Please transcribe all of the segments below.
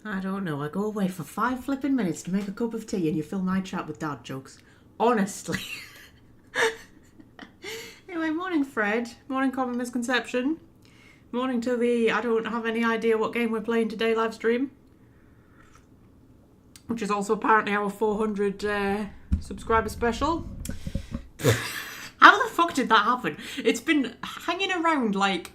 I don't know. I go away for 5 flipping minutes to make a cup of tea and you fill my chat with dad jokes. Honestly. Anyway, morning Fred. Morning Common Misconception. Morning to the I don't have any idea what game we're playing today live stream. Which is also apparently our 400 subscriber special. How the fuck did that happen? It's been hanging around like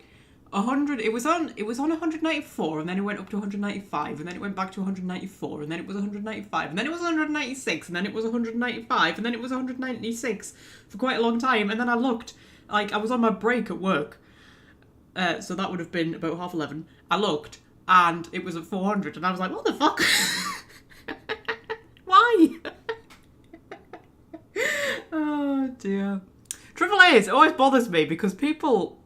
100. It was on 194, and then it went up to 195, and then it went back to 194, and then it was 195, and then it was 196, and then it was 195, and then it was 196 for quite a long time. And then I looked, like I was on my break at work, so that would have been about 11:30. I looked, and it was at 400, and I was like, what the fuck? Why? Oh dear. Triple A's always bothers me because people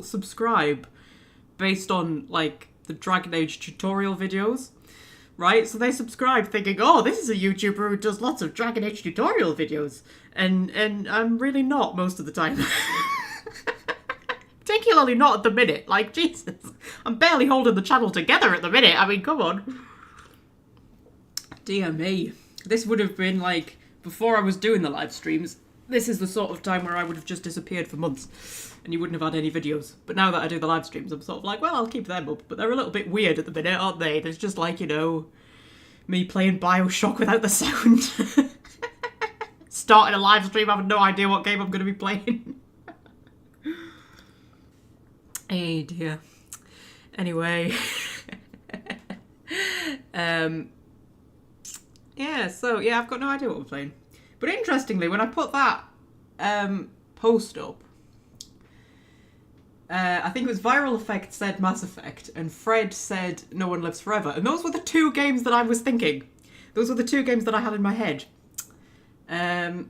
subscribe based on like the Dragon Age tutorial videos, right? So they subscribe thinking, oh, this is a YouTuber who does lots of Dragon Age tutorial videos, and I'm really not most of the time. Particularly not at the minute. Like, Jesus, I'm barely holding the channel together at the minute. I mean, come on. Dear me. This would have been like, before I was doing the live streams, this is the sort of time where I would have just disappeared for months and you wouldn't have had any videos. But now that I do the live streams, I'm sort of like, well, I'll keep them up. But they're a little bit weird at the minute, aren't they? There's just like, you know, me playing Bioshock without the sound. Starting a live stream, having no idea what game I'm going to be playing. Hey dear. Anyway. Yeah, so, yeah, I've got no idea what we're playing. But interestingly, when I put that post up, I think it was Viral Effect said Mass Effect, and Fred said No One Lives Forever. And those were the two games that I was thinking. Those were the two games that I had in my head. And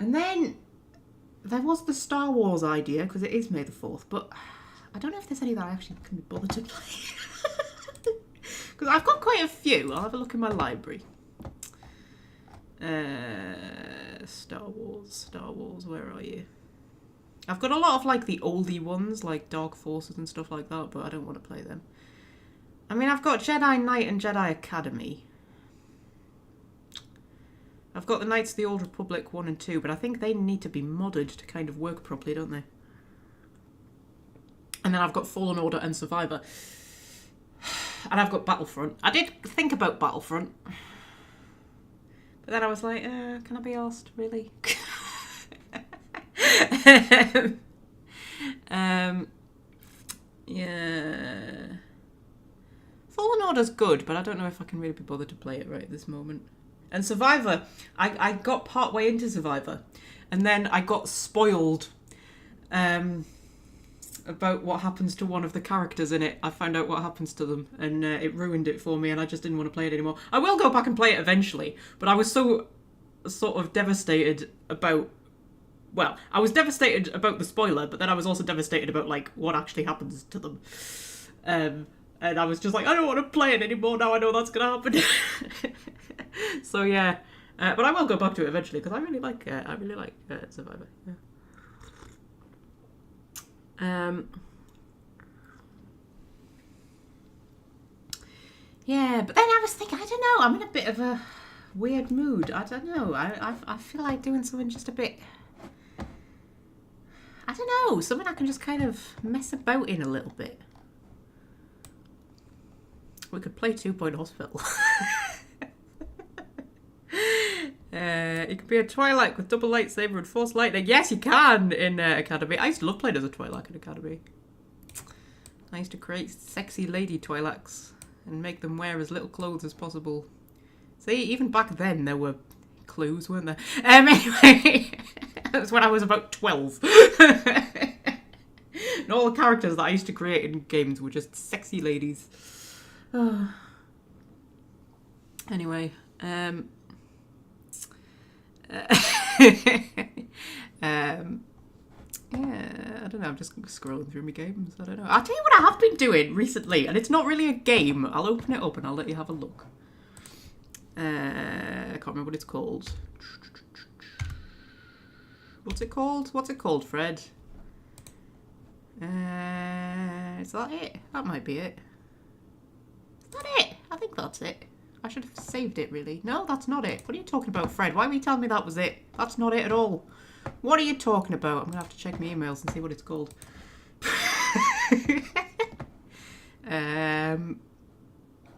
then there was the Star Wars idea, because it is May the 4th, but I don't know if there's any that I actually can be bothered to play. Because I've got quite a few. I'll have a look in my library. Star Wars, where are you? I've got a lot of like the oldie ones, like Dark Forces and stuff like that, but I don't want to play them. I mean, I've got Jedi Knight and Jedi Academy. I've got the Knights of the Old Republic 1 and 2, but I think they need to be modded to kind of work properly, don't they? And then I've got Fallen Order and Survivor. And I've got Battlefront. I did think about Battlefront. But then I was like, can I be asked, really? Yeah. Fallen Order's good, but I don't know if I can really be bothered to play it right at this moment. And Survivor, I got part way into Survivor, and then I got spoiled about what happens to one of the characters in it. I found out what happens to them, and it ruined it for me, and I just didn't want to play it anymore. I will go back and play it eventually, but I was so sort of devastated about... Well, I was devastated about the spoiler, but then I was also devastated about, like, what actually happens to them. And I was just like, I don't want to play it anymore now I know that's going to happen. So, yeah. But I will go back to it eventually, because I really like Survivor. Yeah. Yeah, but then I was thinking, I don't know, I'm in a bit of a weird mood. I don't know. I feel like doing something just a bit... I don't know, something I can just kind of mess about in a little bit. We could play 2 Point Hospital. You could be a Twilight with double lightsaber and force lightning. Yes, you can in Academy. I used to love playing as a Twilight in Academy. I used to create sexy lady Twi'leks and make them wear as little clothes as possible. See, even back then there were clues, weren't there? Anyway, that was when I was about 12. And all the characters that I used to create in games were just sexy ladies. Anyway, yeah, I don't know, I'm just scrolling through my games, I don't know. I'll tell you what I have been doing recently, and it's not really a game. I'll open it up and I'll let you have a look. I can't remember what it's called. What's it called? What's it called, Fred? Is that it? That might be it. Is that it? I think that's it. I should have saved it, really. No, that's not it. What are you talking about, Fred? Why were you telling me that was it? That's not it at all. What are you talking about? I'm going to have to check my emails and see what it's called.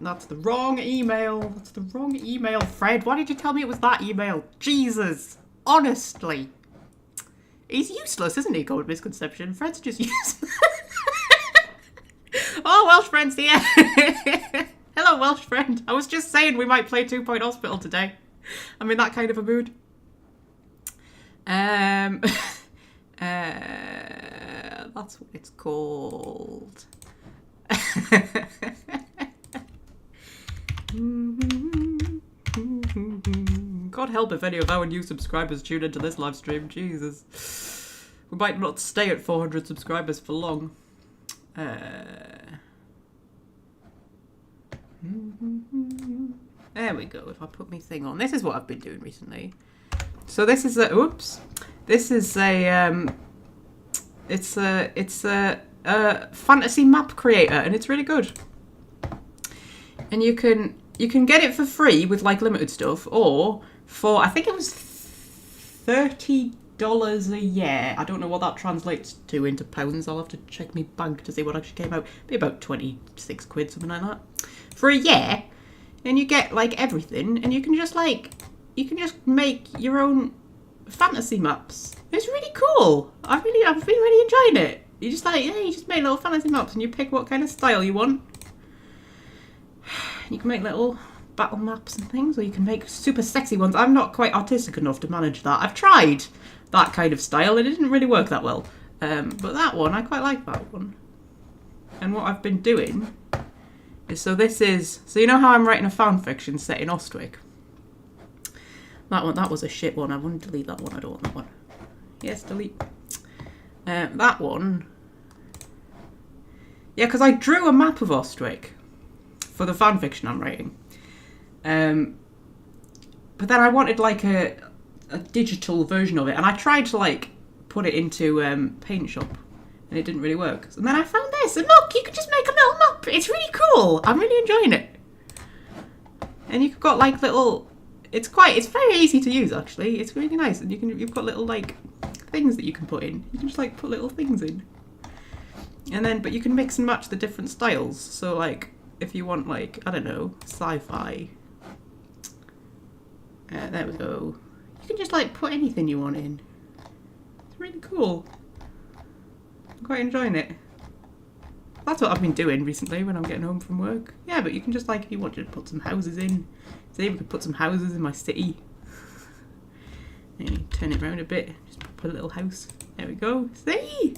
That's the wrong email. That's the wrong email, Fred. Why did you tell me it was that email? Jesus. Honestly. He's useless, isn't he? Common misconception. Fred's just useless. Oh, Welsh friend's here. Hello, Welsh friend. I was just saying we might play 2 Point Hospital today. I'm in that kind of a mood. That's what it's called. God help if any of our new subscribers tune into this live stream. Jesus. We might not stay at 400 subscribers for long. There we go. If I put my thing on. This is what I've been doing recently. So this is a... Oops. This is a... It's a fantasy map creator, and it's really good. And you can get it for free with like limited stuff, or for I think it was $30 a year. I don't know what that translates to into pounds. I'll have to check my bank to see what actually came out. Be about 26 quid, something like that, for a year. And you get like everything, and you can just make your own fantasy maps. It's really cool. I've been really enjoying it. You just you just make little fantasy maps, and you pick what kind of style you want. You can make little battle maps and things, or you can make super sexy ones. I'm not quite artistic enough to manage that. I've tried that kind of style, and it didn't really work that well. But that one, I quite like that one. And what I've been doing is, so you know how I'm writing a fan fiction set in Ostwick? That was a shit one. I wouldn't delete that one. I don't want that one. Yes, delete. That one. Yeah, because I drew a map of Ostwick for the fan fiction I'm writing. But then I wanted like a digital version of it, and I tried to like put it into Paint Shop, and it didn't really work. And then I found this, and look, you can just make a little map. It's really cool. I'm really enjoying it. And you've got like little. It's very easy to use actually. It's really nice, and you've got little like things that you can put in. You can just like put little things in, and then but you can mix and match the different styles. So like if you want like, I don't know, sci-fi. There we go. You can just like put anything you want in. It's really cool. I'm quite enjoying it. That's what I've been doing recently when I'm getting home from work. Yeah, but you can just like, if you wanted to put some houses in. See, we could put some houses in my city. And you turn it around a bit. Just put a little house. There we go. See?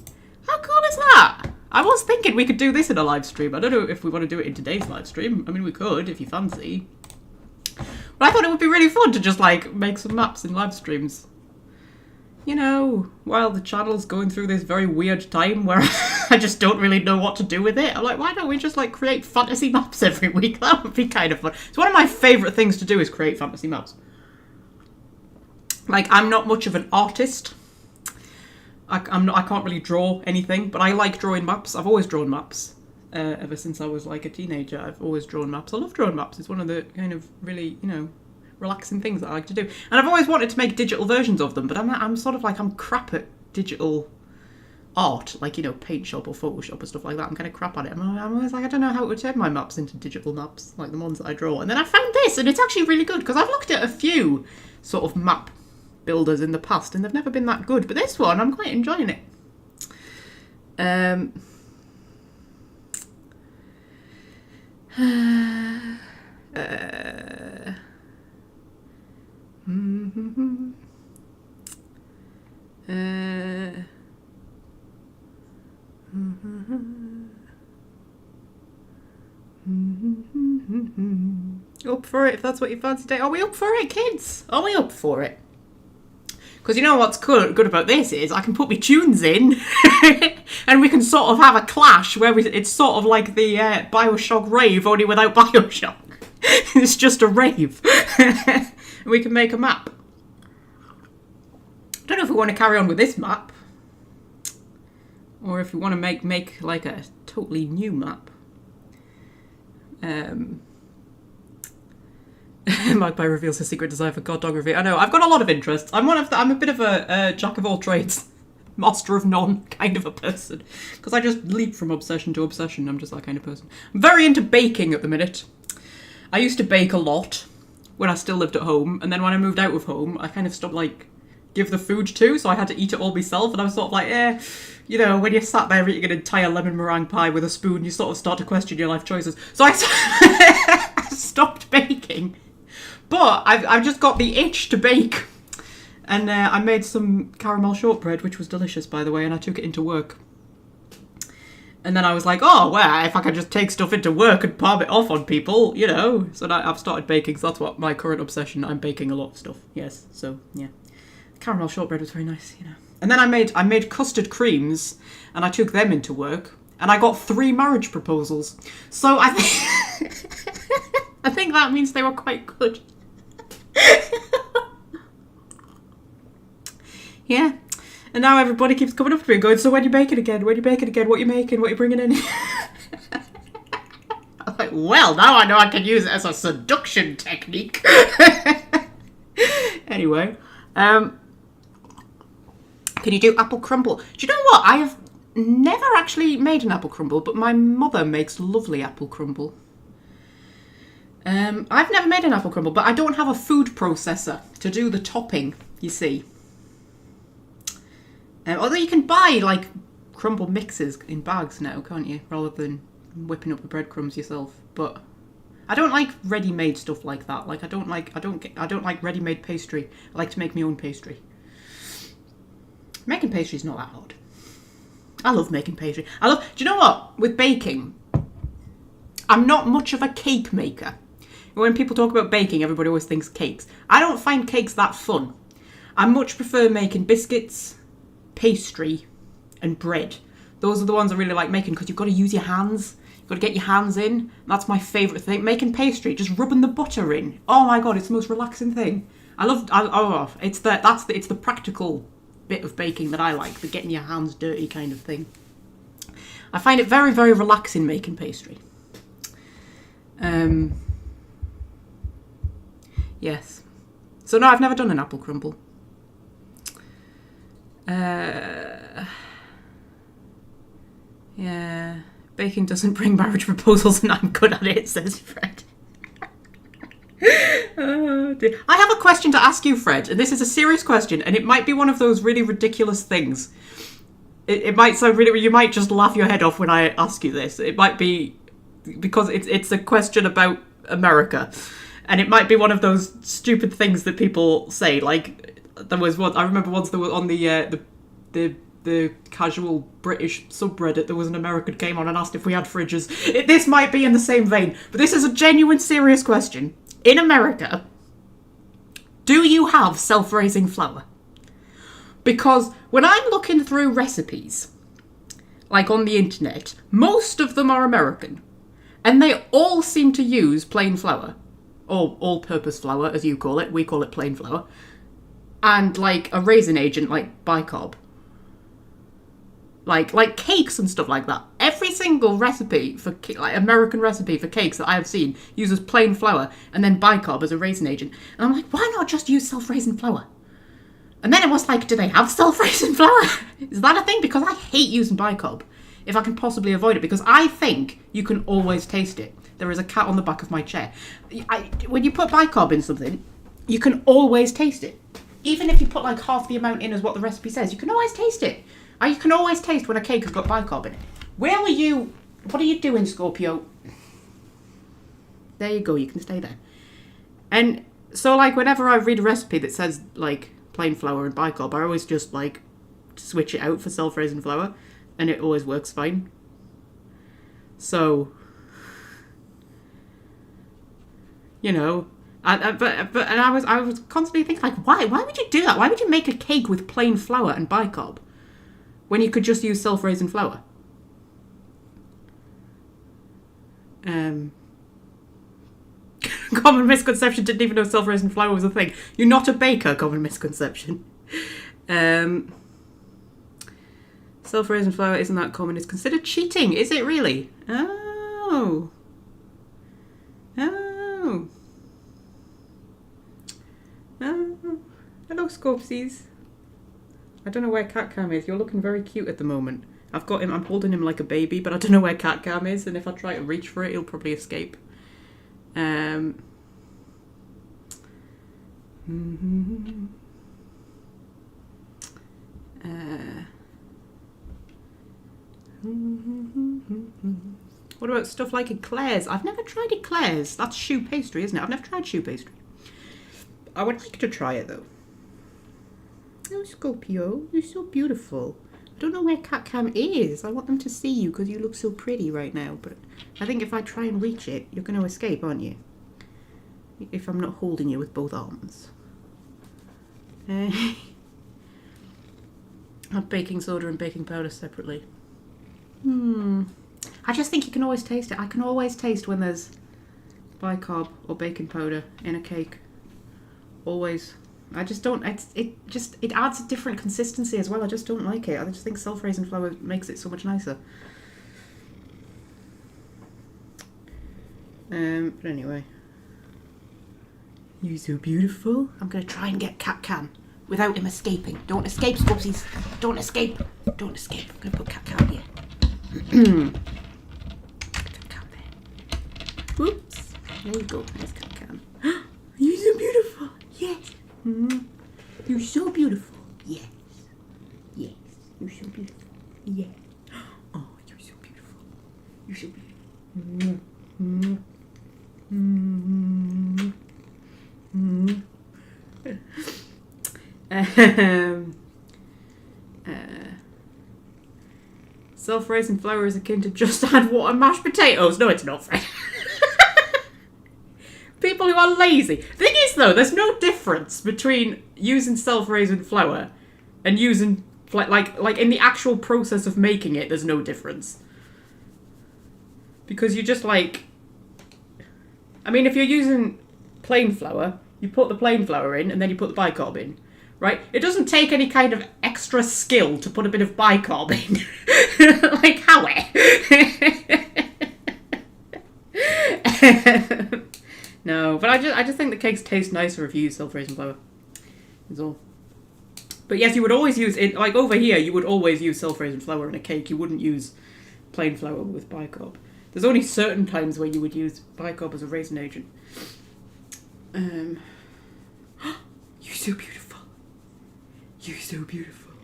How cool is that? I was thinking we could do this in a live stream. I don't know if we want to do it in today's live stream. I mean, we could if you fancy. But I thought it would be really fun to just like make some maps in live streams. You know, while the channel's going through this very weird time where I just don't really know what to do with it. I'm like, why don't we just like create fantasy maps every week? That would be kind of fun. It's one of my favourite things to do is create fantasy maps. Like, I'm not much of an artist. I can't really draw anything, but I like drawing maps. I've always drawn maps. Ever since I was like a teenager, I've always drawn maps. I love drawing maps. It's one of the kind of really, you know, relaxing things that I like to do. And I've always wanted to make digital versions of them, but I'm sort of like, I'm crap at digital art, like, you know, Paint Shop or Photoshop or stuff like that. I'm kind of crap at it. I'm always like, I don't know how to turn my maps into digital maps, like the ones that I draw. And then I found this, and it's actually really good, because I've looked at a few sort of map builders in the past, and they've never been that good. But this one, I'm quite enjoying it. Up for it if that's what you fancy today. Are we up for it, kids? Are we up for it? Because you know what's good about this is I can put my tunes in and we can sort of have a clash where it's sort of like the Bioshock rave, only without Bioshock. It's just a rave. We can make a map. I don't know if we want to carry on with this map Or if you want to make like a totally new map. Magpie reveals his secret desire for cartography. I know, I've got a lot of interests. I'm a bit of a jack of all trades, master of none kind of a person. Because I just leap from obsession to obsession. I'm just that kind of person. I'm very into baking at the minute. I used to bake a lot when I still lived at home. And then when I moved out of home, I kind of stopped, like, give the food to. So I had to eat it all myself. And I was sort of like, you know, when you're sat there eating an entire lemon meringue pie with a spoon, you sort of start to question your life choices. So I stopped baking. But I've just got the itch to bake. And I made some caramel shortbread, which was delicious, by the way, and I took it into work. And then I was like, oh, well, if I can just take stuff into work and palm it off on people, you know. So I've started baking, so that's what my current obsession. I'm baking a lot of stuff, yes. So, yeah. Caramel shortbread was very nice, you know. And then I made custard creams, and I took them into work. And I got 3 marriage proposals. So I think that means they were quite good. Yeah. And now everybody keeps coming up to me and going, so when are you baking again? When are you baking again? What are you making? What are you bringing in? I'm like, well, now I know I can use it as a seduction technique. Anyway. Can you do apple crumble? Do you know what? I have never actually made an apple crumble, but my mother makes lovely apple crumble. I've never made an apple crumble, but I don't have a food processor to do the topping, you see. Although you can buy, like, crumble mixes in bags now, can't you? Rather than whipping up the breadcrumbs yourself. But I don't like ready-made stuff like that. Like, I don't like ready-made pastry. I like to make my own pastry. Making pastry is not that hard. I love making pastry. Do you know what? With baking, I'm not much of a cake maker. When people talk about baking, everybody always thinks cakes. I don't find cakes that fun. I much prefer making biscuits, pastry, and bread. Those are the ones I really like making because you've got to use your hands. You've got to get your hands in. That's my favourite thing. Making pastry, just rubbing the butter in. Oh my god, it's the most relaxing thing. It's the practical bit of baking that I like, the getting your hands dirty kind of thing. I find it very, very relaxing making pastry. Yes. So no, I've never done an apple crumble. Yeah. Baking doesn't bring marriage proposals and I'm good at it, says Fred. Oh, dear. I have a question to ask you, Fred, and this is a serious question, and it might be one of those really ridiculous things. It might sound really... You might just laugh your head off when I ask you this. It might be... Because it's a question about America. And it might be one of those stupid things that people say. Like, there was one... I remember once there was on the casual British subreddit, there was an American came on and asked if we had fridges. This might be in the same vein, but this is a genuine, serious question. In America, do you have self-raising flour? Because when I'm looking through recipes, like on the internet, most of them are American. And they all seem to use plain flour. Or all-purpose flour, as you call it. We call it plain flour. And, like, a raisin agent like bicarb. Like cakes and stuff like that. Every single recipe for American recipe for cakes that I have seen uses plain flour and then bicarb as a raisin agent. And I'm like, why not just use self-raising flour? And then it was like, do they have self-raising flour? Is that a thing? Because I hate using bicarb if I can possibly avoid it, because I think you can always taste it. There is a cat on the back of my chair. When you put bicarb in something, you can always taste it. Even if you put like half the amount in as what the recipe says, you can always taste it. You can always taste when a cake has got bicarb in it. What are you doing, Scorpio? There you go, you can stay there. And so, like, whenever I read a recipe that says, like, plain flour and bicarb, I always just, like, switch it out for self-raising flour, and it always works fine. So, you know, I was constantly thinking, like, why would you do that? Why would you make a cake with plain flour and bicarb when you could just use self-raising flour? Common misconception, didn't even know self-raising flour was a thing. You're not a baker, common misconception. Self-raising flour isn't that common. It's considered cheating. Is it really? Oh. Oh. Oh. Hello, Scorpsies. I don't know where Cat Cam is. You're looking very cute at the moment. I've got him, I'm holding him like a baby, but I don't know where Cat Cam is, and if I try to reach for it, he'll probably escape. What about stuff like eclairs? I've never tried eclairs. That's choux pastry, isn't it? I've never tried choux pastry. I would like to try it though. Oh, Scorpio, you're so beautiful. I don't know where Cat Cam is. I want them to see you because you look so pretty right now. But I think if I try and reach it, you're going to escape, aren't you? If I'm not holding you with both arms. Have baking soda and baking powder separately. I just think you can always taste it. I can always taste when there's bicarb or baking powder in a cake. Always. I just don't, it adds a different consistency as well. I just don't like it. I just think self-raising flour makes it so much nicer. But anyway. You're so beautiful. I'm going to try and get Cat Cam without him escaping. Don't escape, Scorpsies. Don't escape. Don't escape. I'm going to put Cat Cam here. Cat Cam there. Whoops. There you go. There's Cat Cam. You're so beautiful. Yes. You're so beautiful. Yes. Yes. You're so beautiful. Yes. Oh, you're so beautiful. You're so beautiful. Self-raising flour is akin to just add water and mashed potatoes. No, it's not, Fred. People who are lazy. Thing is, though, there's no difference between using self-raising flour and using, like in the actual process of making it, there's no difference. Because you just, like... I mean, if you're using plain flour, you put the plain flour in and then you put the bicarb in, right? It doesn't take any kind of extra skill to put a bit of bicarb in. Like, how? No, but I just think the cakes taste nicer if you use self-raising flour. That's all. But yes, you would always use it, like over here, you would always use self-raising flour in a cake. You wouldn't use plain flour with bicarb. There's only certain times where you would use bicarb as a raisin agent. You're so beautiful. You're so beautiful.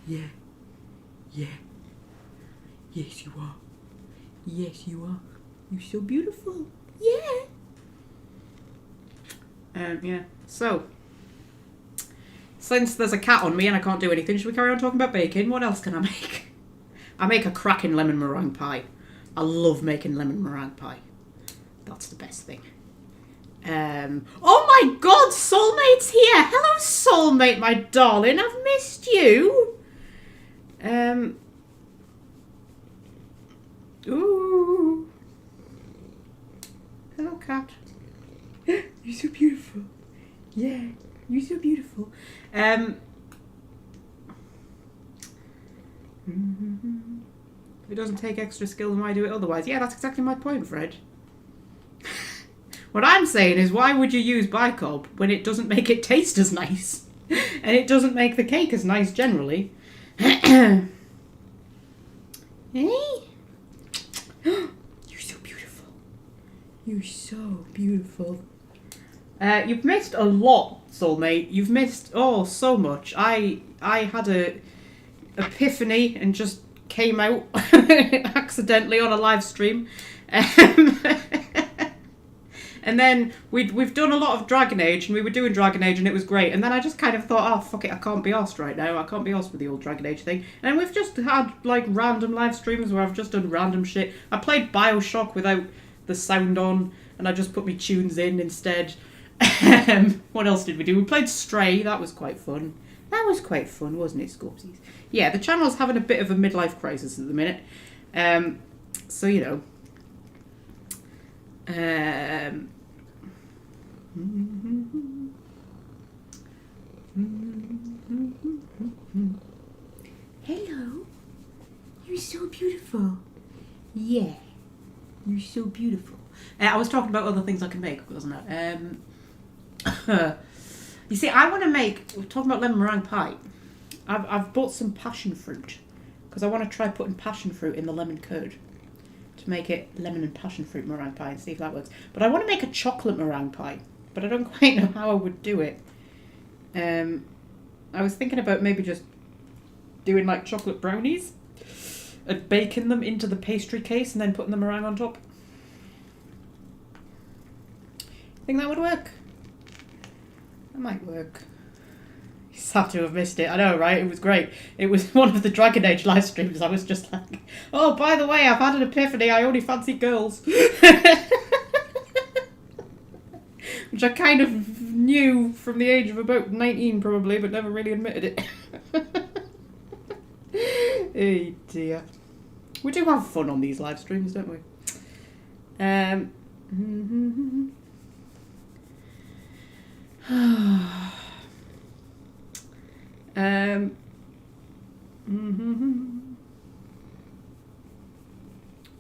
Yeah. Yeah. Yes, you are. Yes, you are. You're so beautiful. Yeah. Yeah. So, since there's a cat on me and I can't do anything, should we carry on talking about baking? What else can I make? I make a cracking lemon meringue pie. I love making lemon meringue pie. That's the best thing. Oh my god, Soulmate's here! Hello, Soulmate, my darling. I've missed you. Ooh. Hello, cat. You're so beautiful. Yeah, you're so beautiful. If it doesn't take extra skill, then why do it otherwise? Yeah, that's exactly my point, Fred. What I'm saying is, why would you use bicarb when it doesn't make it taste as nice? And it doesn't make the cake as nice generally. Hey? You're so beautiful. You're so beautiful. You've missed a lot, Soulmate. You've missed, oh, so much. I had a epiphany and just came out accidentally on a live stream. And then we've done a lot of Dragon Age, and we were doing Dragon Age, and it was great. And then I just kind of thought, oh, fuck it, I can't be arsed right now. I can't be arsed with the old Dragon Age thing. And we've just had, like, random live streams where I've just done random shit. I played Bioshock without the sound on, and I just put my tunes in instead. What else did we do? We played Stray. That was quite fun. That was quite fun, wasn't it, Scorpsies? Yeah, the channel's having a bit of a midlife crisis at the minute. So, you know. Hello. beautiful. Yeah. You're so beautiful. I was talking about other things I can make, wasn't I? You see, I want to make... We're talking about lemon meringue pie. I've bought some passion fruit. Because I want to try putting passion fruit in the lemon curd. To make it lemon and passion fruit meringue pie and see if that works. But I want to make a chocolate meringue pie. But I don't quite know how I would do it. I was thinking about maybe just doing like chocolate brownies. And baking them into the pastry case and then putting the meringue on top. Think that would work? That might work. You sad to have missed it. I know, right? It was great. It was one of the Dragon Age live streams. I was just like, oh, by the way, I've had an epiphany. I only fancy girls. Which I kind of knew from the age of about 19 probably, but never really admitted it. Oh dear. We do have fun on these live streams, don't we?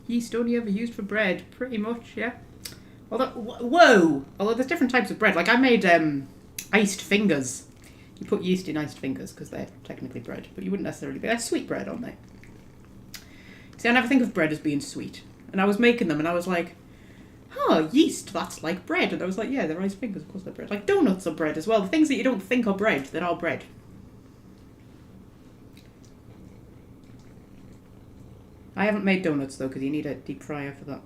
Yeast only ever used for bread, pretty much, yeah. Although, whoa! Although there's different types of bread. Like I made iced fingers. You put yeast in iced fingers because they're technically bread, but you wouldn't necessarily be. They're sweet bread, aren't they? See, I never think of bread as being sweet. And I was making them and I was like, oh, yeast, that's like bread. And I was like, yeah, they're iced fingers, of course they're bread. Like donuts are bread as well. The things that you don't think are bread, that are bread. I haven't made donuts though, because you need a deep fryer for that.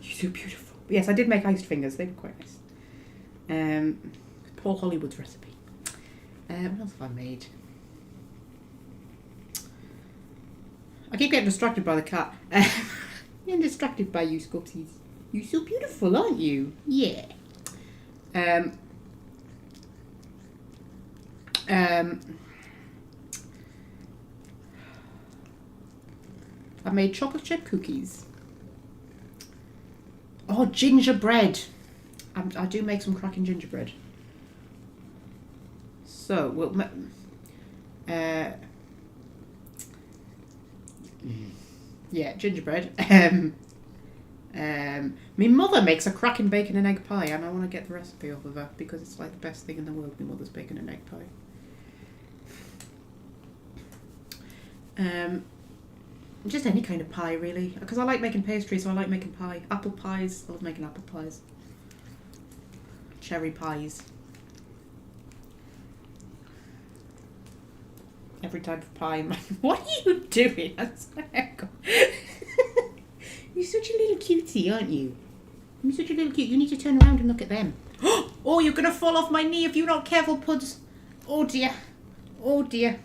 You're so beautiful. But yes, I did make iced fingers. They were quite nice. Paul Hollywood's recipe. What else have I made? I keep getting distracted by the cat. I'm distracted by you, Scopsies. You're so beautiful, aren't you? Yeah. I made chocolate chip cookies. Oh, gingerbread. I do make some cracking gingerbread. So, we'll... yeah, gingerbread. My mother makes a cracking bacon and egg pie, and I want to get the recipe off of her because it's like the best thing in the world. My mother's bacon and egg pie. Just any kind of pie, really, because I like making pastry, so I like making pie. Apple pies. I love making apple pies. Cherry pies. Every type of pie. What are you doing? You're such a little cutie, aren't you? You're such a little cute. You need to turn around and look at them. Oh, you're going to fall off my knee if you're not careful, Puds. Oh, dear. Oh, dear.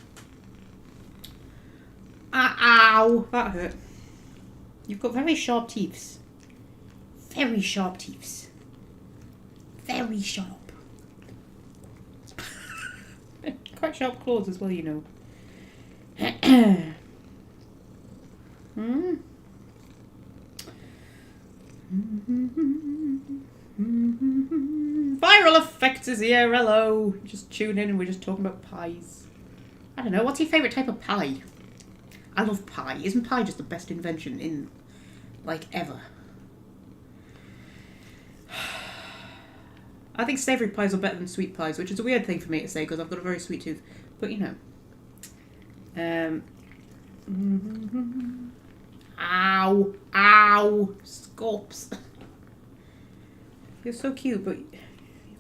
Ow. That hurt. You've got very sharp teeth. Very sharp teeth. Very sharp. Quite sharp claws as well, you know. Viral effects is here, hello. Just tune in and we're just talking about pies. I don't know, what's your favourite type of pie? I love pie. Isn't pie just the best invention in, like, ever? I think savoury pies are better than sweet pies, which is a weird thing for me to say because I've got a very sweet tooth. But, you know. Ow. Ow. Scorps. You're so cute, but you're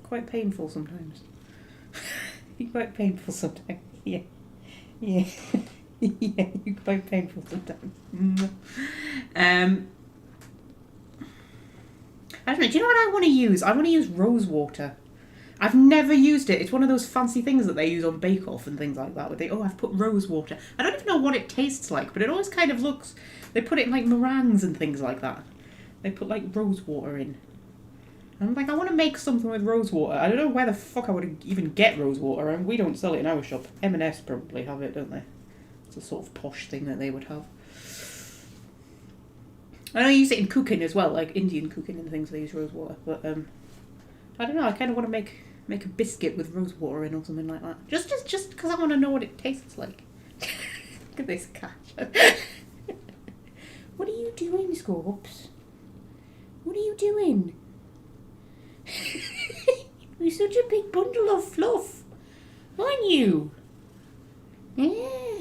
quite painful sometimes. You're quite painful sometimes. Yeah. Yeah. Yeah, you're quite painful sometimes. I don't know, do you know what I want to use? I want to use rose water. I've never used it. It's one of those fancy things that they use on Bake Off and things like that. Where they, oh, I've put rose water. I don't even know what it tastes like, but it always kind of looks... They put it in like meringues and things like that. They put like rose water in. And I'm like, I want to make something with rose water. I don't know where the fuck I would even get rose water. And we don't sell it in our shop. M&S probably have it, don't they? It's a sort of posh thing that they would have. I know you use it in cooking as well, like Indian cooking and things, they use rose water. But I don't know, I kind of want to make a biscuit with rose water in or something like that. Just because I want to know what it tastes like. Look at this cat. What are you doing, Scopes? What are you doing? You're such a big bundle of fluff, aren't you? Yeah.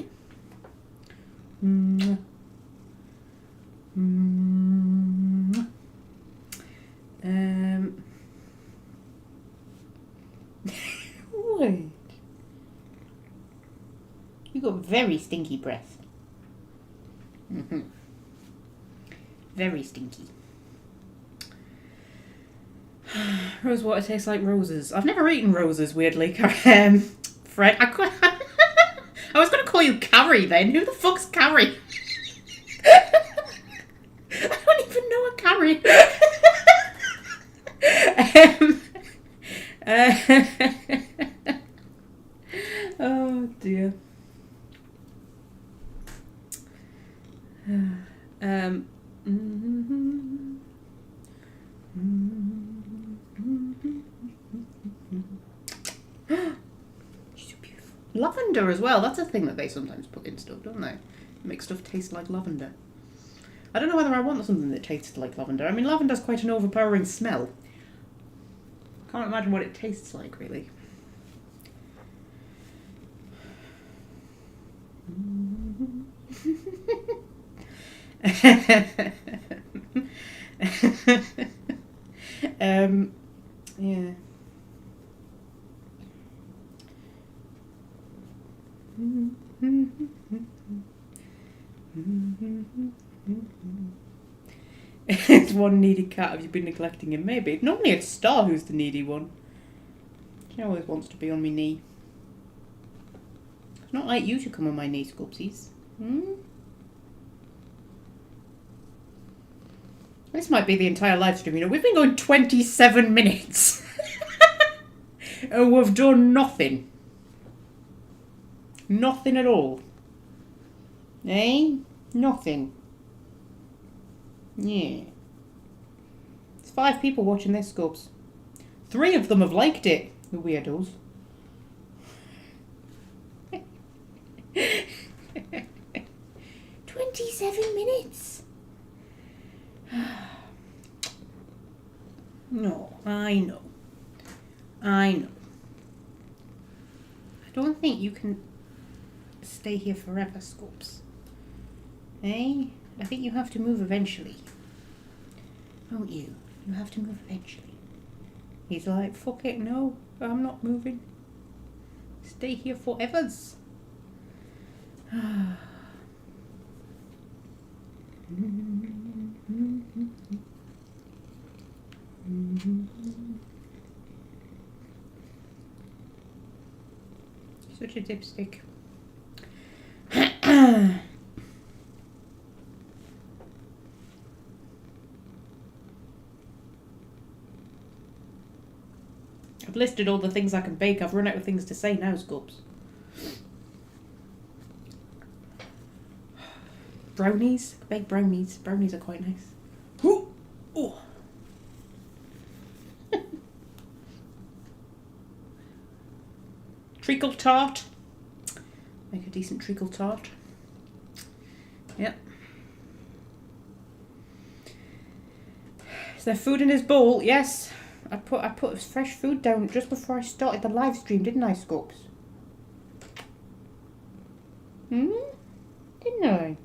What? You got very stinky breath. Very stinky. Rose water tastes like roses. I've never eaten roses, weirdly. Fred, I was going to call you Carrie then. Who the fuck's Carrie? I don't even know a Carrie. Oh dear. She's so beautiful. Lavender as well. That's a thing that they sometimes put in stuff, don't they? Make stuff taste like lavender. I don't know whether I want something that tastes like lavender. I mean, lavender's quite an overpowering smell. Can't imagine what it tastes like, really. Yeah. It's one needy cat. Have you been neglecting him? Maybe. Normally it's Star who's the needy one. She always wants to be on my knee. It's not like you to come on my knee, Sculpsies. This might be the entire live stream. You know, we've been going 27 minutes. And we've done nothing. Nothing at all. Eh? Nothing. Yeah. There's 5 people watching this, Scopes. 3 of them have liked it. The weirdos. 27 minutes. No, I know. I don't think you can stay here forever, Scopes. Eh? I think you have to move eventually. Don't you? You have to move eventually. He's like, fuck it, no, I'm not moving. Stay here forevers. Such a dipstick. I've listed all the things I can bake. I've run out of things to say now, Scopes. Brownies? Bake brownies. Brownies are quite nice. Ooh. Ooh. Treacle tart. Make a decent treacle tart. Yep. Is there food in his bowl? Yes. I put fresh food down just before I started the live stream, didn't I, Scopes? Didn't I?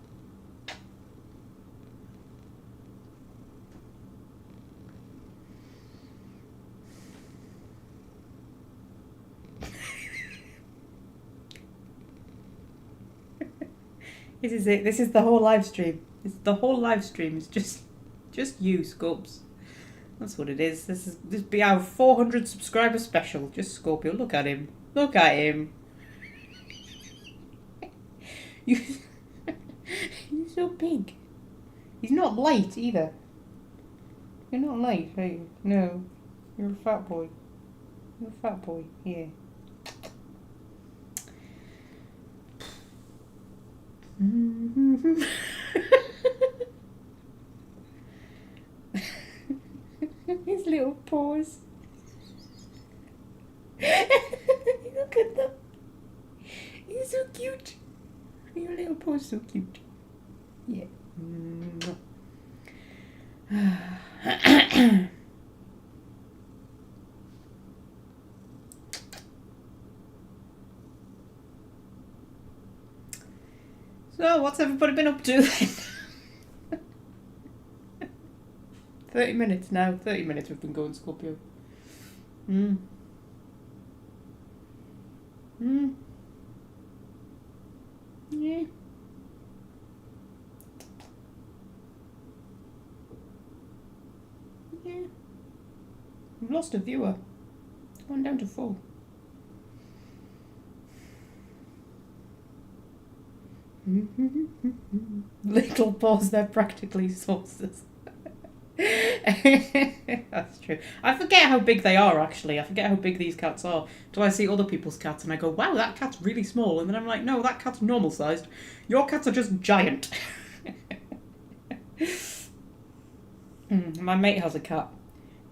This is it. This is the whole live stream. The whole live stream is just you, Scopes. That's what it is. This be our 400 subscriber special. Just Scorpio. Look at him. Look at him. You're so big. He's not light either. You're not light, are you? No. You're a fat boy. You're a fat boy. Yeah. His little paws. Look at them. He's so cute. Your little paw's so cute. Yeah. So, what's everybody been up to then? 30 minutes now. 30 minutes we've been going, Scorpio. Yeah. Yeah. We've lost a viewer. It's gone down to 4. Little paws, they're practically saucers. That's true. I forget how big they are, actually. I forget how big these cats are. Do I see other people's cats and I go, wow, that cat's really small. And then I'm like, no, that cat's normal sized. Your cats are just giant. My mate has a cat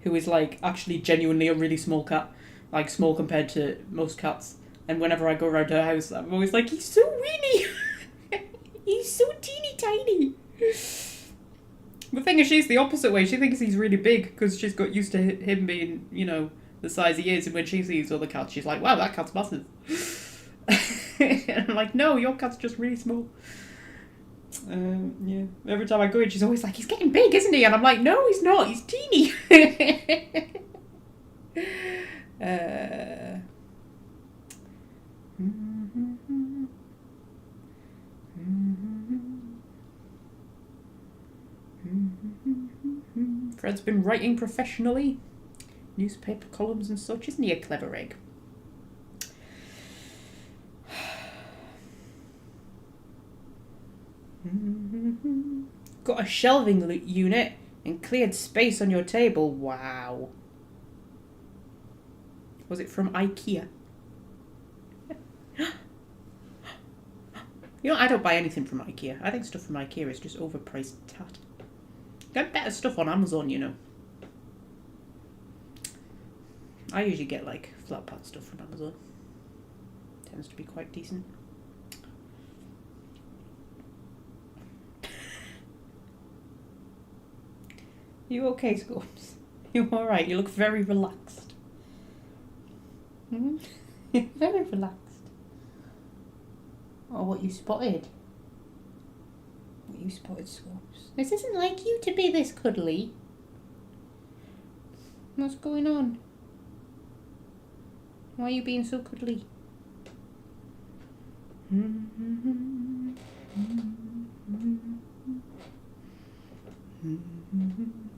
who is like actually genuinely a really small cat. Like small compared to most cats. And whenever I go around her house, I'm always like, he's so weeny. He's so teeny tiny. The thing is, she's the opposite way. She thinks he's really big because she's got used to him being, you know, the size he is. And when she sees other cats, she's like, wow, that cat's massive. And I'm like, no, your cat's just really small. Yeah. Every time I go in, she's always like, he's getting big, isn't he? And I'm like, no, he's not. He's teeny. Fred's been writing professionally. Newspaper columns and such. Isn't he a clever egg? Got a shelving unit and cleared space on your table. Wow. Was it from IKEA? You know, I don't buy anything from IKEA. I think stuff from IKEA is just overpriced tat. Get better stuff on Amazon, you know. I usually get like flat pat stuff from Amazon. Tends to be quite decent. You okay, Scorps? You alright? You look very relaxed. You're very relaxed. Oh, what you spotted? What you spotted, Scorps? This isn't like you to be this cuddly. What's going on? Why are you being so cuddly?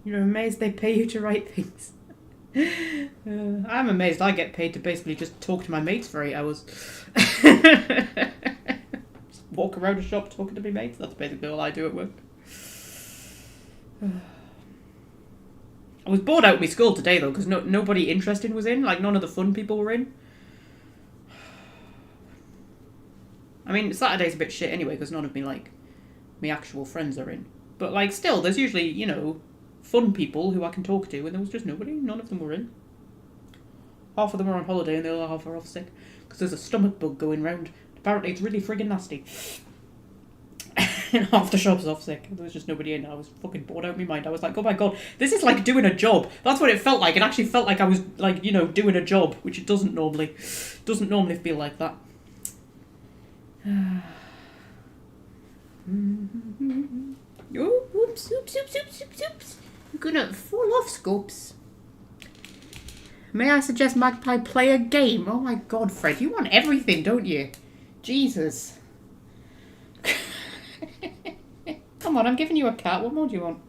You're amazed they pay you to write things. I'm amazed I get paid to basically just talk to my mates for 8 hours. Just walk around a shop talking to my mates. That's basically all I do at work. I was bored out of my school today though, because nobody interesting was in. Like none of the fun people were in. I mean, Saturday's a bit shit anyway, because none of me actual friends are in. But like still, there's usually, you know, fun people who I can talk to, and there was just nobody. None of them were in. Half of them are on holiday and the other half are off sick. Because there's a stomach bug going round. Apparently it's really friggin' nasty. And half the shop's off sick. There was just nobody in. I was fucking bored out of my mind. I was like, oh my god, this is like doing a job. That's what it felt like. It actually felt like I was like, you know, doing a job, which it doesn't normally feel like that. Oh, oops. I'm gonna fall off, Scopes. May I suggest Magpie play a game? Oh my god, Fred, you want everything, don't you? Jesus. Come on, I'm giving you a cat. What more do you want?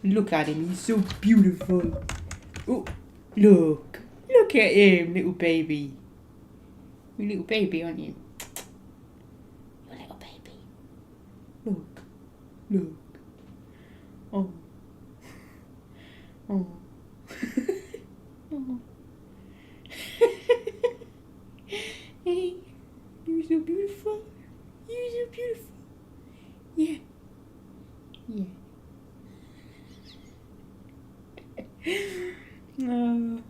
Look at him, he's so beautiful. Oh, look. Look at him, little baby. You're a little baby, aren't you? You're a little baby. Look. Oh. Oh. Oh. Hey, you're so beautiful. You're so beautiful. Yeah. Oh.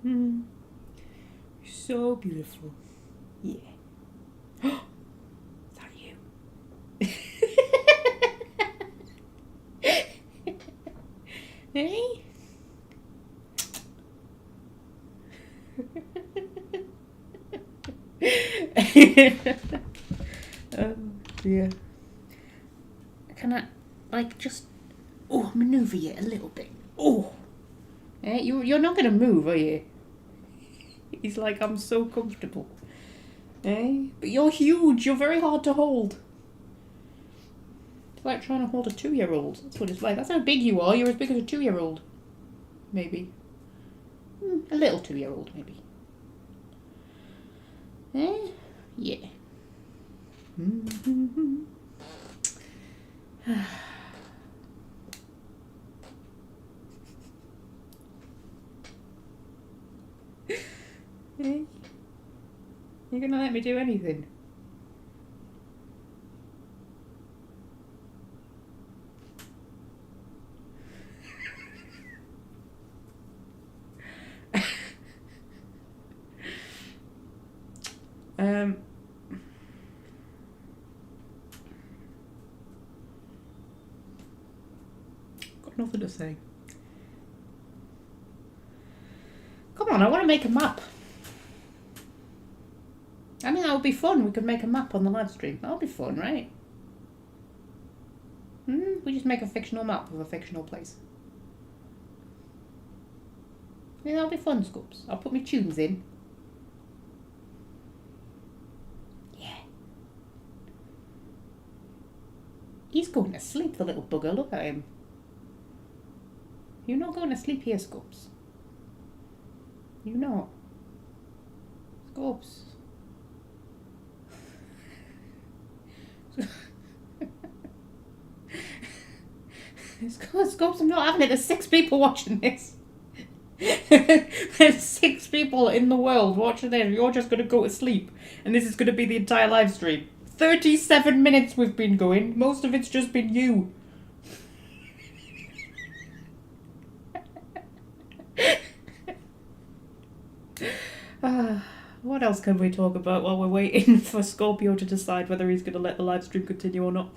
You're so beautiful. Yeah. Eh? Yeah. Can I, like, just manoeuvre you a little bit? Oh, you're not gonna move, are you? He's like, I'm so comfortable. But you're huge. You're very hard to hold. It's like trying to hold a 2-year-old. That's what it's like. That's how big you are. You're as big as a 2-year-old. Maybe. A little 2-year-old, maybe. Yeah. You're gonna let me do anything? Got nothing to say. Come on, I want to make a map. I mean, that would be fun. We could make a map on the live stream. That would be fun, right? We just make a fictional map of a fictional place. Yeah, that'll be fun, Scoops. I'll put my tunes in. Yeah. He's going to sleep, the little bugger. Look at him. You're not going to sleep here, Scoops. You're not. Scoops. Scoops, I'm not having it. There's 6 people watching this. There's 6 people in the world watching this. You're just going to go to sleep. And this is going to be the entire live stream. 37 minutes we've been going. Most of it's just been you. What else can we talk about while we're waiting for Scorpio to decide whether he's going to let the live stream continue or not?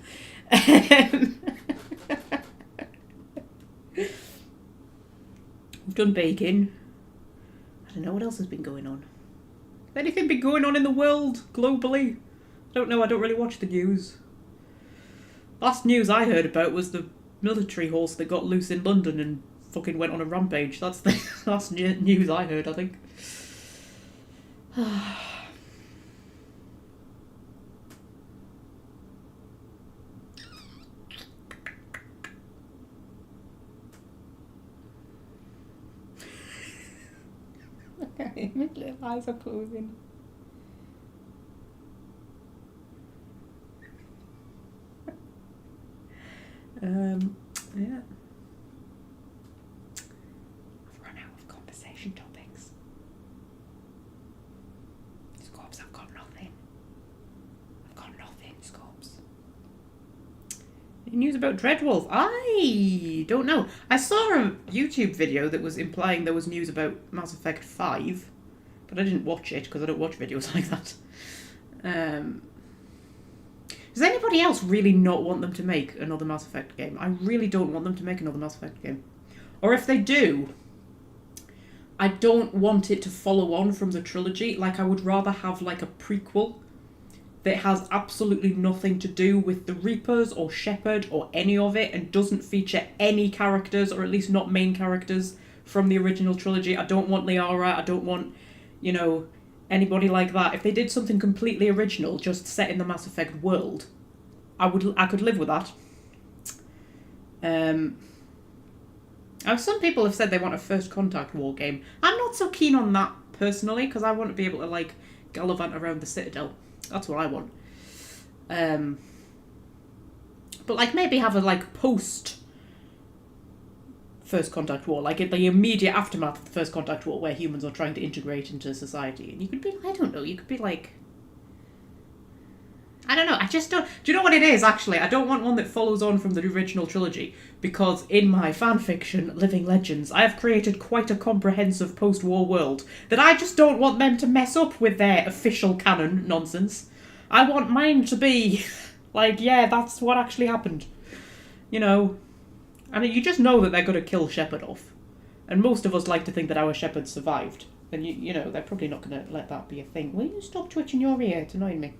We've done baking. I don't know what else has been going on. Has anything been going on in the world globally? I don't know. I don't really watch the news. Last news I heard about was the military horse that got loose in London and fucking went on a rampage. That's the last news I heard, I think. Okay, my little eyes are closing. Yeah. I've run out of conversation topics. Scorps, I've got nothing. Scorps. Any news about Dreadwolf? I don't know. I saw a YouTube video that was implying there was news about Mass Effect 5, but I didn't watch it because I don't watch videos like that. Does anybody else really not want them to make another Mass Effect game? I really don't want them to make another Mass Effect game. Or if they do, I don't want it to follow on from the trilogy. Like, I would rather have, like, a prequel that has absolutely nothing to do with the Reapers or Shepard or any of it and doesn't feature any characters, or at least not main characters, from the original trilogy. I don't want Liara. I don't want, you know, anybody like that. If they did something completely original, just set in the Mass Effect world, I could live with that. Some people have said they want a First Contact war game. I'm not so keen on that personally, because I want to be able to, like, gallivant around the Citadel. That's what I want. But, like, maybe have a, like, post First Contact war, like in the immediate aftermath of the First Contact war, where humans are trying to integrate into society. And you could be, I don't know, you could be like, I don't know, I just don't, do you know what it is, actually? I don't want one that follows on from the original trilogy, because in my fanfiction, Living Legends, I have created quite a comprehensive post-war world that I just don't want them to mess up with their official canon nonsense. I want mine to be like, yeah, that's what actually happened. You know, And you just know that they're going to kill Shepard off. And most of us like to think that our Shepard survived. And, you know, they're probably not going to let that be a thing. Will you stop twitching your ear? It's annoying me.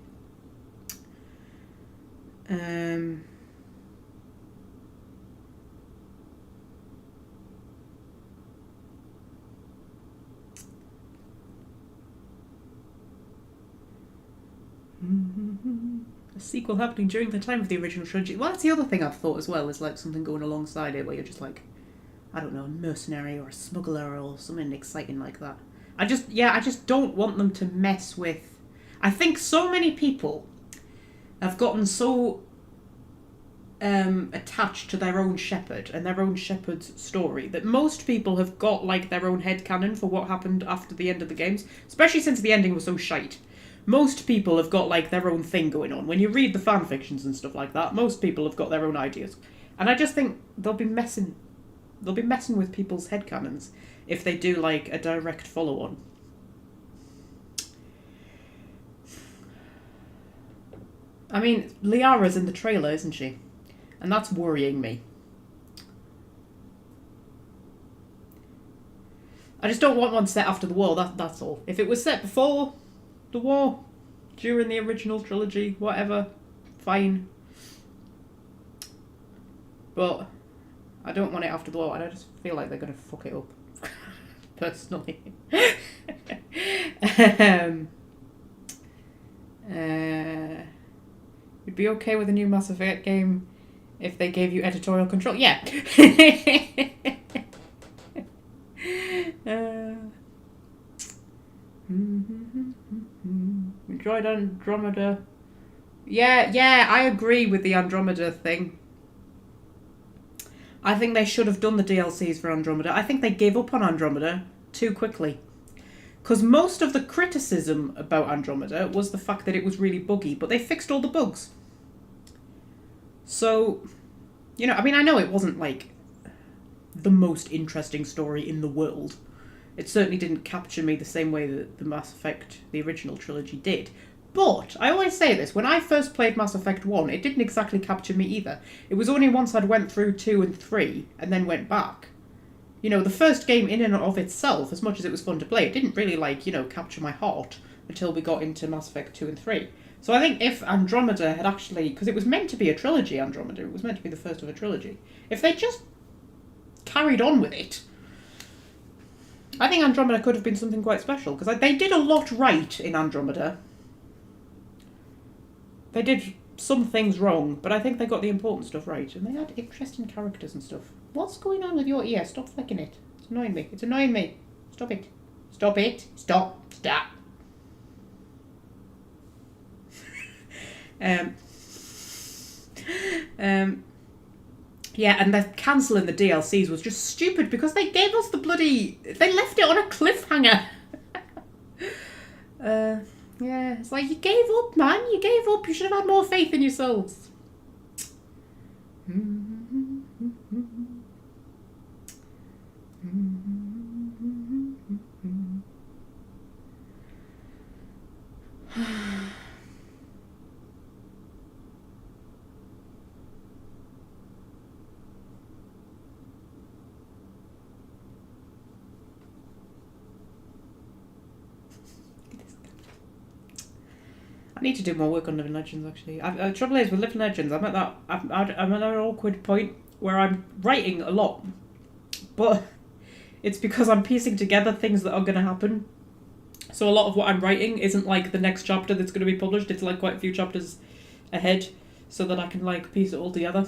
A sequel happening during the time of the original trilogy. Well, that's the other thing I've thought as well, is like something going alongside it where you're just like, I don't know, a mercenary or a smuggler or something exciting like that. I just don't want them to mess with... I think so many people have gotten so attached to their own Shepard and their own Shepard's story that most people have got like their own headcanon for what happened after the end of the games, especially since the ending was so shite. Most people have got like their own thing going on. When you read the fan fictions and stuff like that, most people have got their own ideas. And I just think they'll be messing with people's headcanons if they do like a direct follow-on. I mean, Liara's in the trailer, isn't she? And that's worrying me. I just don't want one set after the war, that's all. If it was set before the war, during the original trilogy, whatever, fine. But I don't want it after the war, and I just feel like they're going to fuck it up. Personally. You'd be okay with a new Mass Effect game if they gave you editorial control? Yeah. Enjoyed Andromeda. Yeah, I agree with the Andromeda thing. I think they should have done the DLCs for Andromeda. I think they gave up on Andromeda too quickly. Because most of the criticism about Andromeda was the fact that it was really buggy, but they fixed all the bugs. So, you know, I mean, I know it wasn't, like, the most interesting story in the world. It certainly didn't capture me the same way that the Mass Effect, the original trilogy, did. But, I always say this, when I first played Mass Effect 1, it didn't exactly capture me either. It was only once I'd went through 2 and 3, and then went back. You know, the first game in and of itself, as much as it was fun to play, it didn't really, like, you know, capture my heart until we got into Mass Effect 2 and 3. So I think if Andromeda had actually... Because it was meant to be a trilogy, Andromeda. It was meant to be the first of a trilogy. If they just carried on with it, I think Andromeda could have been something quite special. Because they did a lot right in Andromeda. They did some things wrong, but I think they got the important stuff right. And they had interesting characters and stuff. What's going on with your ear? Stop flicking it. It's annoying me. It's annoying me. Stop it. Stop it. Stop. Stop. Yeah, and the cancelling the DLCs was just stupid because they gave us the bloody... They left it on a cliffhanger. Yeah, it's like, you gave up, man. You gave up. You should have had more faith in yourselves. I need to do more work on Living Legends, actually. The trouble is with Living Legends, I'm at an awkward point where I'm writing a lot, but it's because I'm piecing together things that are going to happen. So a lot of what I'm writing isn't like the next chapter that's going to be published. It's like quite a few chapters ahead, so that I can like piece it all together.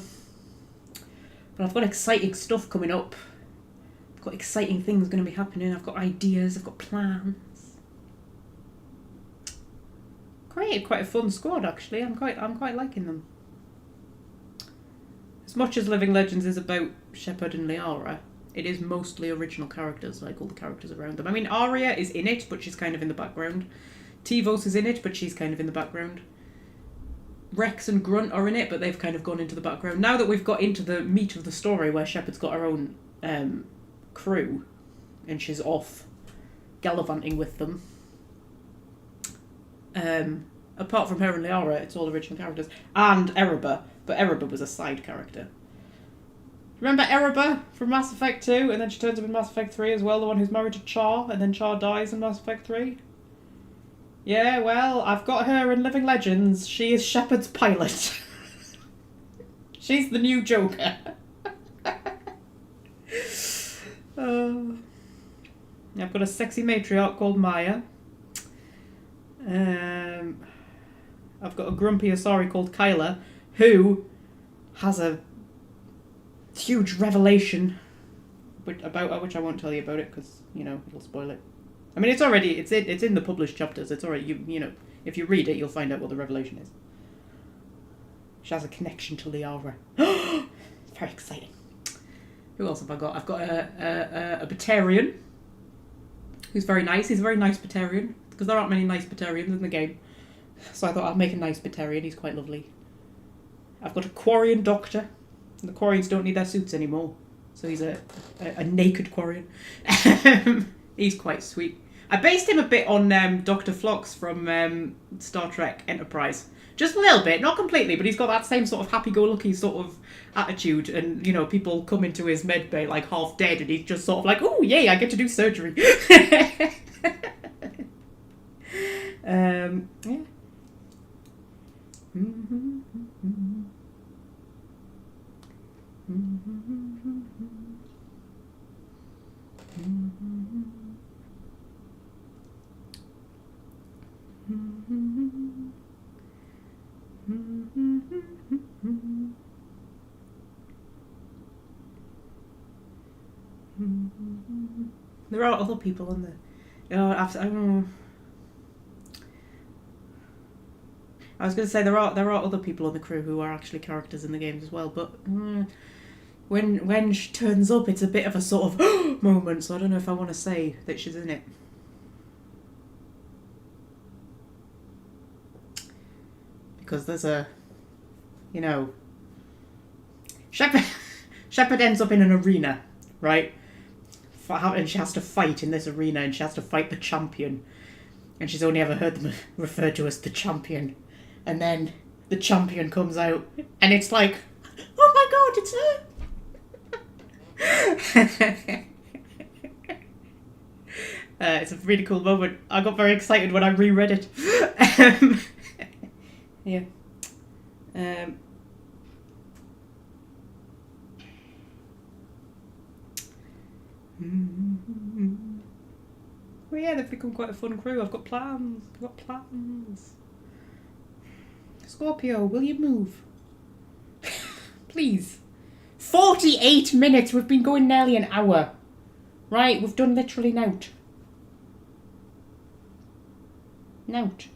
But I've got exciting stuff coming up. I've got exciting things going to be happening. I've got ideas. I've got plans. Created quite a fun squad, actually. I'm quite liking them. As much as Living Legends is about Shepard and Liara, it is mostly original characters, like all the characters around them. I mean, Arya is in it, but she's kind of in the background. Tivos is in it, but she's kind of in the background. Rex and Grunt are in it, but they've kind of gone into the background. Now that we've got into the meat of the story, where Shepard's got her own crew, and she's off gallivanting with them, apart from her and Liara, it's all original characters. And Erebor, but Erebor was a side character. Remember Erebor from Mass Effect 2, and then she turns up in Mass Effect 3 as well, the one who's married to Char, and then Char dies in Mass Effect 3? Yeah, well, I've got her in Living Legends. She is Shepard's pilot. She's the new Joker. I've got a sexy matriarch called Maya. I've got a grumpy Asari called Kyla, who has a huge revelation about her, which I won't tell you about it because, you know, it'll spoil it. I mean, it's in the published chapters. It's already, you know, if you read it, you'll find out what the revelation is. She has a connection to Liara. Very exciting. Who else have I got? I've got a Batarian, who's very nice. He's a very nice Batarian, because there aren't many nice Batarians in the game. So I thought I'd make a nice Batarian. He's quite lovely. I've got a Quarian Doctor. And the Quarians don't need their suits anymore. So he's a naked Quarian. He's quite sweet. I based him a bit on Dr. Phlox from Star Trek Enterprise. Just a little bit, not completely, but he's got that same sort of happy-go-lucky sort of attitude. And, you know, people come into his med bay like half dead and he's just sort of like, oh, yay, I get to do surgery. Yeah. There are other people in there. I was going to say there are other people on the crew who are actually characters in the games as well, but when she turns up, it's a bit of a sort of moment. So I don't know if I want to say that she's in it. Because there's a, you know, Shepard ends up in an arena, right? And she has to fight in this arena, and she has to fight the champion. And she's only ever heard them referred to as the champion. And then the champion comes out, and it's like, oh my god, it's her! It's a really cool moment. I got very excited when I reread it. Yeah. Well, yeah, they've become quite a fun crew. I've got plans. Scorpio, will you move? Please. 48 minutes. We've been going nearly an hour. Right, we've done literally nout. Nout.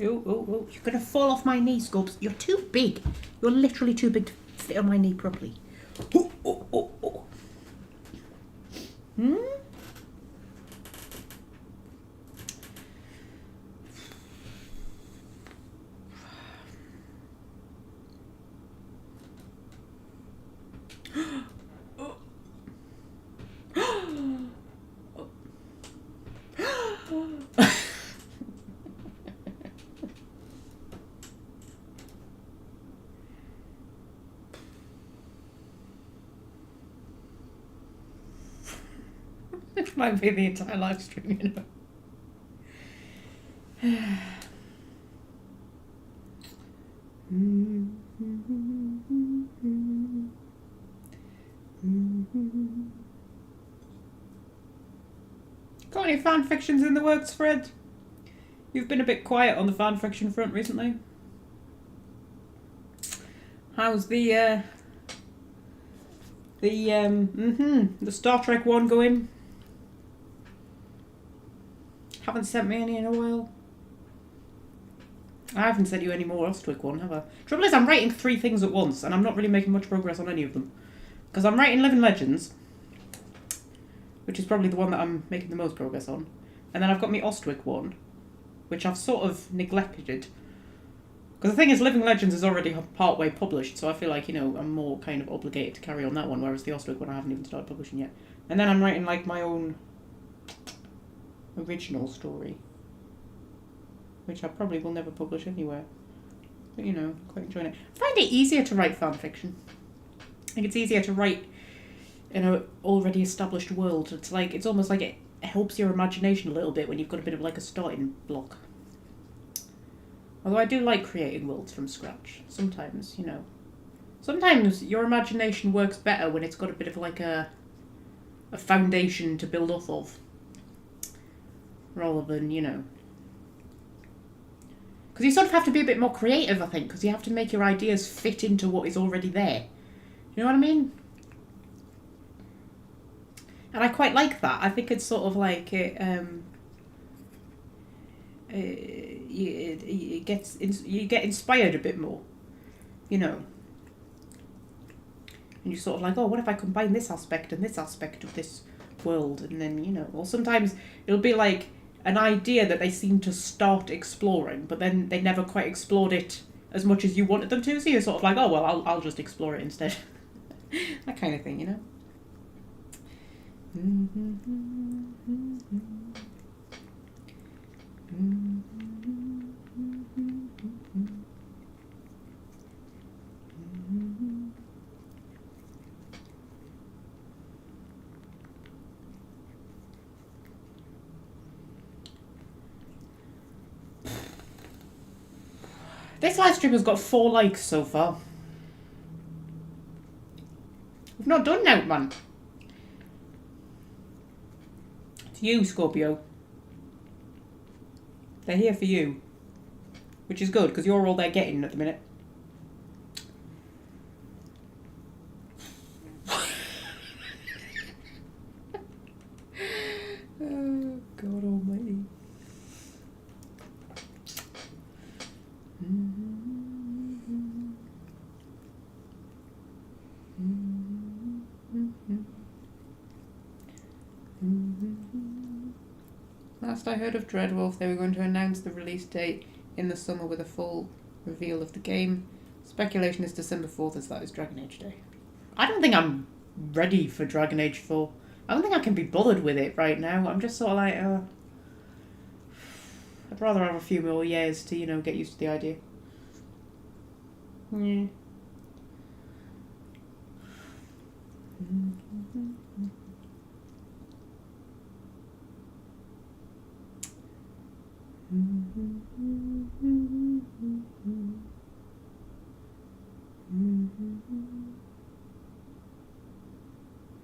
Oh, you're going to fall off my knee, Scorps. You're too big. You're literally too big to fit on my knee properly. Oh. Hmm? It might be the entire live stream, you know. Got any fan fictions in the works, Fred? You've been a bit quiet on the fan fiction front recently. How's the Star Trek one going? Haven't sent me any in a while. I haven't sent you any more Ostwick one, have I? Trouble is, I'm writing 3 things at once, and I'm not really making much progress on any of them. Because I'm writing Living Legends, which is probably the one that I'm making the most progress on. And then I've got my Ostwick one. which I've sort of neglected. Because the thing is, Living Legends is already partway published, so I feel like, you know, I'm more kind of obligated to carry on that one, whereas the Ostwick one I haven't even started publishing yet. And then I'm writing, like, my own original story, which I probably will never publish anywhere. But, you know, quite enjoying it. I find it easier to write fan fiction. I think it's easier to write in an already established world. It's like, it's almost like it helps your imagination a little bit when you've got a bit of like a starting block. Although I do like creating worlds from scratch. Sometimes, you know. Sometimes your imagination works better when it's got a bit of like a foundation to build off of. Rather than, you know. Because you sort of have to be a bit more creative, I think. Because you have to make your ideas fit into what is already there. You know what I mean? And I quite like that. I think it's sort of like it you get inspired a bit more, you know. And you're sort of like, oh, what if I combine this aspect and this aspect of this world? And then, you know, or sometimes it'll be like an idea that they seem to start exploring, but then they never quite explored it as much as you wanted them to. So you're sort of like, oh, well, I'll just explore it instead. That kind of thing, you know. This live stream has got 4 likes so far. We've not done now, man. It's you, Scorpio. They're here for you. Which is good, because you're all they're getting at the minute. Oh, God almighty. Last I heard of Dreadwolf, they were going to announce the release date in the summer with a full reveal of the game. Speculation is December 4th as that is Dragon Age Day. I don't think I'm ready for Dragon Age 4. I don't think I can be bothered with it right now. I'm just sort of like, I'd rather have a few more years to, you know, get used to the idea. Yeah.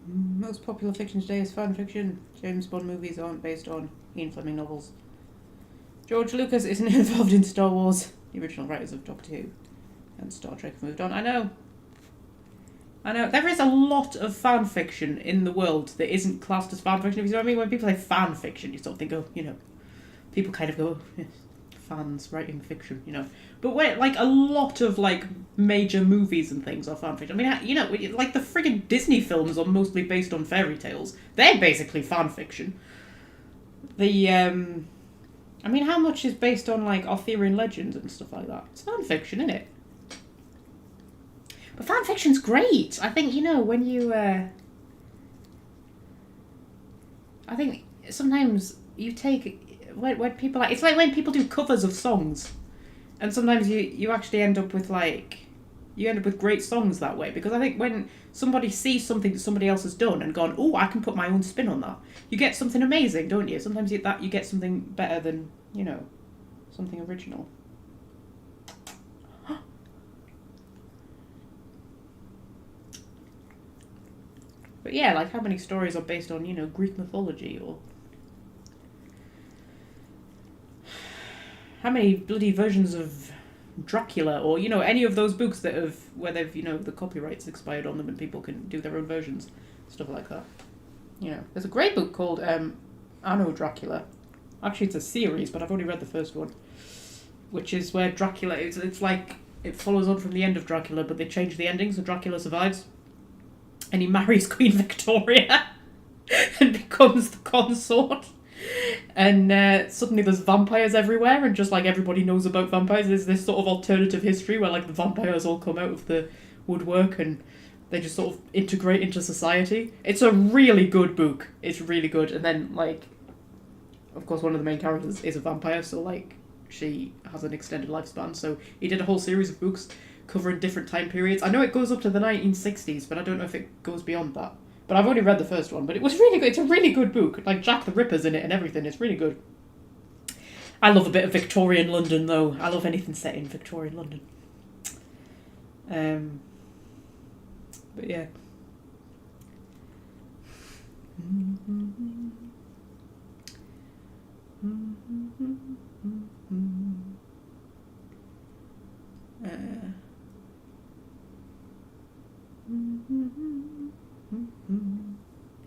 Most popular fiction today is fan fiction. James Bond movies aren't based on Ian Fleming novels. George Lucas isn't involved in Star Wars. The original writers of Doctor Who and Star Trek have moved on. I know. There is a lot of fan fiction in the world that isn't classed as fan fiction. If you know what I mean? When people say fan fiction, you sort of think, oh, you know, people kind of go, yes, fans writing fiction, you know. But where, like, a lot of, like, major movies and things are fan fiction. I mean, you know, like, the friggin' Disney films are mostly based on fairy tales. They're basically fan fiction. I mean, how much is based on, like, Arthurian legends and stuff like that? It's fan fiction, isn't it? But fan fiction's great. I think, you know, when you, I think sometimes you take, when people, like, it's like when people do covers of songs. And sometimes you actually end up with, like, you end up with great songs that way. Because I think when somebody sees something that somebody else has done and gone, oh, I can put my own spin on that, you get something amazing, don't you? Sometimes you get something better than, you know, something original. But yeah, like, how many stories are based on, you know, Greek mythology, or how many bloody versions of Dracula, or, you know, any of those books that have, where they've, you know, the copyrights expired on them and people can do their own versions, stuff like that. You know, there's a great book called Anno Dracula. Actually, it's a series, but I've only read the first one, which is where Dracula, it's like, it follows on from the end of Dracula, but they change the ending, so Dracula survives. And he marries Queen Victoria and becomes the consort. And suddenly there's vampires everywhere, and just like everybody knows about vampires, there's this sort of alternative history where like the vampires all come out of the woodwork and they just sort of integrate into society. It's a really good book. It's really good. And then like, of course, one of the main characters is a vampire, so like she has an extended lifespan. So he did a whole series of books covering different time periods. I know it goes up to the 1960s, but I don't know if it goes beyond that. But I've only read the first one, but it was really good. It's a really good book. Like, Jack the Ripper's in it and everything. It's really good. I love a bit of Victorian London, though. I love anything set in Victorian London. But yeah.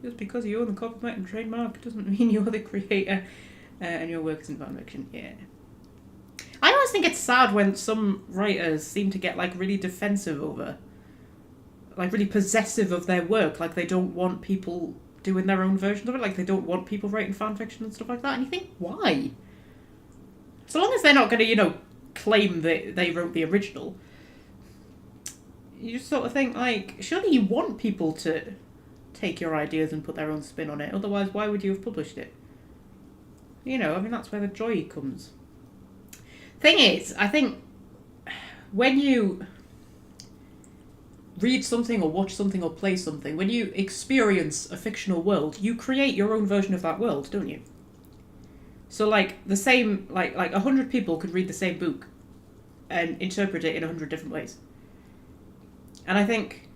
Just because you own the copyright and trademark doesn't mean you're the creator and your work isn't fan fiction. Yeah. I always think it's sad when some writers seem to get like really defensive over, like really possessive of their work, like they don't want people doing their own versions of it, like they don't want people writing fan fiction and stuff like that. And you think, why? So long as they're not going to, you know, claim that they wrote the original, you just sort of think, like, surely you want people to take your ideas and put their own spin on it. Otherwise, why would you have published it? You know, I mean, that's where the joy comes. Thing is, I think when you read something or watch something or play something, when you experience a fictional world, you create your own version of that world, don't you? So, like, the same, like 100 people could read the same book and interpret it in 100 different ways. And I think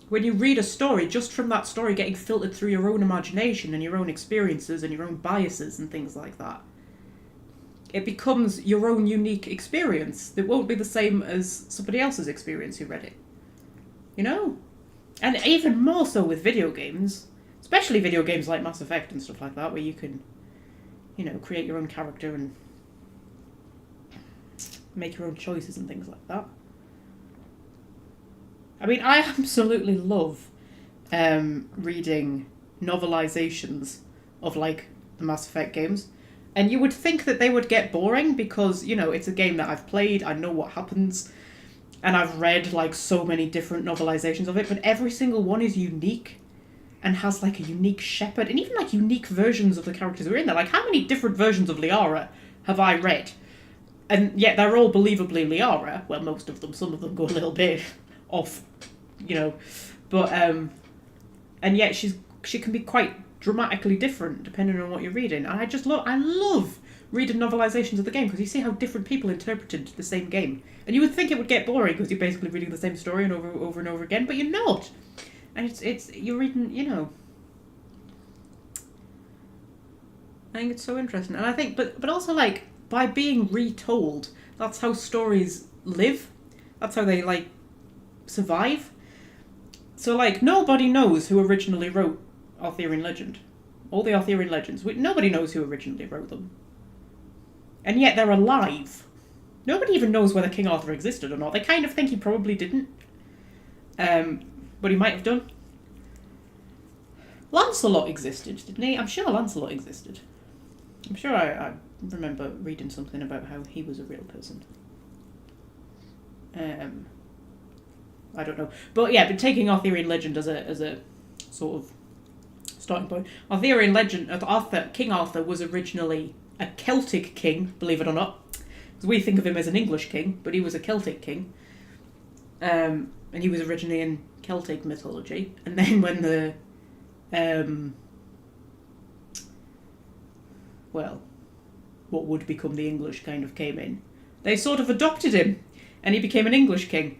when you read a story, just from that story getting filtered through your own imagination and your own experiences and your own biases and things like that, it becomes your own unique experience that won't be the same as somebody else's experience who read it. You know? And even more so with video games, especially video games like Mass Effect and stuff like that, where you can, you know, create your own character and make your own choices and things like that. I mean, I absolutely love reading novelizations of, like, the Mass Effect games. And you would think that they would get boring because, you know, it's a game that I've played, I know what happens, and I've read, like, so many different novelizations of it, but every single one is unique and has, like, a unique shepherd, and even, like, unique versions of the characters who are in there. Like, how many different versions of Liara have I read? And yet they're all believably Liara. Well, most of them. Some of them go a little bit off, you know, but and yet she can be quite dramatically different depending on what you're reading. And I love reading novelizations of the game because you see how different people interpreted the same game, and you would think it would get boring because you're basically reading the same story and over and over again, but you're not. And it's you're reading, you know. I think it's so interesting, and I think, but also, like, by being retold, that's how stories live. That's how they, like, survive. So, like, nobody knows who originally wrote Arthurian Legend. All the Arthurian Legends. Nobody knows who originally wrote them. And yet they're alive. Nobody even knows whether King Arthur existed or not. They kind of think he probably didn't. But he might have done. Lancelot existed, didn't he? I'm sure Lancelot existed. I'm sure I remember reading something about how he was a real person. I don't know. But yeah, but taking Arthurian legend as a sort of starting point. Arthurian legend, King Arthur was originally a Celtic king, believe it or not. Because we think of him as an English king, but he was a Celtic king. And he was originally in Celtic mythology. And then when the what would become the English kind of came in, they sort of adopted him, and he became an English king.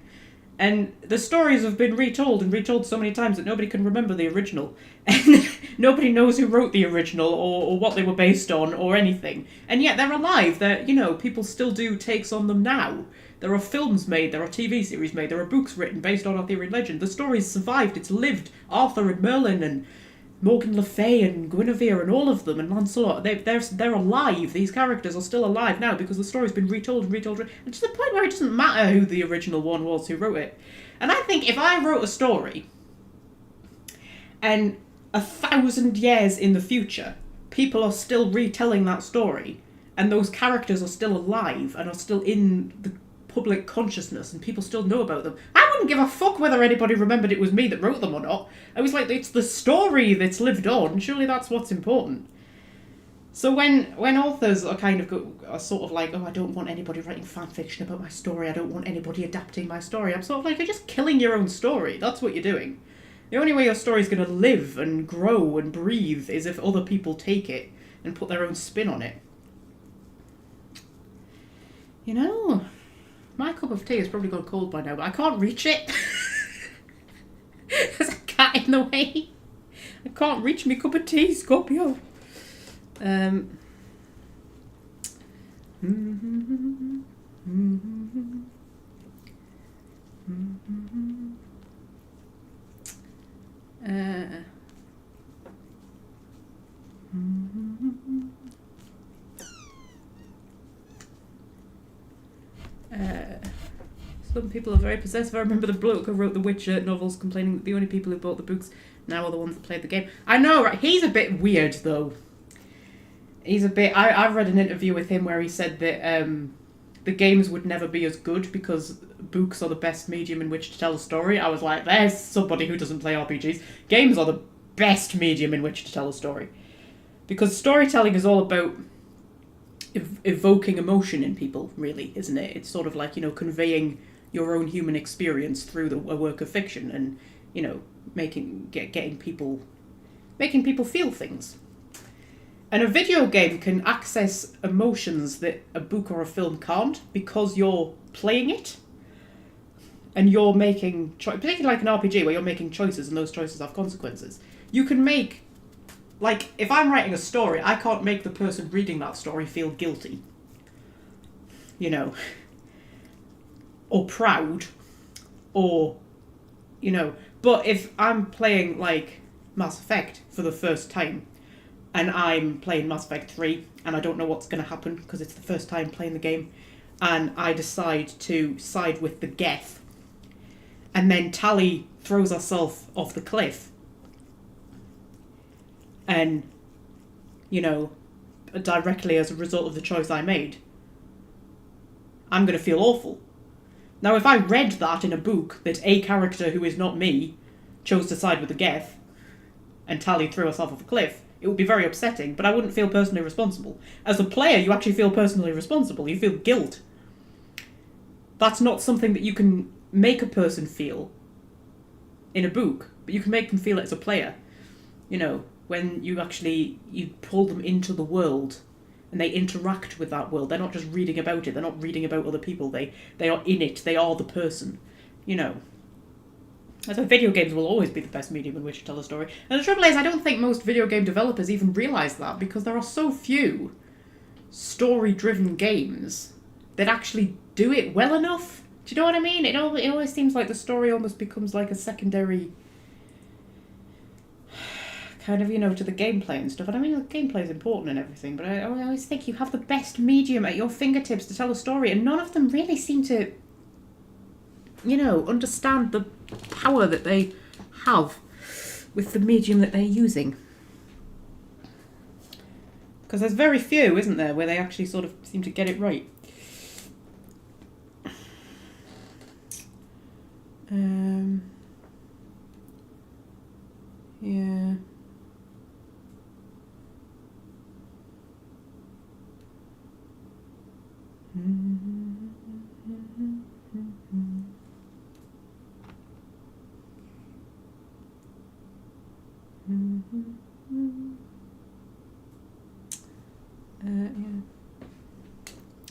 And the stories have been retold and retold so many times that nobody can remember the original. And nobody knows who wrote the original or what they were based on or anything. And yet they're alive. They're, you know, people still do takes on them now. There are films made, there are TV series made, there are books written based on Arthurian legend. The story's survived, it's lived. Arthur and Merlin and Morgan Le Fay and Guinevere and all of them and Lancelot, they're alive. These characters are still alive now because the story's been retold and retold, and to the point where it doesn't matter who the original one was who wrote it. And I think if I wrote a story and 1,000 years in the future, people are still retelling that story, and those characters are still alive and are still in the public consciousness, and people still know about them. I wouldn't give a fuck whether anybody remembered it was me that wrote them or not. I was like, it's the story that's lived on. Surely that's what's important. So when authors are kind of are sort of like, oh, I don't want anybody writing fan fiction about my story, I don't want anybody adapting my story, I'm sort of like, you're just killing your own story. That's what you're doing. The only way your story's going to live and grow and breathe is if other people take it and put their own spin on it. You know, my cup of tea has probably gone cold by now, but I can't reach it. There's a cat in the way. I can't reach my cup of tea, Scorpio. Some people are very possessive. I remember the bloke who wrote the Witcher novels complaining that the only people who bought the books now are the ones that played the game. I know, right? He's a bit weird, though. He's a bit... I've read an interview with him where he said that the games would never be as good because books are the best medium in which to tell a story. I was like, there's somebody who doesn't play RPGs. Games are the best medium in which to tell a story. Because storytelling is all about evoking emotion in people, really, isn't it? It's sort of like, you know, conveying your own human experience through a work of fiction and, you know, making people feel things. And a video game can access emotions that a book or a film can't because you're playing it and you're making particularly like an RPG where you're making choices and those choices have consequences. You can make, like, if I'm writing a story, I can't make the person reading that story feel guilty, you know, or proud, or, you know. But if I'm playing, like, Mass Effect for the first time, and I'm playing Mass Effect 3, and I don't know what's going to happen because it's the first time playing the game, and I decide to side with the Geth, and then Tali throws herself off the cliff, and, you know, directly as a result of the choice I made, I'm going to feel awful. Now, if I read that in a book, that a character who is not me chose to side with the Geth, and Tali threw herself off a cliff, it would be very upsetting, but I wouldn't feel personally responsible. As a player, you actually feel personally responsible. You feel guilt. That's not something that you can make a person feel in a book, but you can make them feel it as a player. You know, when you pull them into the world and they interact with that world. They're not just reading about it. They're not reading about other people. They are in it. They are the person. You know. So video games will always be the best medium in which to tell a story. And the trouble is, I don't think most video game developers even realise that, because there are so few story-driven games that actually do it well enough. Do you know what I mean? It always seems like the story almost becomes like a secondary kind of, you know, to the gameplay and stuff. And I mean, the gameplay is important and everything, but I always think you have the best medium at your fingertips to tell a story, and none of them really seem to, you know, understand the power that they have with the medium that they're using. Because there's very few, isn't there, where they actually sort of seem to get it right. Yeah. Yeah.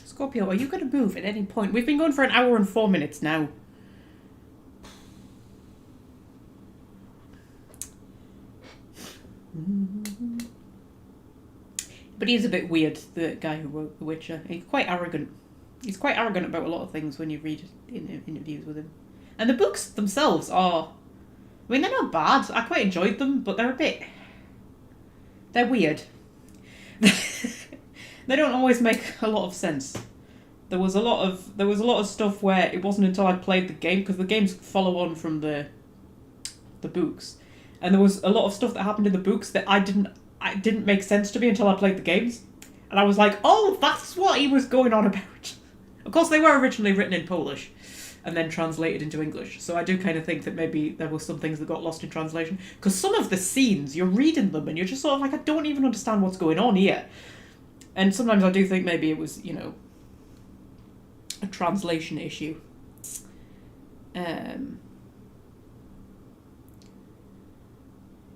Scorpio, are you going to move at any point? We've been going for 1 hour and 4 minutes now. But he's a bit weird, the guy who wrote The Witcher. He's quite arrogant. He's quite arrogant about a lot of things when you read in interviews with him. And the books themselves are... I mean, they're not bad. I quite enjoyed them, but they're a bit... They're weird. They don't always make a lot of sense. There was a lot of stuff where it wasn't until I played the game, because the games follow on from the books, And there was a lot of stuff that happened in the books that it didn't make sense to me until I played the games. And I was like, oh, that's what he was going on about. Of course, they were originally written in Polish and then translated into English. So I do kind of think that maybe there were some things that got lost in translation. Because some of the scenes, you're reading them and you're just sort of like, I don't even understand what's going on here. And sometimes I do think maybe it was, a translation issue.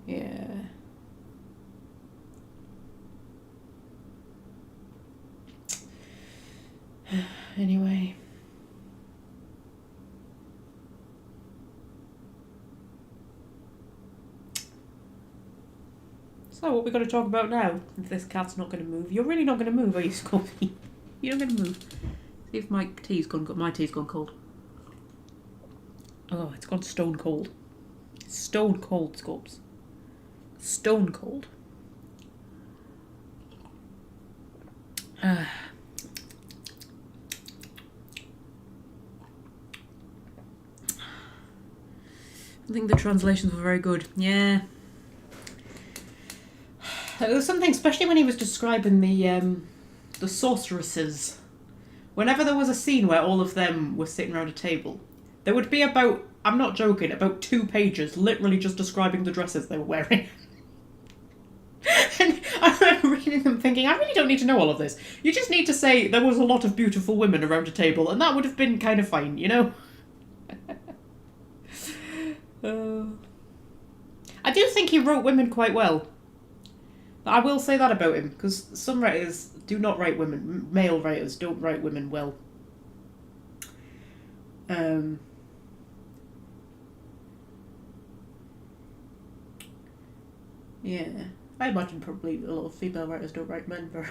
Yeah. Anyway. So, what we got to talk about now? If this cat's not going to move. You're really not going to move, are you, Scorpy? You're not going to move. See if my tea's gone cold. Oh, it's gone stone cold. Stone cold, Scorps. Stone cold. I think the translations were very good. Yeah. There was something, especially when he was describing the sorceresses. Whenever there was a scene where all of them were sitting around a table, there would be about, I'm not joking, about 2 pages literally just describing the dresses they were wearing. And I remember reading them thinking, I really don't need to know all of this. You just need to say there was a lot of beautiful women around a table, and that would have been kind of fine, you know? I do think he wrote women quite well. I will say that about him, because some writers do not write women. Male writers don't write women well. Yeah. I imagine probably a lot of female writers don't write men very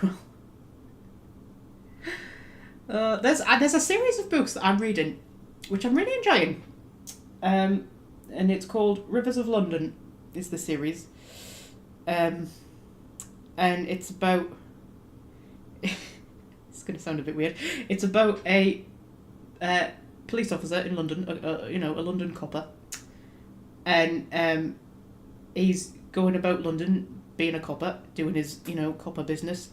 well. There's a series of books that I'm reading, which I'm really enjoying. And it's called Rivers of London, is the series. And it's about... it's going to sound a bit weird. It's about a police officer in London, a London copper. And he's going about London, being a copper, doing his, copper business.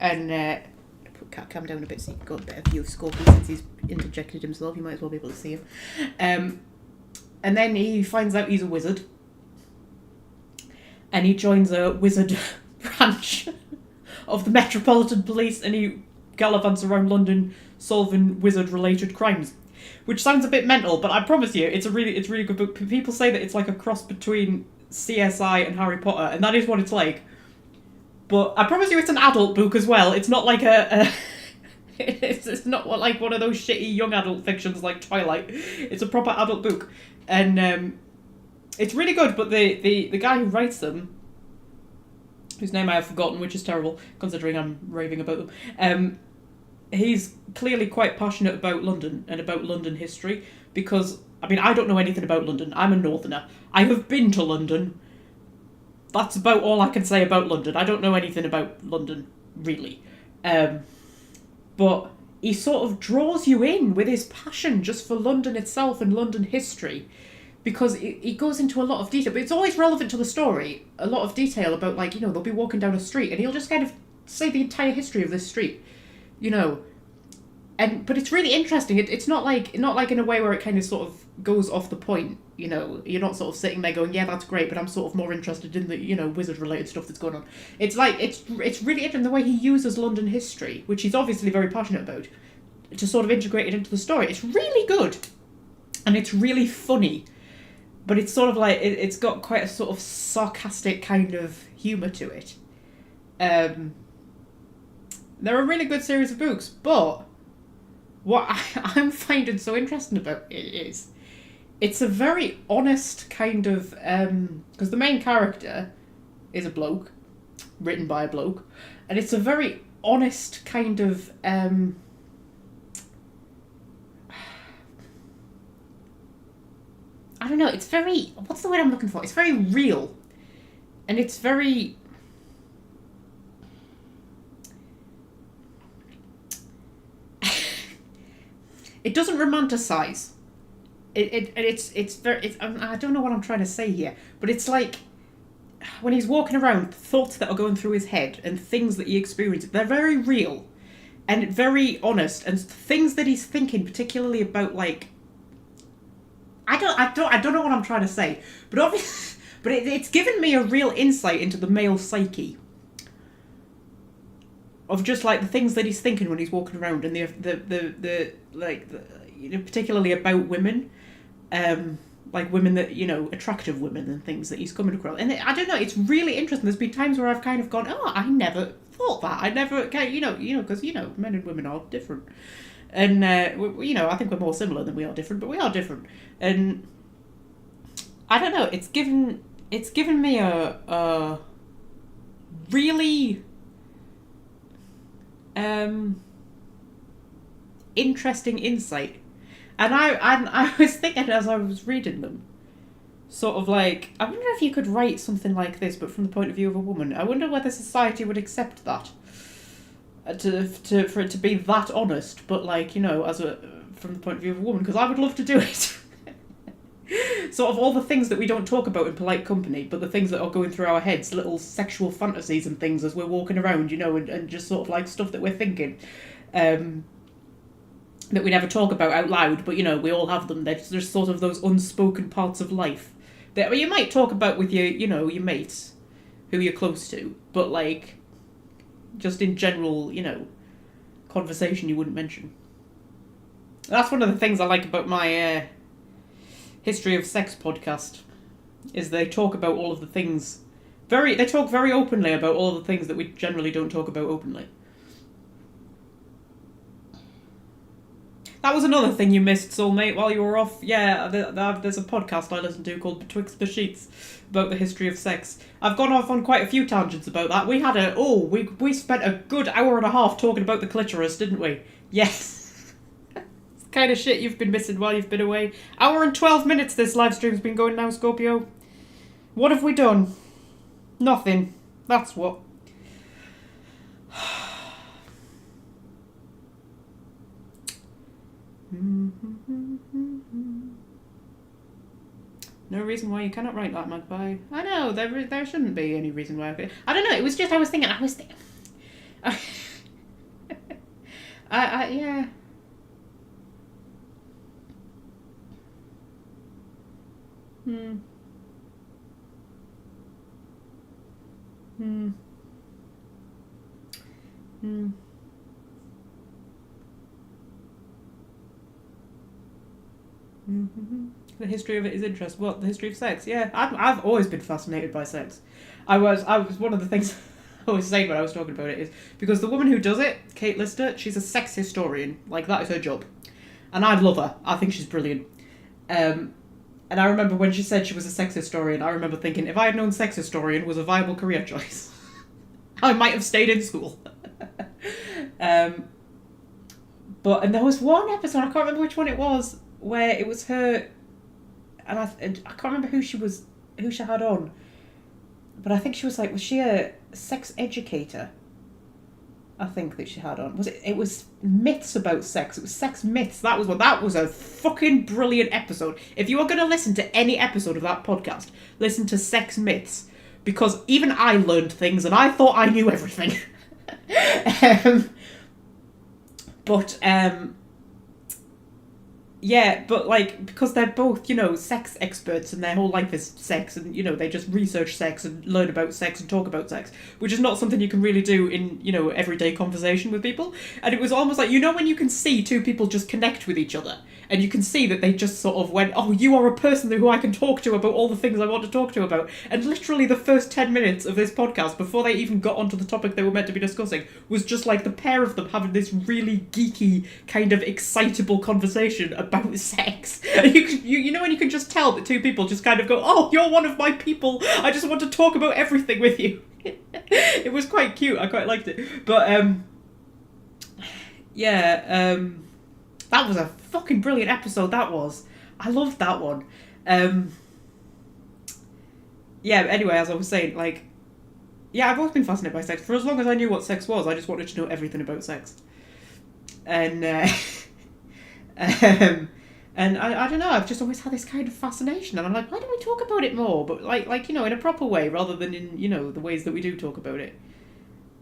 And calm down a bit so you've got a better view of Scorpion since he's interjected himself. You might as well be able to see him. And then he finds out he's a wizard. And he joins a wizard branch of the Metropolitan Police, and he gallivants around London solving wizard-related crimes. Which sounds a bit mental, but I promise you, it's a really good book. People say that it's like a cross between CSI and Harry Potter, and that is what it's like. But I promise you, it's an adult book as well. It's not like it's not like one of those shitty young adult fictions like Twilight. It's a proper adult book, and it's really good. But the guy who writes them, whose name I have forgotten, which is terrible considering I'm raving about them. He's clearly quite passionate about London and about London history, because, I don't know anything about London. I'm a northerner. I have been to London. That's about all I can say about London. I don't know anything about London, really. But he sort of draws you in with his passion just for London itself and London history, because he goes into a lot of detail. But it's always relevant to the story. A lot of detail about, they'll be walking down a street, and he'll just kind of say the entire history of this street. But it's really interesting. It's not like in a way where it kind of sort of goes off the point. You're not sort of sitting there going, yeah, that's great, but I'm sort of more interested in the wizard related stuff that's going on. It's it's really interesting the way he uses London history, which he's obviously very passionate about, to sort of integrate it into the story. It's really good, and it's really funny, but it's sort of like it's got quite a sort of sarcastic kind of humour to it. They're a really good series of books, but what I'm finding so interesting about it is it's a very honest kind of... because the main character is a bloke, written by a bloke, and it's a very honest kind of... I don't know, it's very... What's the word I'm looking for? It's very real. And it's very... It doesn't romanticize. it's very. I don't know what I'm trying to say here, but it's like when he's walking around, thoughts that are going through his head and things that he experiences, they're very real and very honest, and things that he's thinking, particularly about like. I don't know what I'm trying to say, but obviously, but it's given me a real insight into the male psyche. Of just like the things that he's thinking when he's walking around, and particularly about women, like women that attractive women and things that he's coming across. And I don't know, it's really interesting. There's been times where I've kind of gone, oh, I never thought that. I never, because men and women are different. And, I think we're more similar than we are different, but we are different. And I don't know, it's given me a really interesting insight. And I was thinking as I was reading them, sort of like, I wonder if you could write something like this, but from the point of view of a woman. I wonder whether society would accept that. For it to be that honest, but like, from the point of view of a woman, because I would love to do it. Sort of all the things that we don't talk about in polite company, but the things that are going through our heads, little sexual fantasies and things as we're walking around, and just sort of like stuff that we're thinking, that we never talk about out loud, but we all have them. There's sort of those unspoken parts of life that you might talk about with your mates, who you're close to, but like, just in general, conversation you wouldn't mention. That's one of the things I like about my History of Sex podcast, is they talk about all of the things, they talk very openly about all of the things that we generally don't talk about openly. That was another thing you missed, soulmate, while you were off. Yeah, there's a podcast I listen to called Betwixt the Sheets about the history of sex. I've gone off on quite a few tangents about that. We had we spent a good hour and a half talking about the clitoris, didn't we? Yes. It's the kind of shit you've been missing while you've been away. Hour and 12 minutes this live stream's been going now, Scorpio. What have we done? Nothing. That's what. No reason why you cannot write that, Magpie. I know, there shouldn't be any reason why. I don't know, it was just, I was thinking. Yeah. The history of it is interesting. What, the history of sex? Yeah, I've always been fascinated by sex. I was one of the things I was saying when I was talking about it is because the woman who does it, Kate Lister, she's a sex historian. Like, that is her job, and I love her. I think she's brilliant. And I remember when she said she was a sex historian, I remember thinking, if I had known sex historian was a viable career choice, I might have stayed in school. And there was one episode, I can't remember which one it was, where it was her, and I can't remember who she had on, but I think she was she a sex educator? I think that she had on. It was myths about sex. It was sex myths. That was a fucking brilliant episode. If you are going to listen to any episode of that podcast, listen to Sex Myths, because even I learned things and I thought I knew everything. Yeah, but because they're both, sex experts and their whole life is sex, and, they just research sex and learn about sex and talk about sex, which is not something you can really do in, everyday conversation with people. And it was almost like, when you can see two people just connect with each other, and you can see that they just sort of went, oh, you are a person who I can talk to about all the things I want to talk to about. And literally the first 10 minutes of this podcast, before they even got onto the topic they were meant to be discussing, was just the pair of them having this really geeky, kind of excitable conversation about sex. And when you can just tell that two people just kind of go, oh, you're one of my people, I just want to talk about everything with you. It was quite cute, I quite liked it. But, that was a fucking brilliant episode, that was. I loved that one. Anyway, as I was saying, I've always been fascinated by sex. For as long as I knew what sex was, I just wanted to know everything about sex. And And I don't know, I've just always had this kind of fascination, and I'm like, why don't we talk about it more? But like in a proper way, rather than in the ways that we do talk about it.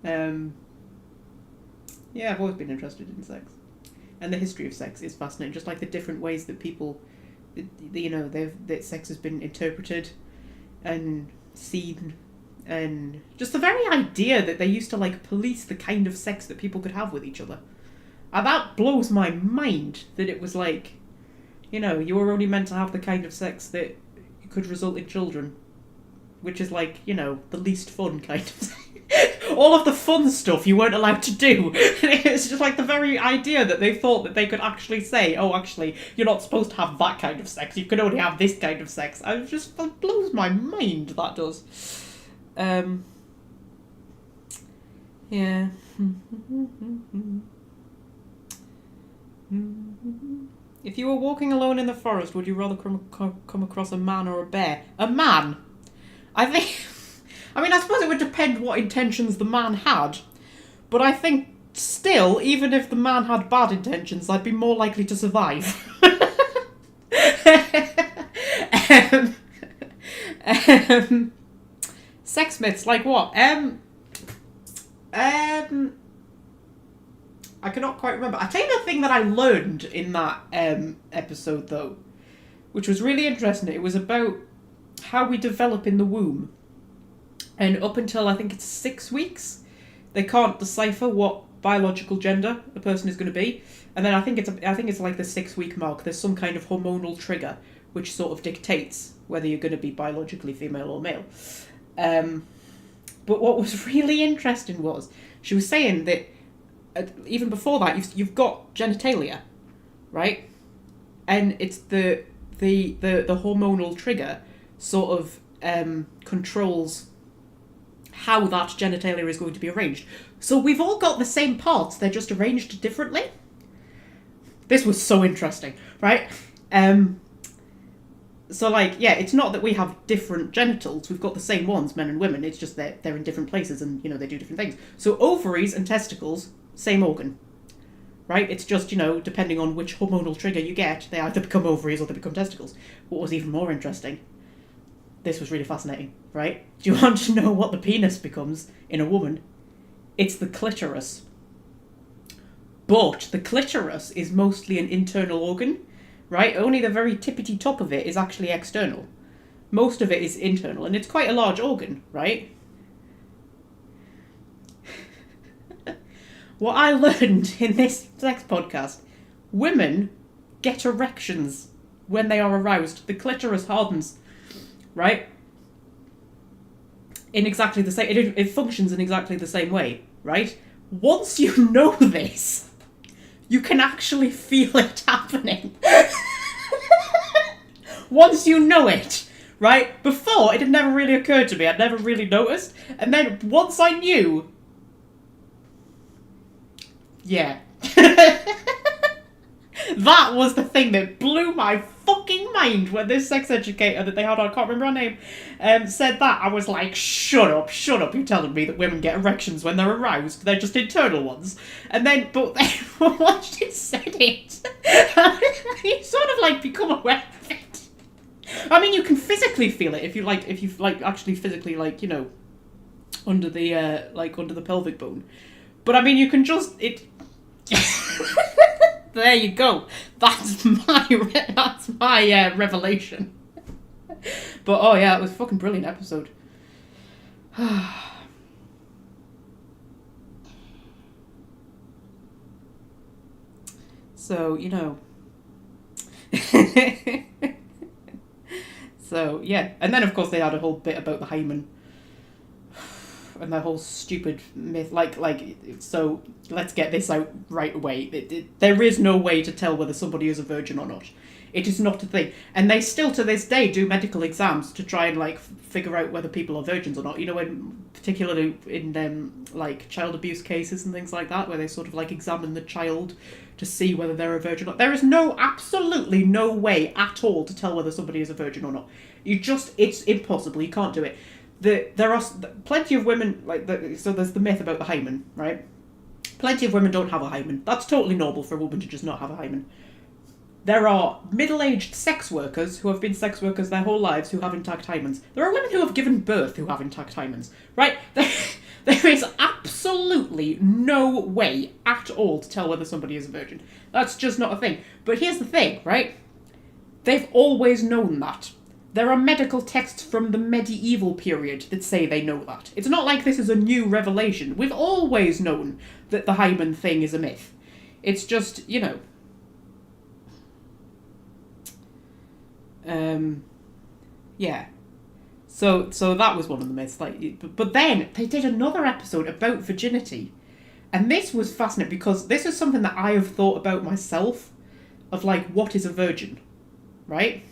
Yeah, I've always been interested in sex, and the history of sex is fascinating. Just like the different ways that people, that sex has been interpreted, and seen, and just the very idea that they used to like police the kind of sex that people could have with each other. And that blows my mind that it was like, you were only meant to have the kind of sex that could result in children, which is like, the least fun kind of sex. All of the fun stuff you weren't allowed to do. It's just like the very idea that they thought that they could actually say, oh, actually, you're not supposed to have that kind of sex. You can only have this kind of sex. That blows my mind, that does. Yeah. If you were walking alone in the forest, would you rather come across a man or a bear? A man? I suppose it would depend what intentions the man had. But I think still, even if the man had bad intentions, I'd be more likely to survive. Sex myths, like what? I cannot quite remember. I tell you the thing that I learned in that episode, though, which was really interesting. It was about how we develop in the womb. And up until, I think it's 6 weeks, they can't decipher what biological gender a person is going to be. And then I think it's like the 6-week mark. There's some kind of hormonal trigger which sort of dictates whether you're going to be biologically female or male. But what was really interesting was she was saying that even before that you've got genitalia, right? And it's the hormonal trigger sort of controls how that genitalia is going to be arranged. So we've all got the same parts, they're just arranged differently. This was so interesting, right? So it's not that we have different genitals, we've got the same ones, men and women, it's just they're in different places and, they do different things. So ovaries and testicles, same organ, right? It's just, depending on which hormonal trigger you get, they either become ovaries or they become testicles. What was even more interesting, this was really fascinating, right? Do you want to know what the penis becomes in a woman? It's the clitoris. But the clitoris is mostly an internal organ, right? Only the very tippity top of it is actually external. Most of it is internal, and it's quite a large organ, right? What I learned in this sex podcast, women get erections when they are aroused. The clitoris hardens, right? In exactly the same... It functions in exactly the same way, right? Once you know this, you can actually feel it happening. Once you know it, right? Before, it had never really occurred to me. I'd never really noticed. And then once I knew... Yeah. That was the thing that blew my fucking mind when this sex educator that they had, I can't remember her name, said that. I was like, shut up, you're telling me that women get erections when they're aroused. They're just internal ones. And then, but once she said it, you sort of become aware of it. I mean, you can physically feel it if you actually physically under the pelvic bone. But I mean, you can just, there you go. That's my revelation. But oh yeah, it was a fucking brilliant episode. So, So yeah, and then of course they had a whole bit about the hymen. And the whole stupid myth, so let's get this out right away. There is no way to tell whether somebody is a virgin or not. It is not a thing. And they still, to this day, do medical exams to try and, figure out whether people are virgins or not. Particularly in, child abuse cases and things like that, where they sort of, examine the child to see whether they're a virgin or not. There is absolutely no way at all to tell whether somebody is a virgin or not. It's impossible. You can't do it. There are plenty of women, so there's the myth about the hymen, right? Plenty of women don't have a hymen. That's totally normal for a woman to just not have a hymen. There are middle-aged sex workers who have been sex workers their whole lives who have intact hymens. There are women who have given birth who have intact hymens, right? There is absolutely no way at all to tell whether somebody is a virgin. That's just not a thing. But here's the thing, right? They've always known that. There are medical texts from the medieval period that say they know that. It's not like this is a new revelation. We've always known that the hymen thing is a myth. It's just, you know... yeah. So that was one of the myths. But then they did another episode about virginity, and this was fascinating because this is something that I have thought about myself, of like, what is a virgin, right?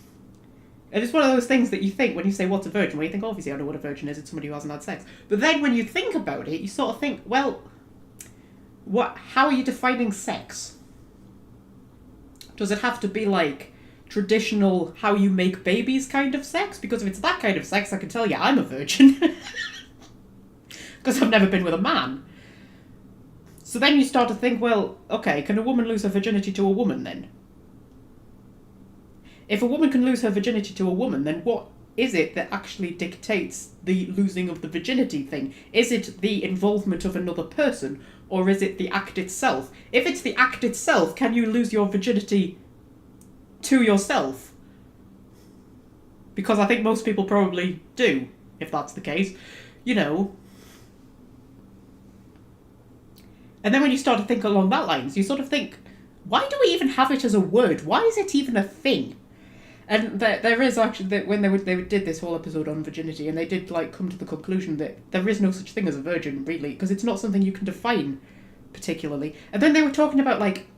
And it's one of those things that you think when you say what's a virgin, well, you think obviously I know what a virgin is. It's somebody who hasn't had sex. But then when you think about it, you sort of think, well, how are you defining sex? Does it have to be like traditional how you make babies kind of sex? Because if it's that kind of sex, I can tell you I'm a virgin. Because I've never been with a man. So then you start to think, well, okay, can a woman lose her virginity to a woman then? If a woman can lose her virginity to a woman, then what is it that actually dictates the losing of the virginity thing? Is it the involvement of another person, or is it the act itself? If it's the act itself, can you lose your virginity to yourself? Because I think most people probably do, if that's the case. You know. And then when you start to think along that lines, you sort of think, why do we even have it as a word? Why is it even a thing? And there is actually, when they did this whole episode on virginity, and they did like come to the conclusion that there is no such thing as a virgin, really, because it's not something you can define particularly. And then they were talking about like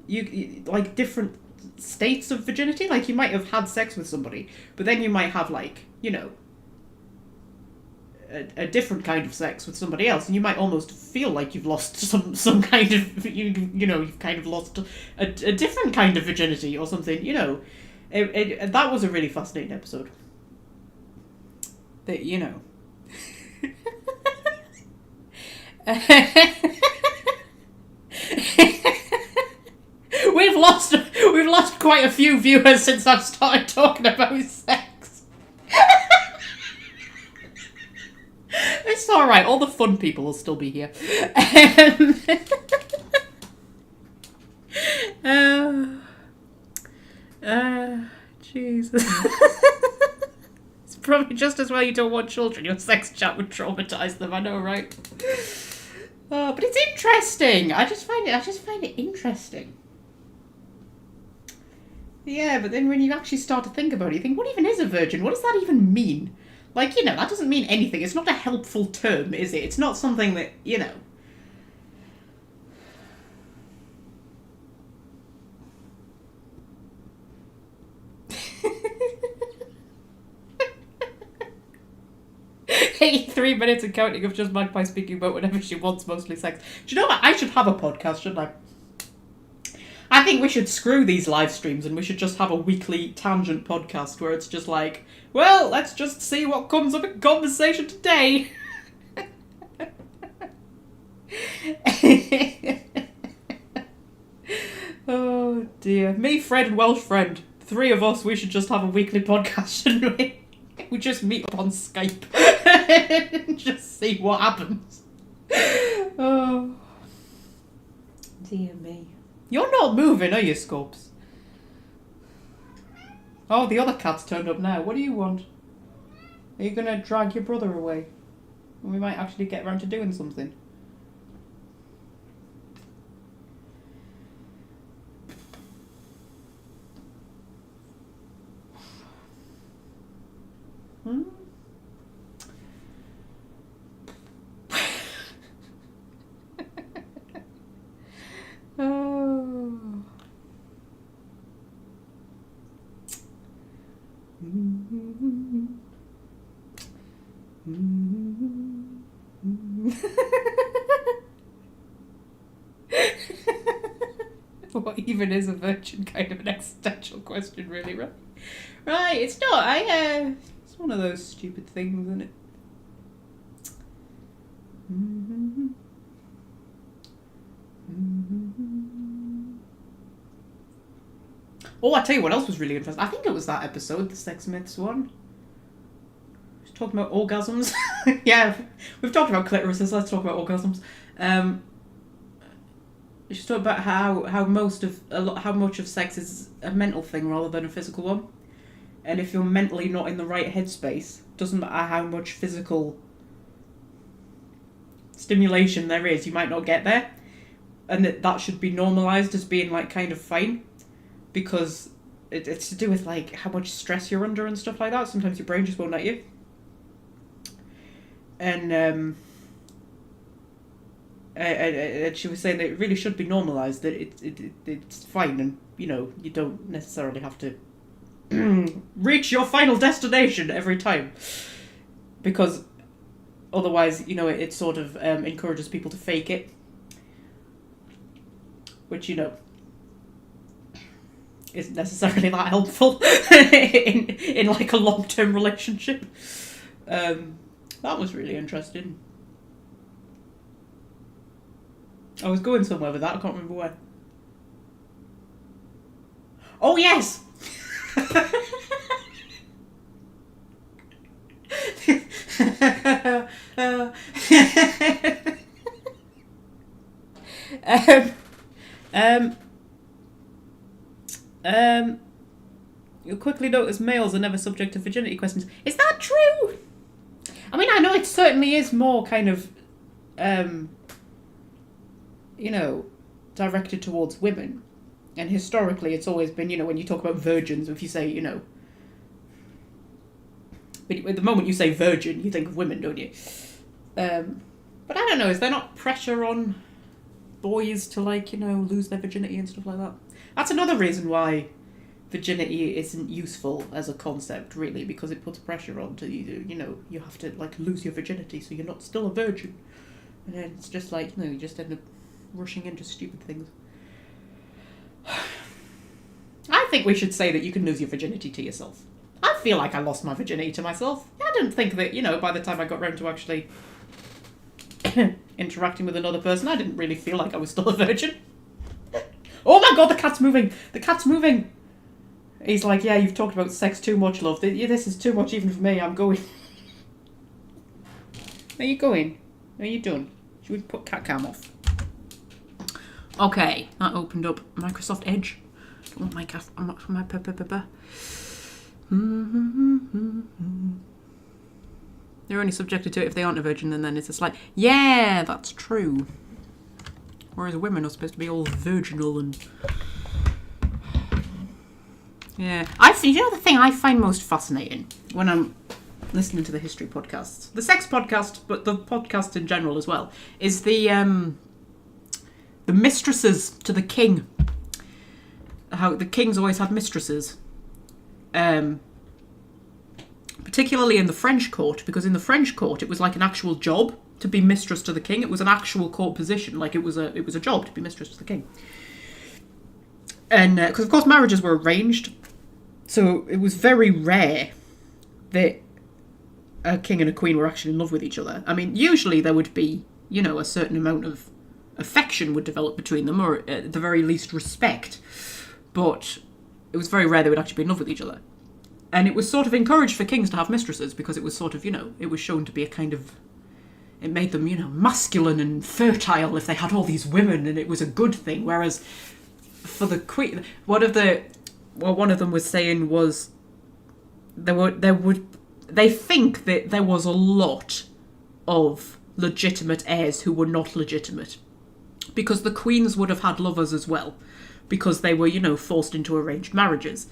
you like different states of virginity. Like you might have had sex with somebody, but then you might have like, you know, a different kind of sex with somebody else, and you might almost feel like you've lost some kind of you know you've kind of lost a different kind of virginity or something, you know. That was a really fascinating episode. That, you know. We've lost quite a few viewers since I've started talking about sex. It's alright, all the fun people will still be here. Jesus. It's probably just as well you don't want children. Your sex chat would traumatise them, I know, right? But it's interesting. I just find it interesting. Yeah, but then when you actually start to think about it, you think, what even is a virgin? What does that even mean? Like, you know, that doesn't mean anything. It's not a helpful term, is it? It's not something that, you know... "83 minutes and counting of just Magpie speaking about whatever she wants, mostly sex." Do you know what? I should have a podcast, shouldn't I? I think we should screw these live streams and we should just have a weekly tangent podcast where it's just like, well, let's just see what comes up in conversation today. Oh dear. Me, Fred, and Welsh friend. 3 of us, we should just have a weekly podcast, shouldn't we? We just meet up on Skype and just see what happens. Oh, dear me. You're not moving, are you, Scopes? Oh, the other cat's turned up now. What do you want? Are you going to drag your brother away? We might actually get around to doing something. Hmm? Oh. What even is a virgin? Kind of an existential question, really, right? Right, it's not. It's one of those stupid things, isn't it? Oh, I tell you what else was really interesting. I think it was that episode, the Sex Myths one. Talking about orgasms. Yeah, we've talked about clitorises, let's talk about orgasms. She's talking about how much of sex is a mental thing rather than a physical one. And if you're mentally not in the right headspace, doesn't matter how much physical stimulation there is, you might not get there. And that should be normalised as being like kind of fine. Because it's to do with like how much stress you're under and stuff like that. Sometimes your brain just won't let you. And she was saying that it really should be normalised, that it's fine, and you don't necessarily have to reach your final destination every time, because otherwise it sort of encourages people to fake it, which isn't necessarily that helpful in like a long-term relationship. That was really interesting. I was going somewhere with that, I can't remember where. Oh, yes! You'll quickly notice males are never subject to virginity questions. Is that true? I mean, I know it certainly is more kind of, directed towards women. And historically, it's always been, when you talk about virgins, if you say, but the moment you say virgin, you think of women, don't you? But I don't know, is there not pressure on boys to, lose their virginity and stuff like that? That's another reason why virginity isn't useful as a concept, really, because it puts pressure on to you. You have to lose your virginity so you're not still a virgin, and then it's just you just end up rushing into stupid things. I think we should say that you can lose your virginity to yourself. I feel like I lost my virginity to myself. I didn't think that by the time I got round to actually interacting with another person, I didn't really feel like I was still a virgin. Oh my god, the cat's moving! The cat's moving! He's like, yeah, you've talked about sex too much, love. This is too much even for me. I'm going. Are you going? Are you done? Should we put cat cam off? Okay, that opened up Microsoft Edge. Oh my god, I'm not from my They're only subjected to it if they aren't a virgin, and then it's just yeah, that's true. Whereas women are supposed to be all virginal and... Yeah. The thing I find most fascinating when I'm listening to the history podcasts, the sex podcast, but the podcast in general as well, is the mistresses to the king. How the kings always had mistresses. Particularly in the French court, because in the French court it was like an actual job to be mistress to the king. It was an actual court position, it was a job to be mistress to the king. And because of course marriages were arranged, so it was very rare that a king and a queen were actually in love with each other. I mean, usually there would be, a certain amount of affection would develop between them, or at the very least respect. But it was very rare they would actually be in love with each other. And it was sort of encouraged for kings to have mistresses because it was sort of, it was shown to be a kind of... It made them, masculine and fertile if they had all these women, and it was a good thing. Whereas for the queen... one of them was saying was... They think that there was a lot of legitimate heirs who were not legitimate. Because the queens would have had lovers as well. Because they were, forced into arranged marriages.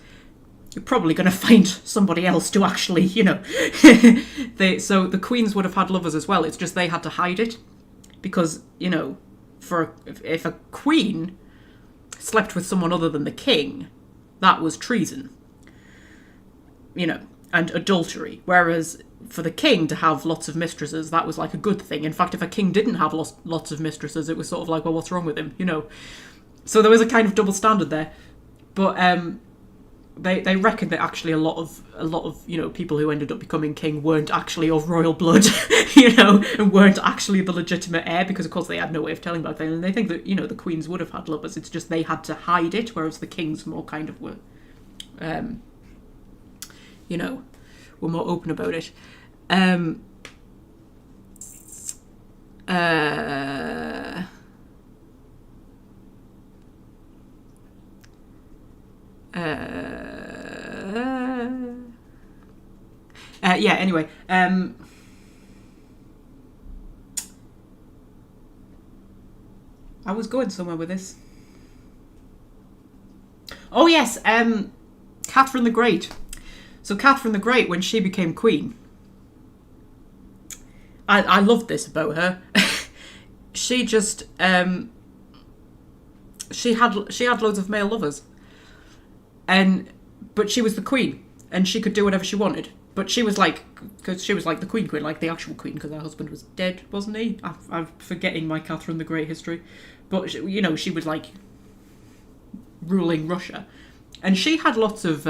You're probably going to find somebody else to actually, so the queens would have had lovers as well. It's just they had to hide it. Because, if a queen slept with someone other than the king, that was treason. And adultery. Whereas for the king to have lots of mistresses, that was like a good thing. In fact, if a king didn't have lots of mistresses, it was sort of like, well, what's wrong with him, So there was a kind of double standard there. But they reckon that actually a lot of people who ended up becoming king weren't actually of royal blood, and weren't actually the legitimate heir, because of course they had no way of telling back then. And they think that the queens would have had lovers. It's just they had to hide it, whereas the kings more kind of were you know, were more open about it. Yeah, anyway. I was going somewhere with this. Oh, yes. Catherine the Great. So Catherine the Great, when she became queen, I loved this about her. She just she had loads of male lovers, but she was the queen and she could do whatever she wanted. But she was like, because she was like the queen, like the actual queen, because her husband was dead, wasn't he? I'm forgetting my Catherine the Great history, but you know, she was like ruling Russia, and she had lots of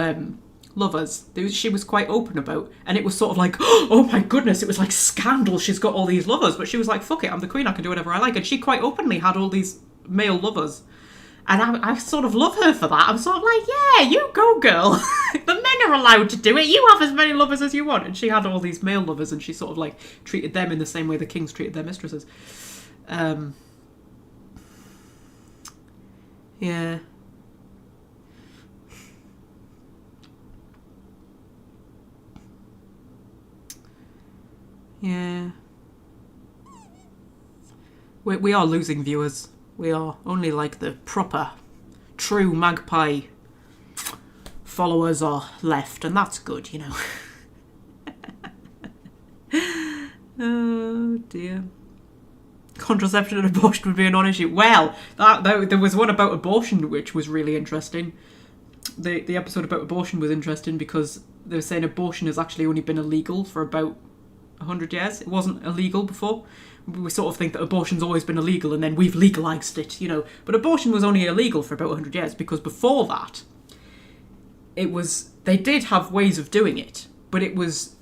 lovers. She was quite open about, and it was sort of like, oh my goodness, it was like scandal. She's got all these lovers, but she was like, fuck it, I'm the queen, I can do whatever I like, and she quite openly had all these male lovers. And I sort of love her for that. I'm sort of like, yeah, you go, girl. The men are allowed to do it. You have as many lovers as you want. And she had all these male lovers, and she sort of like treated them in the same way the kings treated their mistresses. Yeah. Yeah. We are losing viewers. We are. Only like the proper, true magpie followers are left, and that's good, you know. Oh dear. Contraception and abortion would be a non-issue. Well, there was one about abortion which was really interesting. The episode about abortion was interesting because they were saying abortion has actually only been illegal for about 100 years. It wasn't illegal before. We sort of think that abortion's always been illegal and then we've legalised it, you know. But abortion was only illegal for about 100 years because before that, they did have ways of doing it, but it was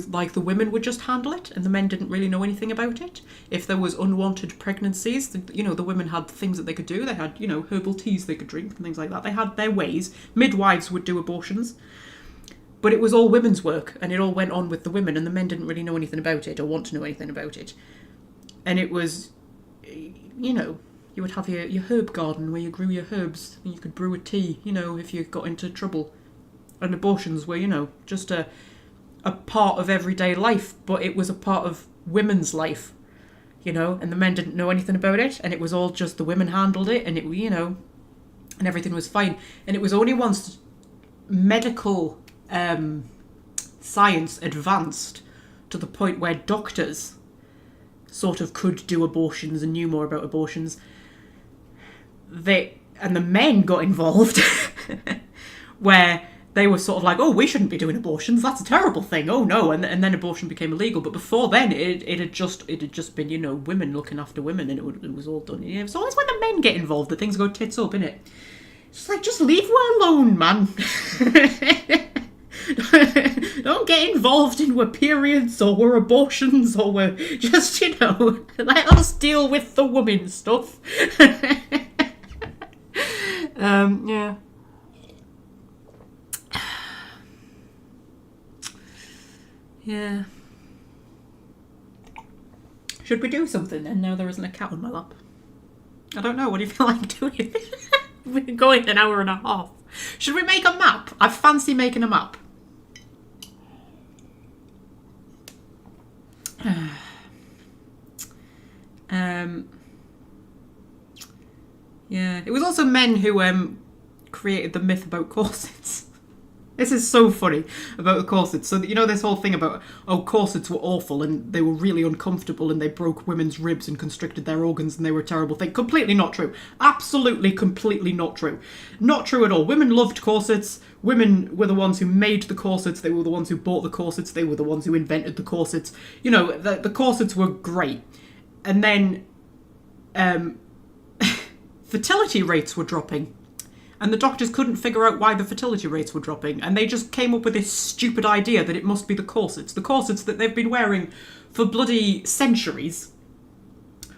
like the women would just handle it and the men didn't really know anything about it. If there was unwanted pregnancies, you know, the women had things that they could do. They had, you know, herbal teas they could drink and things like that. They had their ways. Midwives would do abortions. But it was all women's work and it all went on with the women and the men didn't really know anything about it or want to know anything about it. And it was, you know, you would have your herb garden where you grew your herbs and you could brew a tea, you know, if you got into trouble. And abortions were, you know, just a part of everyday life, but it was a part of women's life, you know, and the men didn't know anything about it and it was all just the women handled it and it, you know, and everything was fine. And it was only once medical science advanced to the point where doctors sort of could do abortions and knew more about abortions, and the men got involved where they were sort of like, oh, we shouldn't be doing abortions, that's a terrible thing, oh no, and then abortion became illegal. But before then it had just been, you know, women looking after women and it was all done. You know, it's always when the men get involved that things go tits up, innit? It's like, just leave her alone, man. Don't get involved in our periods or our abortions or we're just, you know, let us deal with the woman stuff. Yeah. Yeah. Should we do something then, now there isn't a cat on my lap? I don't know, what do you feel like doing? We're going an hour and a half. Should we make a map? I fancy making a map. Yeah, it was also men who created the myth about corsets. This is so funny about the corsets. So, you know, this whole thing about, oh, corsets were awful and they were really uncomfortable and they broke women's ribs and constricted their organs and they were a terrible thing. Completely not true. Absolutely, completely not true. Not true at all. Women loved corsets. Women were the ones who made the corsets. They were the ones who bought the corsets. They were the ones who invented the corsets. You know, the corsets were great. And then fertility rates were dropping. And the doctors couldn't figure out why the fertility rates were dropping. And they just came up with this stupid idea that it must be the corsets. The corsets that they've been wearing for bloody centuries.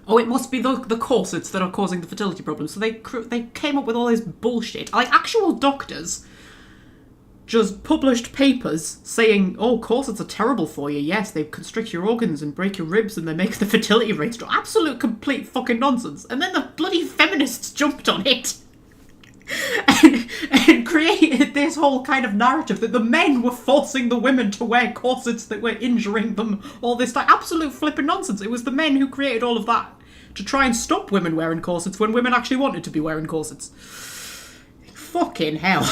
Oh, it must be the corsets that are causing the fertility problems. So they came up with all this bullshit. Like, actual doctors just published papers saying, oh, corsets are terrible for you. Yes, they constrict your organs and break your ribs and they make the fertility rates drop. Absolute complete fucking nonsense. And then the bloody feminists jumped on it and created this whole kind of narrative that the men were forcing the women to wear corsets that were injuring them all this time. Absolute flipping nonsense. It was the men who created all of that to try and stop women wearing corsets when women actually wanted to be wearing corsets. Fucking hell.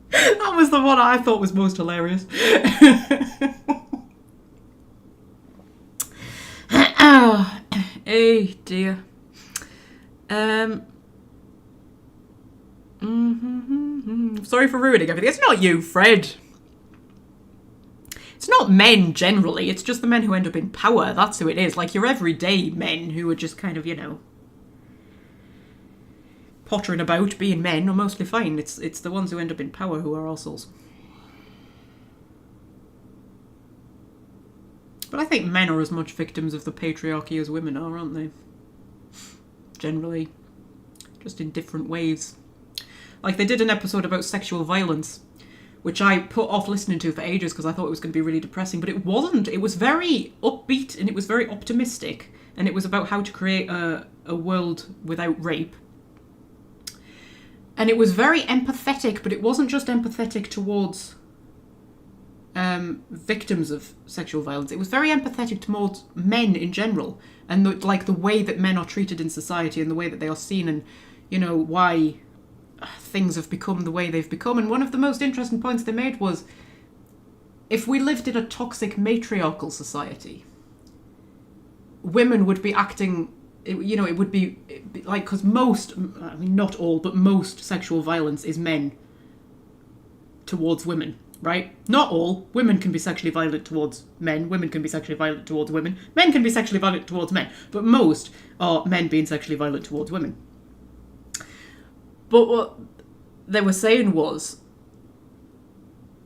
That was the one I thought was most hilarious. Oh, dear. Sorry for ruining everything. It's not you, Fred. It's not men generally. It's just the men who end up in power. That's who it is. Like your everyday men who are just kind of, you know, pottering about being men are mostly fine. It's the ones who end up in power who are arseholes. But I think men are as much victims of the patriarchy as women are, aren't they? Generally. Just in different ways. Like they did an episode about sexual violence, which I put off listening to for ages because I thought it was going to be really depressing, but it wasn't. It was very upbeat and it was very optimistic, and it was about how to create a world without rape. And it was very empathetic, but it wasn't just empathetic towards victims of sexual violence. It was very empathetic towards men in general, and the way that men are treated in society and the way that they are seen, and, you know, why things have become the way they've become. And one of the most interesting points they made was, if we lived in a toxic matriarchal society, women would be acting, you know, it would be like, because most, I mean not all, but most sexual violence is men towards women, right? Not all. Women can be sexually violent towards men, women can be sexually violent towards women, men can be sexually violent towards men, but most are men being sexually violent towards women. But what they were saying was,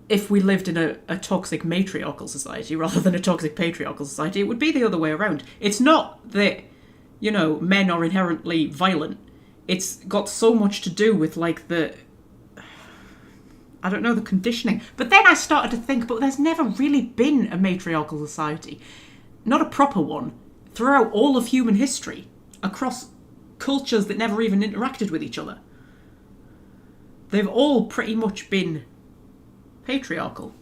if we lived in a toxic matriarchal society rather than a toxic patriarchal society, it would be the other way around. It's not that, you know, men are inherently violent. It's got so much to do with, like, the conditioning. But then I started to think, but there's never really been a matriarchal society. Not a proper one. Throughout all of human history. Across cultures that never even interacted with each other. They've all pretty much been patriarchal.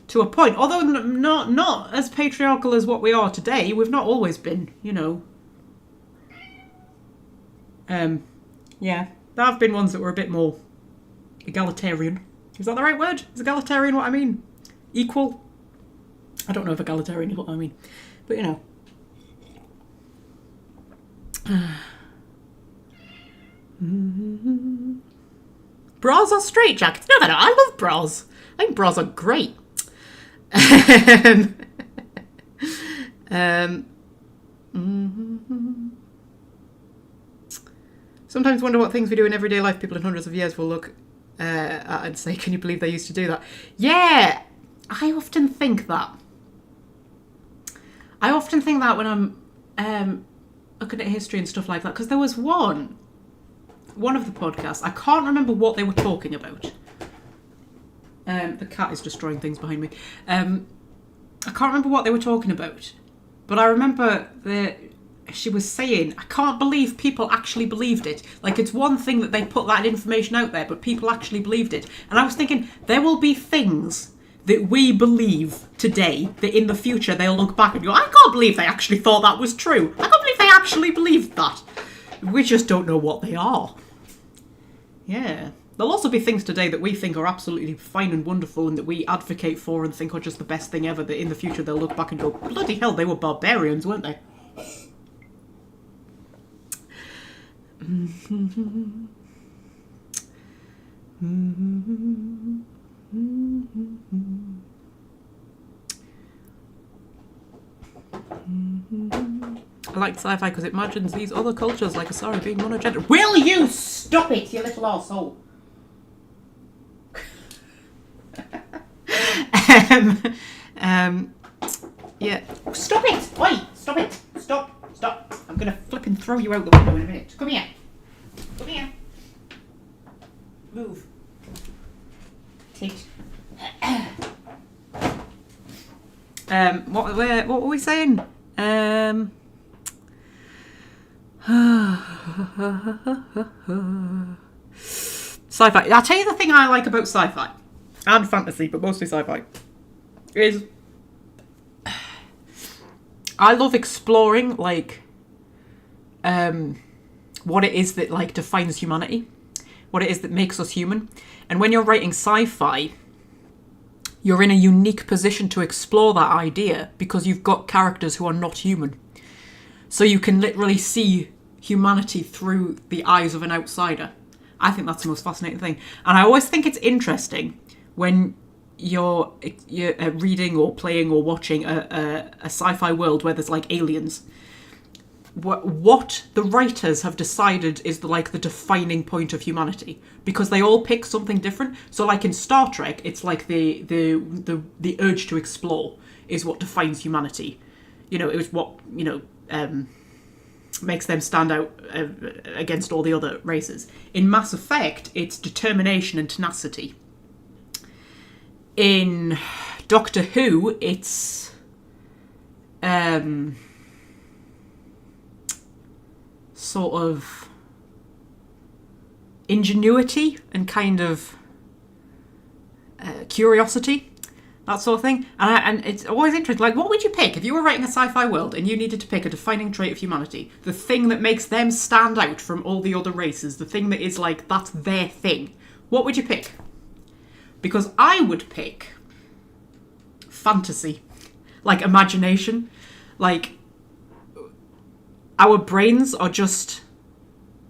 To a point. Although not as patriarchal as what we are today. We've not always been, you know. Yeah. There have been ones that were a bit more egalitarian. Is that the right word? Is egalitarian what I mean? Equal? I don't know if egalitarian is what I mean. But, you know. Bras are straitjackets. No, they're not. I love bras. I think bras are great. Sometimes wonder what things we do in everyday life people in hundreds of years will look at and say, can you believe they used to do that? Yeah, I often think that. I often think that when I'm looking at history and stuff like that, because there was one of the podcasts, I can't remember what they were talking about. The cat is destroying things behind me. I can't remember what they were talking about, but I remember that she was saying, I can't believe people actually believed it. Like, it's one thing that they put that information out there, but people actually believed it. And I was thinking, there will be things that we believe today that in the future they'll look back and go, I can't believe they actually thought that was true. I can't believe they actually believed that. We just don't know what they are. Yeah. There'll also be things today that we think are absolutely fine and wonderful and that we advocate for and think are just the best thing ever, that in the future they'll look back and go, bloody hell, they were barbarians, weren't they? I like sci-fi because it imagines these other cultures like Asari being monogender. Will you stop it, you little arsehole? Yeah. Stop it! Oi! Stop it! Stop! I'm gonna flip and throw you out the window in a minute. Come here. Come here. What were we saying? Sci-fi. I'll tell you the thing I like about sci-fi and fantasy, but mostly sci-fi, is I love exploring like what it is that like defines humanity, what it is that makes us human. And when you're writing sci-fi, you're in a unique position to explore that idea because you've got characters who are not human. So you can literally see humanity through the eyes of an outsider. I think that's the most fascinating thing. And I always think it's interesting when you're reading or playing or watching a sci-fi world where there's like aliens. What the writers have decided is the defining point of humanity, because they all pick something different. So like in Star Trek, it's like the urge to explore is what defines humanity. You know, it was what, makes them stand out against all the other races. In Mass Effect, it's determination and tenacity. In Doctor Who, it's sort of ingenuity and kind of curiosity, that sort of thing. And it's always interesting. Like, what would you pick if you were writing a sci-fi world and you needed to pick a defining trait of humanity, the thing that makes them stand out from all the other races, the thing that is like, that's their thing? What would you pick? Because I would pick fantasy, like imagination. Like, our brains are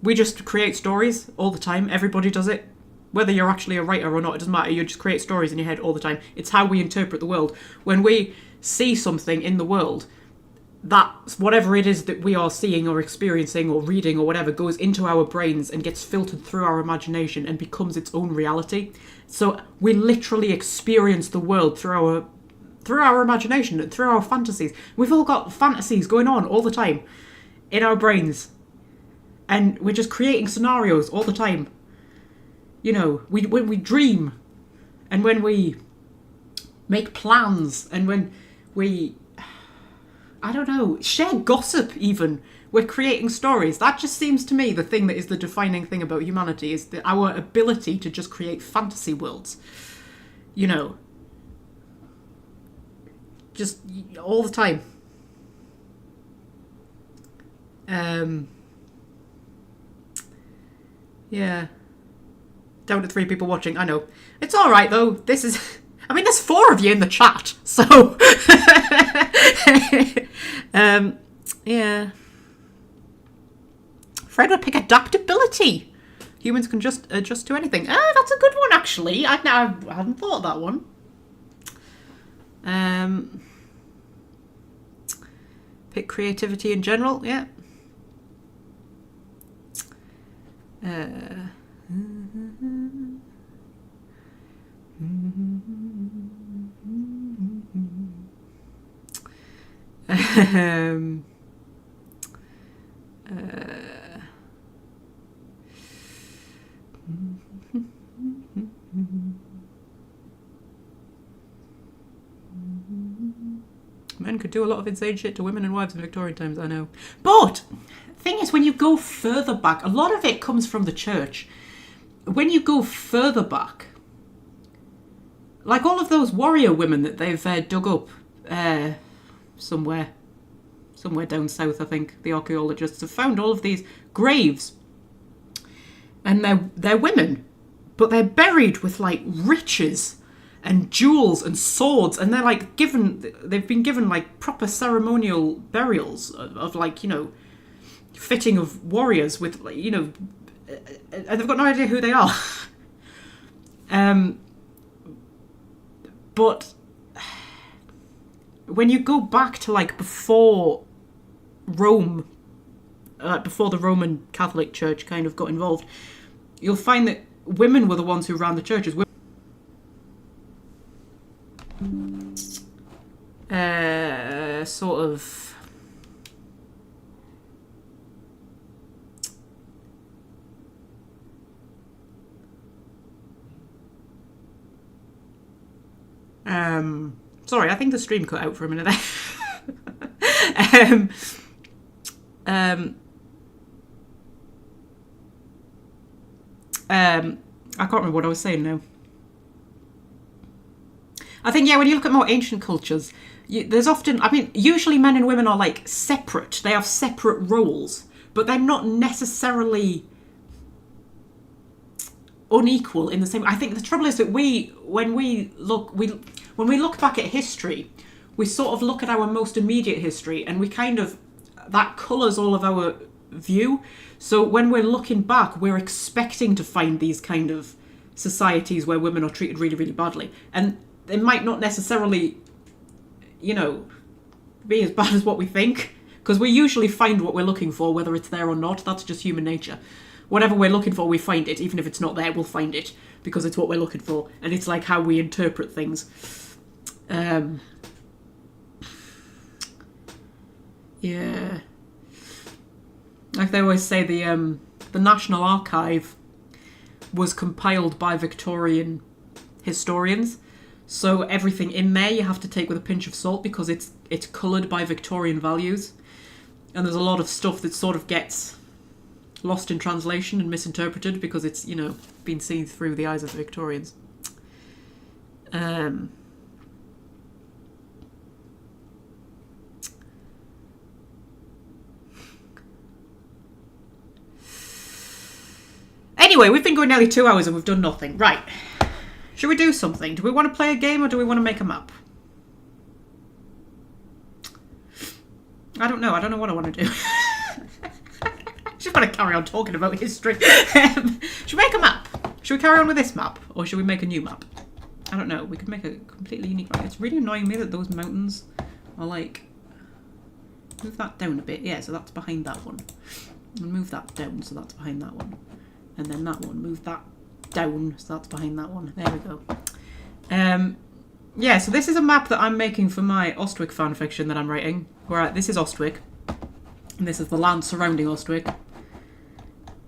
we just create stories all the time. Everybody does it. Whether you're actually a writer or not, it doesn't matter. You just create stories in your head all the time. It's how we interpret the world. When we see something in the world, that's whatever it is that we are seeing or experiencing or reading or whatever goes into our brains and gets filtered through our imagination and becomes its own reality. So we literally experience the world through our imagination and through our fantasies. We've all got fantasies going on all the time in our brains. And we're just creating scenarios all the time. You know, when we dream, and when we make plans, and when we, I don't know, share gossip even, we're creating stories. That just seems to me the thing that is the defining thing about humanity, is our ability to just create fantasy worlds. You know, just all the time. Yeah. Down to 3 people watching, I know. It's alright though, this is... I mean, there's 4 of you in the chat, so... yeah. Fred would pick adaptability. Humans can just adjust to anything. Ah, that's a good one, actually. I hadn't thought of that one. Pick creativity in general, yeah. Men could do a lot of insane shit to women and wives in Victorian times, I know. But thing is, when you go further back, a lot of it comes from the church. When you go further back, like all of those warrior women that they've dug up somewhere down south, I think, the archaeologists have found all of these graves. And they're women, but they're buried with like riches and jewels and swords, and they're like they've been given like proper ceremonial burials of like, you know, fitting of warriors with, you know, and they've got no idea who they are. But when you go back to like before Rome, before the Roman Catholic Church kind of got involved, you'll find that women were the ones who ran the churches. Sort of Sorry, I think the stream cut out for a minute there. I can't remember what I was saying now. I think, yeah, when you look at more ancient cultures, there's often, I mean, usually men and women are like separate. They have separate roles, but they're not necessarily unequal in the same. I think the trouble is that when we look back at history, we sort of look at our most immediate history, and we kind of, that colours all of our view. So when we're looking back, we're expecting to find these kind of societies where women are treated really, really badly, and it might not necessarily, you know, be as bad as what we think, because we usually find what we're looking for, whether it's there or not. That's just human nature. Whatever we're looking for, we find it. Even if it's not there, we'll find it, because it's what we're looking for. And it's like how we interpret things. Yeah. Like they always say, the National Archive was compiled by Victorian historians. So everything in there you have to take with a pinch of salt, because it's coloured by Victorian values. And there's a lot of stuff that sort of gets lost in translation and misinterpreted because it's, you know, been seen through the eyes of the Victorians. Anyway, we've been going nearly 2 hours and we've done nothing. Right. Should we do something? Do we want to play a game or do we want to make a map? I don't know. I don't know what I want to do. I just want to carry on talking about history. Should we make a map? Should we carry on with this map? Or should we make a new map? I don't know. We could make a completely unique map. It's really annoying me that those mountains are like... Move that down a bit. Yeah, so that's behind that one. And move that down, so that's behind that one. And then that one. Move that down, so that's behind that one. There we go. Yeah, so this is a map that I'm making for my Ostwick fanfiction that I'm writing. Where this is Ostwick, and this is the land surrounding Ostwick.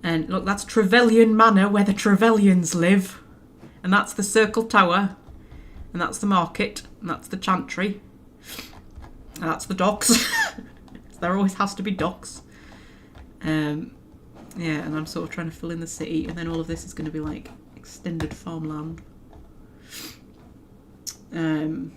And look, that's Trevelyan Manor, where the Trevelyan's live. And that's the Circle Tower. And that's the market. And that's the chantry. And that's the docks. There always has to be docks. Yeah, and I'm sort of trying to fill in the city, and then all of this is going to be like extended farmland. The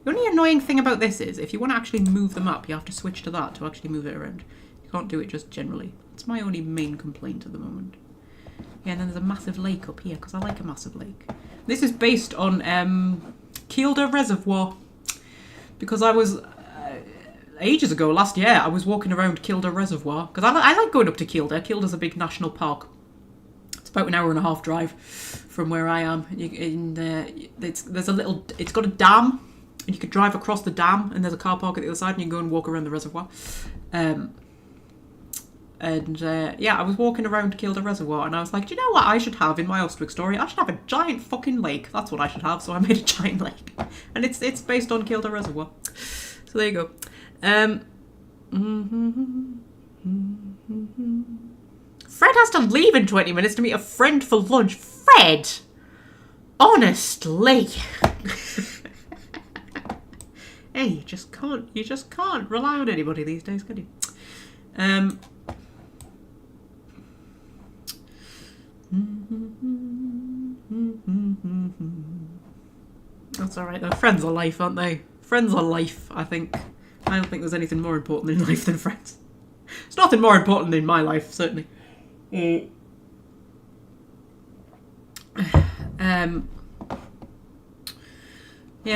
only annoying thing about this is if you want to actually move the map, you have to switch to that to actually move it around. You can't do it just generally. It's my only main complaint at the moment. Yeah, and then there's a massive lake up here, because I like a massive lake. This is based on Kielder Reservoir, because I was... ages ago, last year, I was walking around Kielder Reservoir, because I like going up to Kielder. Kielder's a big national park. It's about an hour and a half drive from where I am. There's a little, it's got a dam, and you could drive across the dam, and there's a car park at the other side, and you can go and walk around the reservoir. Yeah, I was walking around Kielder Reservoir, and I was like, do you know what I should have in my Ostwick story? I should have a giant fucking lake. That's what I should have, so I made a giant lake. And it's based on Kielder Reservoir. So there you go. Fred has to leave in 20 minutes to meet a friend for lunch. Fred! Honestly. Hey, you just can't rely on anybody these days, can you? That's alright though. Friends are life, aren't they? Friends are life, I think. I don't think there's anything more important in life than friends. There's nothing more important in my life, certainly. Yeah,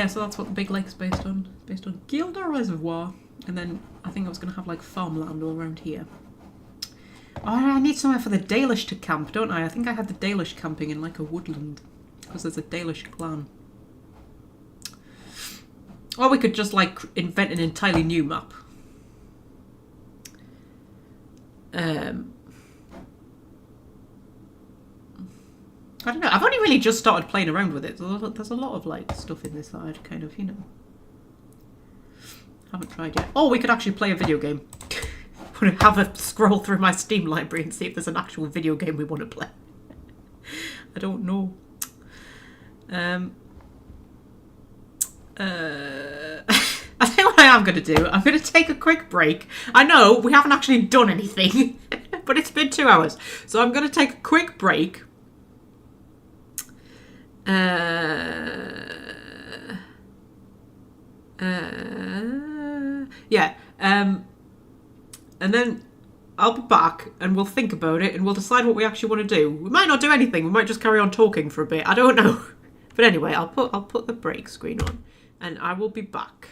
so that's what the big lake's based on. It's based on Kielder Reservoir. And then I think I was going to have like farmland all around here. Oh, I need somewhere for the Dalish to camp, don't I? I think I had the Dalish camping in like a woodland. Because there's a Dalish clan. Or we could just like invent an entirely new map. I don't know. I've only really just started playing around with it. There's a lot of like stuff in this that I'd kind of, you know, haven't tried yet. Oh, we could actually play a video game. Want to have a scroll through my Steam library and see if there's an actual video game we want to play. I don't know. I think what I am going to do, I'm going to take a quick break. I know we haven't actually done anything, but it's been 2 hours. So I'm going to take a quick break. Yeah. And then I'll be back and we'll think about it and we'll decide what we actually want to do. We might not do anything. We might just carry on talking for a bit. I don't know. But anyway, I'll put the break screen on and I will be back.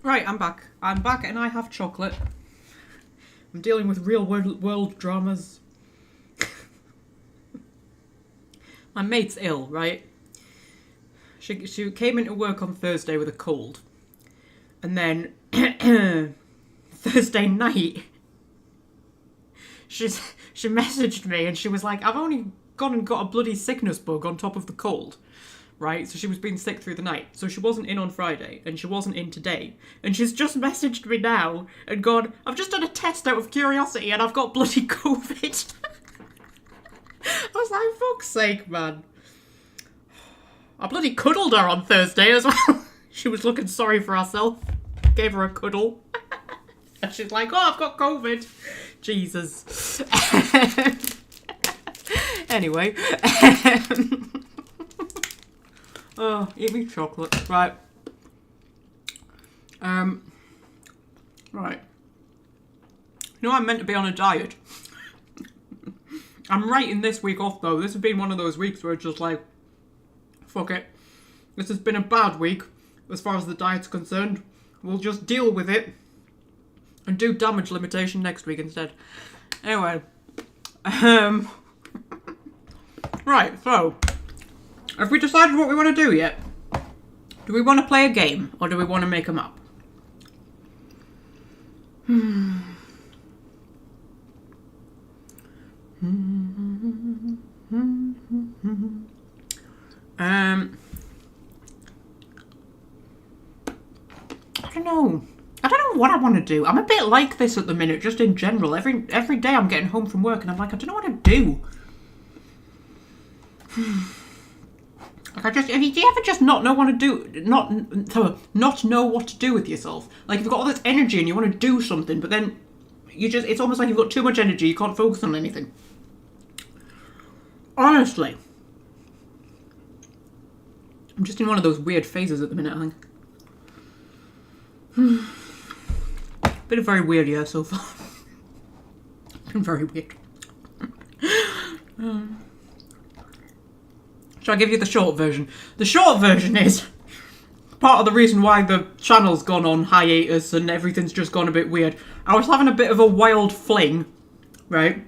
Right, I'm back. I'm back and I have chocolate. I'm dealing with real world dramas. My mate's ill, right? She came into work on Thursday with a cold. And then Thursday night, she messaged me and she was like, I've only gone and got a bloody sickness bug on top of the cold. Right? So she was being sick through the night. So she wasn't in on Friday, and she wasn't in today. And she's just messaged me now and gone, I've just done a test out of curiosity and I've got bloody COVID. I was like, fuck's sake, man. I bloody cuddled her on Thursday as well. She was looking sorry for herself. Gave her a cuddle. And she's like, oh, I've got COVID. Jesus. Anyway. Oh, eat me chocolate. Right. Right. You know, I'm meant to be on a diet. I'm writing this week off, though. This has been one of those weeks where it's just like, fuck it. This has been a bad week as far as the diet's concerned. We'll just deal with it and do damage limitation next week instead. Anyway. Right, so, have we decided what we want to do yet? Do we want to play a game, or do we want to make them up? I don't know. I don't know what I want to do. I'm a bit like this at the minute, just in general. Every day I'm getting home from work and I'm like, I don't know what to do. Like do you ever just not know what to do? Not know what to do with yourself? Like, you've got all this energy and you want to do something, but then it's almost like you've got too much energy, you can't focus on anything. Honestly. I'm just in one of those weird phases at the minute, I think. Been a very weird year so far. Been very weird. Shall I give you the short version? The short version is part of the reason why the channel's gone on hiatus and everything's just gone a bit weird. I was having a bit of a wild fling, right?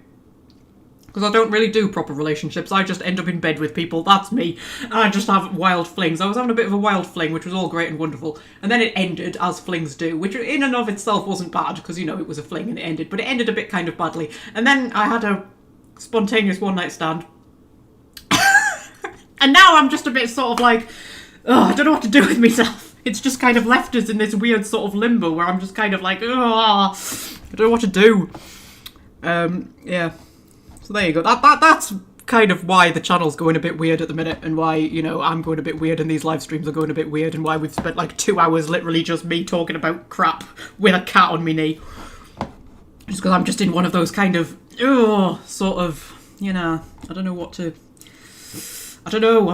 Because I don't really do proper relationships. I just end up in bed with people. That's me. And I just have wild flings. I was having a bit of a wild fling, which was all great and wonderful. And then it ended, as flings do, which in and of itself wasn't bad, because, you know, it was a fling and it ended. But it ended a bit kind of badly. And then I had a spontaneous one-night stand. And now I'm just a bit sort of like, oh, I don't know what to do with myself. It's just kind of left us in this weird sort of limbo where I'm just kind of like, oh, I don't know what to do. Yeah. So there you go. That's kind of why the channel's going a bit weird at the minute, and why, you know, I'm going a bit weird and these live streams are going a bit weird, and why we've spent like 2 hours literally just me talking about crap with a cat on my knee. Just because I'm just in one of those kind of, sort of, you know, I don't know what to... I don't know.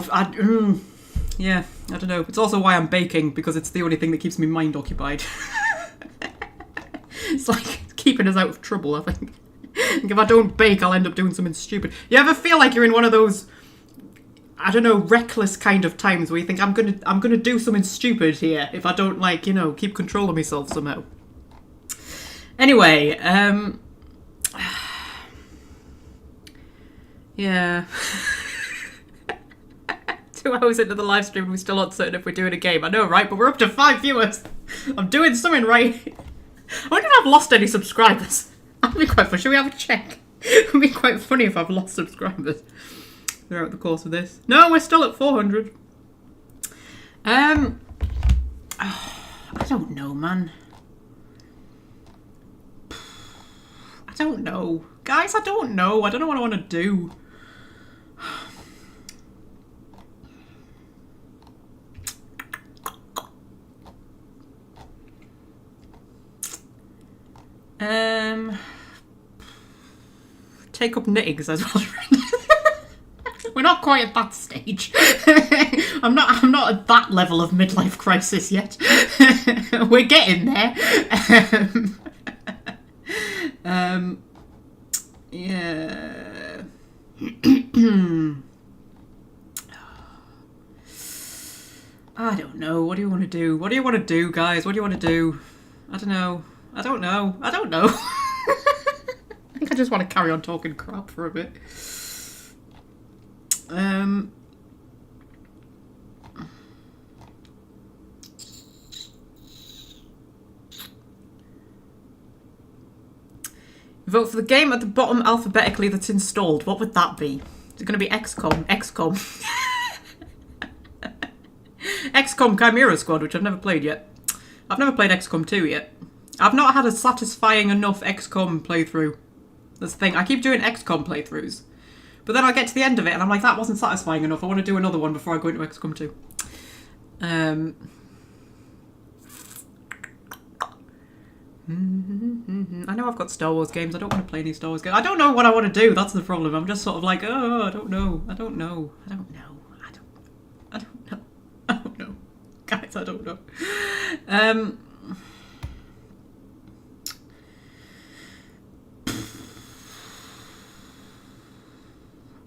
Yeah, I don't know. It's also why I'm baking, because it's the only thing that keeps me mind occupied. It's like keeping us out of trouble, I think. Like, if I don't bake, I'll end up doing something stupid. You ever feel like you're in one of those, I don't know, reckless kind of times where you think, I'm gonna do something stupid here if I don't, like, you know, keep control of myself somehow. Anyway, yeah. 2 hours into the live stream and we're still not certain if we're doing a game. I know, right? But we're up to 5 viewers. I'm doing something right. I wonder if I've lost any subscribers. That'd be quite funny. Should we have a check? It'd be quite funny if I've lost subscribers throughout the course of this. No, we're still at 400. I don't know, man. I don't know. Guys, I don't know. I don't know what I want to do. Take up knitting, because I was wondering. We're not quite at that stage. I'm not at that level of midlife crisis yet. We're getting there. Yeah. I don't know. What do you want to do? What do you want to do, guys? What do you want to do? I don't know. I don't know. I don't know. I think I just want to carry on talking crap for a bit. Vote for the game at the bottom alphabetically that's installed. What would that be? Is it going to be XCOM? XCOM. XCOM Chimera Squad, which I've never played yet. I've never played XCOM 2 yet. I've not had a satisfying enough XCOM playthrough. That's the thing. I keep doing XCOM playthroughs. But then I get to the end of it and I'm like, that wasn't satisfying enough. I want to do another one before I go into XCOM 2. I know I've got Star Wars games. I don't want to play any Star Wars games. I don't know what I want to do. That's the problem. I'm just sort of like, oh, I don't know. I don't know. I don't know. I don't know. I don't know. Guys, I don't know.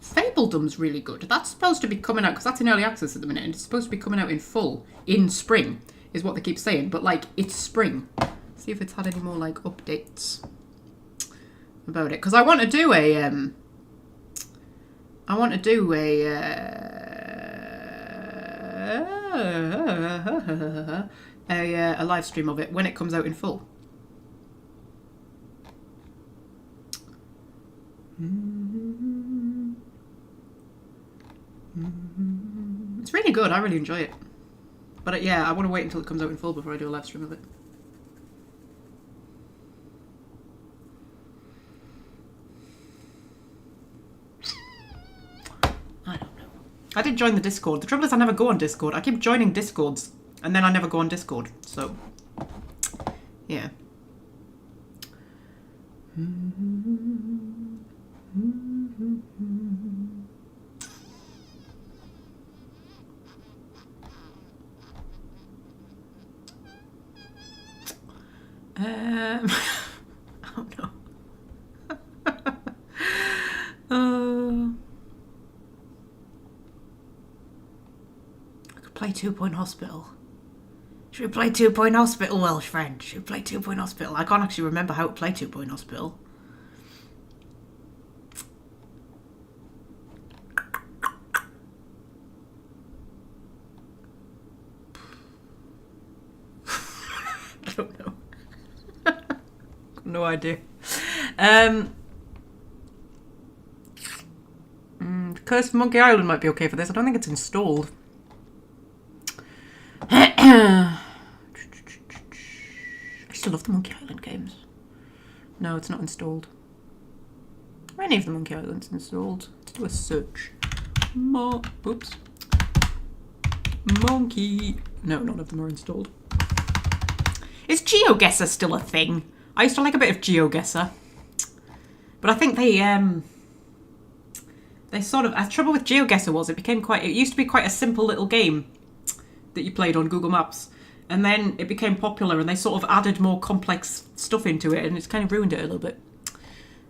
Fabledom's really good. That's supposed to be coming out, because that's in early access at the minute, and it's supposed to be coming out in full in spring, is what they keep saying. But, like, it's spring. See if it's had any more, like, updates about it. Because I want to do a, a live stream of it when it comes out in full. It's really good. I really enjoy it. But yeah, I want to wait until it comes out in full before I do a live stream of it. I don't know. I did join the Discord. The trouble is I never go on Discord. I keep joining Discords and then I never go on Discord. So, yeah. Oh no. I could play 2 Point Hospital. Should we play 2 Point Hospital, Welsh friend? Should we play 2 Point Hospital? I can't actually remember how to play 2 Point Hospital. I don't know. No idea. Curse of Monkey Island might be okay for this. I don't think it's installed. I used to love the Monkey Island games. No, it's not installed. Are any of the Monkey Islands installed? Let's do a search. Oops. Monkey. No, none of them are installed. Is GeoGuessr still a thing? I used to like a bit of GeoGuessr. But I think they sort of... The trouble with GeoGuessr was it used to be quite a simple little game that you played on Google Maps. And then it became popular and they sort of added more complex stuff into it and it's kind of ruined it a little bit.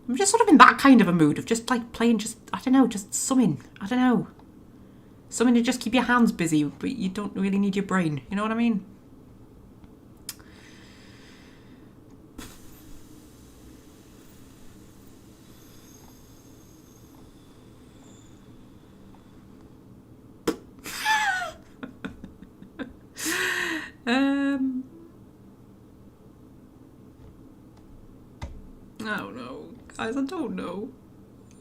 I'm just sort of in that kind of a mood of just like playing I don't know, just something. I don't know. Something to just keep your hands busy, but you don't really need your brain. You know what I mean? I don't know. Guys, I don't know.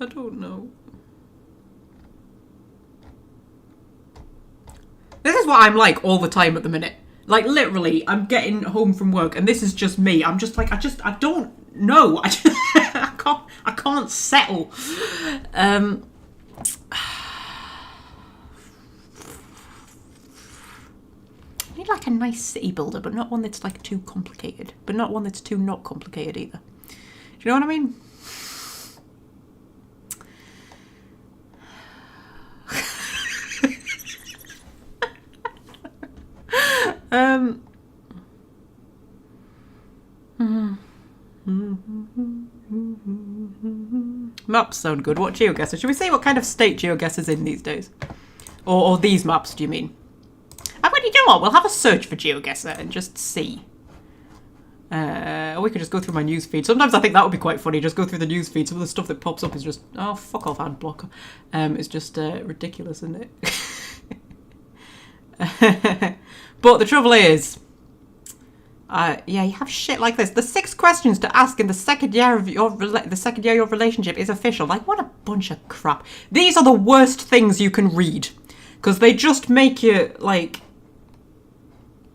I don't know. This is what I'm like all the time at the minute. Like, literally, I'm getting home from work and this is just me. I'm just like, I don't know. I can't settle. I need like a nice city builder, but not one that's like too complicated. But not one that's too not complicated either. Do you know what I mean? Maps sound good. What GeoGuessr? Should we say what kind of state GeoGuessr's in these days? Or these maps, do you mean? you know what? We'll have a search for GeoGuessr and just see. Or we could just go through my newsfeed. Sometimes I think that would be quite funny. Just go through the newsfeed. Some of the stuff that pops up is just, oh, fuck off, ad blocker. It's just ridiculous, isn't it? But the trouble is, yeah, you have shit like this. The 6 questions to ask in the second year of your relationship is official. Like, what a bunch of crap. These are the worst things you can read because they just make you like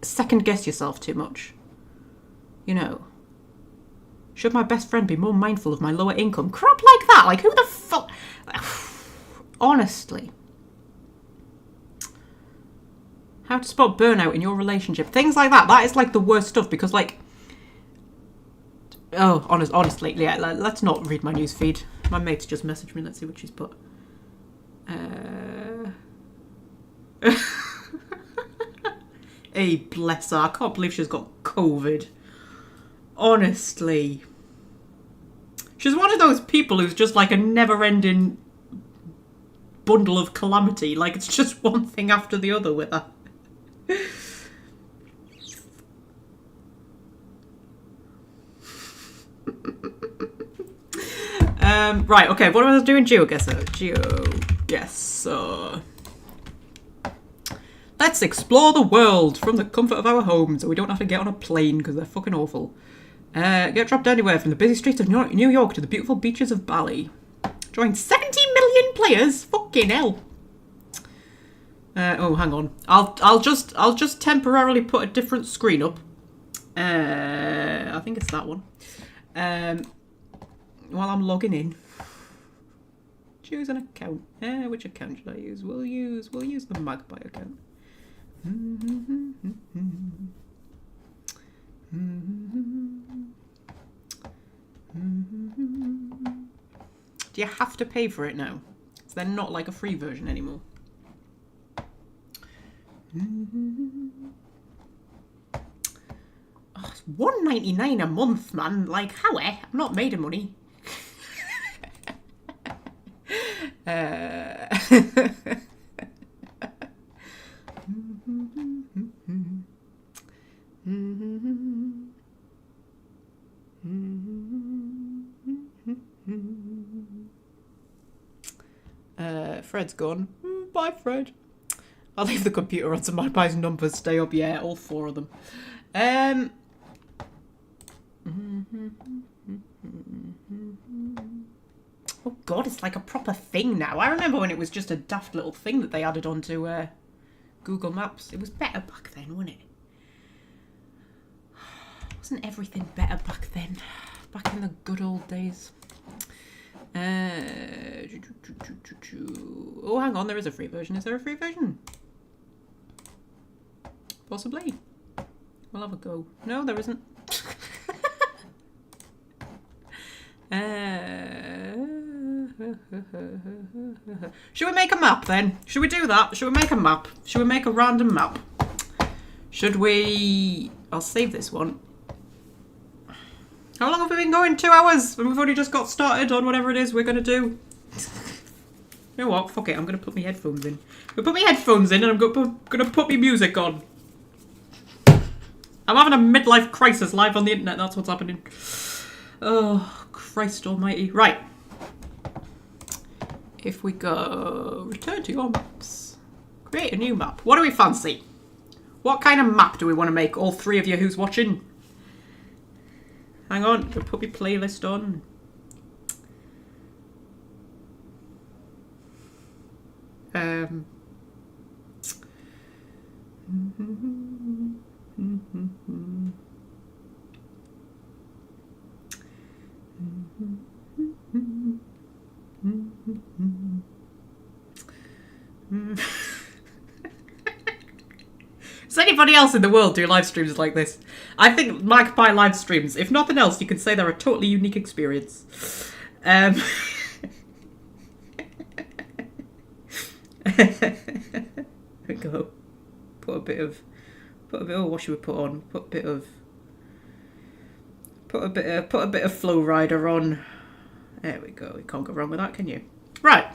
second guess yourself too much. You know, should my best friend be more mindful of my lower income? Crap like that. Like, who the fuck? Honestly. How to spot burnout in your relationship. Things like that. That is like the worst stuff because like... Oh, honestly, yeah, let's not read my news feed. My mate's just messaged me. Let's see what she's put. Hey, bless her. I can't believe she's got COVID. Honestly. She's one of those people who's just like a never-ending bundle of calamity. Like, it's just one thing after the other with her. Right, okay, what am I doing? GeoGuessr. Yes. Let's explore the world from the comfort of our home so we don't have to get on a plane because they're fucking awful. Get dropped anywhere from the busy streets of New York to the beautiful beaches of Bali. Join 70 million players. Fucking hell. Oh, hang on. I'll just temporarily put a different screen up. I think it's that one. While I'm logging in. Choose an account. Which account should I use? We'll use the Magpie account. Do you have to pay for it now? So they're not like a free version anymore. Oh, it's $1.99 a month, man. Like, how? I'm not made of money. Fred's gone. Bye, Fred. I'll leave the computer on so Magpie's numbers stay up. Yeah, all 4 of them. Oh God, it's like a proper thing now. I remember when it was just a daft little thing that they added onto Google Maps. It was better back then, wasn't it? Wasn't everything better back then? Back in the good old days. Oh, hang on, there is a free version. Is there a free version? Possibly. We'll have a go. No, there isn't. Should we make a map then? Should we do that? Should we make a map? Should we make a random map? Should we... I'll save this one. How long have we been going? 2 hours? And we've only just got started on whatever it is we're going to do. You know what? Fuck it. I'm going to put my headphones in. I'm going to put my headphones in and I'm going to put my music on. I'm having a midlife crisis live on the internet. That's what's happening. Oh, Christ almighty. Right. If we go... Return to your maps. Create a new map. What do we fancy? What kind of map do we want to make? All 3 of you who's watching? Hang on, I'll put my playlist on. Does anybody else in the world do live streams like this? I think Magpie live streams, if nothing else, you can say they're a totally unique experience. We go. Put a bit of what should we put on? Put a bit of Flow Rider on. There we go. You can't go wrong with that, can you? Right.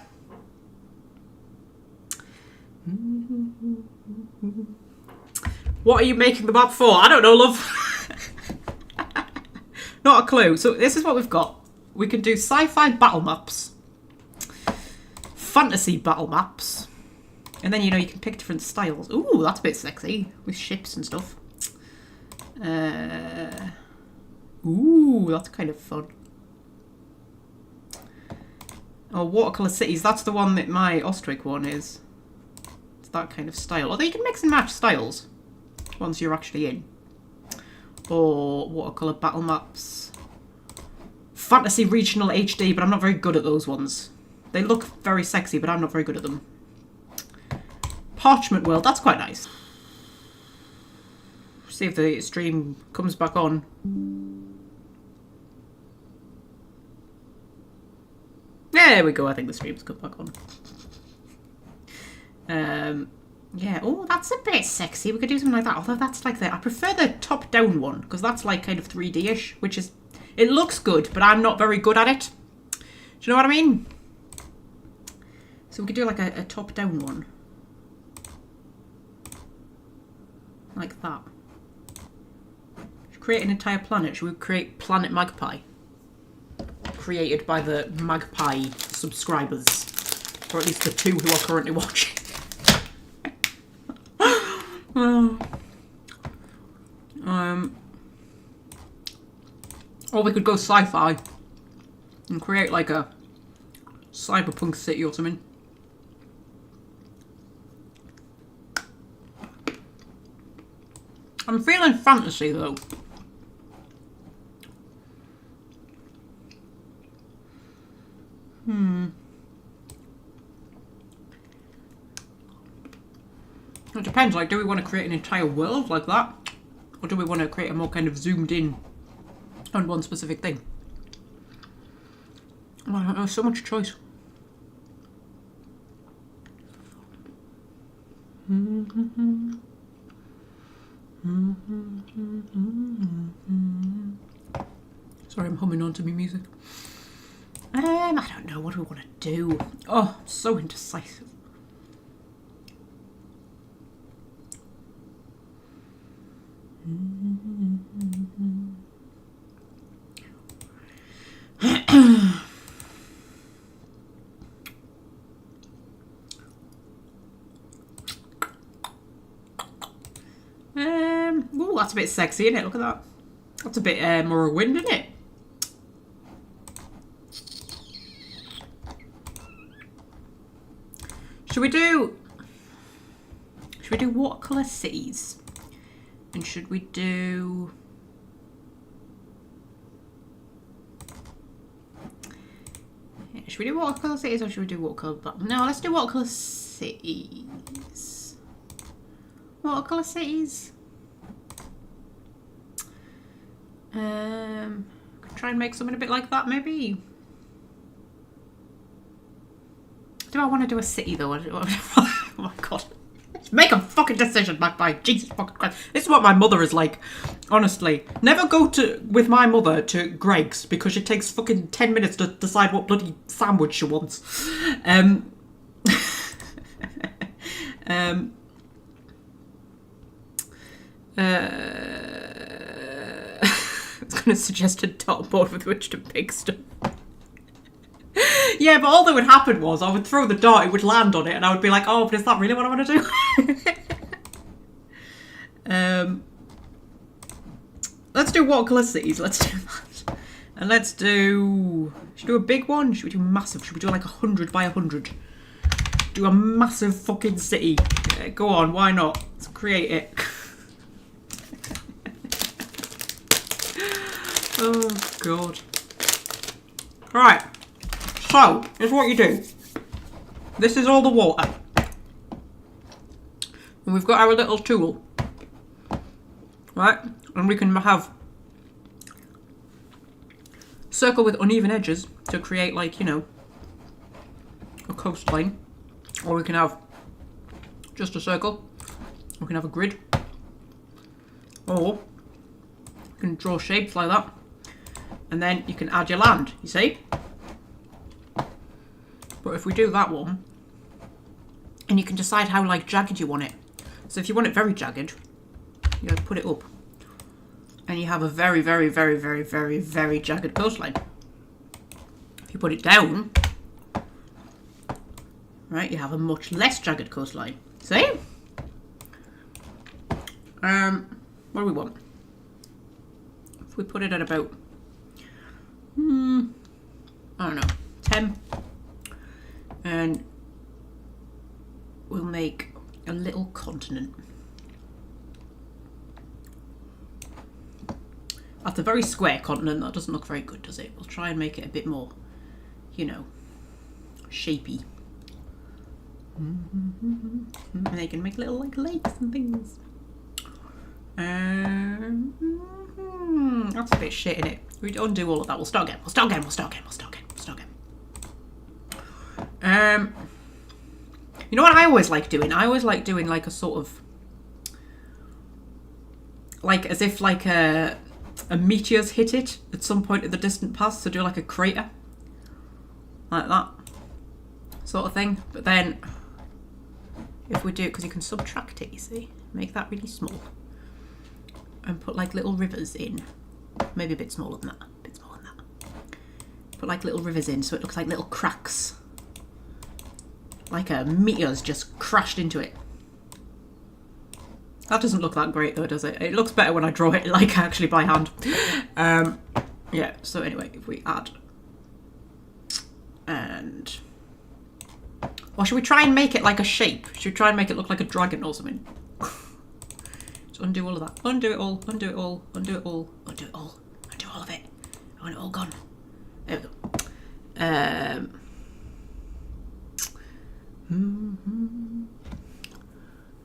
What are you making the map for? I don't know, love. Not a clue. So this is what we've got. We can do sci-fi battle maps, fantasy battle maps, and then, you know, you can pick different styles. Ooh, that's a bit sexy with ships and stuff. Ooh, that's kind of fun. Oh, watercolour cities. That's the one that my Ostrich one is. It's that kind of style. Although you can mix and match styles once you're actually in. Or watercolour battle maps. Fantasy regional HD, but I'm not very good at those ones. They look very sexy, but I'm not very good at them. Parchment world. That's quite nice. See if the stream comes back on. There we go. I think the stream's come back on. Yeah. Oh, that's a bit sexy. We could do something like that. Although that's like I prefer the top-down one because that's like kind of 3D-ish, which is. It looks good, but I'm not very good at it. Do you know what I mean? So we could do like a top-down one, like that. Create an entire planet. Should we create Planet Magpie? Created by the Magpie subscribers. Or at least the 2 who are currently watching. Or we could go sci-fi and create like a cyberpunk city or something. I'm feeling fantasy though. It depends, like, do we want to create an entire world like that? Or do we want to create a more kind of zoomed in on one specific thing? Oh, I don't know, so much choice. Sorry, I'm humming onto me music. I don't know, what do we want to do? Oh, so indecisive. Ooh, that's a bit sexy, isn't it? Look at that. That's a bit Morrowind, isn't it? Should we do watercolour cities? And should we do... Should we do watercolour cities or should we do watercolour... No, let's do watercolour cities. Watercolour cities. Could try and make something a bit like that, maybe. Do I want to do a city though? Oh my god. Make a fucking decision, Magpie. Jesus fucking Christ. This is what my mother is like. Honestly. Never go with my mother to Greg's because it takes fucking 10 minutes to decide what bloody sandwich she wants. I was going to suggest a dartboard with which to pick stuff. Yeah, but all that would happen was I would throw the dart, it would land on it, and I would be like, oh, but is that really what I want to do? Let's do watercolour cities. Let's do that. And let's do... Should we do a big one? Should we do massive? Should we do like 100 by 100? Do a massive fucking city. Yeah, go on, why not? Let's create it. Oh, God. Right. So, here's what you do. This is all the water. And we've got our little tool. Right? And we can have circle with uneven edges to create, like, you know, a coastline. Or we can have just a circle. We can have a grid. Or you can draw shapes like that. And then you can add your land, you see? But if we do that one, and you can decide how, like, jagged you want it. So if you want it very jagged, You put it up. And you have a very, very, very, very, very, very jagged coastline. If you put it down, right, you have a much less jagged coastline. See? What do we want? If we put it at about, I don't know, 10. And we'll make a little continent. That's a very square continent. That doesn't look very good, does it? We'll try and make it a bit more, you know, shapy. And they can make little like lakes and things. That's a bit shit, innit? We undo all of that. We'll start again. We'll start again. We'll start again. We'll start again. We'll start again. You know what I always like doing? I always like doing like a sort of, like as if like a meteor's hit it at some point in the distant past, so do like a crater. Like that sort of thing. But then if we do it, because you can subtract it, you see, make that really small and put like little rivers in, maybe a bit smaller than that, a bit smaller than that. Put like little rivers in so it looks like little cracks, like a meteor's just crashed into it. That doesn't look that great though, does it? It looks better when I draw it like actually by hand. Yeah, so anyway, if we add and, or should we try and make it like a shape? Should we try and make it look like a dragon or something? Just undo all of that. Undo it all, undo it all, undo it all, undo it all, undo all of it. I want it all gone. There we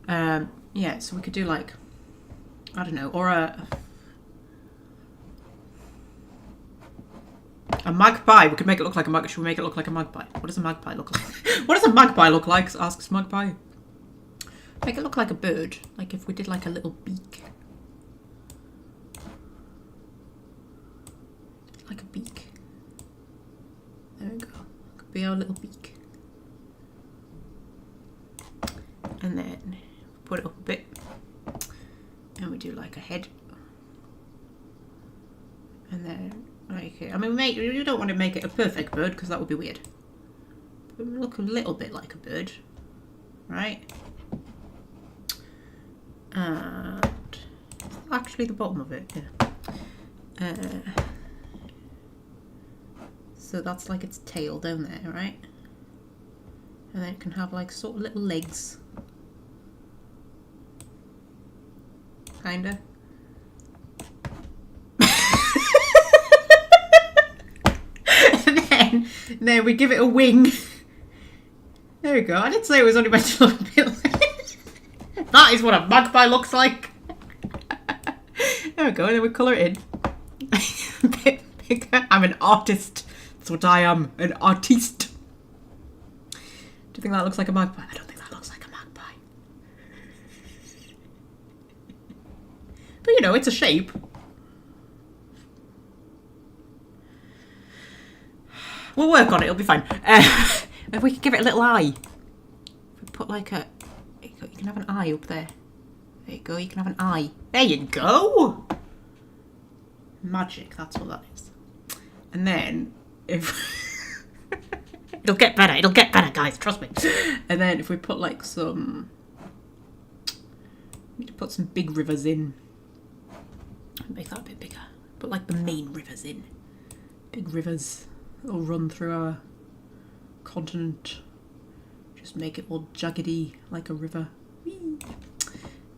go. Yeah, so we could do like, I don't know, or a magpie. We could make it look like a magpie. Should we make it look like a magpie? What does a magpie look like? What does a magpie look like? Asks Magpie. Make it look like a bird. Like if we did like a little beak. Like a beak. There we go. Could be our little beak. And then put it up a bit. And we do like a head. And then like, I mean, you don't want to make it a perfect bird because that would be weird. But look a little bit like a bird, right? And actually the bottom of it, yeah. So that's like its tail down there, right? And then it can have like sort of little legs. Kinda. and then we give it a wing. There we go. I didn't say it was only meant to look a bit like... That is what a magpie looks like. There we go. And then we colour it in. A bit bigger. I'm an artist. That's what I am. An artiste. Do you think that looks like a magpie? I don't think that looks like a magpie. But you know, it's a shape. We'll work on it, it'll be fine. If we can give it a little eye. If we put like a... You can have an eye up there. There you go, you can have an eye. There you go! Magic, that's what that is. And then, if... it'll get better, guys, trust me. And then if we put like some... We need to put some big rivers in. Make that a bit bigger. Put like the main rivers in. Big rivers that'll run through our continent. Just make it all jaggedy like a river. Whee!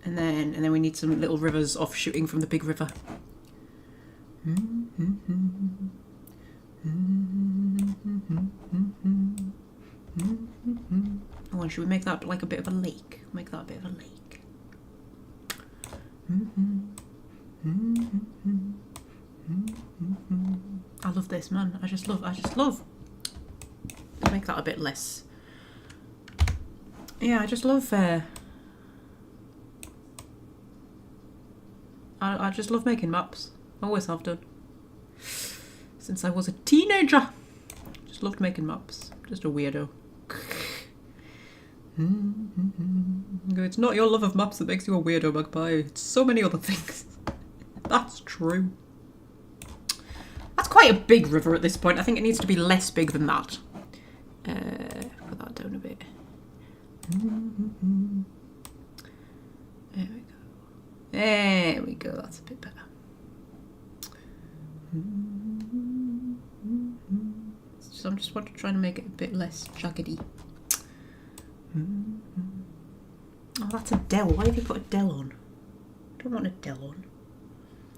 And then we need some little rivers offshooting from the big river. Oh, and should we make that like a bit of a lake? Make that a bit of a lake. I love this, man. I just love. Make that a bit less. Yeah, I just love. I just love making maps. Always have done. Since I was a teenager. Just loved making maps. Just a weirdo. It's not your love of maps that makes you a weirdo, Magpie. It's so many other things. That's true. That's quite a big river at this point. I think it needs to be less big than that. Put that down a bit. There we go. There we go. That's a bit better. So I'm just trying to make it a bit less jaggedy. Oh, that's a Dell. Why have you put a Dell on? I don't want a Dell on.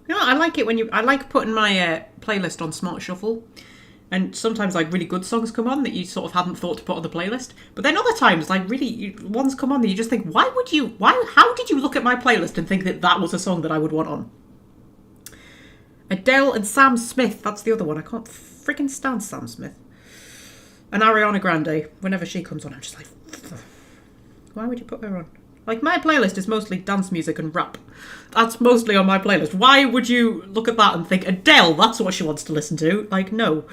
You know what? I like it when I like putting my playlist on Smart Shuffle. And sometimes like really good songs come on that you sort of hadn't thought to put on the playlist. But then other times like really ones come on that you just think, how did you look at my playlist and think that that was a song that I would want on? Adele and Sam Smith, that's the other one. I can't freaking stand Sam Smith. And Ariana Grande, whenever she comes on, I'm just like, why would you put her on? Like, my playlist is mostly dance music and rap. That's mostly on my playlist. Why would you look at that and think, Adele, that's what she wants to listen to? Like, no.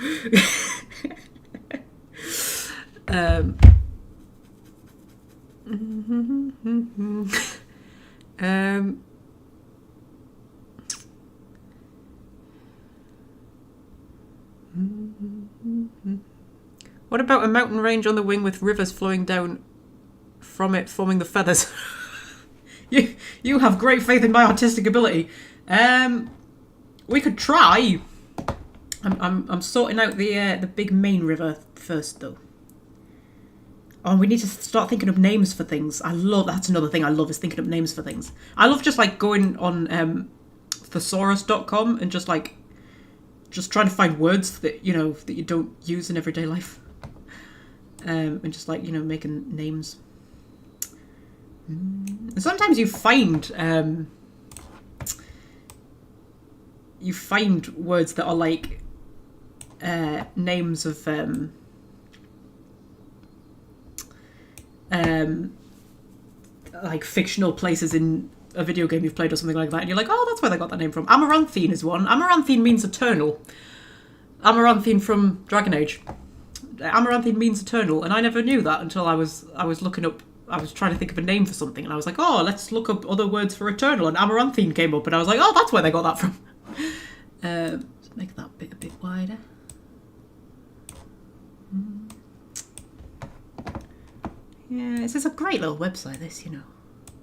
What about a mountain range on the wing with rivers flowing down from it, forming the feathers? You have great faith in my artistic ability. We could try. I'm sorting out the big main river first, though. Oh, we need to start thinking of names for things. That's another thing I love, is thinking of names for things. I love just like going on thesaurus.com and just trying to find words that that you don't use in everyday life. And just like, making names. And sometimes you find words that are like names of like fictional places in a video game you've played or something like that, and you're like, oh, that's where they got that name from. Amaranthine is one. Amaranthine means eternal. Amaranthine from Dragon Age. Amaranthine means eternal, and I never knew that until I was looking up. I was trying to think of a name for something, and I was like, oh, let's look up other words for eternal, and Amaranthine came up, and I was like, oh, that's where they got that from. Let's make that bit a bit wider. Yeah, this is a great little website, this,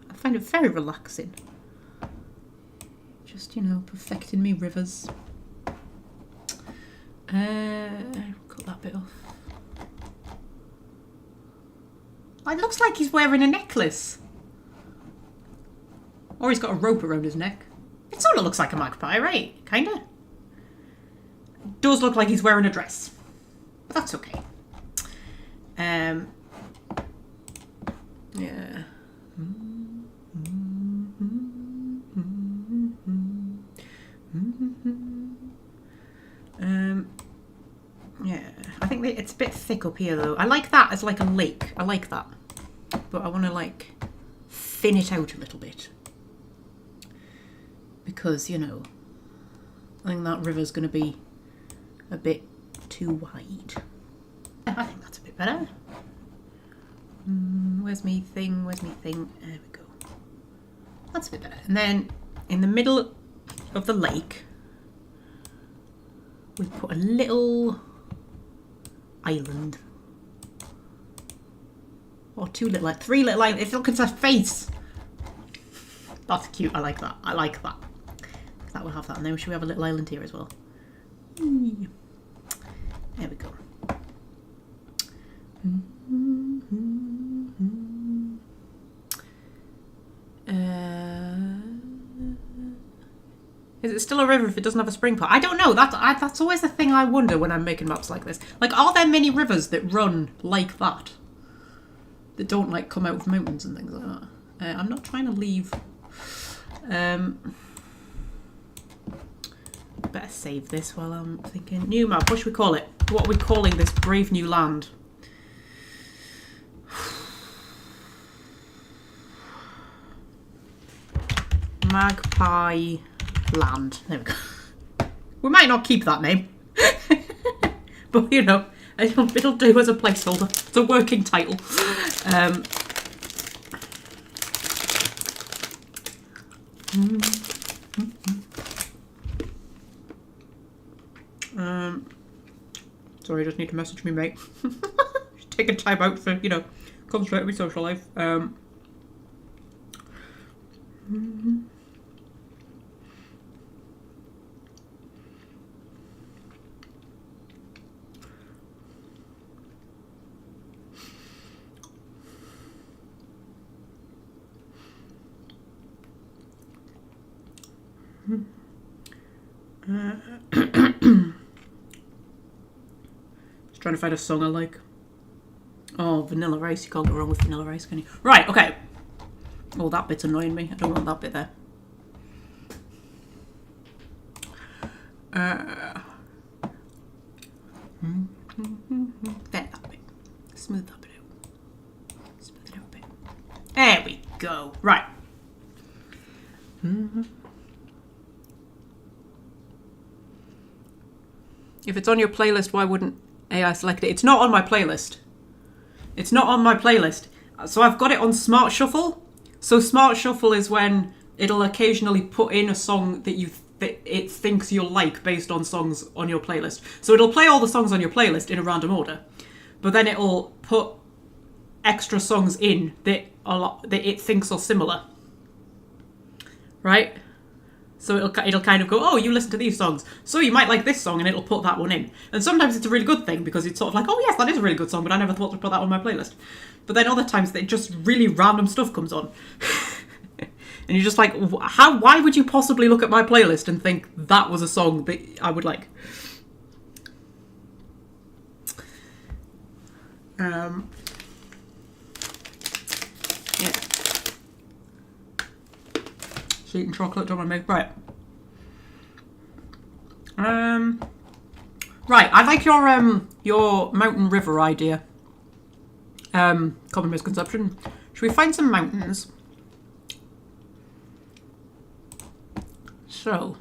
I find it very relaxing. Just, perfecting me rivers. Cut that bit off. It looks like he's wearing a necklace. Or he's got a rope around his neck. It sort of looks like a magpie, right? Kinda. It does look like he's wearing a dress. But that's okay. Yeah. Yeah, I think it's a bit thick up here though. I like that as like a lake. I like that. But I want to like thin it out a little bit. Because, I think that river's going to be a bit too wide. I think that's a bit better. Where's me thing? There we go. That's a bit better. And then in the middle of the lake, we put a little island. Or three little islands. If you look at her face. That's cute. I like that. That will have that. And then should we have a little island here as well? There we go. Is it still a river if it doesn't have a spring part? I don't know. That's always the thing I wonder when I'm making maps like this. Like, are there many rivers that run like that? That don't, like, come out of mountains and things like that? I'm not trying to leave... better save this while I'm thinking. New map, what should we call it? What are we calling this brave new land? Magpie Land. There we go. We might not keep that name. But, it'll do as a placeholder. It's a working title. Sorry, I just need to message me, mate. Taking time out for, you know, concentrate on my social life. Just trying to find a song I like. Oh, Vanilla Rice. You can't go wrong with Vanilla Rice, can you? Right, okay. Oh, that bit's annoying me. I don't want that bit there. There, that bit. Smooth that bit out. Smooth it out a bit. There we go. Right. If it's on your playlist, why wouldn't AI select it? It's not on my playlist. It's not on my playlist. So I've got it on Smart Shuffle. So Smart Shuffle is when it'll occasionally put in a song that it thinks you'll like based on songs on your playlist. So it'll play all the songs on your playlist in a random order, but then it'll put extra songs in that it thinks are similar. Right? So it'll kind of go, oh, you listen to these songs, so you might like this song, and it'll put that one in. And sometimes it's a really good thing, because it's sort of like, oh yes, that is a really good song, but I never thought to put that on my playlist. But then other times, just really random stuff comes on. And you're just like, why would you possibly look at my playlist and think that was a song that I would like? Yeah. Sweet and chocolate, don't want to make right. Right, I like your mountain river idea. Common misconception. Should we find some mountains? So,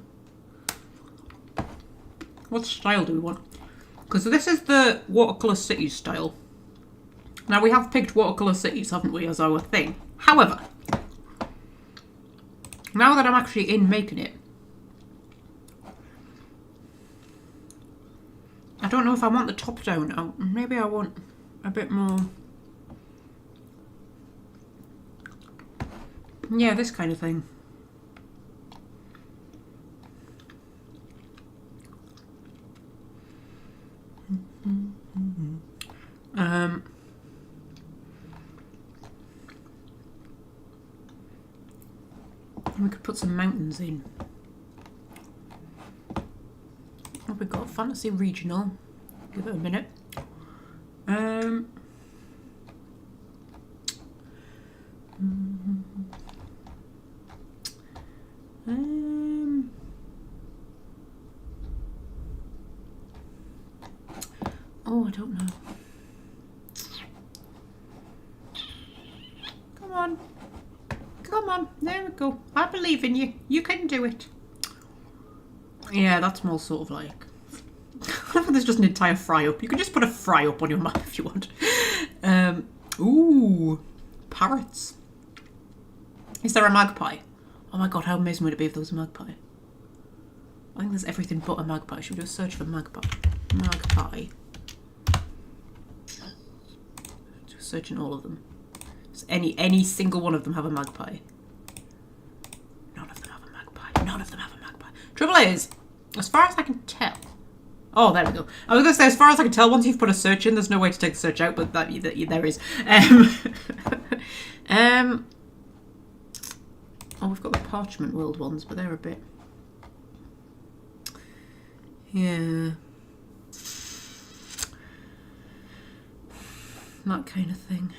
what style do we want? Because this is the watercolour cities style. Now we have picked watercolour cities, haven't we, as our thing. However, now that I'm actually in making it, I don't know if I want the top down. Maybe I want a bit more. Yeah, this kind of thing. We could put some mountains in. Oh, we've got Fantasy Regional. Give it a minute. Oh, I don't know. Come on. Come on. There we go. I believe in you. You can do it. Yeah, that's more sort of like... There's just an entire fry-up. You can just put a fry-up on your map if you want. Ooh. Parrots. Is there a magpie? Oh my god, how amazing would it be if there was a magpie? I think there's everything but a magpie. Should we do a search for magpie? Magpie. Just searching all of them. Does any single one of them have a magpie? None of them have a magpie. None of them have a magpie. Trouble is, as far as I can tell... Oh, there we go. I was going to say, as far as I can tell, once you've put a search in, there's no way to take the search out, but there is. Oh, we've got the Parchment World ones, but they're a bit... Yeah. That kind of thing.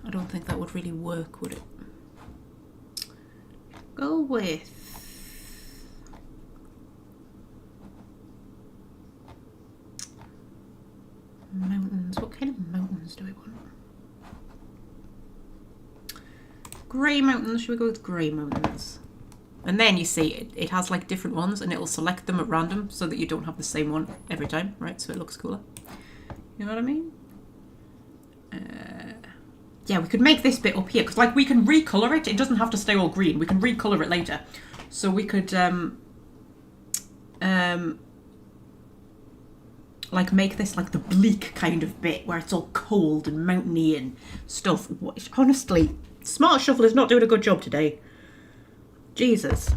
I don't think that would really work, would it? Go with... Mountains. What kind of mountains do we want? Grey mountains. Should we go with grey mountains? And then you see it has like different ones, and it'll select them at random so that you don't have the same one every time, right? So it looks cooler. You know what I mean? yeah, we could make this bit up here. Because, like, we can recolour it. It doesn't have to stay all green. We can recolour it later. So we could, like, make this, like, the bleak kind of bit where it's all cold and mountainy and stuff. Honestly, Smart Shuffle is not doing a good job today. Jesus.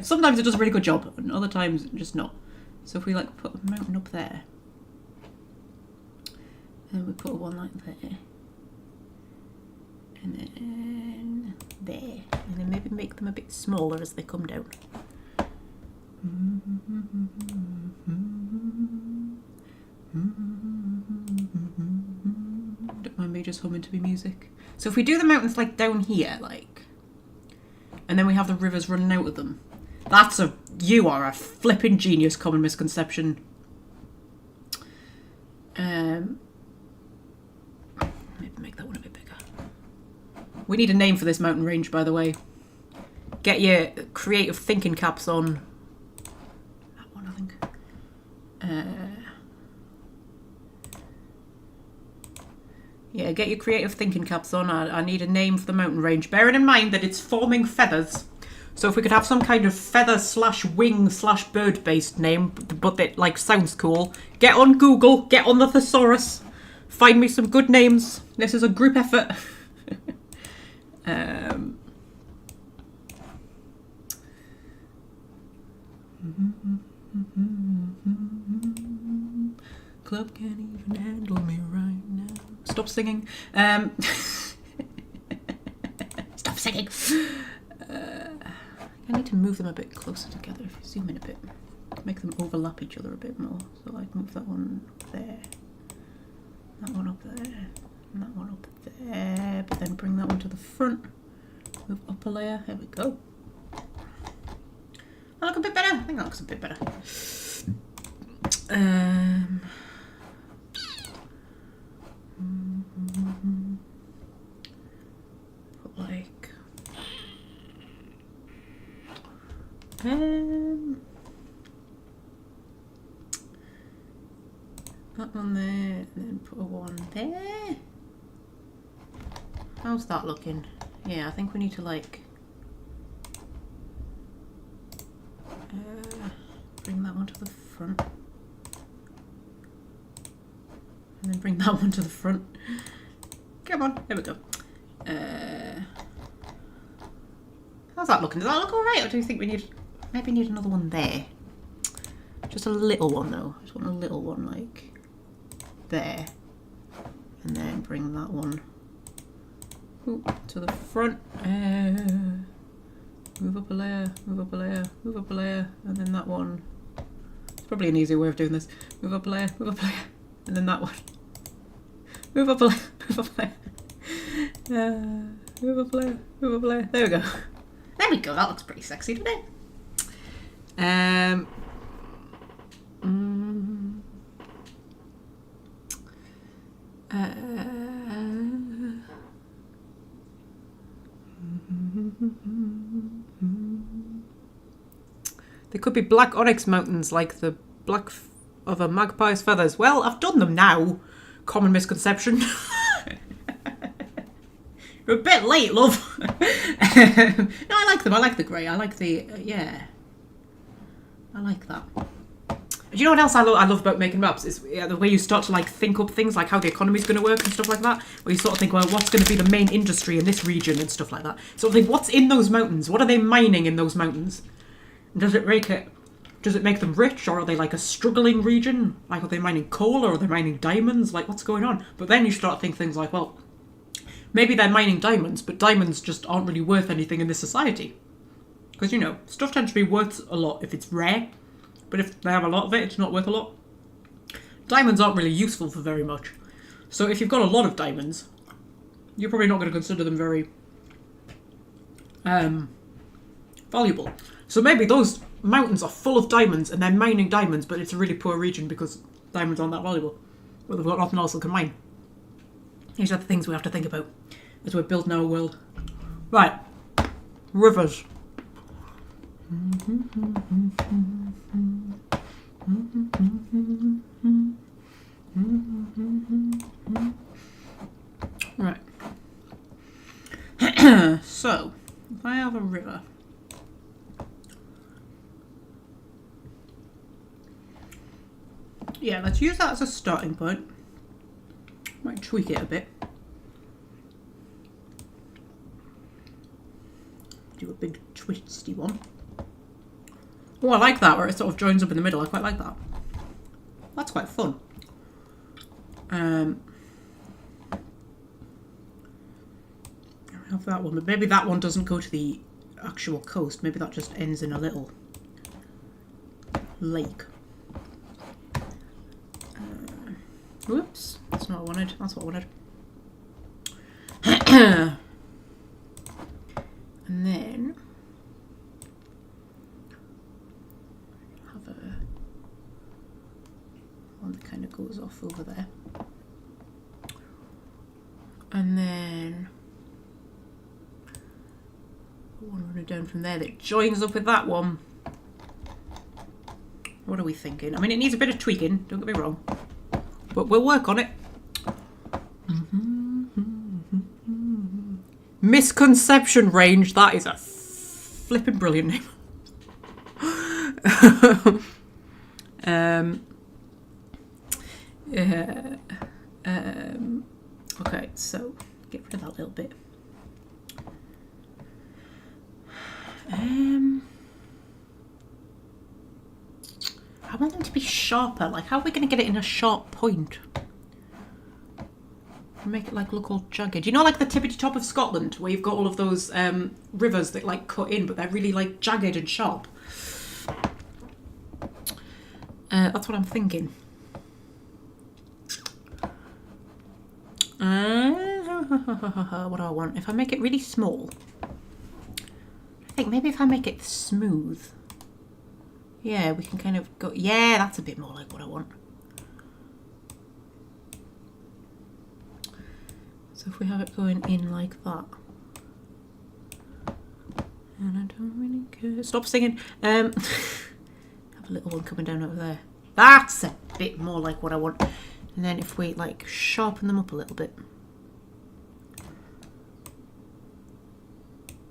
Sometimes it does a really good job, and other times just not. So if we, like, put a mountain up there, and we put one like there, and then there, and then maybe make them a bit smaller as they come down. Don't mind me just humming to be music. So if we do the mountains like down here, like, and then we have the rivers running out of them, you are a flipping genius, common misconception. Maybe make that one a bit bigger. We need a name for this mountain range, by the way. Get your creative thinking caps on. That one, I think. Yeah, get your creative thinking caps on. I need a name for the mountain range. Bearing in mind that it's forming feathers. So if we could have some kind of feather/wing/bird based name, but that, like, sounds cool. Get on Google, get on the thesaurus. Find me some good names. This is a group effort. Club can't even handle me right now. Stop singing. Stop singing. I need to move them a bit closer together. If you zoom in a bit, make them overlap each other a bit more. So I'd move that one there, that one up there, and that one up there. But then bring that one to the front. Move up a layer. There we go. That look a bit better. I think that looks a bit better. Put like that one there, and then put a one there. How's that looking? Yeah, I think we need to, like, bring that one to the front, and then bring that one to the front. Come on, there we go. How's that looking? Does that look alright, or do you think we maybe need another one there? Just a little one though. I just want a little one, like, there, and then bring that one to the front. Move up a layer, move up a layer, move up a layer, and then that one. It's probably an easier way of doing this. Move up a layer, and then that one. Move up a layer, move up a layer. Move up a layer, move up a layer. There we go. There we go. That looks pretty sexy, doesn't it? They could be black onyx mountains, like the black of a magpie's feathers. Well, I've done them now. Common misconception. You're a bit late, love. No, I like them. I like the grey. I like the, yeah. I like that. Do you know what else I love about making maps? Is the way you start to, like, think up things, like how the economy's going to work and stuff like that. Where you sort of think, well, what's going to be the main industry in this region and stuff like that. So I think, what's in those mountains? What are they mining in those mountains? And does it make them rich, or are they like a struggling region? Like, are they mining coal, or are they mining diamonds? Like, what's going on? But then you start to think things like, well, maybe they're mining diamonds, but diamonds just aren't really worth anything in this society. Because, you know, stuff tends to be worth a lot if it's rare. But if they have a lot of it, it's not worth a lot. Diamonds aren't really useful for very much. So if you've got a lot of diamonds, you're probably not going to consider them very valuable. So maybe those mountains are full of diamonds and they're mining diamonds, but it's a really poor region because diamonds aren't that valuable. But they've got nothing else that can mine. These are the things we have to think about as we're building our world. Right. Rivers. Right. So, if I have a river. Yeah, let's use that as a starting point. Might tweak it a bit. Do a big twisty one. Oh, I like that, where it sort of joins up in the middle. I quite like that. That's quite fun. I have that one, but maybe that one doesn't go to the actual coast. Maybe that just ends in a little lake. Whoops, that's not what I wanted. That's what I wanted. And then have a one that kind of goes off over there. And then one running down from there that joins up with that one. What are we thinking? I mean, it needs a bit of tweaking, don't get me wrong. But we'll work on it. Misconception Range. That is a flipping brilliant name. Okay, so get rid of that little bit. I want them to be sharper. Like, how are we going to get it in a sharp point? Make it like look all jagged. You know, like the tippity top of Scotland, where you've got all of those rivers that like cut in, but they're really like jagged and sharp. That's what I'm thinking. What do I want? If I make it really small, I think maybe if I make it smooth. Yeah, we can kind of go... Yeah, that's a bit more like what I want. So if we have it going in like that. And I don't really care. Stop singing. Have a little one coming down over there. That's a bit more like what I want. And then if we like sharpen them up a little bit.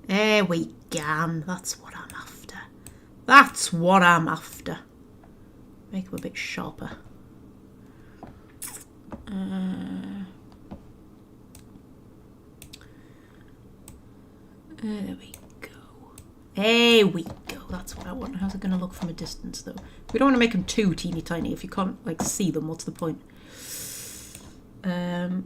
There we go. That's what I'm after. That's what I'm after. Make them a bit sharper. There we go. There we go. That's what I want. How's it going to look from a distance, though? We don't want to make them too teeny tiny. If you can't like see them, what's the point? Yeah.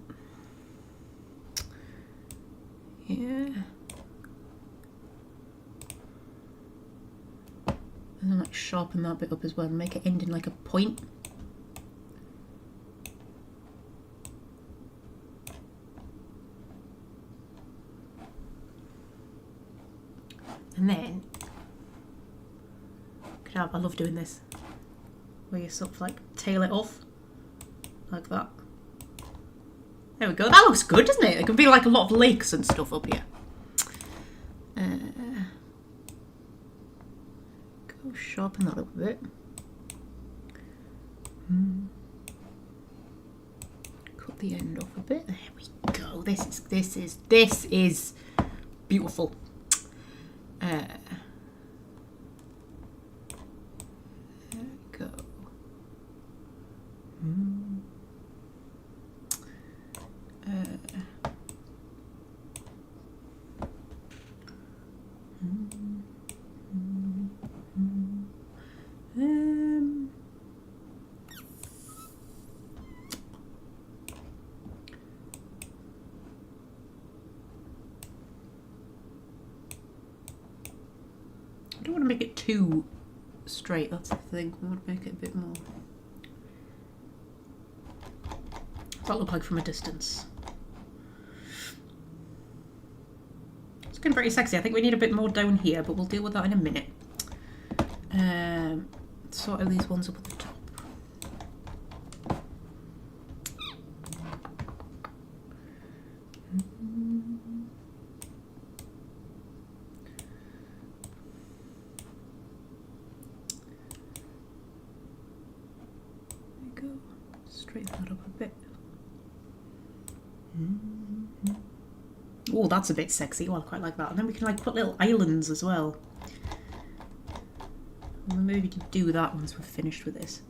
And then like sharpen that bit up as well and make it end in like a point. And then I love doing this, where you sort of like tail it off like that. There we go. That looks good, doesn't it? It can be like a lot of lakes and stuff up here. Go sharpen that up a bit. Cut the end off a bit. There we go. This is beautiful. There we go. I don't want to make it too straight, that's the thing. We want to make it a bit more. What's that look like from a distance? It's getting pretty sexy. I think we need a bit more down here, but we'll deal with that in a minute. Sort of these ones up at the top. Straighten that up a bit. Oh, that's a bit sexy. Oh, I quite like that. And then we can like put little islands as well. Maybe we can do that once we're finished with this.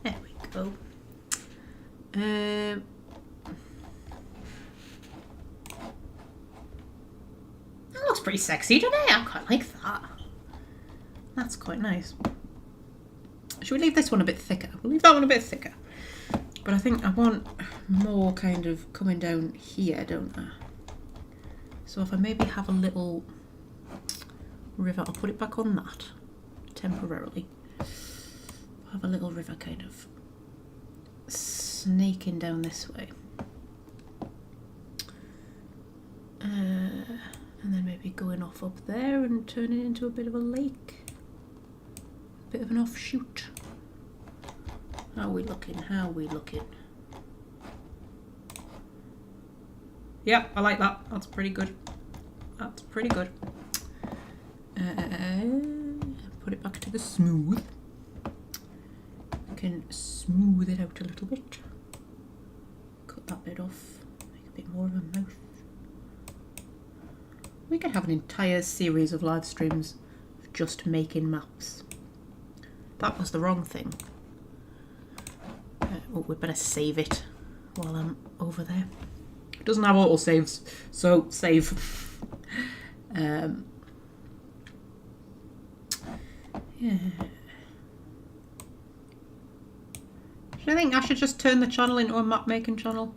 There we go. That looks pretty sexy, doesn't it? I quite like that. That's quite nice. Should we leave this one a bit thicker? We'll leave that one a bit thicker. But I think I want more kind of coming down here, don't I? So if I maybe have a little river, I'll put it back on that temporarily. I'll have a little river kind of snaking down this way. And then maybe going off up there and turning it into a bit of a lake. A bit of an offshoot. How are we looking? How are we looking? Yep, I like that. That's pretty good. That's pretty good. Put it back to the smooth. I can smooth it out a little bit. Cut that bit off. Make a bit more of a mouth. We could have an entire series of live streams of just making maps. That was the wrong thing. Oh, we better save it while I'm over there. It doesn't have auto saves, so save. Yeah. I think I should just turn the channel into a map making channel.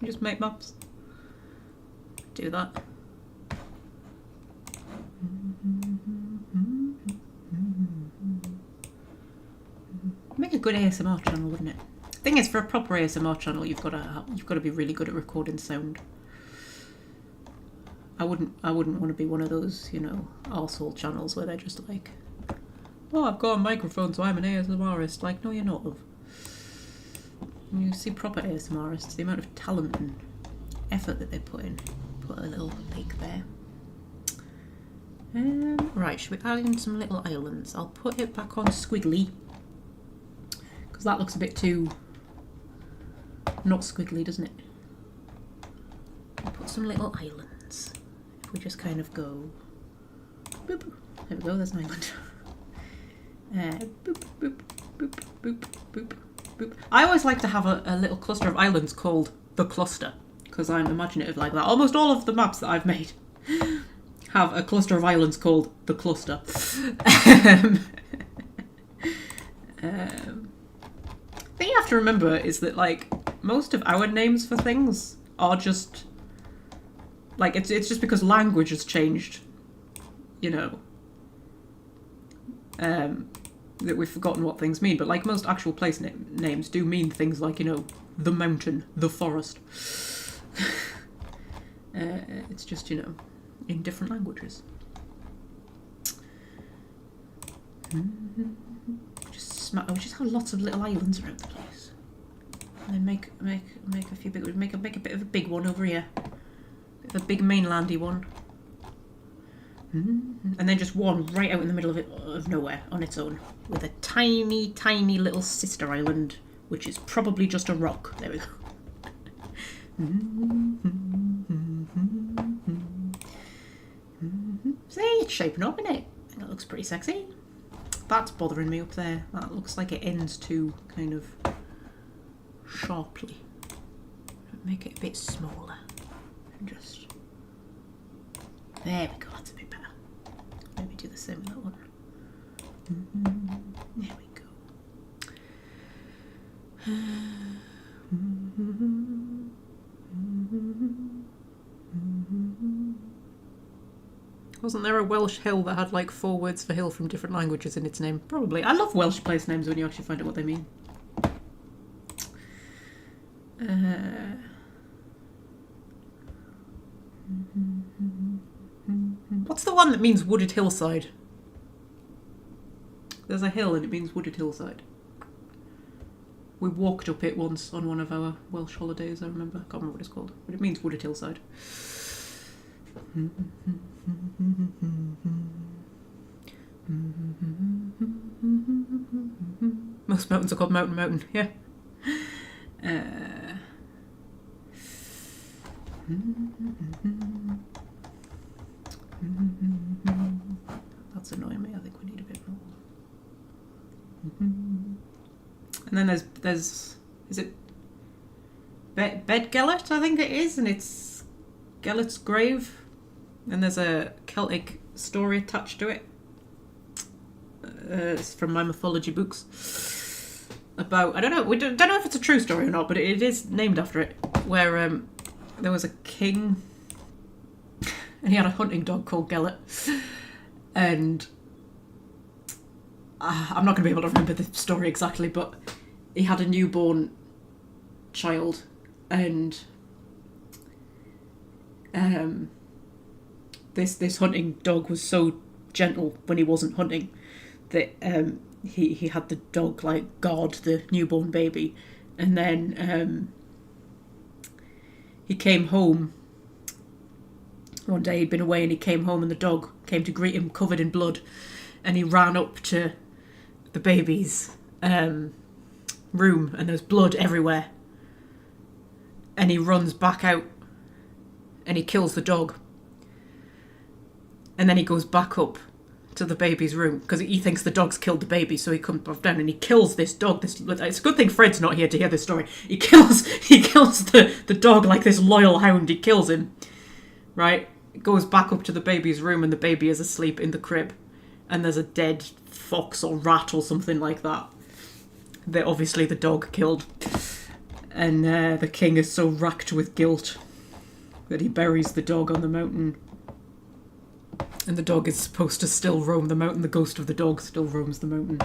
Just make maps. Do that. Make a good ASMR channel, wouldn't it? The thing is, for a proper ASMR channel, you've got to be really good at recording sound. I wouldn't want to be one of those, you know, arsehole channels where they're just like, oh, I've got a microphone, so I'm an ASMRist. Like, no, you're not, love. You see proper ASMRists, the amount of talent and effort that they put in. Put a little lake there. Right, should we add in some little islands? I'll put it back on squiggly. Because that looks a bit too not squiggly, doesn't it? I'll put some little islands. If we just kind of go boop, there we go, there's an island. Boop, boop, boop, boop, boop, boop. I always like to have a little cluster of islands called the cluster, because I'm imaginative like that. Almost all of the maps that I've made have a cluster of islands called the cluster. The thing you have to remember is that, like, most of our names for things are just, like, it's just because language has changed, you know, that we've forgotten what things mean. But, like, most actual place names do mean things like, you know, the mountain, the forest. It's just, you know, in different languages. We just have lots of little islands around the place, and then make a few big. Make a bit of a big one over here, bit of a big mainlandy one, and then just one right out in the middle of nowhere on its own, with a tiny, tiny little sister island, which is probably just a rock. There we go. See, it's shaping up, isn't it? I think that looks pretty sexy. That's bothering me up there. That looks like it ends too kind of sharply. Make it a bit smaller. And just there we go. That's a bit better. Maybe do the same with that one. There we go. Wasn't there a Welsh hill that had like 4 words for hill from different languages in its name? Probably. I love Welsh place names when you actually find out what they mean. What's the one that means wooded hillside? There's a hill and it means wooded hillside. We walked up it once on one of our Welsh holidays, I remember. I can't remember what it's called, but it means wooded hillside. Most mountains are called Mountain, yeah. That's annoying me. I think we need a bit more. And then there's is it Bedgellet? I think it is, and it's Gellet's grave, and there's a Celtic story attached to it. It's from my mythology books about, I don't know, we don't know if it's a true story or not, but it is named after it, where there was a king and he had a hunting dog called Gellet, and I'm not going to be able to remember the story exactly, but he had a newborn child, and this hunting dog was so gentle when he wasn't hunting that he had the dog like guard the newborn baby, and then he came home one day. He'd been away and he came home, and the dog came to greet him covered in blood, and he ran up to the baby's room, and there's blood everywhere, and he runs back out and he kills the dog, and then he goes back up to the baby's room because he thinks the dog's killed the baby, so he comes back down and he kills this dog. It's a good thing Fred's not here to hear this story. He kills the dog like this loyal hound. He kills him, right? Goes back up to the baby's room, and the baby is asleep in the crib, and there's a dead fox or rat or something like that obviously the dog killed, and the king is so racked with guilt that he buries the dog on the mountain. And the dog is supposed to still roam the mountain. The ghost of the dog still roams the mountain.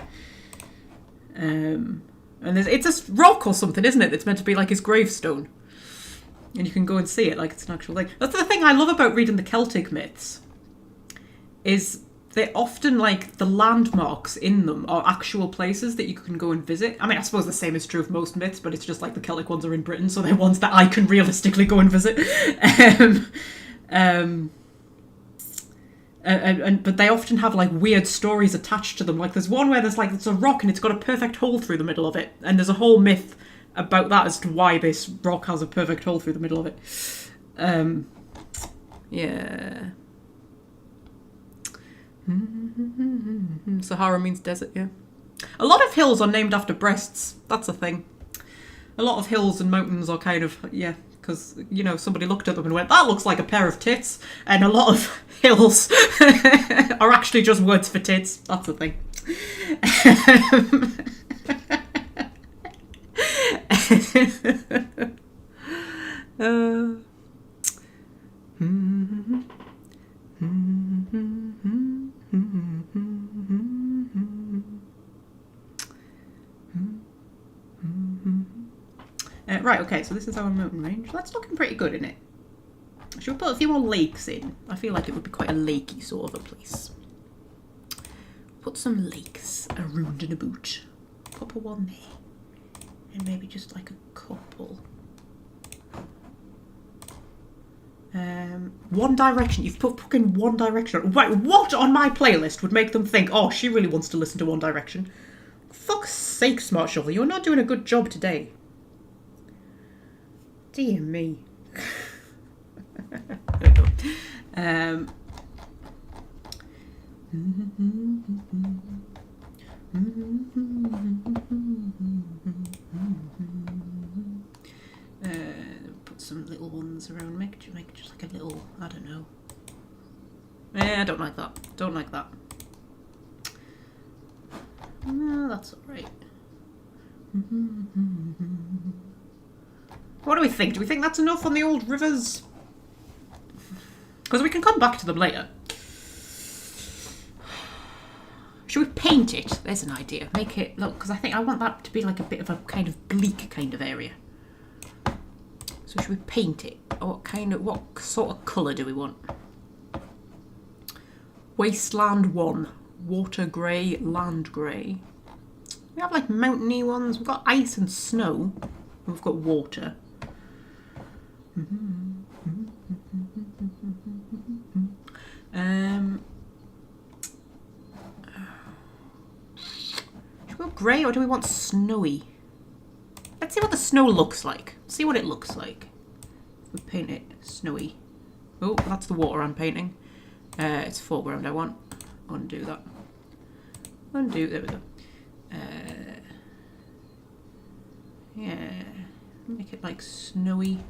And it's a rock or something, isn't it? It's meant to be like his gravestone. And you can go and see it like it's an actual thing. That's the thing I love about reading the Celtic myths, is they're often like the landmarks in them are actual places that you can go and visit. I mean, I suppose the same is true of most myths, but it's just like the Celtic ones are in Britain, so they're ones that I can realistically go and visit. But they often have like weird stories attached to them. Like there's one where there's like, it's a rock and it's got a perfect hole through the middle of it, and there's a whole myth about that as to why this rock has a perfect hole through the middle of it. Yeah. Sahara means desert, yeah. A lot of hills are named after breasts. That's a thing. A lot of hills and mountains are kind of, yeah, because, you know, somebody looked at them and went, that looks like a pair of tits. And a lot of hills are actually just words for tits. That's the thing. Right, okay, so this is our mountain range. That's looking pretty good, isn't it? Should we put a few more lakes in? I feel like it would be quite a lakey sort of a place. Put some lakes around and about. Pop a one there. And maybe just like a couple. One Direction. You've put fucking One Direction. Right, what on my playlist would make them think, oh, she really wants to listen to One Direction? Fuck's sake, Smart Shovel, you're not doing a good job today. Dear me. There we go. Put some little ones around. Make just like a little, I don't know. I don't like that. Don't like that. No, that's alright. What do we think? Do we think that's enough on the old rivers? Because we can come back to them later. Should we paint it? There's an idea. Make it, look, because I want that to be like a bit of a kind of bleak kind of area. So should we paint it? Or what sort of colour do we want? Wasteland 1. Water grey, land grey. We have like mountainy ones. We've got ice and snow. We've got water. Should we go grey or do we want snowy? Let's see what the snow looks like. See what it looks like. We paint it snowy. Oh, that's the water I'm painting. It's foreground I want. Undo that. Undo, there we go. Yeah, make it like snowy.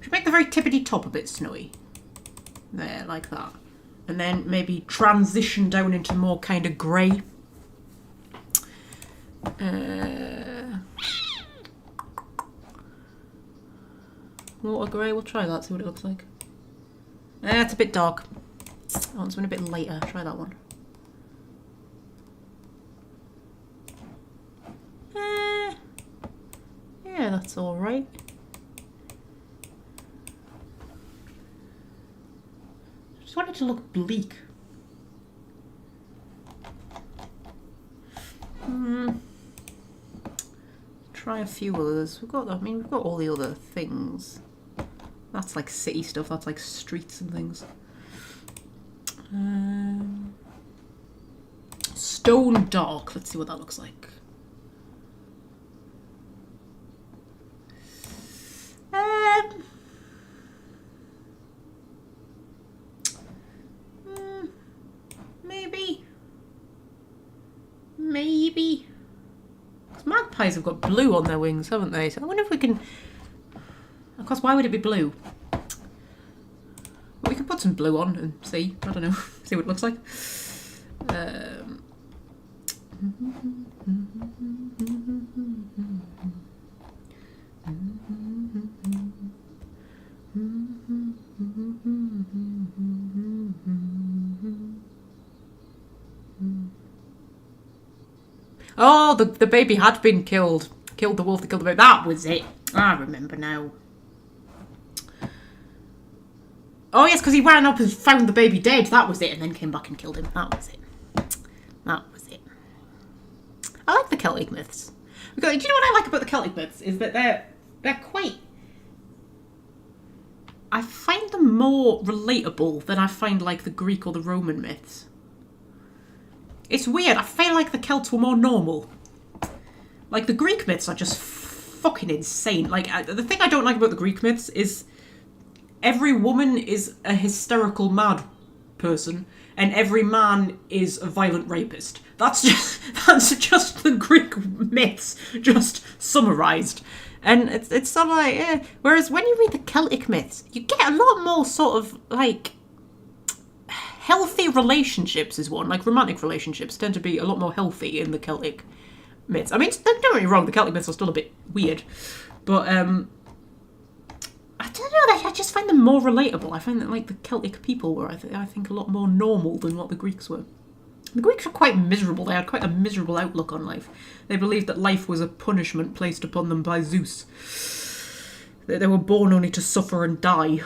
Should make the very tippity top a bit snowy. There, like that. And then maybe transition down into more kind of grey. Water grey, we'll try that, see what it looks like. It's a bit dark. I want something a bit lighter. Try that one. Yeah, that's alright. I just want it to look bleak. Try a few others. We've got, I mean, we've got all the other things. That's like city stuff. That's like streets and things. Stone dark. Let's see what that looks like. Maybe. Because magpies have got blue on their wings, haven't they? So I wonder if we can. Of course, why would it be blue? Well, we can put some blue on and see. I don't know. See what it looks like. Oh, the baby had been killed. Killed the wolf that killed the baby. That was it. I remember now. Oh, yes, because he ran up and found the baby dead. That was it. And then came back and killed him. That was it. That was it. I like the Celtic myths. Because, do you know what I like about the Celtic myths? Is that they're quite... I find them more relatable than I find, like, the Greek or the Roman myths. It's weird. I feel like the Celts were more normal. Like, the Greek myths are just fucking insane. Like, the thing I don't like about the Greek myths is every woman is a hysterical mad person and every man is a violent rapist. That's just the Greek myths just summarised. And it's sort of like, yeah. Whereas when you read the Celtic myths, you get a lot more sort of, like... Healthy relationships is one. Like, romantic relationships tend to be a lot more healthy in the Celtic myths. I mean, don't get me wrong, the Celtic myths are still a bit weird. But, I don't know, I just find them more relatable. I find that, like, the Celtic people were, I think, a lot more normal than what the Greeks were. The Greeks were quite miserable. They had quite a miserable outlook on life. They believed that life was a punishment placed upon them by Zeus. They were born only to suffer and die.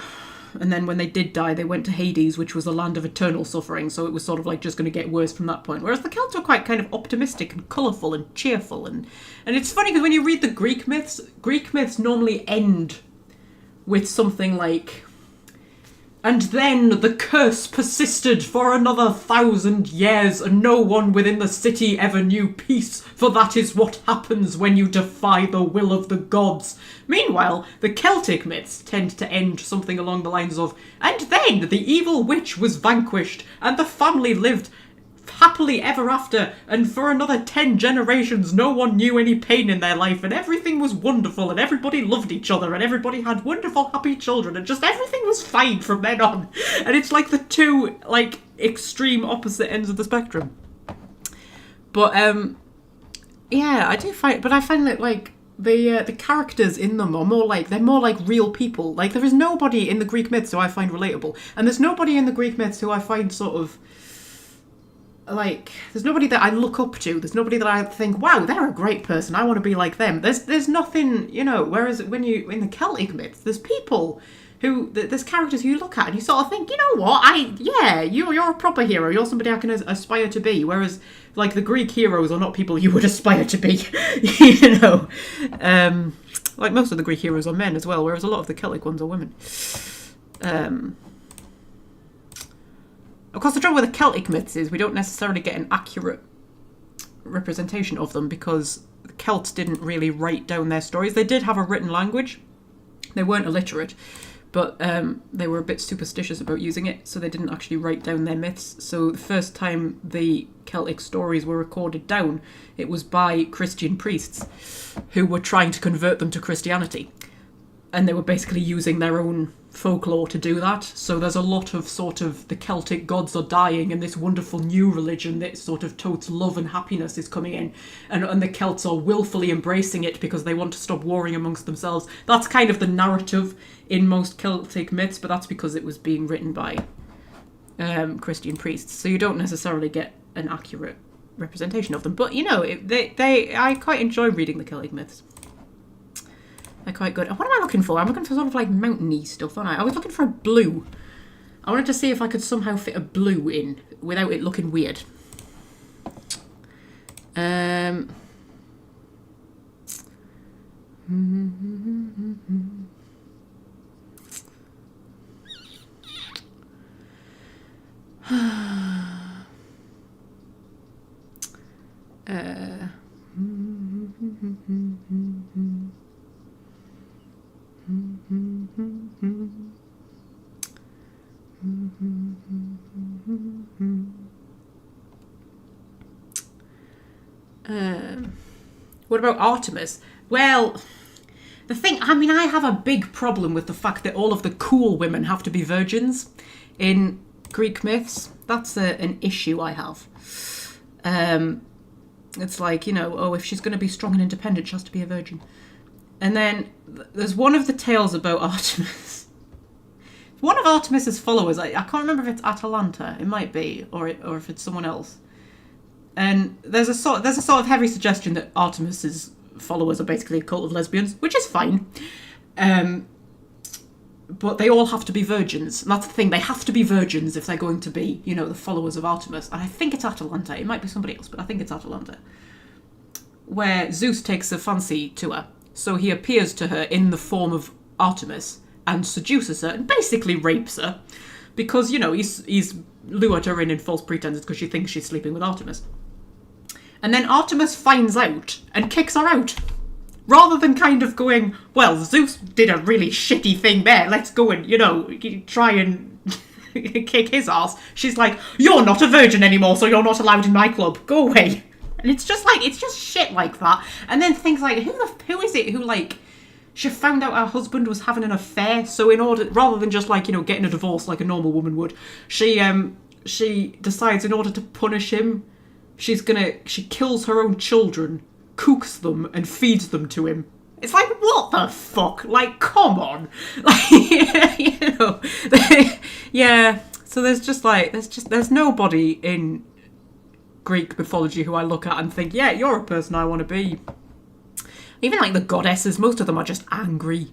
And then when they did die, they went to Hades, which was a land of eternal suffering, so it was sort of like just going to get worse from that point. Whereas the Celts were quite kind of optimistic and colourful and cheerful. And it's funny because when you read the Greek myths normally end with something like, and then the curse persisted for another 1,000 years, and no one within the city ever knew peace, for that is what happens when you defy the will of the gods. Meanwhile, the Celtic myths tend to end something along the lines of, and then the evil witch was vanquished, and the family lived happily ever after, and for another 10 generations no one knew any pain in their life, and everything was wonderful, and everybody loved each other, and everybody had wonderful, happy children, and just everything was fine from then on. And it's like the two, like, extreme opposite ends of the spectrum. But, yeah, I find that, like, the characters in them are more like, they're more like real people. Like, there is nobody in the Greek myths who I find relatable, and there's nobody in the Greek myths who I find sort of, like, there's nobody that I look up to. There's nobody that I think, wow, they're a great person. I want to be like them. There's nothing, you know, whereas when you, in the Celtic myths, there's people who, there's characters who you look at and you sort of think, you know what, you're a proper hero. You're somebody I can aspire to be. Whereas, like, the Greek heroes are not people you would aspire to be, you know. Like, most of the Greek heroes are men as well, whereas a lot of the Celtic ones are women. Of course, the trouble with the Celtic myths is we don't necessarily get an accurate representation of them because the Celts didn't really write down their stories. They did have a written language. They weren't illiterate, but they were a bit superstitious about using it, so they didn't actually write down their myths. So the first time the Celtic stories were recorded down, it was by Christian priests who were trying to convert them to Christianity. And they were basically using their own folklore to do that. So there's a lot of sort of the Celtic gods are dying and this wonderful new religion that sort of totes love and happiness is coming in. And the Celts are willfully embracing it because they want to stop warring amongst themselves. That's kind of the narrative in most Celtic myths, but that's because it was being written by Christian priests. So you don't necessarily get an accurate representation of them. But, you know, I quite enjoy reading the Celtic myths. They're quite good. What am I looking for? I'm looking for sort of like mountainy stuff, aren't I? I was looking for a blue. I wanted to see if I could somehow fit a blue in without it looking weird. What about Artemis? Well, the thing, I mean, I have a big problem with the fact that all of the cool women have to be virgins in Greek myths. That's an issue I have. It's like, you know, oh, if she's going to be strong and independent, she has to be a virgin. And then there's one of the tales about Artemis. One of Artemis's followers, I can't remember if it's Atalanta, it might be, or if it's someone else. And there's a sort of heavy suggestion that Artemis's followers are basically a cult of lesbians, which is fine. But they all have to be virgins. And that's the thing, they have to be virgins if they're going to be, you know, the followers of Artemis. And I think it's Atalanta. It might be somebody else, but I think it's Atalanta. Where Zeus takes a fancy to her. So he appears to her in the form of Artemis and seduces her and basically rapes her. Because, you know, he's lured her in false pretenses because she thinks she's sleeping with Artemis. And then Artemis finds out and kicks her out. Rather than kind of going, well, Zeus did a really shitty thing there, let's go and, you know, try and kick his ass. She's like, you're not a virgin anymore, so you're not allowed in my club. Go away. And it's just shit like that. And then things like, who is it who, like, she found out her husband was having an affair, so rather than just, like, you know, getting a divorce like a normal woman would, she decides in order to punish him, she kills her own children, cooks them, and feeds them to him. It's like, what the fuck? Like, come on. Like, you know. Yeah. So there's nobody in Greek mythology who I look at and think, yeah, you're a person I want to be. Even like the goddesses, most of them are just angry.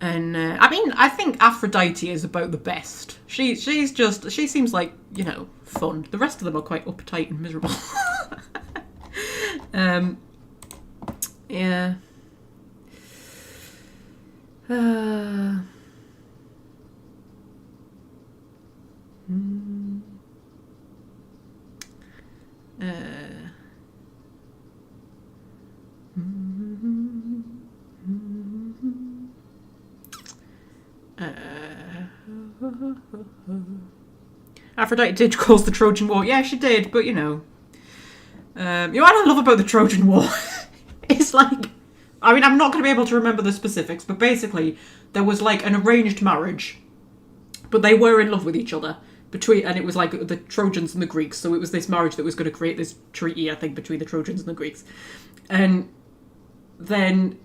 And I mean, I think Aphrodite is about the best. She seems like, you know, fun. The rest of them are quite uptight and miserable. Yeah. Aphrodite did cause the Trojan War. Yeah, she did, but you know. You know what I love about the Trojan War? It's like, I mean, I'm not going to be able to remember the specifics, but basically, there was like an arranged marriage, but they were in love with each other. And it was like the Trojans and the Greeks, so it was this marriage that was going to create this treaty, I think, between the Trojans and the Greeks. And then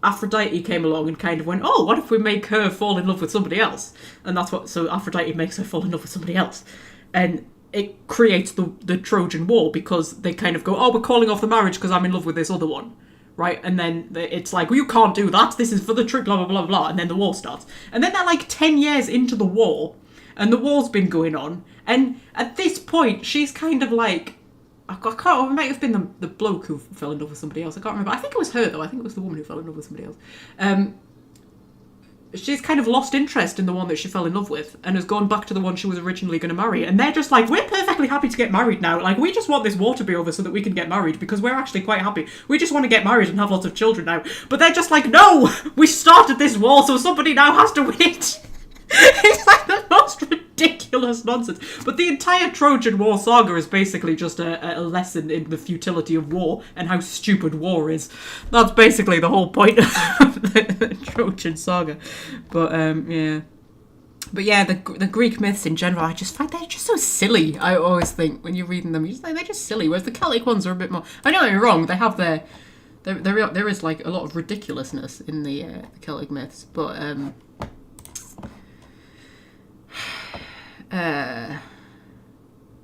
Aphrodite came along and kind of went, oh, what if we make her fall in love with somebody else? And so Aphrodite makes her fall in love with somebody else. And it creates the Trojan War because they kind of go, oh, we're calling off the marriage because I'm in love with this other one. Right? And then it's like, well, you can't do that. This is for the truth, blah, blah, blah, blah. And then the war starts. And then they're like 10 years into the war. And the war's been going on. And at this point, she's kind of like, I can't, it might have been the bloke who fell in love with somebody else. I can't remember. I think it was her, though. I think it was the woman who fell in love with somebody else. she's kind of lost interest in the one that she fell in love with and has gone back to the one she was originally going to marry. And they're just like, we're perfectly happy to get married now. Like, we just want this war to be over so that we can get married because we're actually quite happy. We just want to get married and have lots of children now. But they're just like, no, we started this war, so somebody now has to win it. It's like the most ridiculous nonsense. But the entire Trojan War saga is basically just a lesson in the futility of war and how stupid war is. That's basically the whole point of the Trojan saga. But yeah. But yeah, the Greek myths in general, I just find they're just so silly. I always think when you're reading them, you're just like, they're just silly. Whereas the Celtic ones are a bit more. I know I'm wrong. They have their there is like a lot of ridiculousness in the Celtic myths, but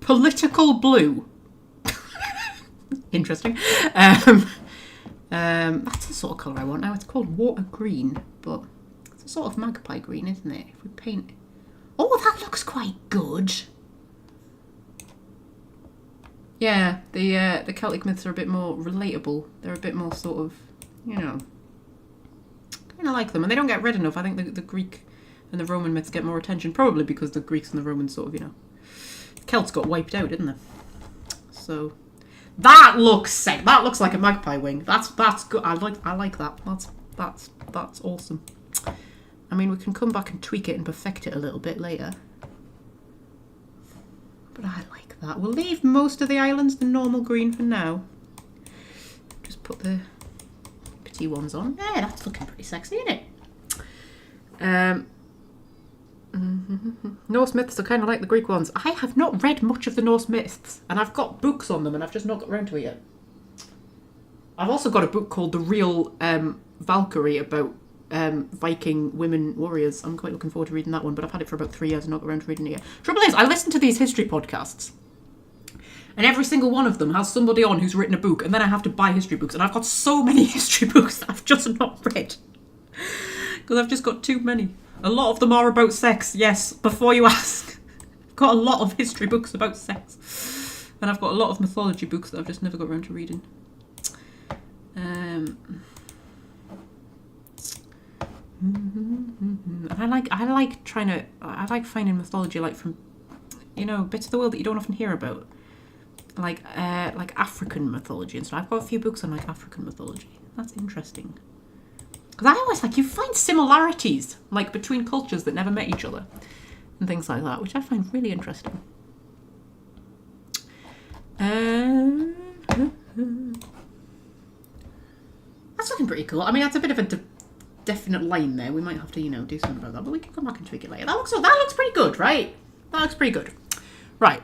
political blue. Interesting. That's the sort of colour I want now. It's called water green, but it's a sort of magpie green, isn't it? If we paint... Oh, that looks quite good. Yeah, the Celtic myths are a bit more relatable. They're a bit more sort of, you know, kind of like them. And they don't get read enough. I think the Greek and the Roman myths get more attention, probably because the Greeks and the Romans sort of, you know, the Celts got wiped out, didn't they? So that looks sick. That looks like a magpie wing. That's good. I like that. That's awesome. I mean, we can come back and tweak it and perfect it a little bit later. But I like that. We'll leave most of the islands the normal green for now. Just put the petite ones on. Yeah, that's looking pretty sexy, isn't it? Norse myths are kind of like the Greek ones. I have not read much of the Norse myths, and I've got books on them, and I've just not got around to it yet. I've also got a book called The Real Valkyrie about Viking women warriors. I'm quite looking forward to reading that one, but I've had it for about 3 years and not got around to reading it yet. Trouble is, I listen to these history podcasts, and every single one of them has somebody on who's written a book, and then I have to buy history books, and I've got so many history books that I've just not read. Because I've just got too many. A lot of them are about sex, yes, before you ask. I've got a lot of history books about sex. And I've got a lot of mythology books that I've just never got around to reading. I like finding mythology like from, you know, bits of the world that you don't often hear about. Like African mythology and stuff. I've got a few books on like African mythology. That's interesting. Because I always you find similarities like between cultures that never met each other and things like that, which I find really interesting. That's looking pretty cool. I mean, that's a bit of a definite line there. We might have to, you know, do something about that, but we can come back and tweak it later. That looks pretty good, right? That looks pretty good. Right.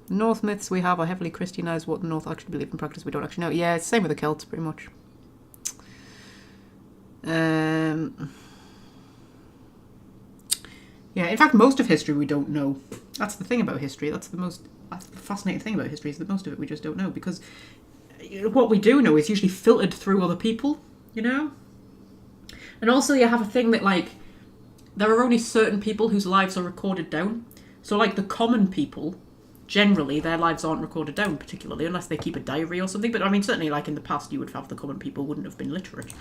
North myths we have are heavily Christianized. What the North actually believe in practice we don't actually know. Yeah, it's the same with the Celts pretty much. Yeah, in fact most of history we don't know. That's the thing about history. That's the fascinating thing about history, is that most of it we just don't know, because what we do know is usually filtered through other people, you know? And also you have a thing that like there are only certain people whose lives are recorded down. So like the common people, generally their lives aren't recorded down particularly unless they keep a diary or something. But I mean, certainly like in the past you would have the common people wouldn't have been literate.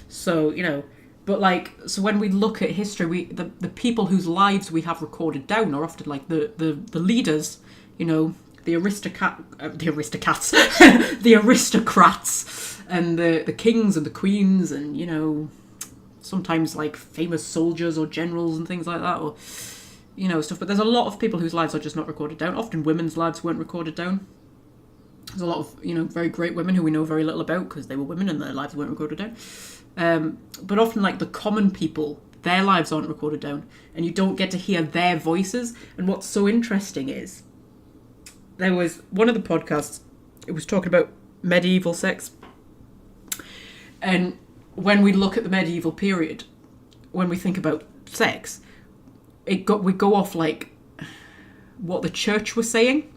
So, you know, but like, so when we look at history, the people whose lives we have recorded down are often like the leaders, you know, the aristocrats, the aristocrats and the kings and the queens and, you know, sometimes like famous soldiers or generals and things like that, or, you know, stuff. But there's a lot of people whose lives are just not recorded down. Often women's lives weren't recorded down. There's a lot of, you know, very great women who we know very little about because they were women and their lives weren't recorded down. But often like the common people, their lives aren't recorded down and you don't get to hear their voices. And what's so interesting is there was one of the podcasts, it was talking about medieval sex. And when we look at the medieval period, when we think about sex, we go off like what the church was saying.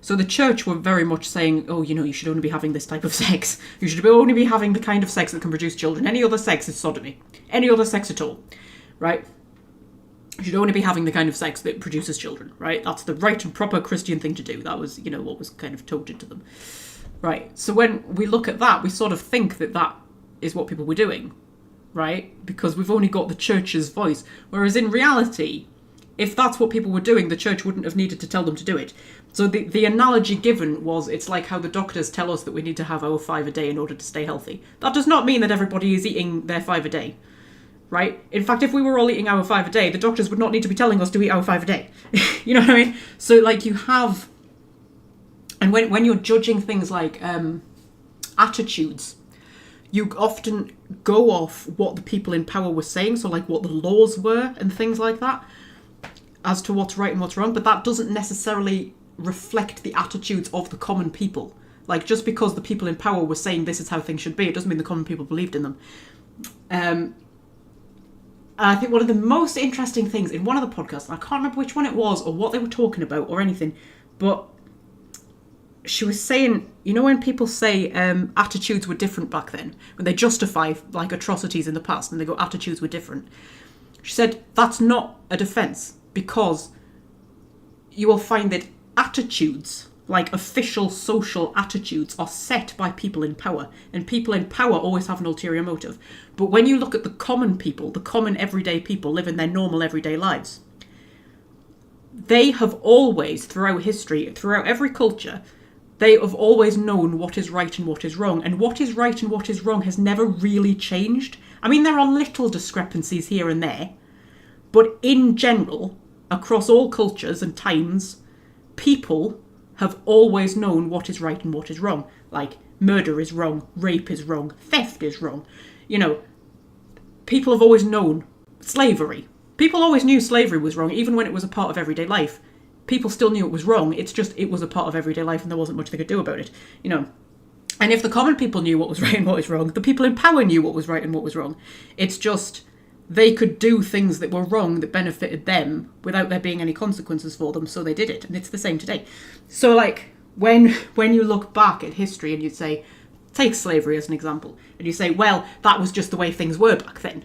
So the church were very much saying, oh, you know, you should only be having this type of sex. You should only be having the kind of sex that can produce children. Any other sex is sodomy. Any other sex at all, right? You should only be having the kind of sex that produces children, right? That's the right and proper Christian thing to do. That was, what was kind of told into them. Right, so when we look at that, we sort of think that that is what people were doing, right? Because we've only got the church's voice. Whereas in reality, if that's what people were doing, the church wouldn't have needed to tell them to do it. So the analogy given was, it's like how the doctors tell us that we need to have our 5 a day in order to stay healthy. That does not mean that everybody is eating their 5 a day, right? In fact, if we were all eating our 5 a day, the doctors would not need to be telling us to eat our 5 a day. You know what I mean? So, like, you have... And when you're judging things like attitudes, you often go off what the people in power were saying, so like what the laws were and things like that, as to what's right and what's wrong, but that doesn't necessarily reflect the attitudes of the common people. Like, just because the people in power were saying this is how things should be, it doesn't mean the common people believed in them. I think one of the most interesting things in one of the podcasts, and I can't remember which one it was or what they were talking about or anything, but she was saying, when people say attitudes were different back then, when they justify like atrocities in the past and they go attitudes were different, she said that's not a defence, because you will find that attitudes, like official social attitudes, are set by people in power, and people in power always have an ulterior motive. But when you look at the common people, the common everyday people living their normal everyday lives, they have always, throughout history, throughout every culture, they have always known what is right and what is wrong. And what is right and what is wrong has never really changed. I mean, there are little discrepancies here and there, but in general, across all cultures and times, people have always known what is right and what is wrong. Like, murder is wrong, rape is wrong, theft is wrong. People have always known slavery. People always knew slavery was wrong, even when it was a part of everyday life. People still knew it was wrong. It's just, it was a part of everyday life and there wasn't much they could do about it, And if the common people knew what was right and what was wrong, the people in power knew what was right and what was wrong. It's just, they could do things that were wrong that benefited them without there being any consequences for them, so they did it. And it's the same today. So, like, when you look back at history and you say, take slavery as an example, and you say, well, that was just the way things were back then,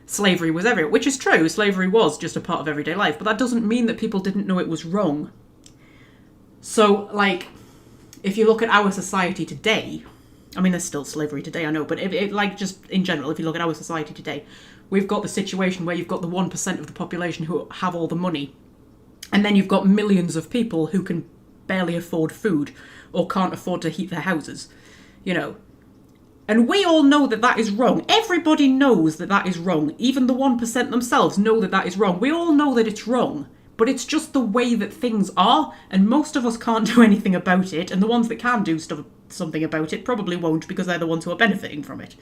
slavery was everywhere, which is true. Slavery was just a part of everyday life, but that doesn't mean that people didn't know it was wrong. So, like, if you look at our society today, I mean, there's still slavery today, I know, but just in general, if you look at our society today, we've got the situation where you've got the 1% of the population who have all the money, and then you've got millions of people who can barely afford food or can't afford to heat their houses, And we all know that that is wrong. Everybody knows that that is wrong. Even the 1% themselves know that that is wrong. We all know that it's wrong, but it's just the way that things are, and most of us can't do anything about it, and the ones that can do something about it probably won't, because they're the ones who are benefiting from it.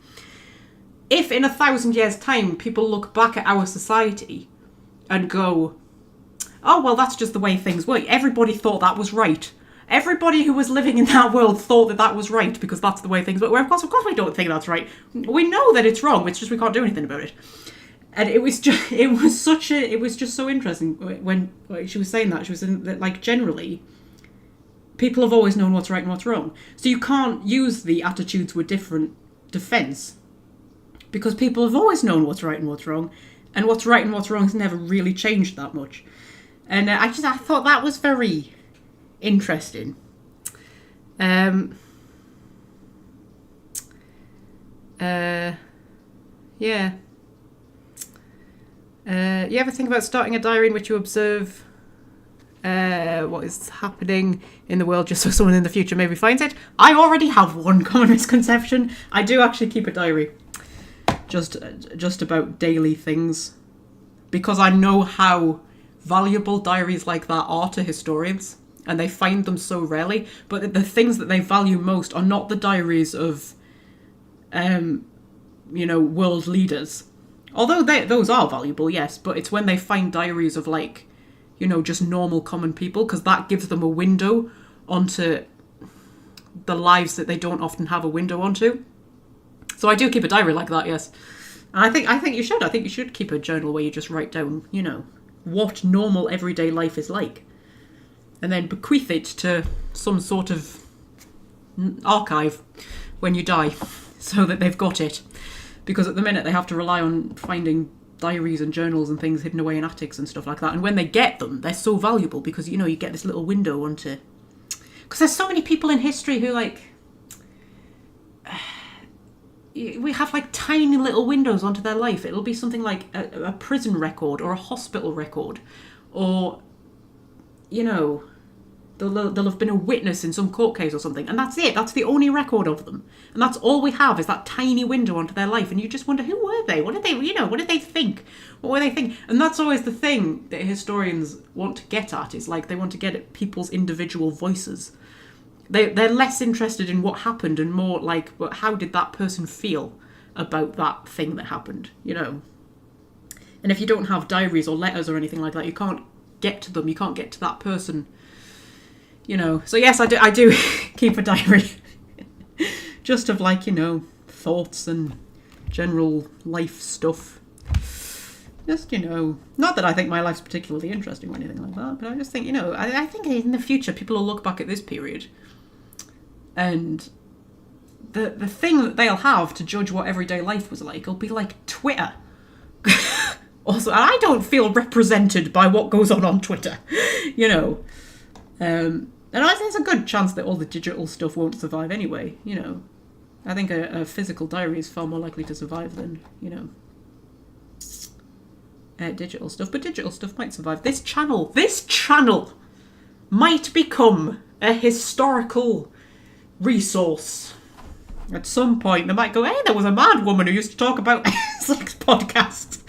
If in 1,000 years' time people look back at our society and go, oh, well, that's just the way things work. Everybody thought that was right. Everybody who was living in that world thought that that was right because that's the way things work. Well, of course we don't think that's right. We know that it's wrong. It's just we can't do anything about it. And it was just so interesting when she was saying that. She was saying that, like, generally, people have always known what's right and what's wrong. So you can't use the attitudes were different defence, because people have always known what's right and what's wrong, and what's right and what's wrong has never really changed that much. And I thought that was very interesting. Yeah. You ever think about starting a diary in which you observe what is happening in the world, just so someone in the future maybe finds it? I already have one common misconception. I do actually keep a diary, just about daily things, because I know how valuable diaries like that are to historians, and they find them so rarely. But the things that they value most are not the diaries of, world leaders. Although those are valuable, yes, but it's when they find diaries of, like, just normal common people, because that gives them a window onto the lives that they don't often have a window onto. So I do keep a diary like that, yes. And I think you should. I think you should keep a journal where you just write down, what normal everyday life is like. And then bequeath it to some sort of archive when you die, so that they've got it. Because at the minute they have to rely on finding diaries and journals and things hidden away in attics and stuff like that. And when they get them, they're so valuable because, you get this little window onto... Because there's so many people in history who, like... We have, like, tiny little windows onto their life. It'll be something like a prison record or a hospital record. Or, they'll have been a witness in some court case or something. And that's it. That's the only record of them. And that's all we have is that tiny window onto their life. And you just wonder, who were they? What did they, what did they think? What were they thinking? And that's always the thing that historians want to get at. Is like they want to get at people's individual voices. They're less interested in what happened and more like, but how did that person feel about that thing that happened, And if you don't have diaries or letters or anything like that, you can't get to them. You can't get to that person, So yes, I do keep a diary. Just of like, thoughts and general life stuff. Just, not that I think my life's particularly interesting or anything like that, but I just think, I think in the future people will look back at this period and the thing that they'll have to judge what everyday life was like will be like Twitter. Also, I don't feel represented by what goes on Twitter, And I think there's a good chance that all the digital stuff won't survive anyway, I think a physical diary is far more likely to survive than, digital stuff. But digital stuff might survive. This channel might become a historical resource. At some point, they might go, hey, there was a mad woman who used to talk about sex podcasts.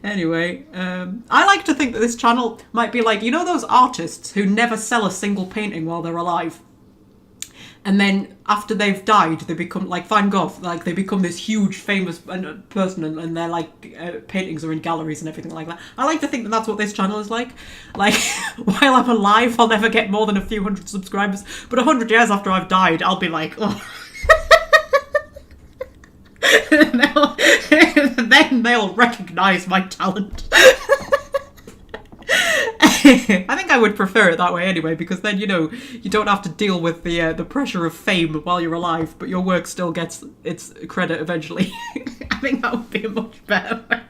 Anyway, I like to think that this channel might be like, those artists who never sell a single painting while they're alive. And then after they've died, they become like Van Gogh, like they become this huge famous person and their like paintings are in galleries and everything like that. I like to think that that's what this channel is like. Like, while I'm alive, I'll never get more than a few hundred subscribers. But 100 years after I've died, I'll be like, oh. Then they'll recognise my talent. I think I would prefer it that way anyway, because then, you don't have to deal with the pressure of fame while you're alive, but your work still gets its credit eventually. I think that would be a much better way.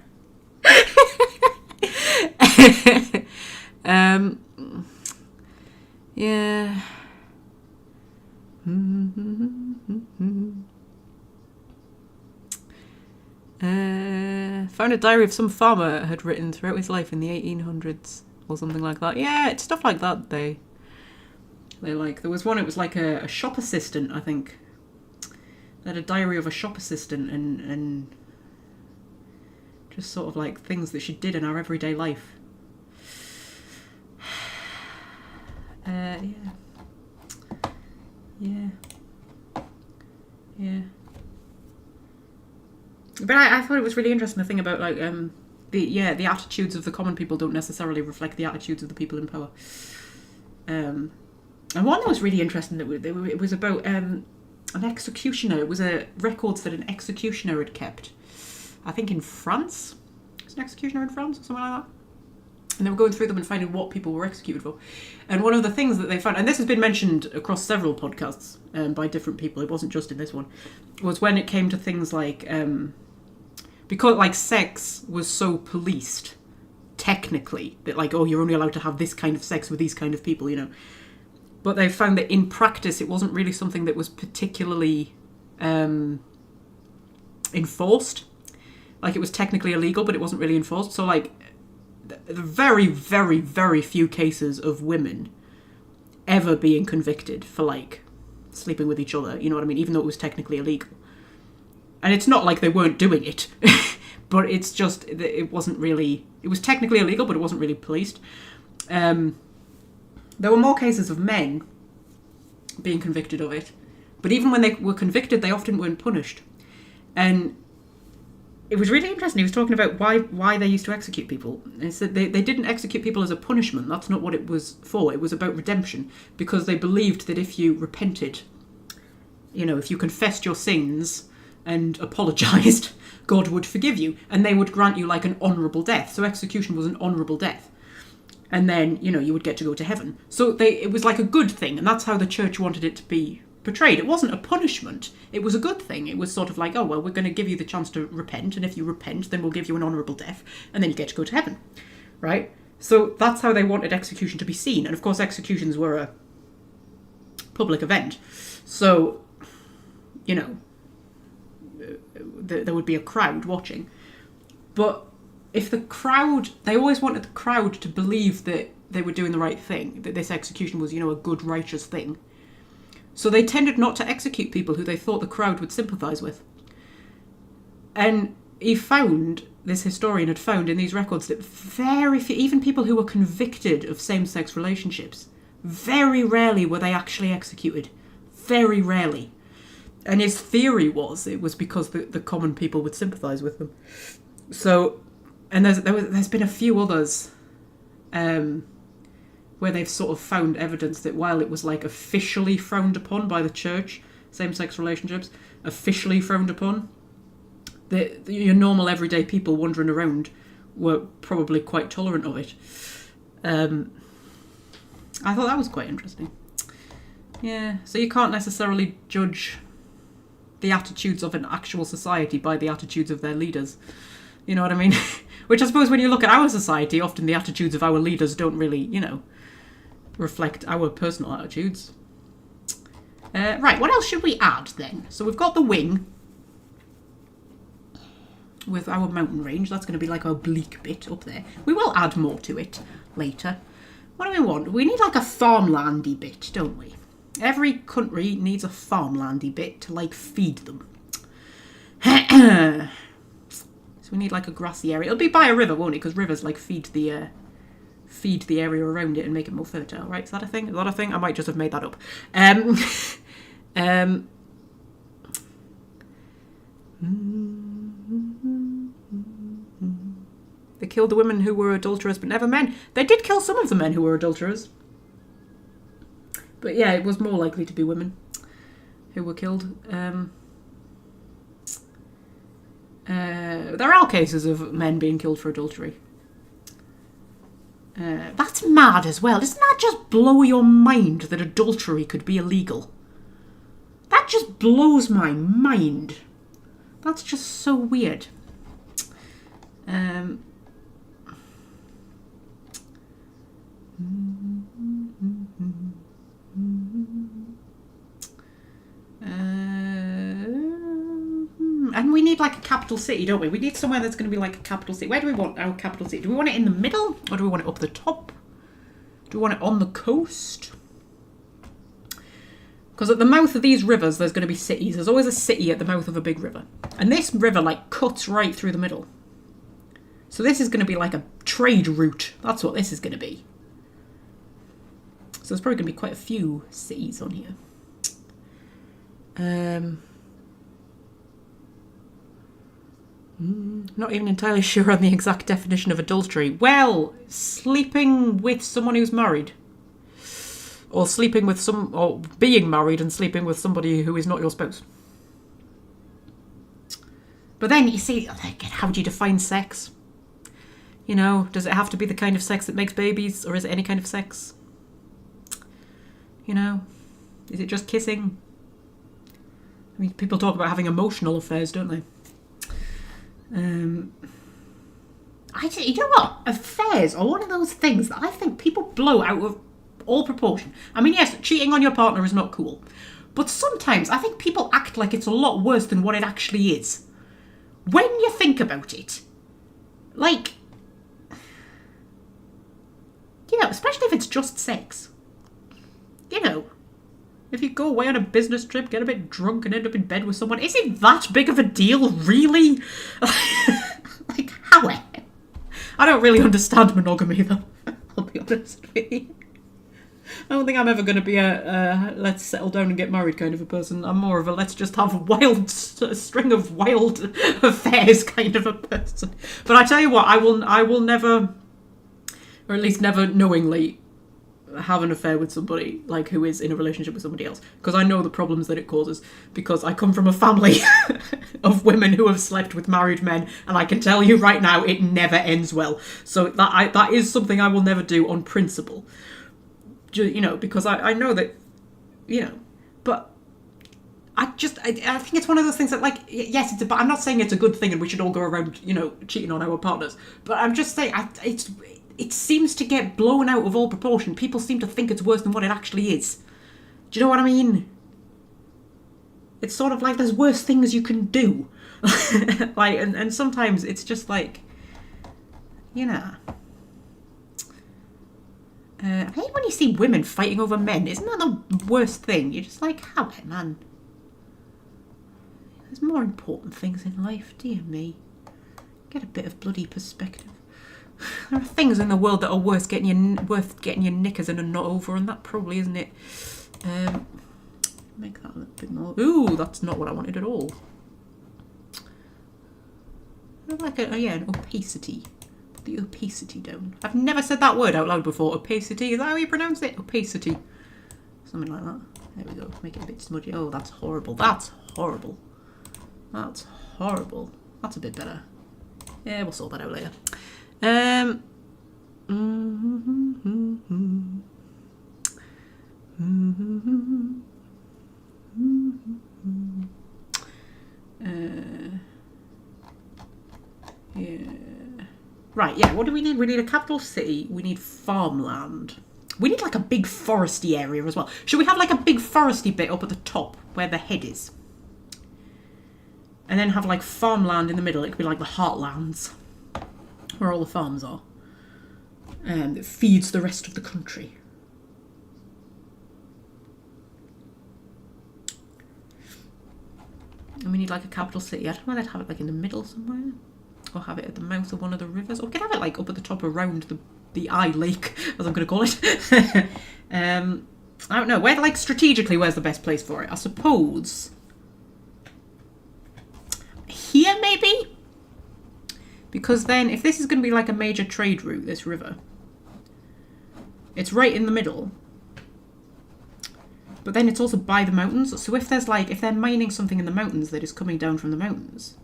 Yeah. Found a diary of some farmer had written throughout his life in the 1800s or something like that. Yeah, it's stuff like that they like. There was one, it was like a shop assistant, I think. They had a diary of a shop assistant and just sort of like things that she did in our everyday life. Yeah. But I thought it was really interesting, the thing about like the attitudes of the common people don't necessarily reflect the attitudes of the people in power. And one that was really interesting, that it was about an executioner. It was records that an executioner had kept, I think in France. It was an executioner in France or something like that. And they were going through them and finding what people were executed for. And one of the things that they found, and this has been mentioned across several podcasts by different people, it wasn't just in this one, was when it came to things like, because like sex was so policed, technically, that like, oh, you're only allowed to have this kind of sex with these kind of people, But they found that in practice, it wasn't really something that was particularly enforced. Like, it was technically illegal, but it wasn't really enforced. So like, the very, very, very few cases of women ever being convicted for like sleeping with each other, you know what I mean, even though it was technically illegal. And it's not like they weren't doing it, but it's just, it wasn't really, it was technically illegal, but it wasn't really policed. There were more cases of men being convicted of it, but even when they were convicted, they often weren't punished. And it was really interesting. He was talking about why they used to execute people. And he said they didn't execute people as a punishment. That's not what it was for. It was about redemption, because they believed that if you repented, if you confessed your sins and apologised, God would forgive you, and they would grant you like an honourable death. So execution was an honourable death. And then, you would get to go to heaven. So it was like a good thing, and that's how the church wanted it to be portrayed. It wasn't a punishment. It was a good thing. It was sort of like, oh, well, we're going to give you the chance to repent, and if you repent, then we'll give you an honourable death, and then you get to go to heaven, right? So that's how they wanted execution to be seen. And of course, executions were a public event. So, you know, there would be a crowd watching. But if the crowd, they always wanted the crowd to believe that they were doing the right thing, that this execution was, you know, a good, righteous thing. So they tended not to execute people who they thought the crowd would sympathise with. And this historian had found in these records that very few, even people who were convicted of same-sex relationships, very rarely were they actually executed. Very rarely. And his theory was it was because the common people would sympathise with them. So, and there's been a few others where they've sort of found evidence that while it was like officially frowned upon by the church, same-sex relationships, officially frowned upon, that your normal everyday people wandering around were probably quite tolerant of it. I thought that was quite interesting. Yeah, so you can't necessarily judge the attitudes of an actual society by the attitudes of their leaders. You know what I mean? Which I suppose when you look at our society, often the attitudes of our leaders don't really, you know, reflect our personal attitudes. Right, what else should we add then? So we've got the wing with our mountain range. That's going to be like our bleak bit up there. We will add more to it later. What do we want? We need like a farmlandy bit, don't we? Every country needs a farmlandy bit to like feed them. So we need like a grassy area. It'll be by a river, won't it? Because rivers like feed the area around it and make it more fertile, right? Is that a thing? Is that a thing? I might just have made that up. They killed the women who were adulterers, but never men. They did kill some of the men who were adulterers. But yeah, it was more likely to be women who were killed. There are cases of men being killed for adultery. That's mad as well. Doesn't that just blow your mind that adultery could be illegal? That just blows my mind. That's just so weird. And we need like a capital city, don't we? We need somewhere that's going to be like a capital city. Where do we want our capital city? Do we want it in the middle? Or do we want it up the top? Do we want it on the coast? Because at the mouth of these rivers, there's going to be cities. There's always a city at the mouth of a big river. And this river like cuts right through the middle. So this is going to be like a trade route. That's what this is going to be. So there's probably going to be quite a few cities on here. Not even entirely sure on the exact definition of adultery. Well, sleeping with someone who's married. Or sleeping with or being married and sleeping with somebody who is not your spouse. But then, you see, how do you define sex? You know, does it have to be the kind of sex that makes babies? Or is it any kind of sex? You know, is it just kissing? I mean, people talk about having emotional affairs, don't they? You know what? Affairs are one of those things that I think people blow out of all proportion. I mean, yes, cheating on your partner is not cool. But sometimes I think people act like it's a lot worse than what it actually is. When you think about it, like, you know, especially if it's just sex. You know, if you go away on a business trip, get a bit drunk and end up in bed with someone, is it that big of a deal, really? Like, how? I don't really understand monogamy, though. I'll be honest with you. I don't think I'm ever going to be a let's settle down and get married kind of a person. I'm more of a let's just have a string of wild affairs kind of a person. But I tell you what, I will never, or at least never knowingly, have an affair with somebody like who is in a relationship with somebody else, because I know the problems that it causes, because I come from a family of women who have slept with married men, and I can tell you right now it never ends well. So that is something I will never do on principle, you know, because I know that, you know. But I think it's one of those things that, like, yes, but I'm not saying it's a good thing and we should all go around, you know, cheating on our partners. But I'm just saying, it seems to get blown out of all proportion. People seem to think it's worse than what it actually is. Do you know what I mean? It's sort of like there's worse things you can do. Like, and sometimes it's just like, you know. I hate when you see women fighting over men. Isn't that the worst thing? You're just like, how it, man? There's more important things in life, dear me. Get a bit of bloody perspective. There are things in the world that are worth getting your knickers in a knot over, and that probably isn't it. Make that a little bit more. Ooh, that's not what I wanted at all. I like an opacity. Put the opacity down. I've never said that word out loud before. Opacity, is that how you pronounce it? Opacity. Something like that. There we go. Make it a bit smudgy. Oh, that's horrible. That's horrible. That's horrible. That's a bit better. Yeah, we'll sort that out later. Yeah. Right, yeah, what do we need? We need a capital city. We need farmland. We need like a big foresty area as well. Should we have like a big foresty bit up at the top where the head is? And then have like farmland in the middle. It could be like the heartlands where all the farms are. That feeds the rest of the country. And we need like a capital city. I don't know whether they'd have it like in the middle somewhere. Or have it at the mouth of one of the rivers. Or we could have it like up at the top around the eye lake, as I'm going to call it. I don't know. Where, like, strategically, where's the best place for it? I suppose here, maybe? Because then, if this is going to be like a major trade route, this river, it's right in the middle. But then it's also by the mountains. So if there's like, if they're mining something in the mountains that is coming down from the mountains,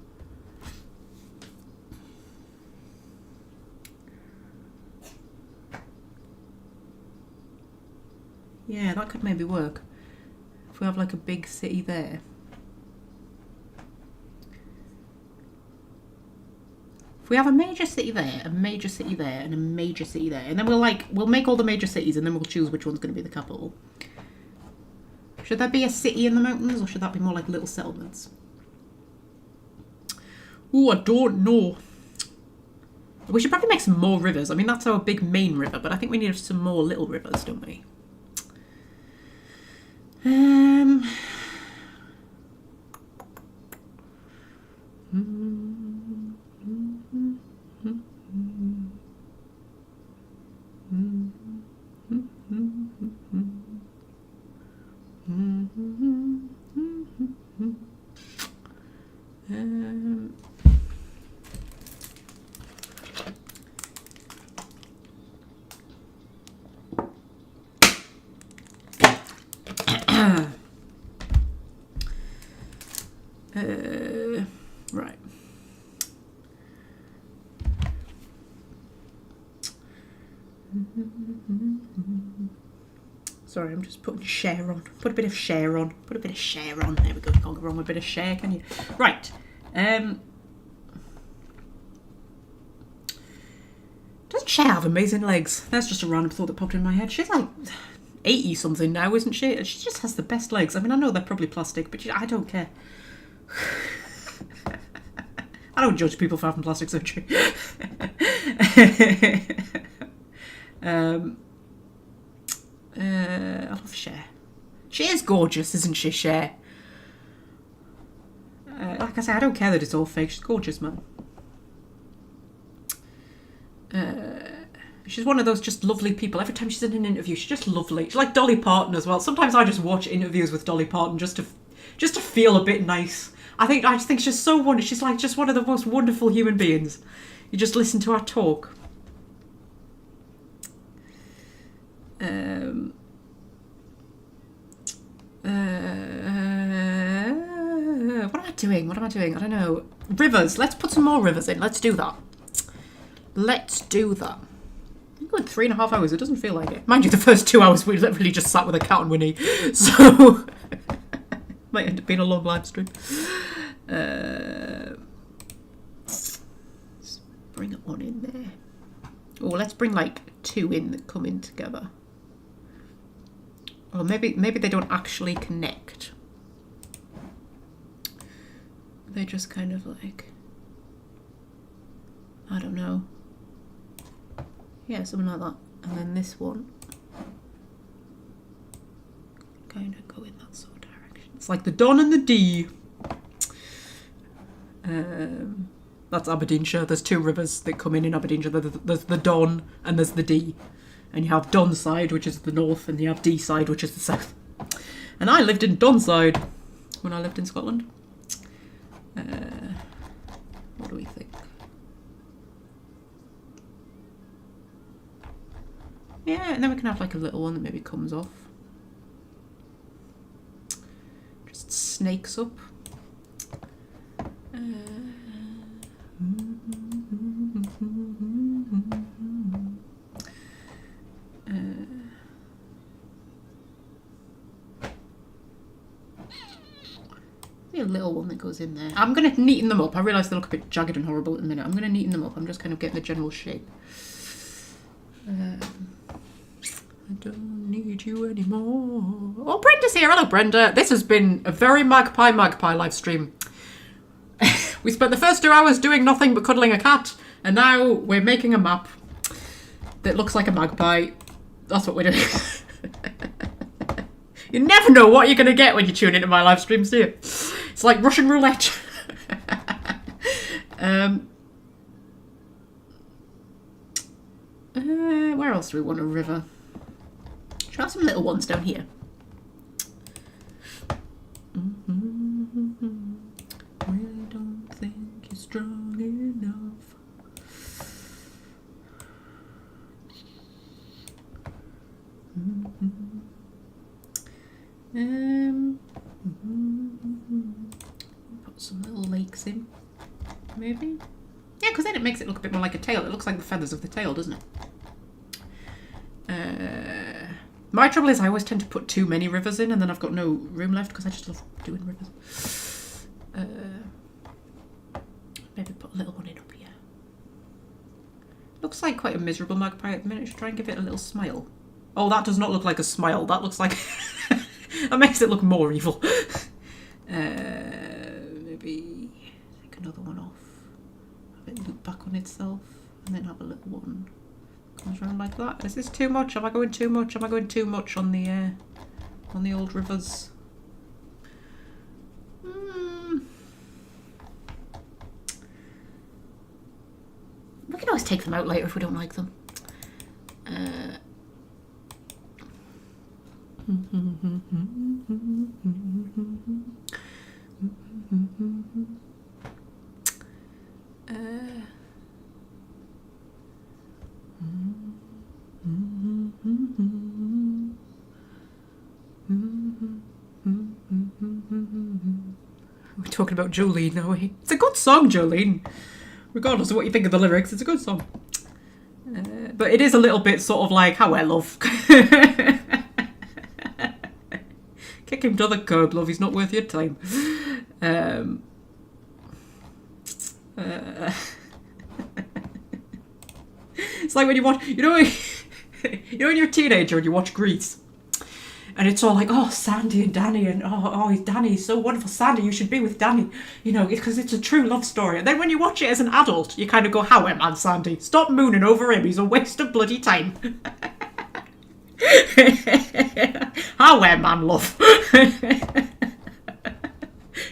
yeah, that could maybe work. If we have like a big city there. If we have a major city there, a major city there, and a major city there, and then we'll make all the major cities and then we'll choose which one's going to be the capital. Should there be a city in the mountains or should that be more like little settlements? Ooh, I don't know. We should probably make some more rivers. I mean, that's our big main river, but I think we need some more little rivers, don't we? Right. Sorry, I'm just putting share on. Put a bit of share on. Put a bit of share on. There we go. You can't go wrong with a bit of share, can you? Right. Doesn't Cher have amazing legs? That's just a random thought that popped in my head. She's like 80 something now, isn't she? She just has the best legs. I mean, I know they're probably plastic, but I don't care. I don't judge people for having plastic surgery. I love Cher. She is gorgeous, isn't she, Cher? Like I say, I don't care that it's all fake. She's gorgeous, man. She's one of those just lovely people. Every time she's in an interview, she's just lovely. She's like Dolly Parton as well. Sometimes I just watch interviews with Dolly Parton just to feel a bit nice. I just think she's so wonderful. She's like just one of the most wonderful human beings. You just listen to her talk. What am I doing? What am I doing? I don't know. Rivers. Let's put some more rivers in. Let's do that. Let's do that. Good 3.5 hours. It doesn't feel like it. Mind you, the first 2 hours we literally just sat with a cat on Winnie. So Might end up being a long live stream. Let's bring one in there. Oh, let's bring like 2 in that come in together. Or maybe they don't actually connect. They just kind of like, I don't know. Yeah, something like that. And then this one kind of go in that sort of direction. It's like the Don and the D. That's Aberdeenshire. There's 2 rivers that come in Aberdeenshire. There's the Don and there's the D. And you have Don side, which is the north, and you have D side, which is the south. And I lived in Don side when I lived in Scotland. What do we think? Yeah, and then we can have like a little one that maybe comes off. Just snakes up. A little one that goes in there. I'm going to neaten them up. I realise they look a bit jagged and horrible at the minute. I'm going to neaten them up. I'm just kind of getting the general shape. I don't need you anymore. Oh, Brenda's here. Hello, Brenda. This has been a very magpie live stream. We spent the first 2 hours doing nothing but cuddling a cat, and now we're making a map that looks like a magpie. That's what we're doing. You never know what you're going to get when you tune into my live streams, do you? It's like Russian roulette. Where else do we want a river? Should we have some little ones down here? Really don't think you're strong enough. Put some little lakes in, maybe. Yeah, because then it makes it look a bit more like a tail. It looks like the feathers of the tail, doesn't it? My trouble is I always tend to put too many rivers in, and then I've got no room left because I just love doing rivers. Maybe put a little one in up here. Looks like quite a miserable magpie at the minute. Should try and give it a little smile. Oh, that does not look like a smile. That looks like... that makes it look more evil. Maybe take another one off. Have it loop back on itself. And then have a little one. Comes around like that. Is this too much? Am I going too much? Am I going too much on the old rivers? We can always take them out later if we don't like them. We're talking about Jolene, are we? It's a good song, Jolene. Regardless of what you think of the lyrics, it's a good song. But it is a little bit sort of like, how I love. Kick him to the curb, love. He's not worth your time. It's like when you watch, you know when you're a teenager and you watch Grease. And it's all like, oh, Sandy and Danny, and oh, Danny's so wonderful. Sandy, you should be with Danny. You know, because it's a true love story. And then when you watch it as an adult, you kind of go, how am I, Sandy? Stop mooning over him. He's a waste of bloody time. How am I, love?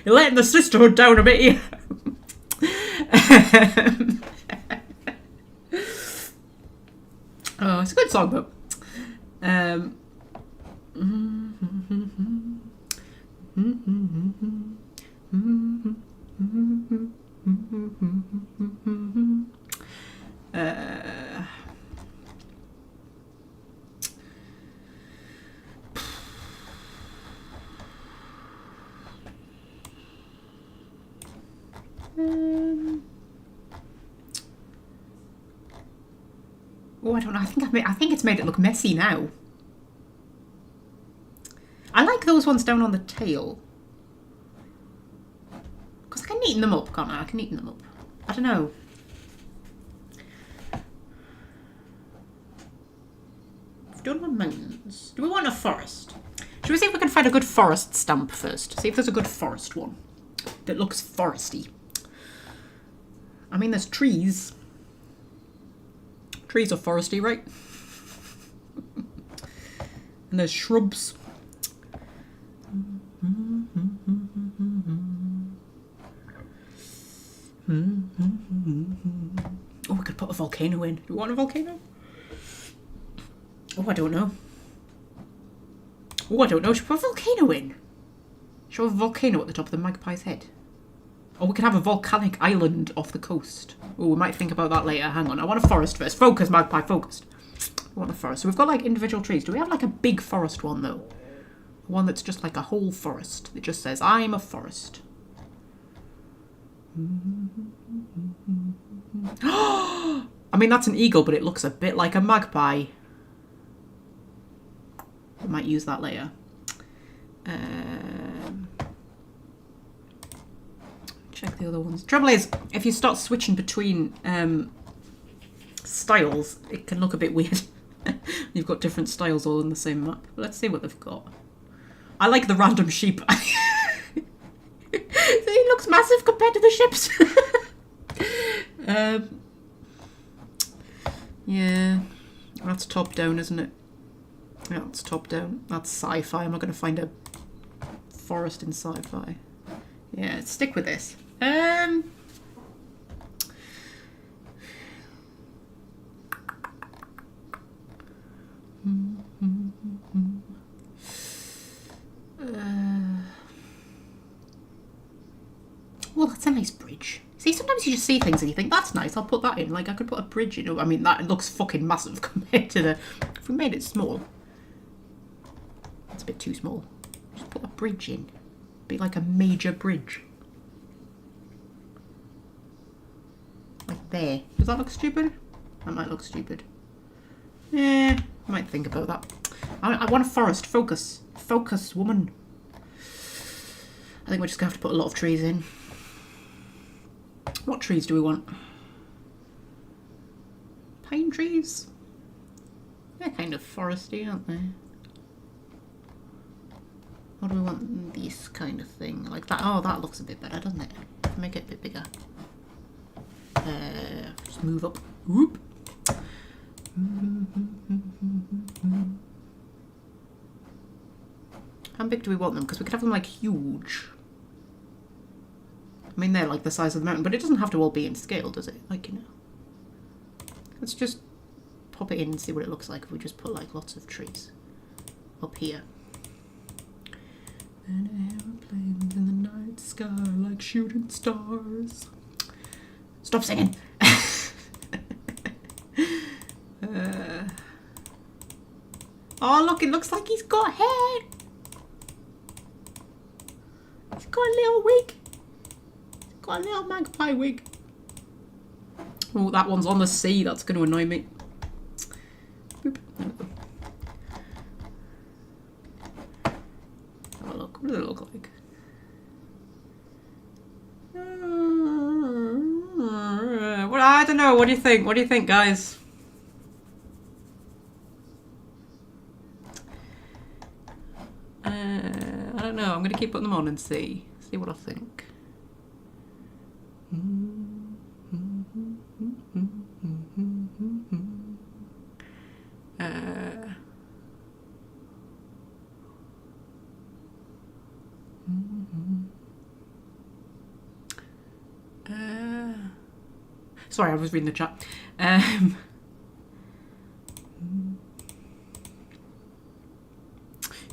You're letting the sisterhood down a bit here. Oh, it's a good song, though. Oh, I don't know. I think it's made it look messy now. I like those ones down on the tail. neaten them up, can't I? I can neaten them up. I don't know. We've done the mountains. Do we want a forest? Should we see if we can find a good forest stamp first? See if there's a good forest one that looks foresty. I mean, there's trees. Trees are foresty, right? And there's shrubs. Oh, we could put a volcano in. Do you want a volcano? Oh, I don't know. Oh, I don't know. Should we put a volcano in? Should we have a volcano at the top of the magpie's head? Or we can have a volcanic island off the coast. Oh, we might think about that later. Hang on. I want a forest first. Focus, magpie, focused. I want a forest. So we've got like individual trees. Do we have like a big forest one though? One that's just like a whole forest. It just says, I'm a forest. I mean, that's an eagle, but it looks a bit like a magpie. I might use that later. Check the other ones. Trouble is, if you start switching between styles, it can look a bit weird. You've got different styles all in the same map. But let's see what they've got. I like the random sheep. He looks massive compared to the ships. Yeah, that's top down, isn't it? Yeah, it's top down. That's sci-fi. I'm not going to find a forest in sci-fi. Yeah, stick with this. Well, that's a nice bridge. See, sometimes you just see things and you think, that's nice, I'll put that in. Like, I could put a bridge in. I mean, that looks fucking massive compared to the... If we made it small. That's a bit too small. Just put a bridge in. Be like a major bridge. Like there. Does that look stupid? That might look stupid. Yeah, I might think about that. I want a forest. Focus. Focus, woman. I think we're just going to have to put a lot of trees in. What trees do we want? Pine trees? They're kind of foresty, aren't they? What do we want? This kind of thing. Like that. Oh, that looks a bit better, doesn't it? Make it a bit bigger. Just move up. Whoop. How big do we want them? Because we could have them like huge. I mean, they're like the size of the mountain, but it doesn't have to all be in scale, does it? Like, you know. Let's just pop it in and see what it looks like if we just put like lots of trees up here. And airplanes in the night sky like shooting stars. Stop singing. Oh, look, it looks like he's got hair. He's got a little wig. He's got a little magpie wig. Oh, that one's on the sea. That's going to annoy me. Boop. There we go. Have a look. What does it look like? Well, I don't know. What do you think? What do you think, guys? I don't know. I'm going to keep putting them on and see what I think. Sorry, I was reading the chat.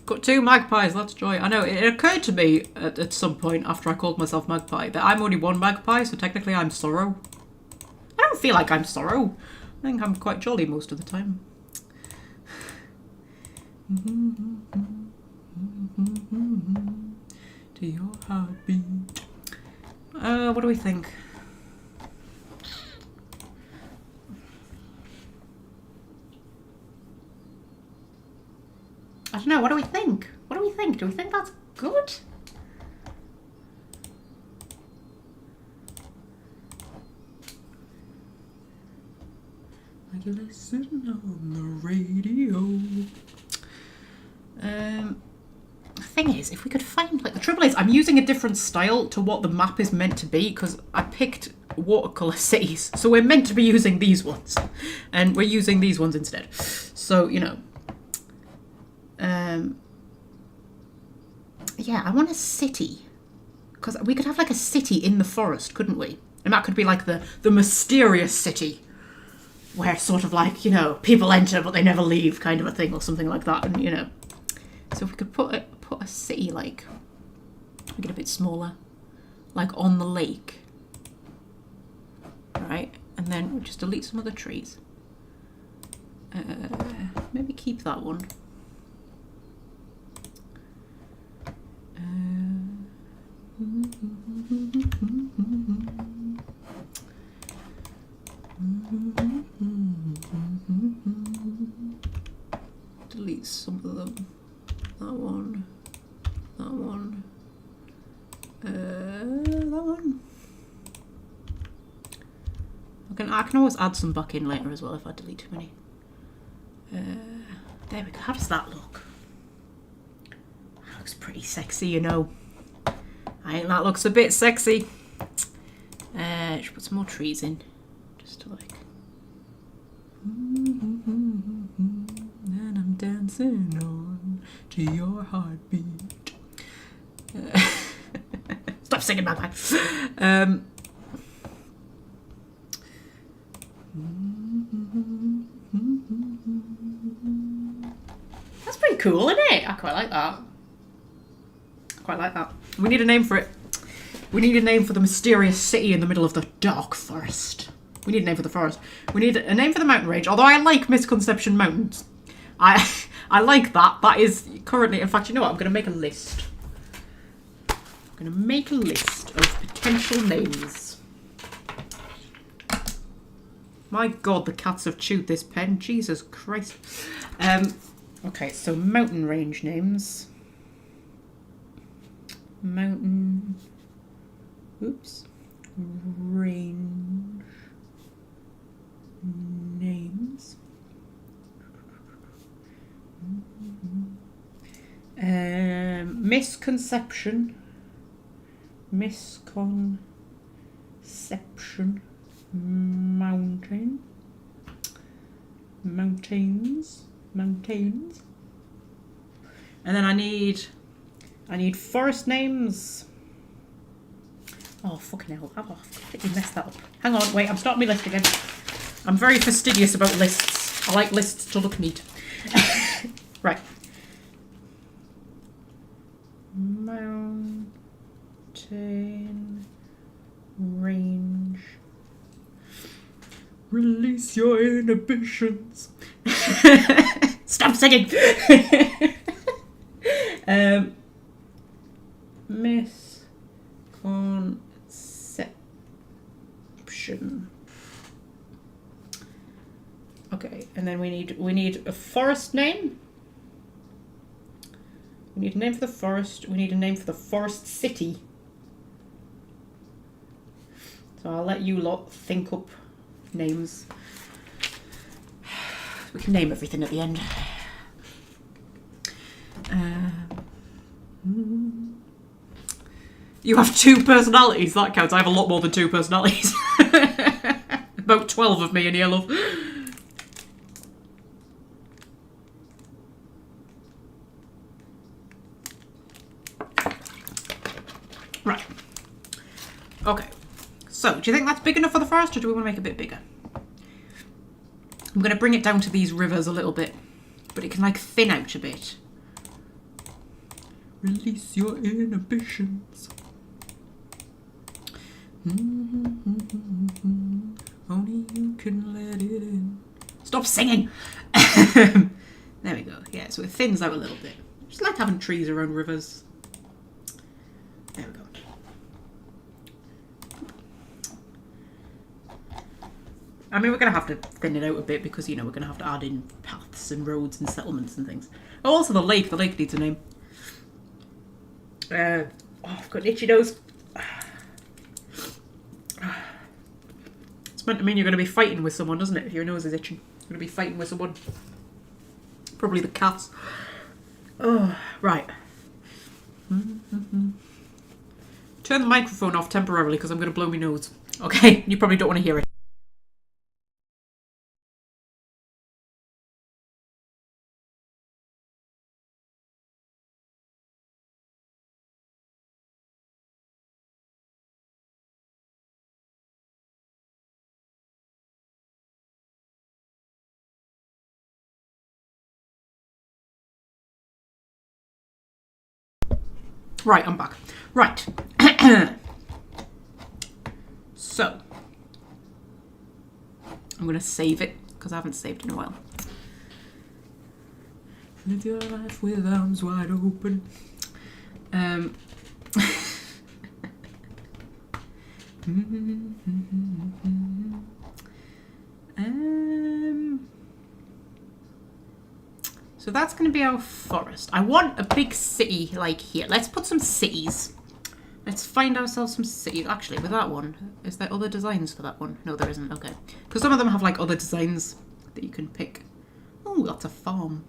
Got 2 magpies, that's joy. I know, it occurred to me at some point after I called myself Magpie that I'm only one magpie, so technically I'm Sorrow. I don't feel like I'm Sorrow. I think I'm quite jolly most of the time. To your heartbeat. What do we think? I don't know, what do we think? What do we think? Do we think that's good? Listen on the radio. The thing is, if we could find, like, the trouble is, I'm using a different style to what the map is meant to be, because I picked watercolour cities, so we're meant to be using these ones, and we're using these ones instead. So, you know, yeah, I want a city, because we could have, like, a city in the forest, couldn't we? And that could be, like, the mysterious city, where sort of, like, you know, people enter but they never leave kind of a thing, or something like that, and, you know. So if we could put a city, like, make it a bit smaller, like on the lake, right? And then we'll just delete some of the trees. Maybe keep that one. Delete some of them. That one. That one. That one. I can always add some back in later as well if I delete too many. There we go. How does that look? That looks pretty sexy, you know. I think that looks a bit sexy. Should put some more trees in, just to like. And I'm dancing on to your heartbeat. Stop singing, Magpie. That's pretty cool, isn't it? I quite like that. Quite like that. We need a name for it. We need a name for the mysterious city in the middle of the dark forest. We need a name for the forest. We need a name for the mountain range. Although I like Misconception Mountains. I like that. That is currently... In fact, you know what? I'm going to make a list. I'm going to make a list of potential names. My God, the cats have chewed this pen. Jesus Christ. Okay, so mountain range names. Mountain... Oops. Range names. Misconception. Misconception. Mountain. Mountains. Mountains. And then I need forest names. Oh, fucking hell. I've completely messed that up. Hang on, wait, I'm starting my list again. I'm very fastidious about lists. I like lists to look neat. Right. Mountain range. Release your inhibitions. Stop singing. Misconception. Okay, and then we need a forest name. We need a name for the forest. We need a name for the forest city. So I'll let you lot think up names. We can name everything at the end. You have 2 personalities. That counts. I have a lot more than 2 personalities. About 12 of me in here, love. Right. Okay. So, do you think that's big enough for the forest, or do we want to make it a bit bigger? I'm going to bring it down to these rivers a little bit, but it can, like, thin out a bit. Release your inhibitions. Only you can let it in. Stop singing! There we go. Yeah, so it thins out a little bit. Just like having trees around rivers. There we go. I mean, we're going to have to thin it out a bit because, you know, we're going to have to add in paths and roads and settlements and things. Oh, also the lake. The lake needs a name. Oh, I've got an itchy nose. It's meant to mean you're going to be fighting with someone, doesn't it, if your nose is itching? I'm going to be fighting with someone. Probably the cats. Oh, right. Turn the microphone off temporarily because I'm going to blow my nose. Okay, you probably don't want to hear it. Right, I'm back. Right. So, I'm going to save it because I haven't saved in a while. Live your life with arms wide open. So that's going to be our forest. I want a big city like here. Let's put some cities. Let's find ourselves some cities. Actually, with that one, is there other designs for that one? No, there isn't. Okay. Because some of them have like other designs that you can pick. Oh, that's a farm.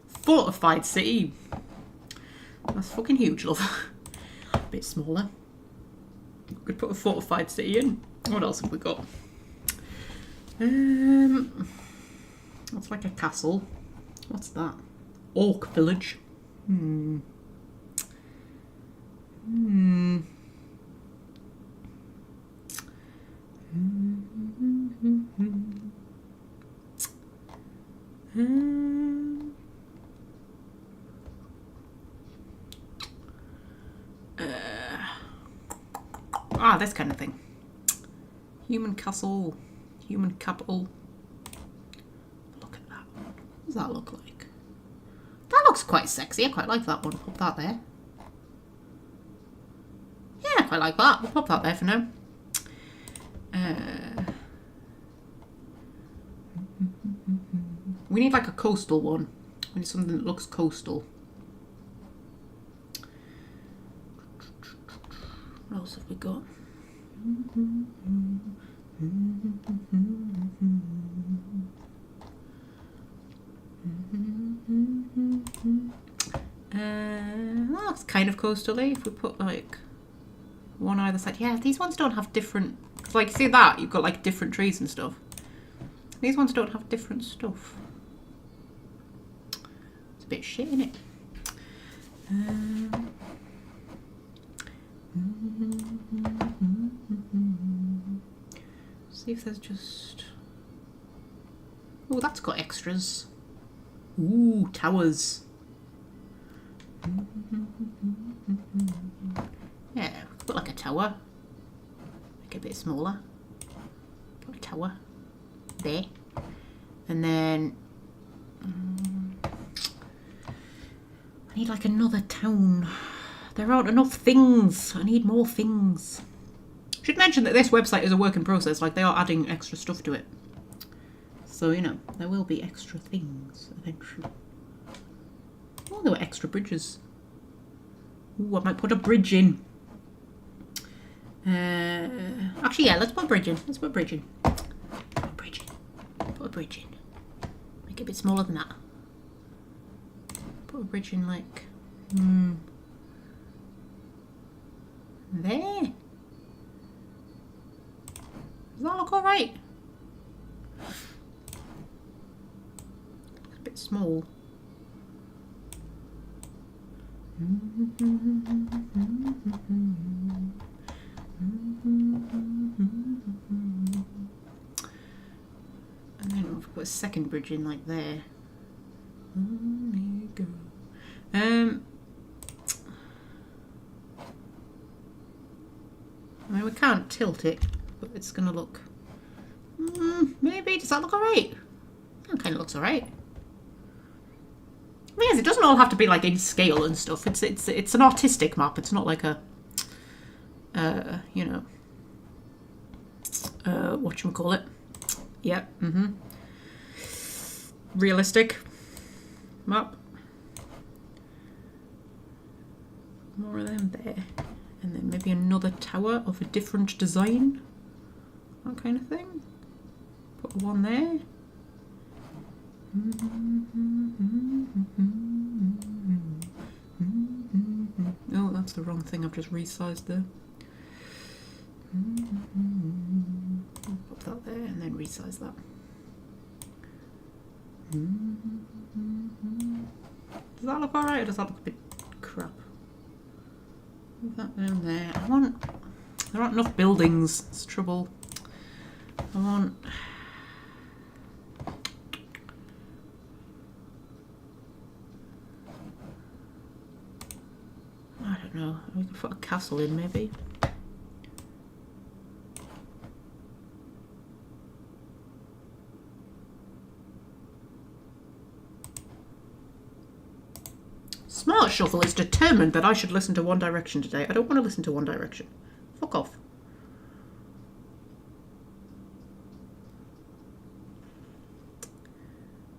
Fortified city. That's fucking huge, love. A bit smaller. Could put a fortified city in. What else have we got? That's like a castle. What's that? Orc village. This kind of thing. Human castle. Human capital. Look at that one. What does that look like? That looks quite sexy. I quite like that one. Pop that there. Yeah, I quite like that. We'll pop that there for now. We need like a coastal one. We need something that looks coastal. What else have we got? That's kind of coastal-y. If we put like one either side. Yeah, these ones don't have different. Like, see that? You've got like different trees and stuff. These ones don't have different stuff. It's a bit shit, isn't it? See if there's just. Oh, that's got extras. Ooh, towers. Yeah, put like a tower. Make it a bit smaller. Put a tower there. And then I need like another town. There aren't enough things. I need more things. I should mention that this website is a work in process. Like, they are adding extra stuff to it. So, you know, there will be extra things eventually. Oh, there were extra bridges. Ooh, I might put a bridge in. Actually, yeah, let's put a bridge in. Let's put a bridge in. Put a bridge in. Put a bridge in. Make it a bit smaller than that. Put a bridge in, like... There. Does that look alright? It's a bit small. And then we've got a second bridge in like there. There you go. I mean, we can't tilt it, but it's going to look... maybe. Does that look alright? That kind of looks alright. I mean, it doesn't all have to be like in scale and stuff. It's an artistic map. It's not like a... you know... whatchamacallit. Yep, realistic map. More of them there. And then maybe another tower of a different design. That kind of thing. Put one there. Oh, that's the wrong thing. I've just resized there. Put that there and then resize that. Does that look alright or does that look a bit crap? Move that down there. There aren't enough buildings. It's trouble. I don't know. We could put a castle in maybe. Smart Shuffle is determined that I should listen to One Direction today. I don't want to listen to One Direction. Fuck off.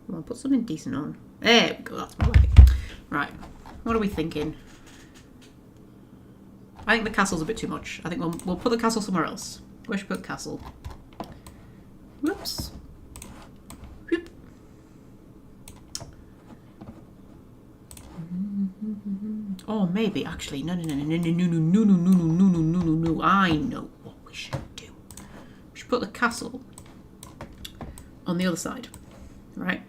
Come on, put something decent on. There we go, that's more like it. Right, what are we thinking? I think the castle's a bit too much. I think we'll put the castle somewhere else. Where should we put the castle? Whoops. Whoop. Oh, maybe actually. No. I know what we should do. We should put the castle on the other side, right?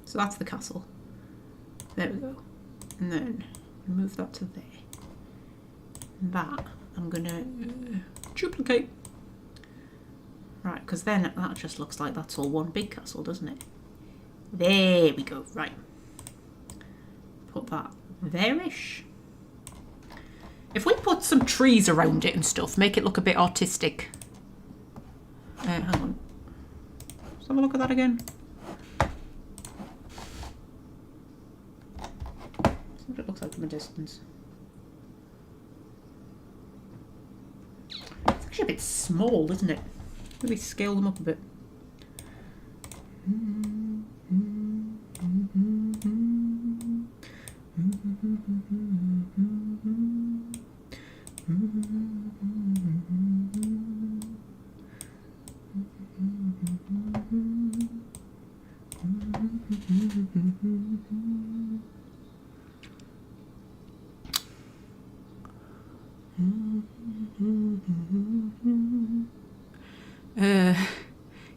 So that's the castle. There we go. And then move that to there. And that I'm gonna duplicate. Right, because then that just looks like that's all one big castle, doesn't it? There we go. Right. Put that there-ish. If we put some trees around it and stuff, make it look a bit artistic. Hang on. Let's have a look at that again. See what it looks like from a distance. It's actually a bit small, isn't it? Maybe scale them up a bit.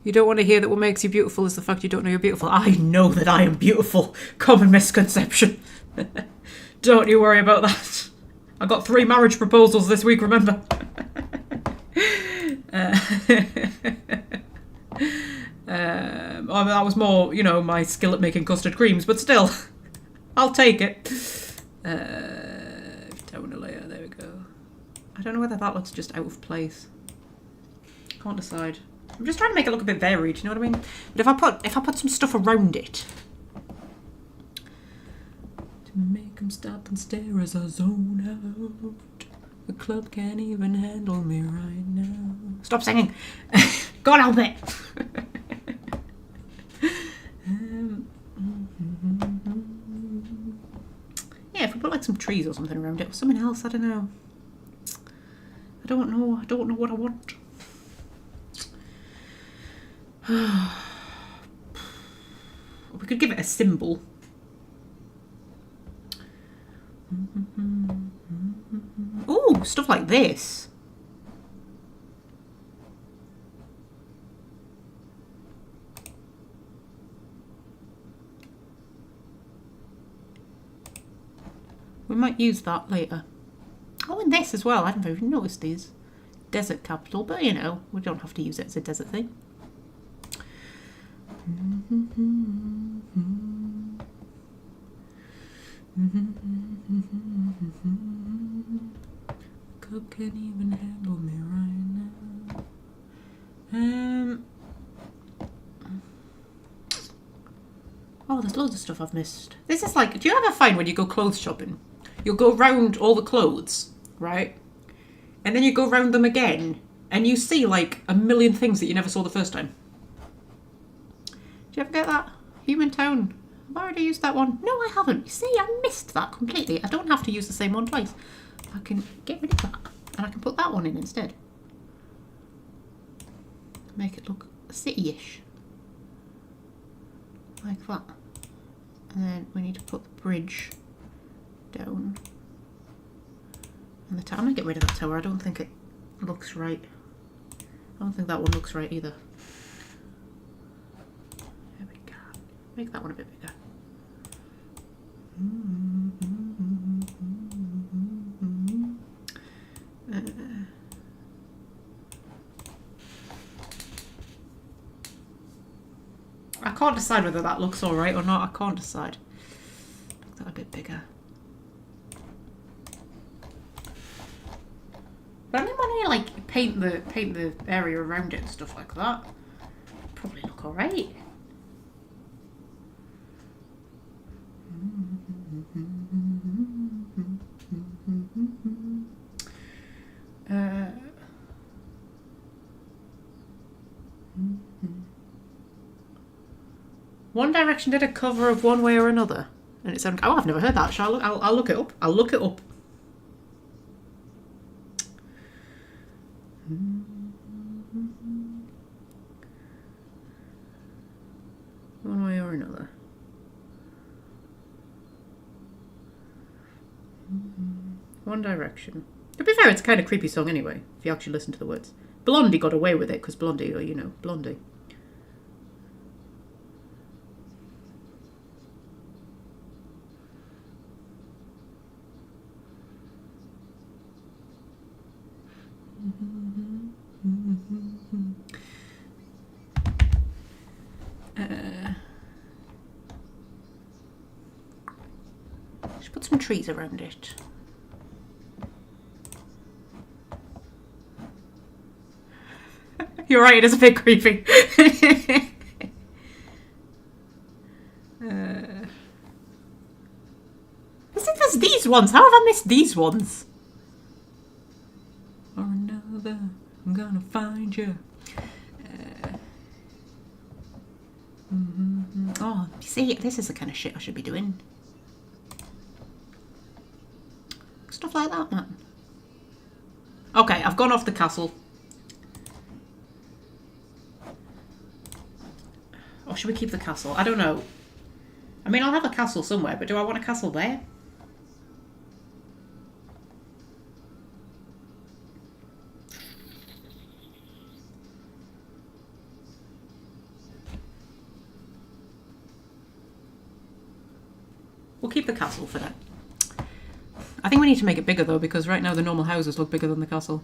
You don't want to hear that what makes you beautiful is the fact you don't know you're beautiful. I know that I am beautiful. Common misconception. Don't you worry about that. I got 3 marriage proposals this week, remember? That was more, you know, my skill at making custard creams, but still, I'll take it. Toner layer, there we go. I don't know whether that looks just out of place. Can't decide. I'm just trying to make it look a bit varied, you know what I mean? But if I put some stuff around it to make them stop and stare as I zone out. The club can't even handle me right now. Stop singing. God help it. Yeah, if we put like some trees or something around it or something else, I don't know. I don't know what I want. We could give it a symbol. Ooh, stuff like this. We might use that later. Oh, and this as well. I haven't even noticed these. Desert capital, but you know, we don't have to use it as a desert thing. Cup can't even handle me right now. Oh, there's loads of stuff I've missed. This is like, do you ever find when you go clothes shopping, you'll go round all the clothes, right? And then you go round them again, and you see like a million things that you never saw the first time. Do you ever get that? Human Town. I've already used that one. No, I haven't. You see, I missed that completely. I don't have to use the same one twice. I can get rid of that, and I can put that one in instead. Make it look city-ish. like that. And then we need to put the bridge down. And the tower, I'm going to get rid of that tower. I don't think it looks right. I don't think that one looks right either. There we go. Make that one a bit bigger. I can't decide whether that looks alright or not. I can't decide. Make that a bit bigger. But I mean, when you like paint the area around it and stuff like that, probably look alright. One Direction did a cover of One Way or Another, and it sounded. Oh, I've never heard that. Shall I look? I'll look it up. I'll look it up. One Way or Another. One Direction. To be fair, it's a kind of creepy song anyway, if you actually listen to the words. Blondie got away with it, because Blondie, or you know, Blondie. Just put some trees around it. You're right, it is a bit creepy. There's these ones. How have I missed these ones? Or another, I'm gonna find you. Oh, see, this is the kind of shit I should be doing. Stuff like that, man. Okay, I've gone off the castle. Or should we keep the castle? I don't know. I mean, I'll have a castle somewhere, but do I want a castle there? We'll keep the castle for now. I think we need to make it bigger though, because right now the normal houses look bigger than the castle.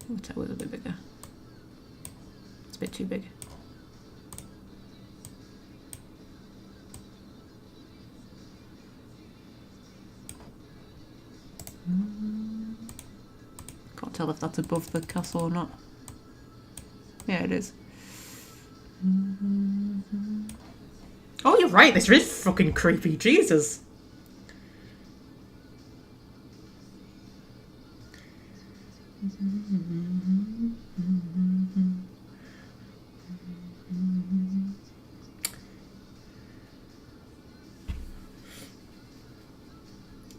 The tower's a bit bigger. It's a bit too big. Can't tell if that's above the castle or not. Yeah, it is. Oh, you're right, this is fucking creepy, Jesus.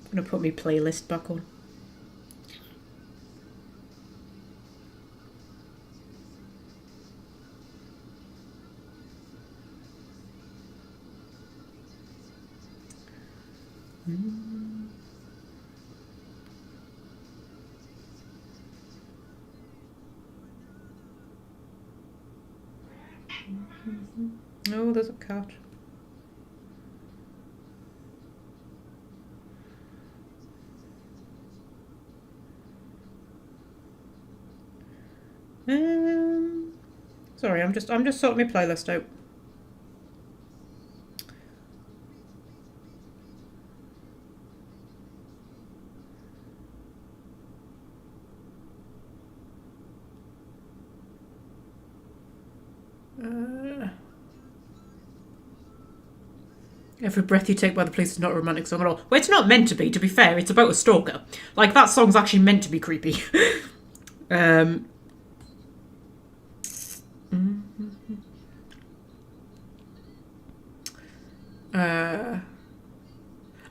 I'm gonna put my playlist back on. Oh, there's a cat. Sorry, I'm just sorting my playlist out. Every Breath You Take by The Police is not a romantic song at all. Well, it's not meant to be fair. It's about a stalker. Like, that song's actually meant to be creepy.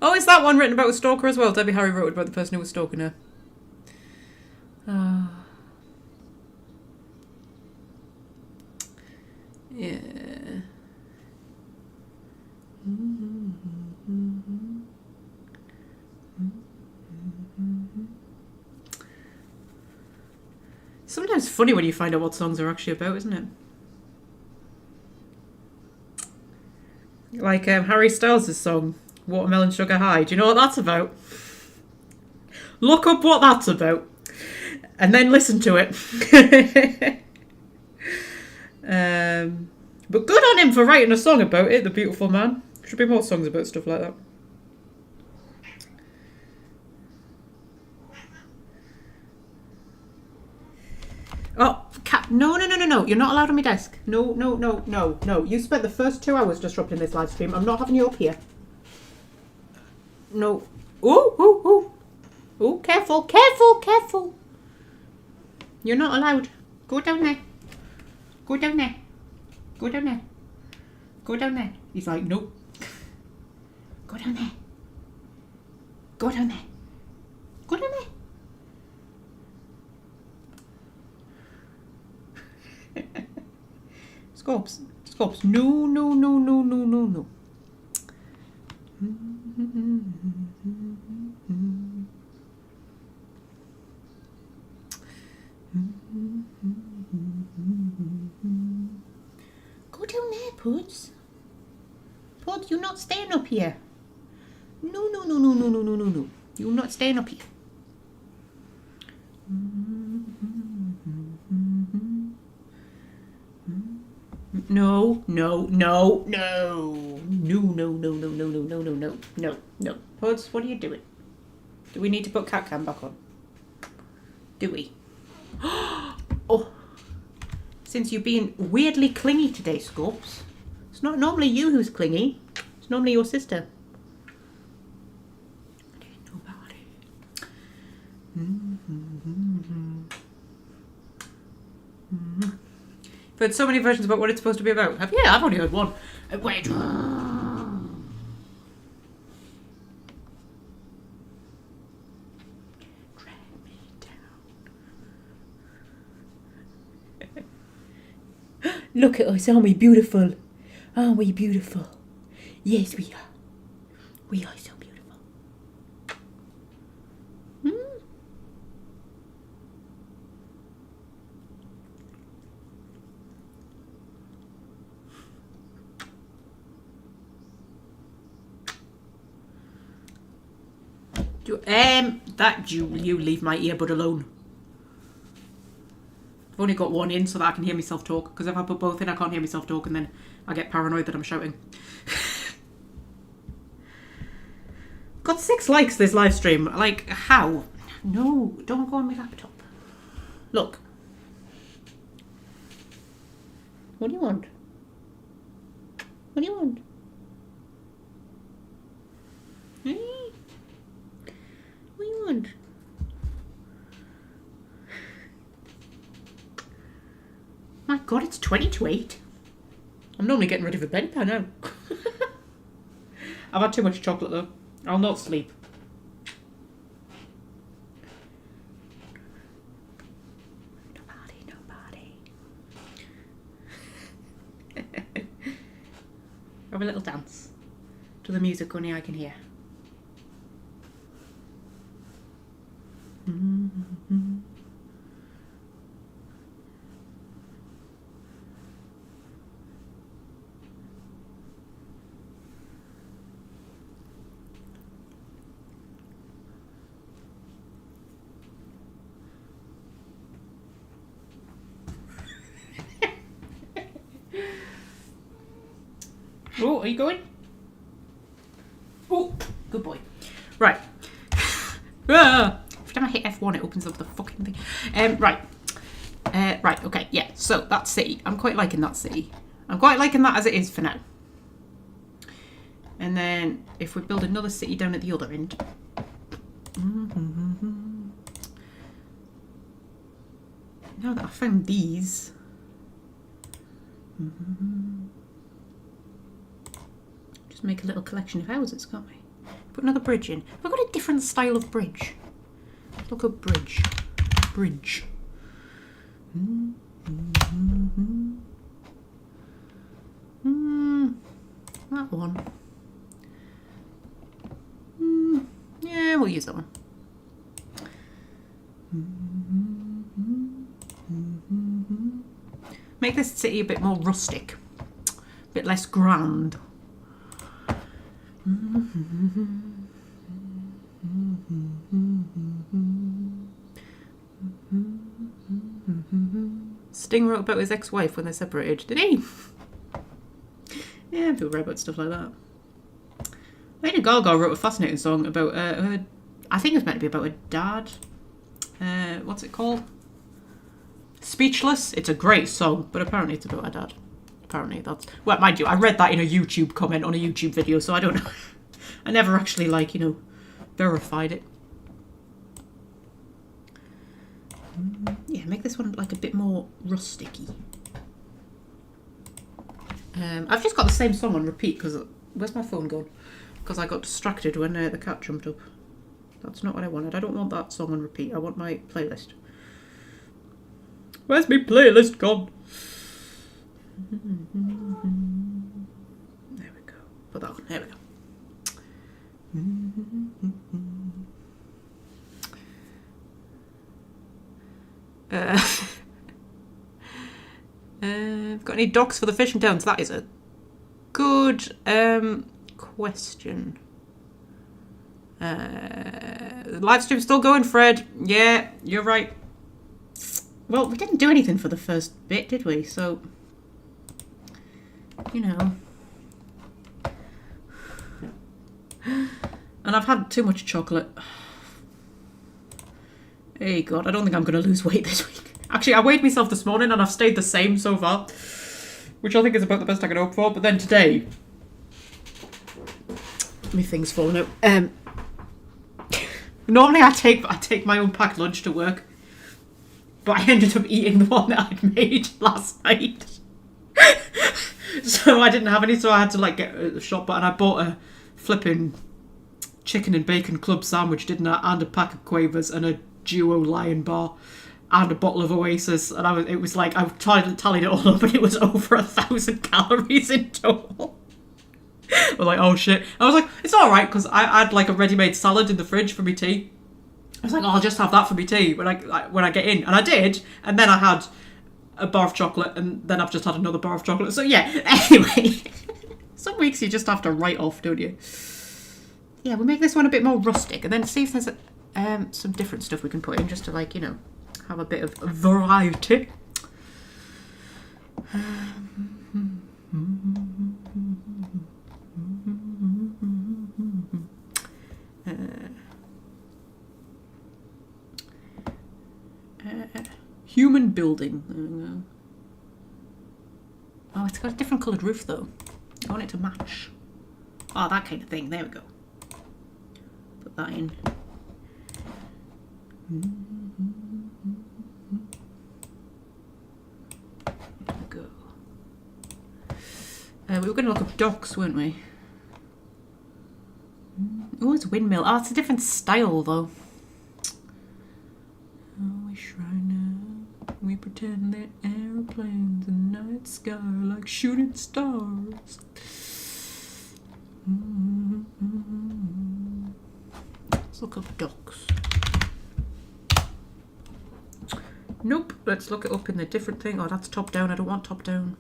Oh, is that one written about a stalker as well? Debbie Harry wrote it about the person who was stalking her. Sometimes funny when you find out what songs are actually about, isn't it? Like Harry Styles' song, Watermelon Sugar High. Do you know what that's about? Look up what that's about. And then listen to it. But good on him for writing a song about it, the beautiful man. Should be more songs about stuff like that. Oh, cat! No. You're not allowed on my desk. No. You spent the first 2 hours disrupting this live stream. I'm not having you up here. No. Oh, careful. You're not allowed. Go down there. Go down there. He's like, nope. Go down there. Scopes. No. Go down there, Puds. Puds, you're not staying up here. No. You're not staying up here. No. Puds, what are you doing? Do we need to put cat cam back on? Do we? Oh, since you're being weirdly clingy today, Scopes. It's not normally you who's clingy. It's normally your sister. Nobody. I've heard so many versions about what it's supposed to be about. Yeah, I've only heard one. Wait. Drag me down. Look at us, aren't we beautiful? Aren't we beautiful? Yes, we are. We are so beautiful. You leave my earbud alone. I've only got one in so that I can hear myself talk, because if I put both in I can't hear myself talk and then I get paranoid that I'm shouting. Got 6 likes this live stream. Like, how? No, don't go on my laptop. Look. What do you want? What do you want? What do you want? My God, it's 20 to 8. I'm normally getting ready for bed by now. I've had too much chocolate though. I'll not sleep. Nobody. Have a little dance to the music only I can hear. Oh, are you going? Oh, good boy. Right. Every time I hit F1, it opens up the fucking thing. Right. Right, okay, yeah. So, that city. I'm quite liking that city. I'm quite liking that as it is for now. And then, if we build another city down at the other end. Now that I've found these. Just make a little collection of houses, can't we? Put another bridge in. We've got a different style of bridge. Look at bridge. Bridge. That one. Yeah, we'll use that one. Make this city a bit more rustic. A bit less grand. Sting wrote about his ex-wife when they separated. Did he? Yeah, people write about stuff like that. Lady Gaga wrote a fascinating song about her. I think it was meant to be about her dad. What's it called? Speechless. It's a great song, but apparently it's about her dad. Apparently that's... Well, mind you, I read that in a YouTube comment on a YouTube video, so I don't know. I never actually, like, you know, verified it. Yeah, make this one, like, a bit more rusticy. I've just got the same song on repeat, because... Where's my phone gone? Because I got distracted when the cat jumped up. That's not what I wanted. I don't want that song on repeat. I want my playlist. Where's my playlist gone? There we go. Put that on. There we go. Got any docks for the fishing towns? That is a good question. The live stream's still going, Fred. Yeah, you're right. Well, we didn't do anything for the first bit, did we? So, you know. And I've had too much chocolate. Hey God, I don't think I'm going to lose weight this week. Actually, I weighed myself this morning and I've stayed the same so far, which I think is about the best I can hope for. But then today, my thing's falling out. Normally I take my own packed lunch to work, but I ended up eating the one that I'd made last night. So I didn't have any, so I had to like get a shop, and I bought a flipping chicken and bacon club sandwich, didn't I? And a pack of Quavers and a Duo Lion bar and a bottle of Oasis, and it was like I tallied it all up, and it was over 1,000 calories in total. I was like, oh shit. I was like, it's alright, because I had like a ready-made salad in the fridge for my tea. I was like, oh, I'll just have that for my tea when I get in. And I did, and then I had a bar of chocolate, and then I've just had another bar of chocolate. So yeah, anyway. Some weeks you just have to write off, don't you? Yeah, we'll make this one a bit more rustic, and then see if there's some different stuff we can put in, just to, like, you know, have a bit of variety. Human building. There we go. Oh, it's got a different coloured roof though. I want it to match. Oh, that kind of thing. There we go. Put that in. There we go. We were going to look up docks, weren't we? Oh, it's a windmill. Oh, it's a different style though. Oh, we shrine now. We pretend they're aeroplanes in the night sky like shooting stars. Let's look up docks. Nope. Let's look it up in the different thing. Oh, that's top down. I don't want top down.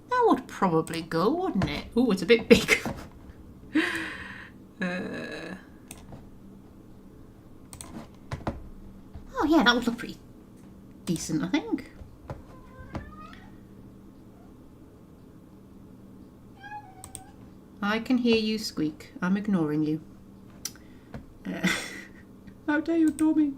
That would probably go, wouldn't it? Oh, it's a bit big. Oh yeah, that would look pretty decent, I think. I can hear you squeak. I'm ignoring you. How dare you ignore me?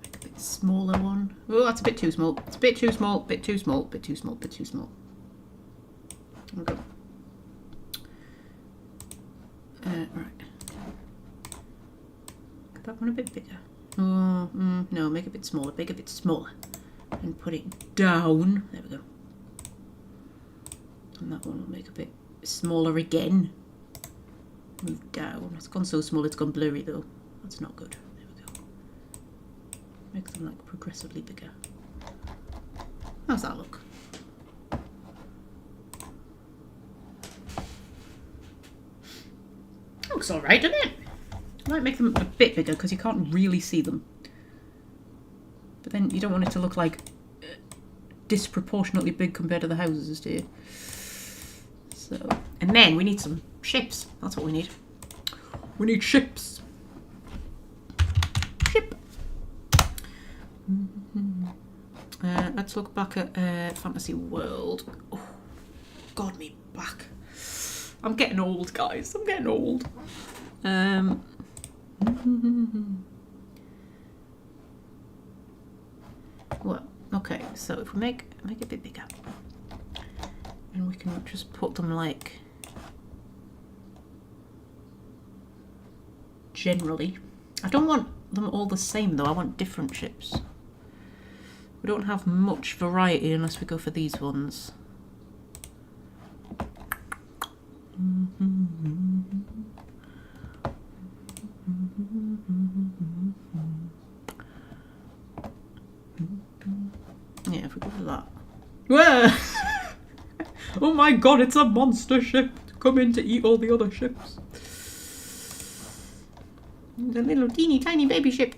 Make a bit smaller one. Oh, that's a bit too small. It's a bit too small, bit too small, bit too small, bit too small. There we go. Right. Make that one a bit bigger. Oh, no, make it a bit smaller, make it a bit smaller. And put it down. There we go. And that one will make a bit smaller again. Move down. It's gone so small it's gone blurry though. That's not good. Make them like progressively bigger. How's that look? Looks alright, doesn't it? I might make them a bit bigger because you can't really see them. But then you don't want it to look like disproportionately big compared to the houses, do you? So, and then we need some ships. That's what we need. We need ships. Ship. Let's look back at Fantasy World. Oh, God, me back. I'm getting old, guys. I'm getting old. Well, okay. So if we make it a bit bigger, and we can just put them like generally. I don't want them all the same though. I want different ships. We don't have much variety unless we go for these ones. Yeah, if we go for that. Whoa! Oh my god, it's a monster ship! Come in to eat all the other ships. The little teeny tiny baby ship.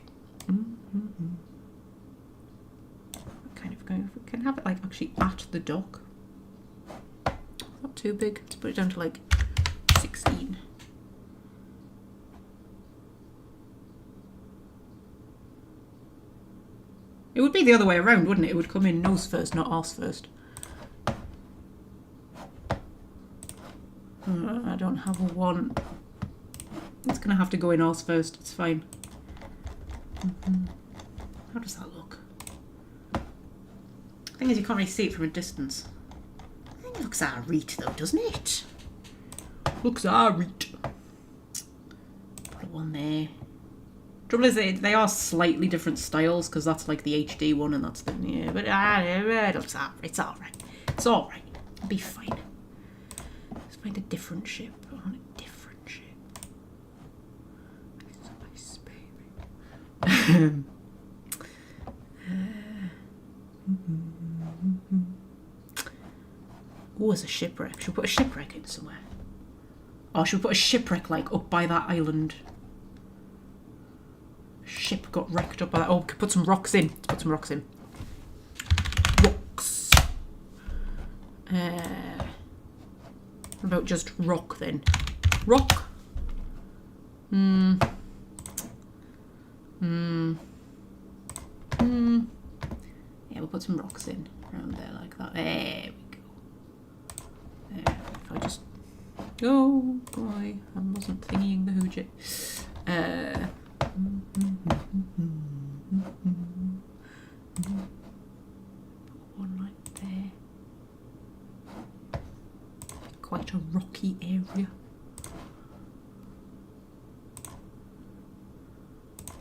Kind of going, if we can have it like actually at the dock. Not too big. Let's put it down to like 16. It would be the other way around, wouldn't it? It would come in nose first, not arse first. I don't have a one. It's going to have to go in arse first. It's fine. How does that look? The thing is, you can't really see it from a distance. I think it looks alright though, doesn't it? Looks alright. Put one there. Trouble is, they are slightly different styles because that's like the HD one and that's the yeah. But it looks alright. It's alright. It's alright. It'll be fine. Let's find a different ship. I want a different ship. It's a nice baby. Oh, there's a shipwreck. Should we put a shipwreck in somewhere? Or should we put a shipwreck like up by that island? Ship got wrecked up by that. Oh, we could put some rocks in. Let's put some rocks in. Rocks. What about just rock then? Rock. Yeah, we'll put some rocks in around there like that. There we go. There. If I just. Oh boy, I wasn't thingying the hoojit. One right there. Quite a rocky area.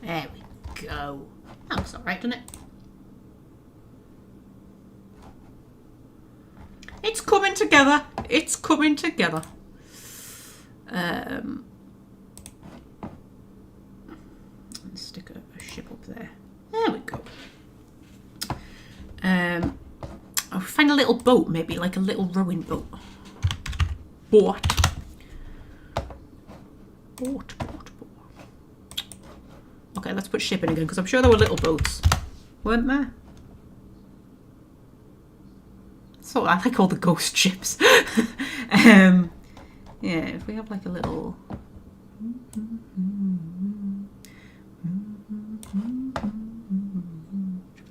There we go. That looks alright, doesn't it? It's coming together. It's coming together. Let's stick a ship up there. There we go. I'll find a little boat, maybe like a little rowing boat. Boat. Okay, let's put ship in again because I'm sure there were little boats, weren't there? So I like all the ghost ships. Yeah, if we have like a little.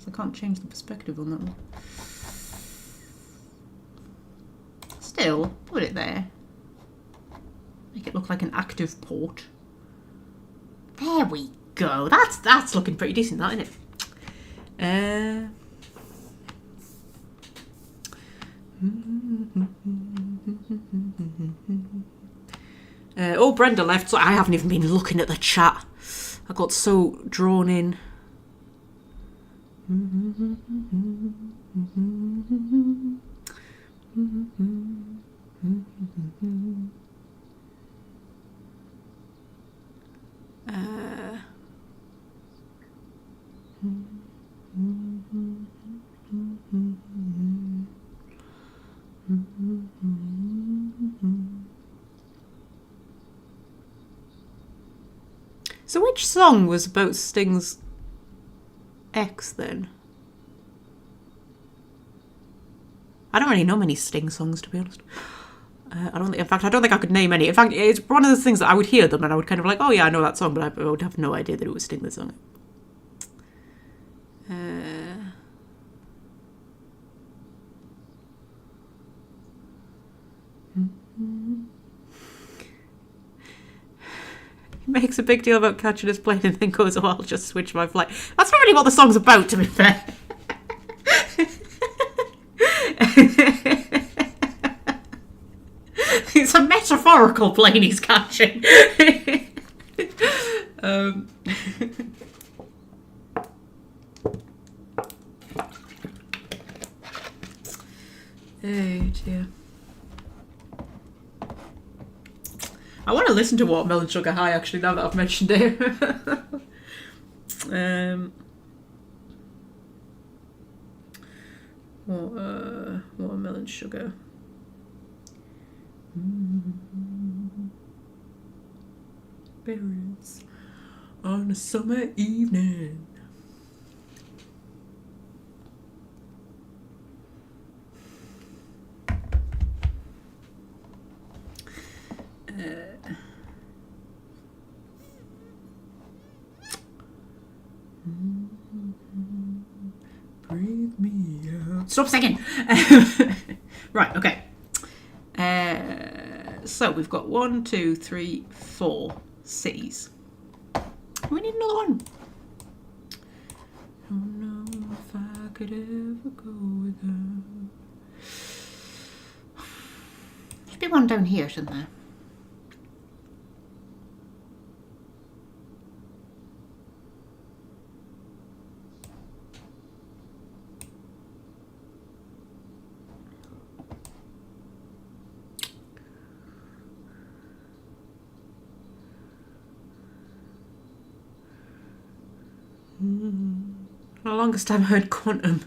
I can't change the perspective on that one. Still, put it there. Make it look like an active port. There we go. That's looking pretty decent, that, isn't it? Oh, Brenda left, so I haven't even been looking at the chat. I got so drawn in. So which song was about Sting's ex then? I don't really know many Sting songs, to be honest. I don't think I could name any. In fact, it's one of those things that I would hear them and I would kind of like, oh yeah, I know that song, but I would have no idea that it was Sting that sung it. He makes a big deal about catching his plane and then goes, oh, I'll just switch my flight. That's not really what the song's about, to be fair. It's a metaphorical plane he's catching. Oh dear. I want to listen to Watermelon Sugar High, actually, now that I've mentioned it. Watermelon Sugar. Berries on a summer evening. Breathe me out. Stop singing! Right, okay. So we've got 1, 2, 3, 4 cities. We need another one. I don't know if I could ever go with her. Should be one down here, shouldn't there? For the longest time I heard Quantum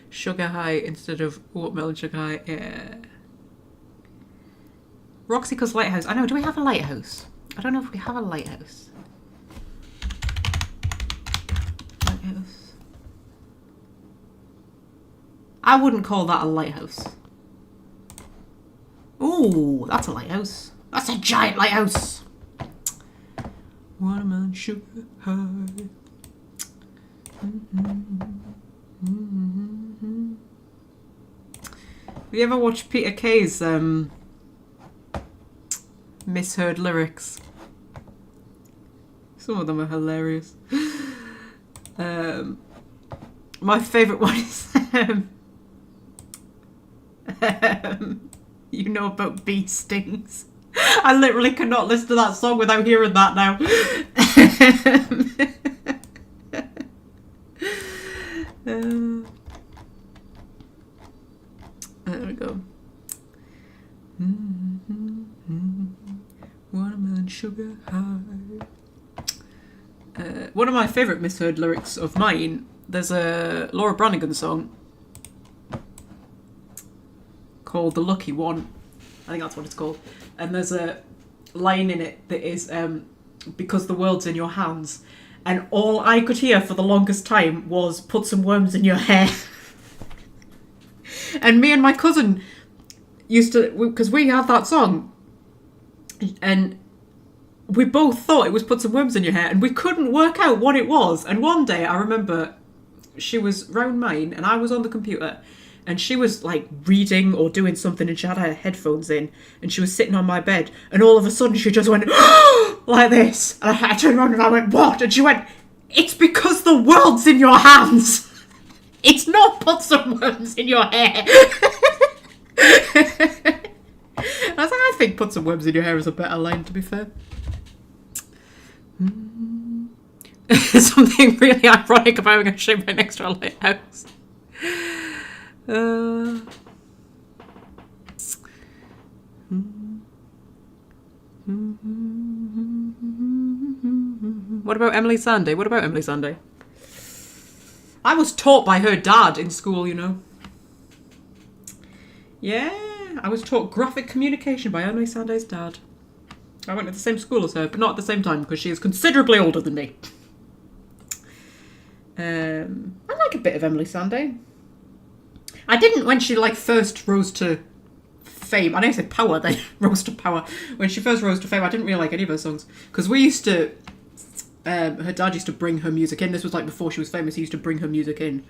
Sugar High instead of Watermelon Sugar High. Yeah. Roxy's Lighthouse. I know, do we have a lighthouse? I don't know if we have a lighthouse. Lighthouse. I wouldn't call that a lighthouse. Ooh, that's a lighthouse. That's a giant lighthouse. Watermelon Sugar High. Have you ever watched Peter Kay's misheard lyrics? Some of them are hilarious. My favourite one is you know about bee stings. I literally cannot listen to that song without hearing that now. There we go. Watermelon Sugar High. One of my favourite misheard lyrics of mine, there's a Laura Branigan song called The Lucky One. I think that's what it's called. And there's a line in it that is, because the world's in your hands. And all I could hear for the longest time was, put some worms in your hair. And me and my cousin used to, because we had that song, and we both thought it was put some worms in your hair, and we couldn't work out what it was. And one day I remember she was round mine and I was on the computer, and she was like reading or doing something, and she had her headphones in and she was sitting on my bed, and all of a sudden she just went like this, and I turned around and I went, what? And she went, it's because the world's in your hands. It's not put some worms in your hair. I was like, I think put some worms in your hair is a better line, to be fair. Something really ironic about having a ship right next to a lighthouse. What about Emily Sandé? What about Emily Sandé? I was taught by her dad in school, you know. Yeah, I was taught graphic communication by Emily Sandé's dad. I went to the same school as her, but not at the same time because she is considerably older than me. I like a bit of Emily Sandé. I didn't when she like first rose to fame. I know I said power then, rose to power. When she first rose to fame, I didn't really like any of her songs because we used to. Her dad used to bring her music in. This was like before she was famous. He used to bring her music in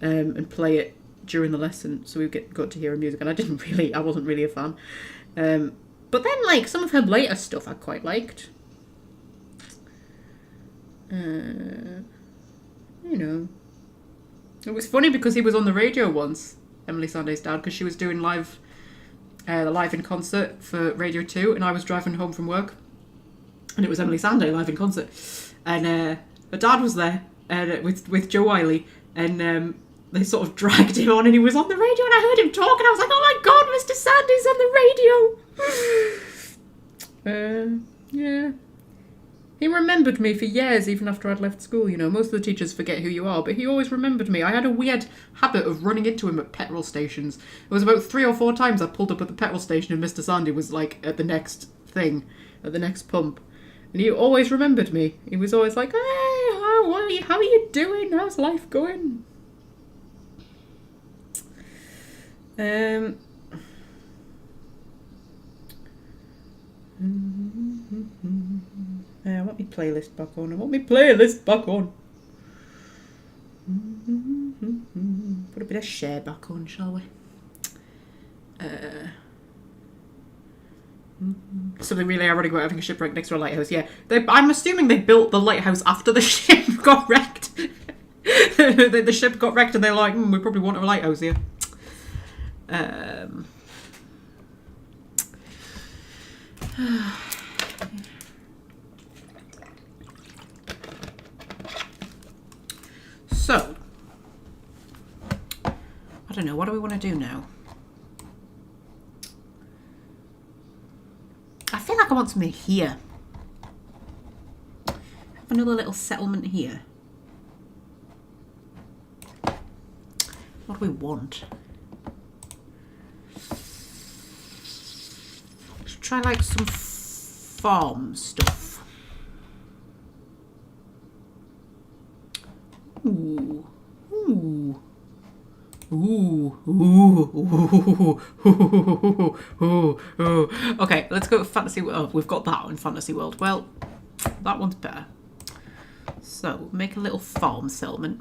and play it during the lesson, so we got to hear her music. And I wasn't really a fan. But then, like some of her later stuff, I quite liked. You know, it was funny because he was on the radio once, Emily Sandé's dad, because she was doing live in concert for Radio 2, and I was driving home from work, and it was Emily Sandé live in concert, and her dad was there with Joe Wiley, and they sort of dragged him on, and he was on the radio, and I heard him talk, and I was like, oh my god, Mr. Sandé's on the radio. Yeah. He remembered me for years, even after I'd left school, you know. Most of the teachers forget who you are, but he always remembered me. I had a weird habit of running into him at petrol stations. It was about 3 or 4 times I pulled up at the petrol station and Mr. Sandé was, like, at the next thing, at the next pump. And he always remembered me. He was always like, hey, how are you doing? How's life going? I want my playlist back on. Put a bit of Cher back on, shall we? Something really ironic about having a shipwreck next to a lighthouse. Yeah, I'm assuming they built the lighthouse after the ship got wrecked. The ship got wrecked and they're like, we probably want a lighthouse here. So, I don't know, what do we want to do now? I feel like I want something here. Have another little settlement here. What do we want? Let's try like some farm stuff. Ooh. Ooh. Ooh. Ooh. Ooh. Ooh. Ooh. Okay, let's go with Fantasy World. Oh, we've got that in Fantasy World. Well, that one's better. So, make a little farm settlement.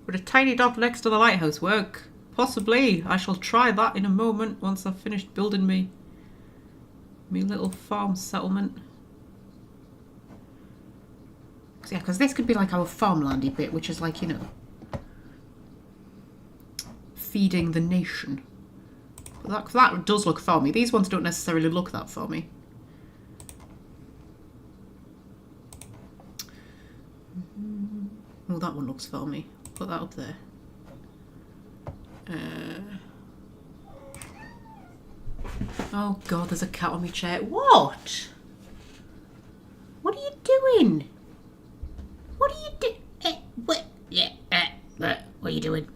Would a tiny dock next to the lighthouse work? Possibly. I shall try that in a moment once I've finished building me little farm settlement. Yeah, because this could be like our farmlandy bit, which is like, you know, feeding the nation. That does look farmy. These ones don't necessarily look that farmy. Oh, that one looks farmy. Put that up there. Oh god, there's a cat on my chair. What? What are you doing? What are you doing? What are you doing?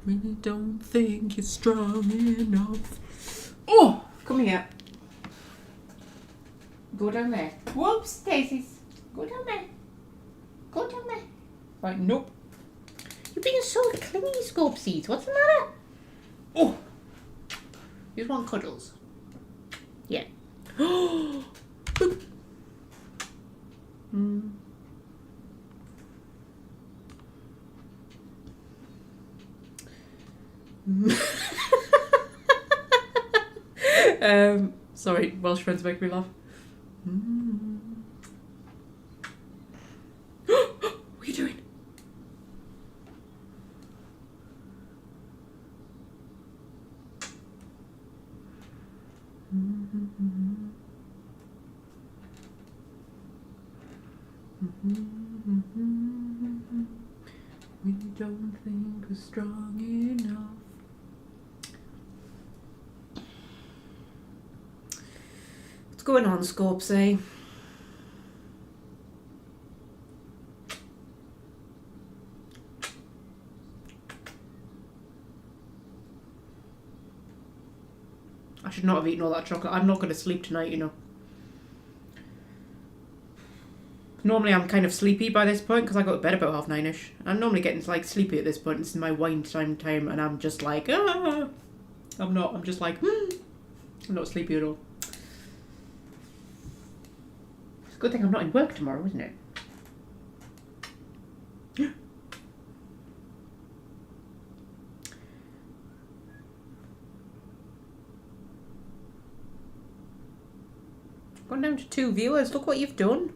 Really don't think you're strong enough. Oh, come here. Go down there. Whoops, daisies. Go down there. Go down there. Right, nope. You're being so clingy, Scorpsies. What's the matter? Oh! You just want cuddles. Yeah. Boop. Sorry, Welsh friends make me laugh. What are you doing? We don't think we're strong enough. What's going on, Scorpsy? I should not have eaten all that chocolate. I'm not going to sleep tonight, you know. Normally I'm kind of sleepy by this point because I go to bed about 9:30ish. I'm normally getting like sleepy at this point. It's my wind time and I'm just like, ah. I'm not. I'm just like, I'm not sleepy at all. It's a good thing I'm not in work tomorrow, isn't it? Gone down to 2 viewers. Look what you've done.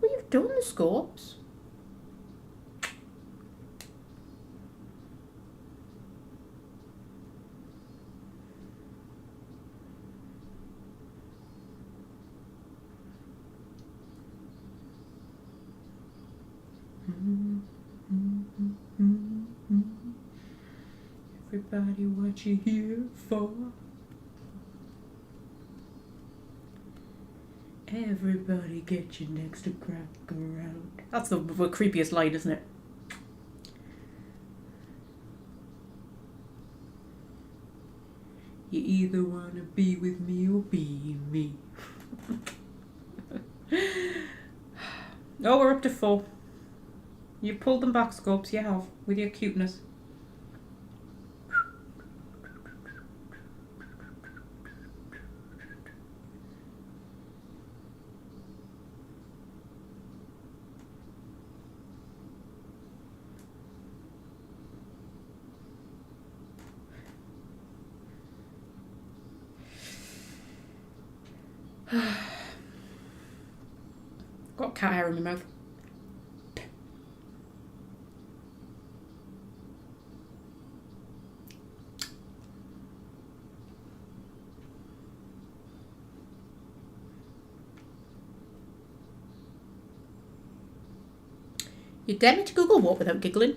What you've done, the Scorps. Everybody, what you here for? Everybody get your necks to crack around. That's the creepiest line, isn't it? You either want to be with me or be me. Oh, we're up to 4. You've pulled them back, Scopes, you have, with your cuteness. Got cat hair in my mouth. You dare me to Google what without giggling?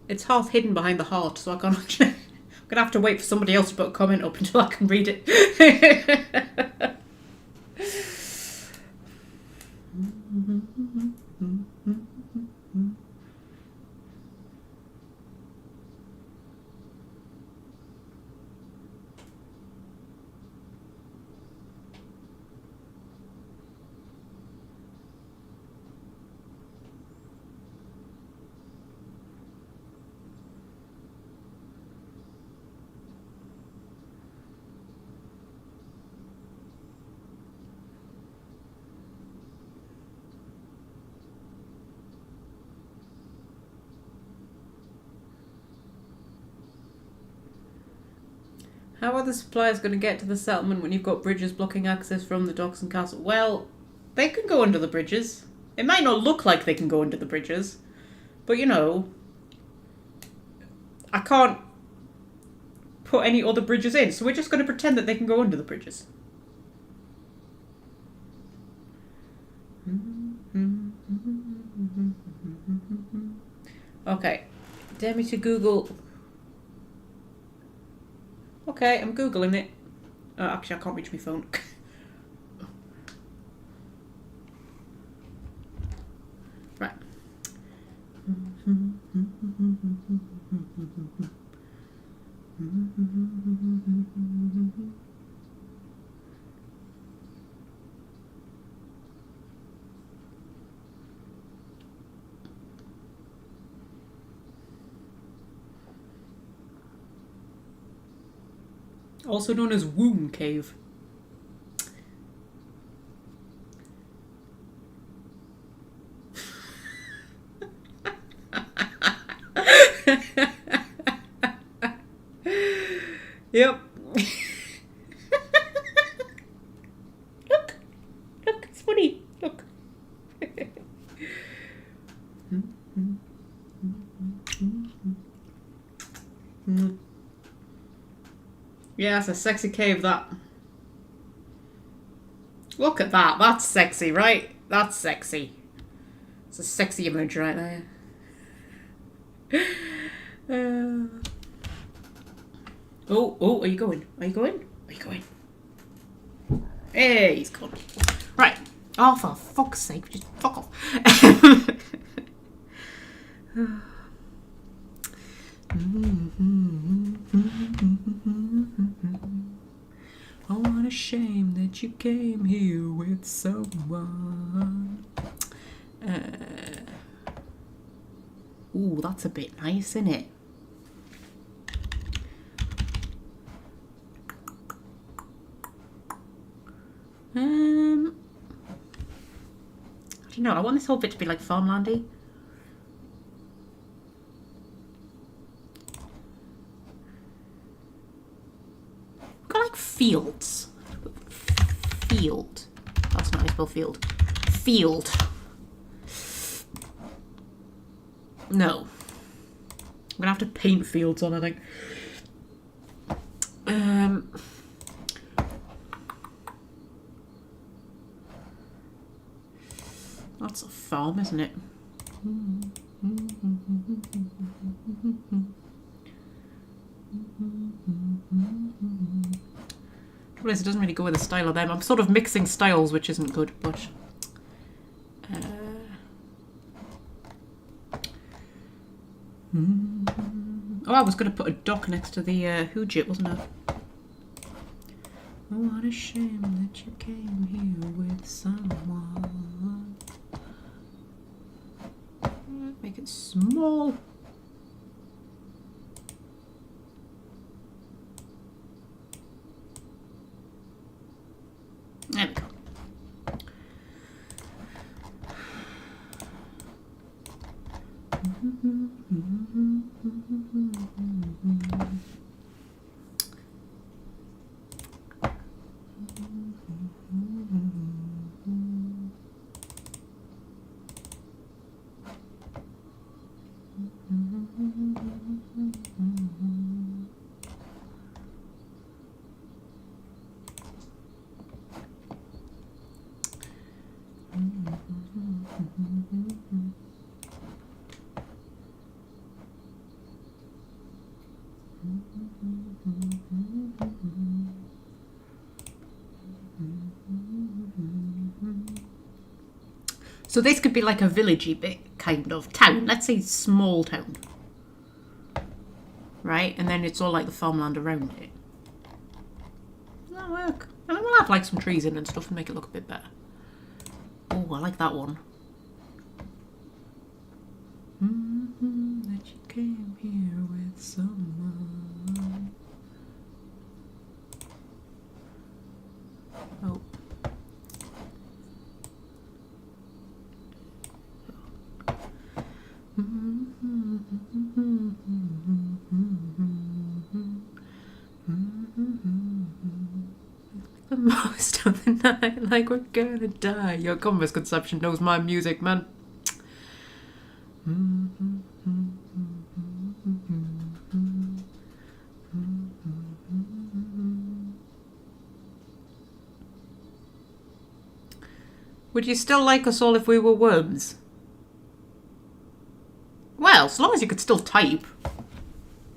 It's half hidden behind the heart, so I can't actually... I'm going to have to wait for somebody else to put a comment up until I can read it. How are the suppliers going to get to the settlement when you've got bridges blocking access from the docks and castle? Well, they can go under the bridges. It might not look like they can go under the bridges, but you know, I can't put any other bridges in, so we're just going to pretend that they can go under the bridges. Okay, dare me to Google... Okay, I'm Googling it. Actually, I can't reach my phone. Right. Also known as Womb Cave. Yep. Look, it's funny. Look. Yeah, it's a sexy cave, that. Look at that. That's sexy, right? That's sexy. It's a sexy image right there. Oh, are you going? Are you going? Are you going? Hey, he's gone. Right. Oh, for fuck's sake, just fuck off. Oh, what a shame that you came here with someone. Ooh, that's a bit nice, isn't it? I don't know. I want this whole bit to be like farmlandy. Got like fields. Field. That's not how you spell field. Field. No. I'm gonna have to paint fields on, I think. That's a farm, isn't it? Trouble is, it doesn't really go with the style of them. I'm sort of mixing styles, which isn't good, but... Oh, I was going to put a dock next to the Hoojit, wasn't I? Oh, what a shame that you came here with someone. Make it small. There we go. So this could be like a villagey bit, kind of town. Let's say small town. Right? And then it's all like the farmland around it. That'll work. I mean, we'll have like some trees in and stuff and make it look a bit better. Oh, I like that one. That you came here with someone. Oh. The most of the night, like we're gonna die. Your Converse conception knows my music, man. Would you still like us all if we were worms? Well, as long as you could still type.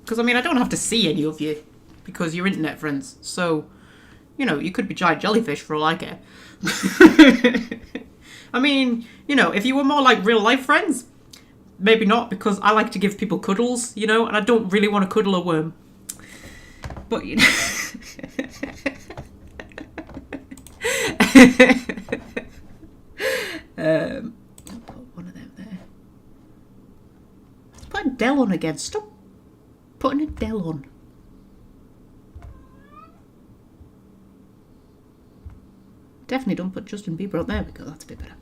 Because, I mean, I don't have to see any of you. Because you're internet friends. So, you know, you could be giant jellyfish for all I care. I mean, you know, if you were more like real life friends, maybe not. Because I like to give people cuddles, you know. And I don't really want to cuddle a worm. But, you know... I'll put one of them there. Let's put a Dell on again. Stop putting a Dell on. Definitely don't put Justin Bieber on. There we go. That's a bit better.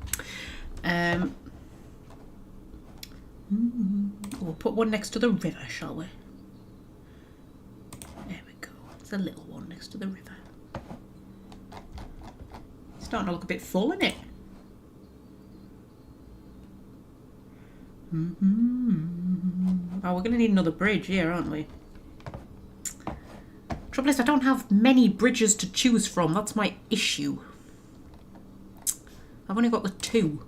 We'll put one next to the river, shall we? There we go. It's a little one next to the river. It's starting to look a bit full, isn't it? Oh, we're going to need another bridge here, aren't we? Trouble is, I don't have many bridges to choose from. That's my issue. I've only got the 2.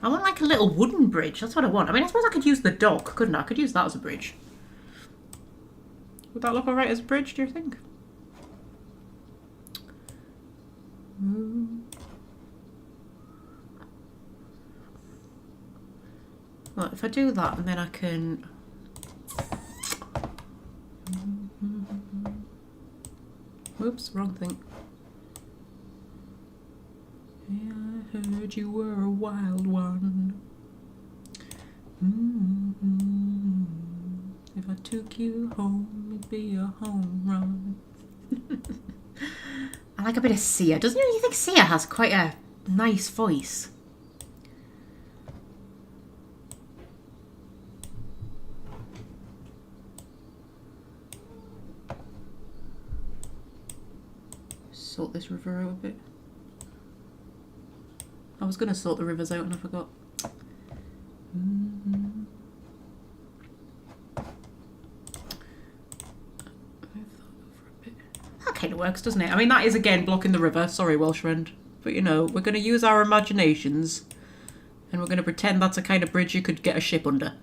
I want like a little wooden bridge. That's what I want. I mean, I suppose I could use the dock, couldn't I? I could use that as a bridge. Would that look alright as a bridge, do you think? Well, if I do that, and then I can That's the wrong thing. Yeah, I heard you were a wild one. If I took you home, it'd be a home run. I like a bit of Sia. Doesn't you think Sia has quite a nice voice? Sort this river out a bit. I was going to sort the rivers out and I forgot. That kind of works, doesn't it? I mean, that is again blocking the river. Sorry, Welsh friend. But you know, we're going to use our imaginations and we're going to pretend that's a kind of bridge you could get a ship under.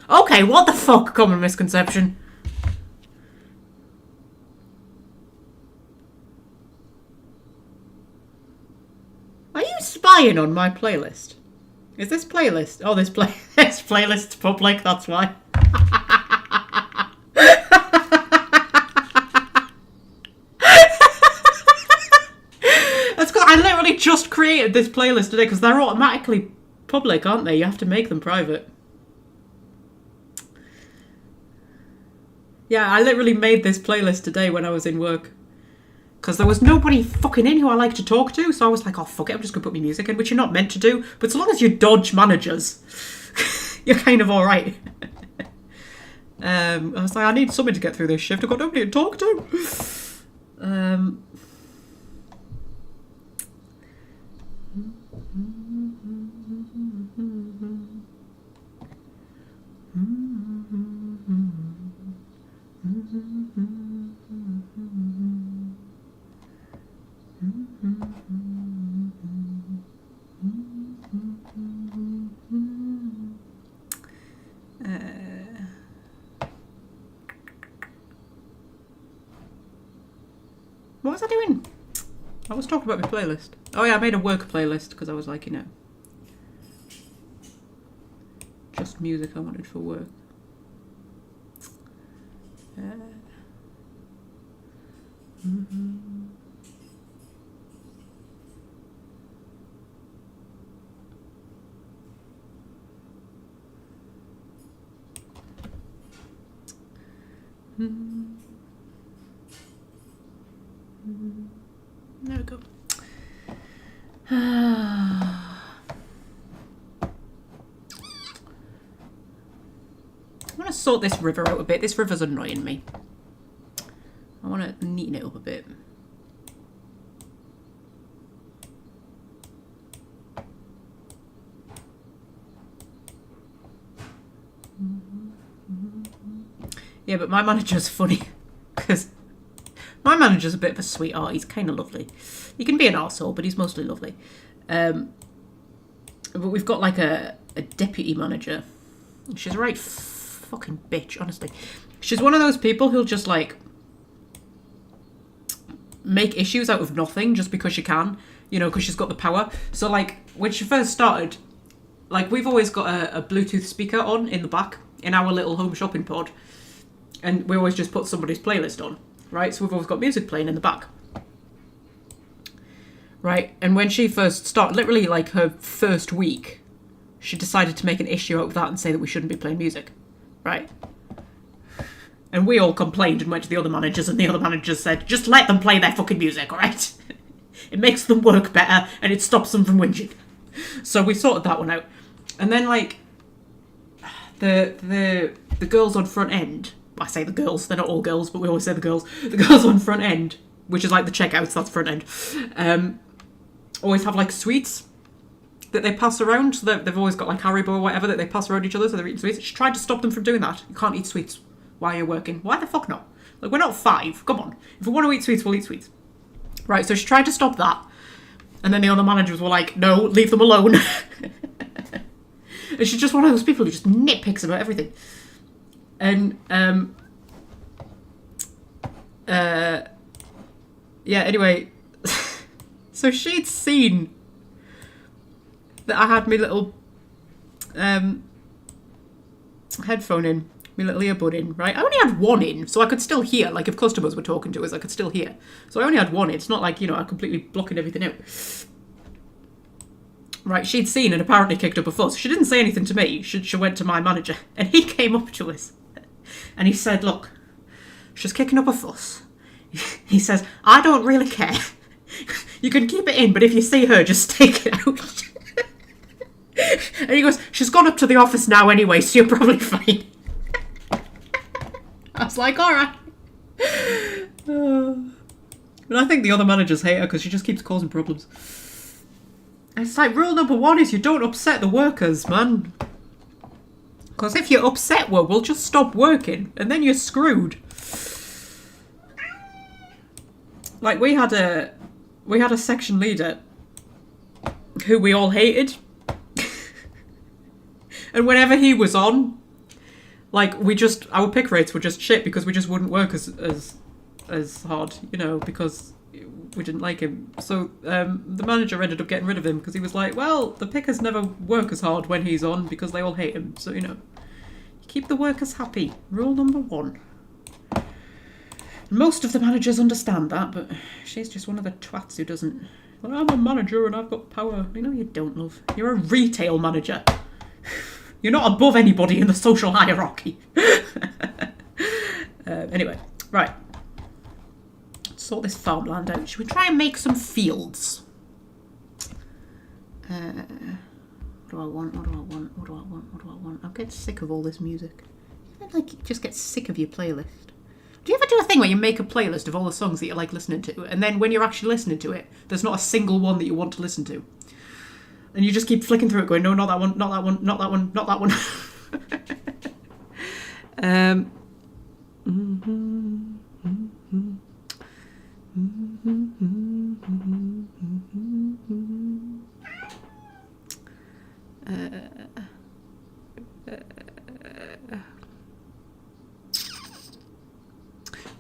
Okay, what the fuck? Common misconception. Are you spying on my playlist? Is this playlist? Oh, this playlist's public, that's why. That's because I literally just created this playlist today because they're automatically public, aren't they? You have to make them private. Yeah, I literally made this playlist today when I was in work. Because there was nobody fucking in who I like to talk to, so I was like, oh, fuck it, I'm just going to put my music in, which you're not meant to do. But so long as you dodge managers, you're kind of alright. I was like, I need something to get through this shift. I've got nobody to talk to. What was I doing? I was talking about my playlist. Oh yeah, I made a work playlist because I was like, you know, just music I wanted for work. There we go. I want to sort this river out a bit. This river's annoying me. I want to neaten it up a bit. Yeah, but my manager's funny because my manager's a bit of a sweetheart. He's kind of lovely. He can be an arsehole, but he's mostly lovely. But we've got like a deputy manager. She's a right fucking bitch, honestly. She's one of those people who'll just like make issues out of nothing just because she can, you know, because she's got the power. So like when she first started, like we've always got a Bluetooth speaker on in the back in our little home shopping pod, and we always just put somebody's playlist on, right? So we've always got music playing in the back, right? And when she first started, literally like her first week, she decided to make an issue out of that and say that we shouldn't be playing music, right? And we all complained and went to the other managers, and the other managers said, just let them play their fucking music, alright? It makes them work better, and it stops them from whinging. So we sorted that one out. And then, like, the girls on front end, I say the girls, they're not all girls, but we always say the girls. The girls on front end, which is like the checkouts, that's front end, always have, like, sweets that they pass around. So they've always got, like, Haribo or whatever that they pass around each other, so they're eating sweets. She tried to stop them from doing that. You can't eat sweets while you're working. Why the fuck not? Like, we're not 5. Come on. If we want to eat sweets, we'll eat sweets. Right, so she tried to stop that. And then the other managers were like, no, leave them alone. And she's just one of those people who just nitpicks about everything. And Yeah, anyway. So she'd seen that I had my little headphone in, my little earbud in, right? I only had one in, so I could still hear. Like, if customers were talking to us, I could still hear. So I only had one in. It's not like, you know, I'm completely blocking everything out. Right, she'd seen and apparently kicked up a fuss. She didn't say anything to me. She went to my manager, and he came up to us. And he said, look, she's kicking up a fuss. He says, I don't really care. You can keep it in, but if you see her, just take it out. And he goes, she's gone up to the office now anyway, so you're probably fine. I was like, alright. But I think the other managers hate her because she just keeps causing problems. It's like, rule number one is you don't upset the workers, man. Because if you upset her, we'll just stop working, and then you're screwed. Like, we had a section leader who we all hated. And whenever he was on, like, our pick rates were just shit because we just wouldn't work as hard, you know, because we didn't like him. So the manager ended up getting rid of him because he was like, well, the pickers never work as hard when he's on because they all hate him. So, you know, keep the workers happy. Rule number one. Most of the managers understand that, but she's just one of the twats who doesn't. Well, I'm a manager and I've got power. You know you don't, love. You're a retail manager. You're not above anybody in the social hierarchy. Anyway, right. Let's sort this farmland out. Should we try and make some fields? What do I want? What do I want? What do I want? What do I want? I'll get sick of all this music. I like just get sick of your playlist. Do you ever do a thing where you make a playlist of all the songs that you like listening to, and then when you're actually listening to it, there's not a single one that you want to listen to? And you just keep flicking through it going, no, not that one, not that one, not that one, not that one.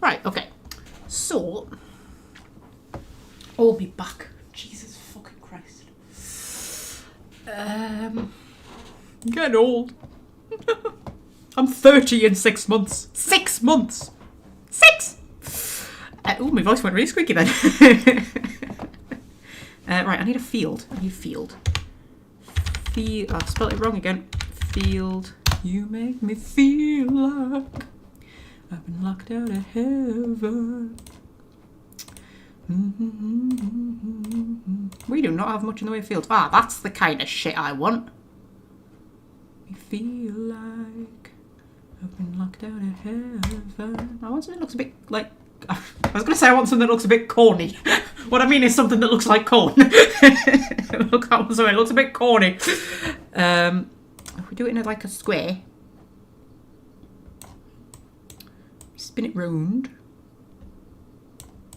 Right, okay. So, I'll be back. Jesus fucking Christ. I'm getting old. I'm 30 in 6 months. 6 months! 6! Oh, my voice went really squeaky then. Right, I need a field. I need a field. I spelled it wrong again. Field. You make me feel like I've been locked out of heaven. We do not have much in the way of fields. Ah, that's the kind of shit I want. I feel like I've been locked out of heaven. I want something that looks a bit like... I was going to say I want something that looks a bit corny. What I mean is something that looks like corn. Look, I want something that looks a bit corny. If we do it in like a square... Spin it round.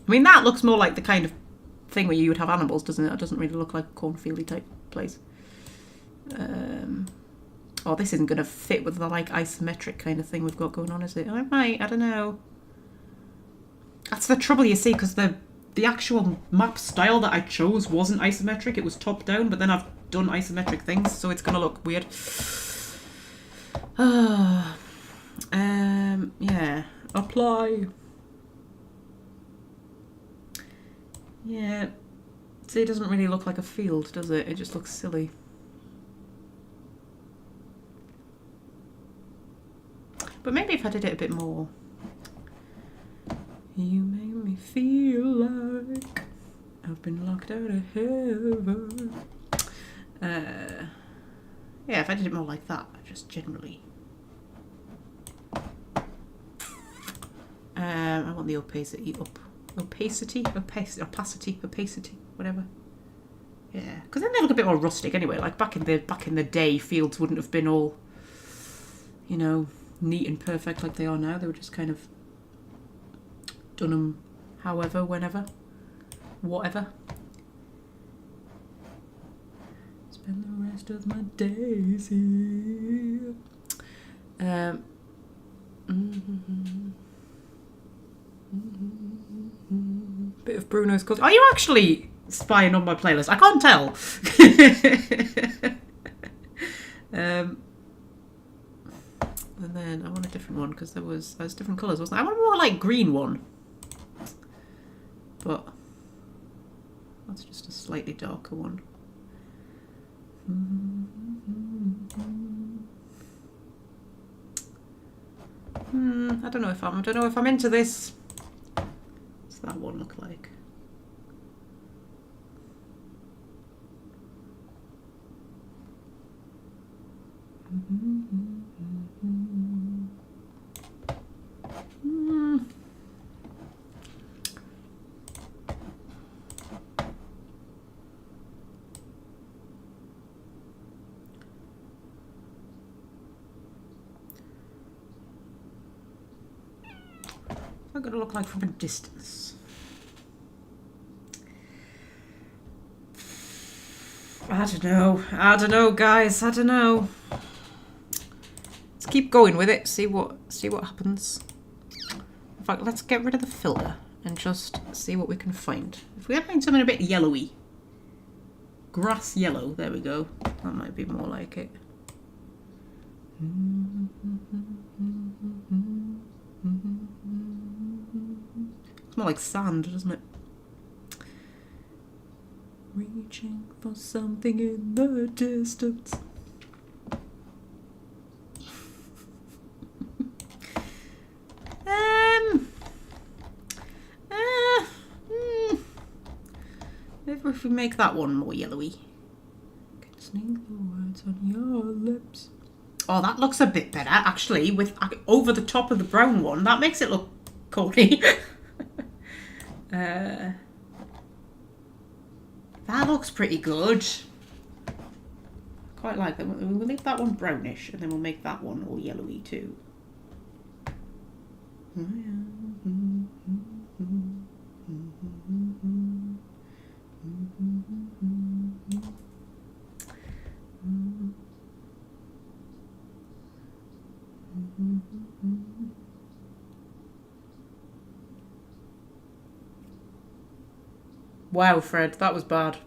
I mean, that looks more like the kind of thing where you would have animals, doesn't it? It doesn't really look like a cornfieldy type place. Oh, this isn't going to fit with the, like, isometric kind of thing we've got going on, is it? I might, I don't know. That's the trouble, you see, because the actual map style that I chose wasn't isometric. It was top-down, but then I've done isometric things, so it's going to look weird. Yeah. Apply. Yeah. See, it doesn't really look like a field, does it? It just looks silly. But maybe if I did it a bit more. You make me feel like I've been locked out of heaven. Yeah, if I did it more like that, just generally. I want the opacity up. Opacity, whatever. Yeah, because then they look a bit more rustic anyway. Like back in the day, fields wouldn't have been all, you know, neat and perfect like they are now. They were just kind of done them however, whenever, whatever. Spend the rest of my days here. Bit of Bruno's Cause. Are you actually spying on my playlist? I can't tell. And then I want a different one because there's different colours, wasn't there? I want a more like green one. But that's just a slightly darker one. I don't know if I'm into this. What's that one look like? What's that gonna look like from a distance? I don't know, guys. I don't know. Let's keep going with it. See what happens. In fact, let's get rid of the filter and just see what we can find. If we find something a bit yellowy, grass yellow. There we go. That might be more like it. It's more like sand, doesn't it? Reaching for something in the distance. Maybe if we make that one more yellowy. Can sneak the words on your lips. Oh, that looks a bit better, actually, with over the top of the brown one. That makes it look corny. That looks pretty good. Quite like that. We'll leave that one brownish, and then we'll make that one all yellowy too. Wow, Fred, that was bad.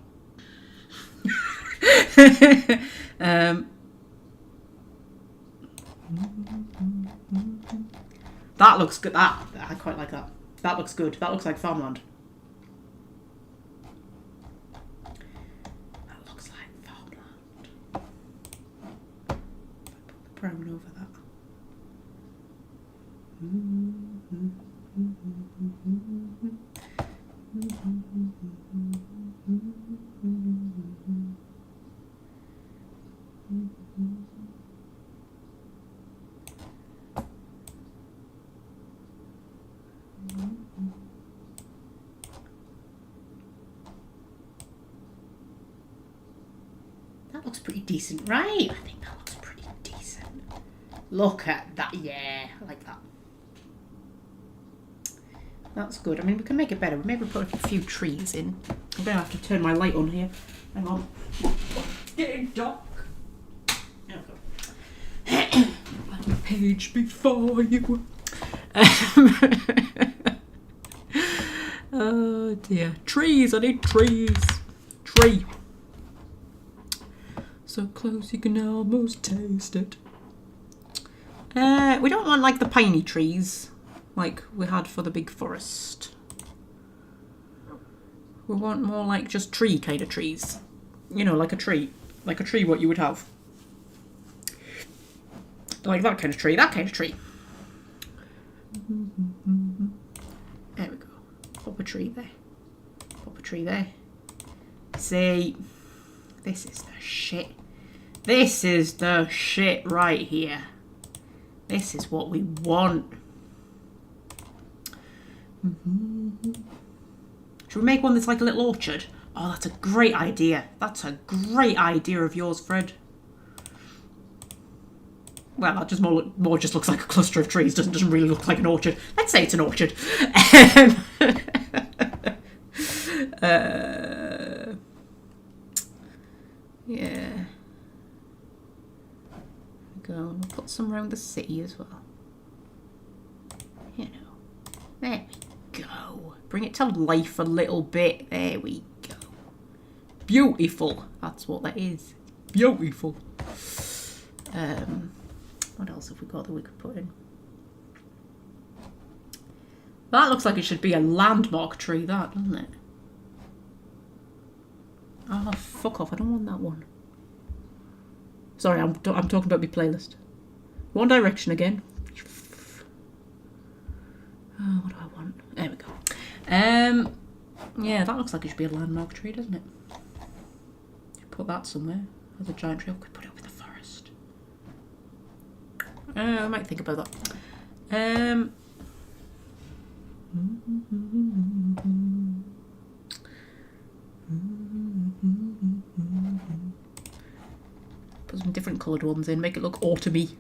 That looks good. I quite like that. That looks good. That looks like farmland. That looks like farmland. Put the brown over that. That looks pretty decent, right? I think that looks pretty decent. Look at that. Yeah, I like that. That's good. I mean, we can make it better. Maybe put a few trees in. I'm going to have to turn my light on here. Hang on. It's getting dark. There we go. Like a page before you. Oh dear. Trees. I need trees. Tree. So close you can almost taste it. We don't want like the piney trees like we had for the big forest. We want more like just tree kind of trees. You know, like a tree. Like a tree what you would have. Like that kind of tree. That kind of tree. There we go. Pop a tree there. Pop a tree there. See, this is the shit. This is the shit right here. This is what we want. Should we make one that's like a little orchard? Oh, that's a great idea. That's a great idea of yours, Fred. Well, that just more just looks like a cluster of trees. Doesn't really look like an orchard. Let's say it's an orchard. Yeah. Go. We'll put some around the city as well. You know. There we go. bring it to life a little bit. There we go. Beautiful. That's what that is. Beautiful. What else have we got that we could put in? That looks like it should be a landmark tree, that, doesn't it? Oh, fuck off. I don't want that one. Sorry, I'm talking about my playlist. One Direction again. Oh, what do I want? There we go. Yeah, that looks like it should be a landmark tree, doesn't it? Put that somewhere. As a giant tree. We could put it up in the forest. I might think about that. Put some different coloured ones in, make it look autumny.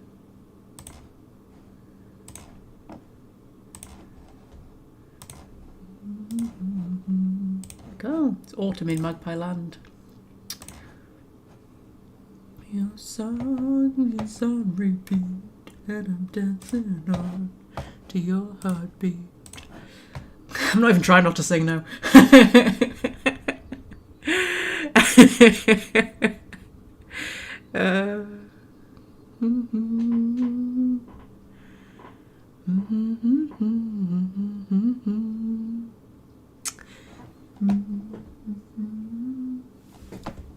There we go. It's autumn in Magpie Land. Your song is on repeat, and I'm dancing on to your heartbeat. I'm not even trying not to sing now.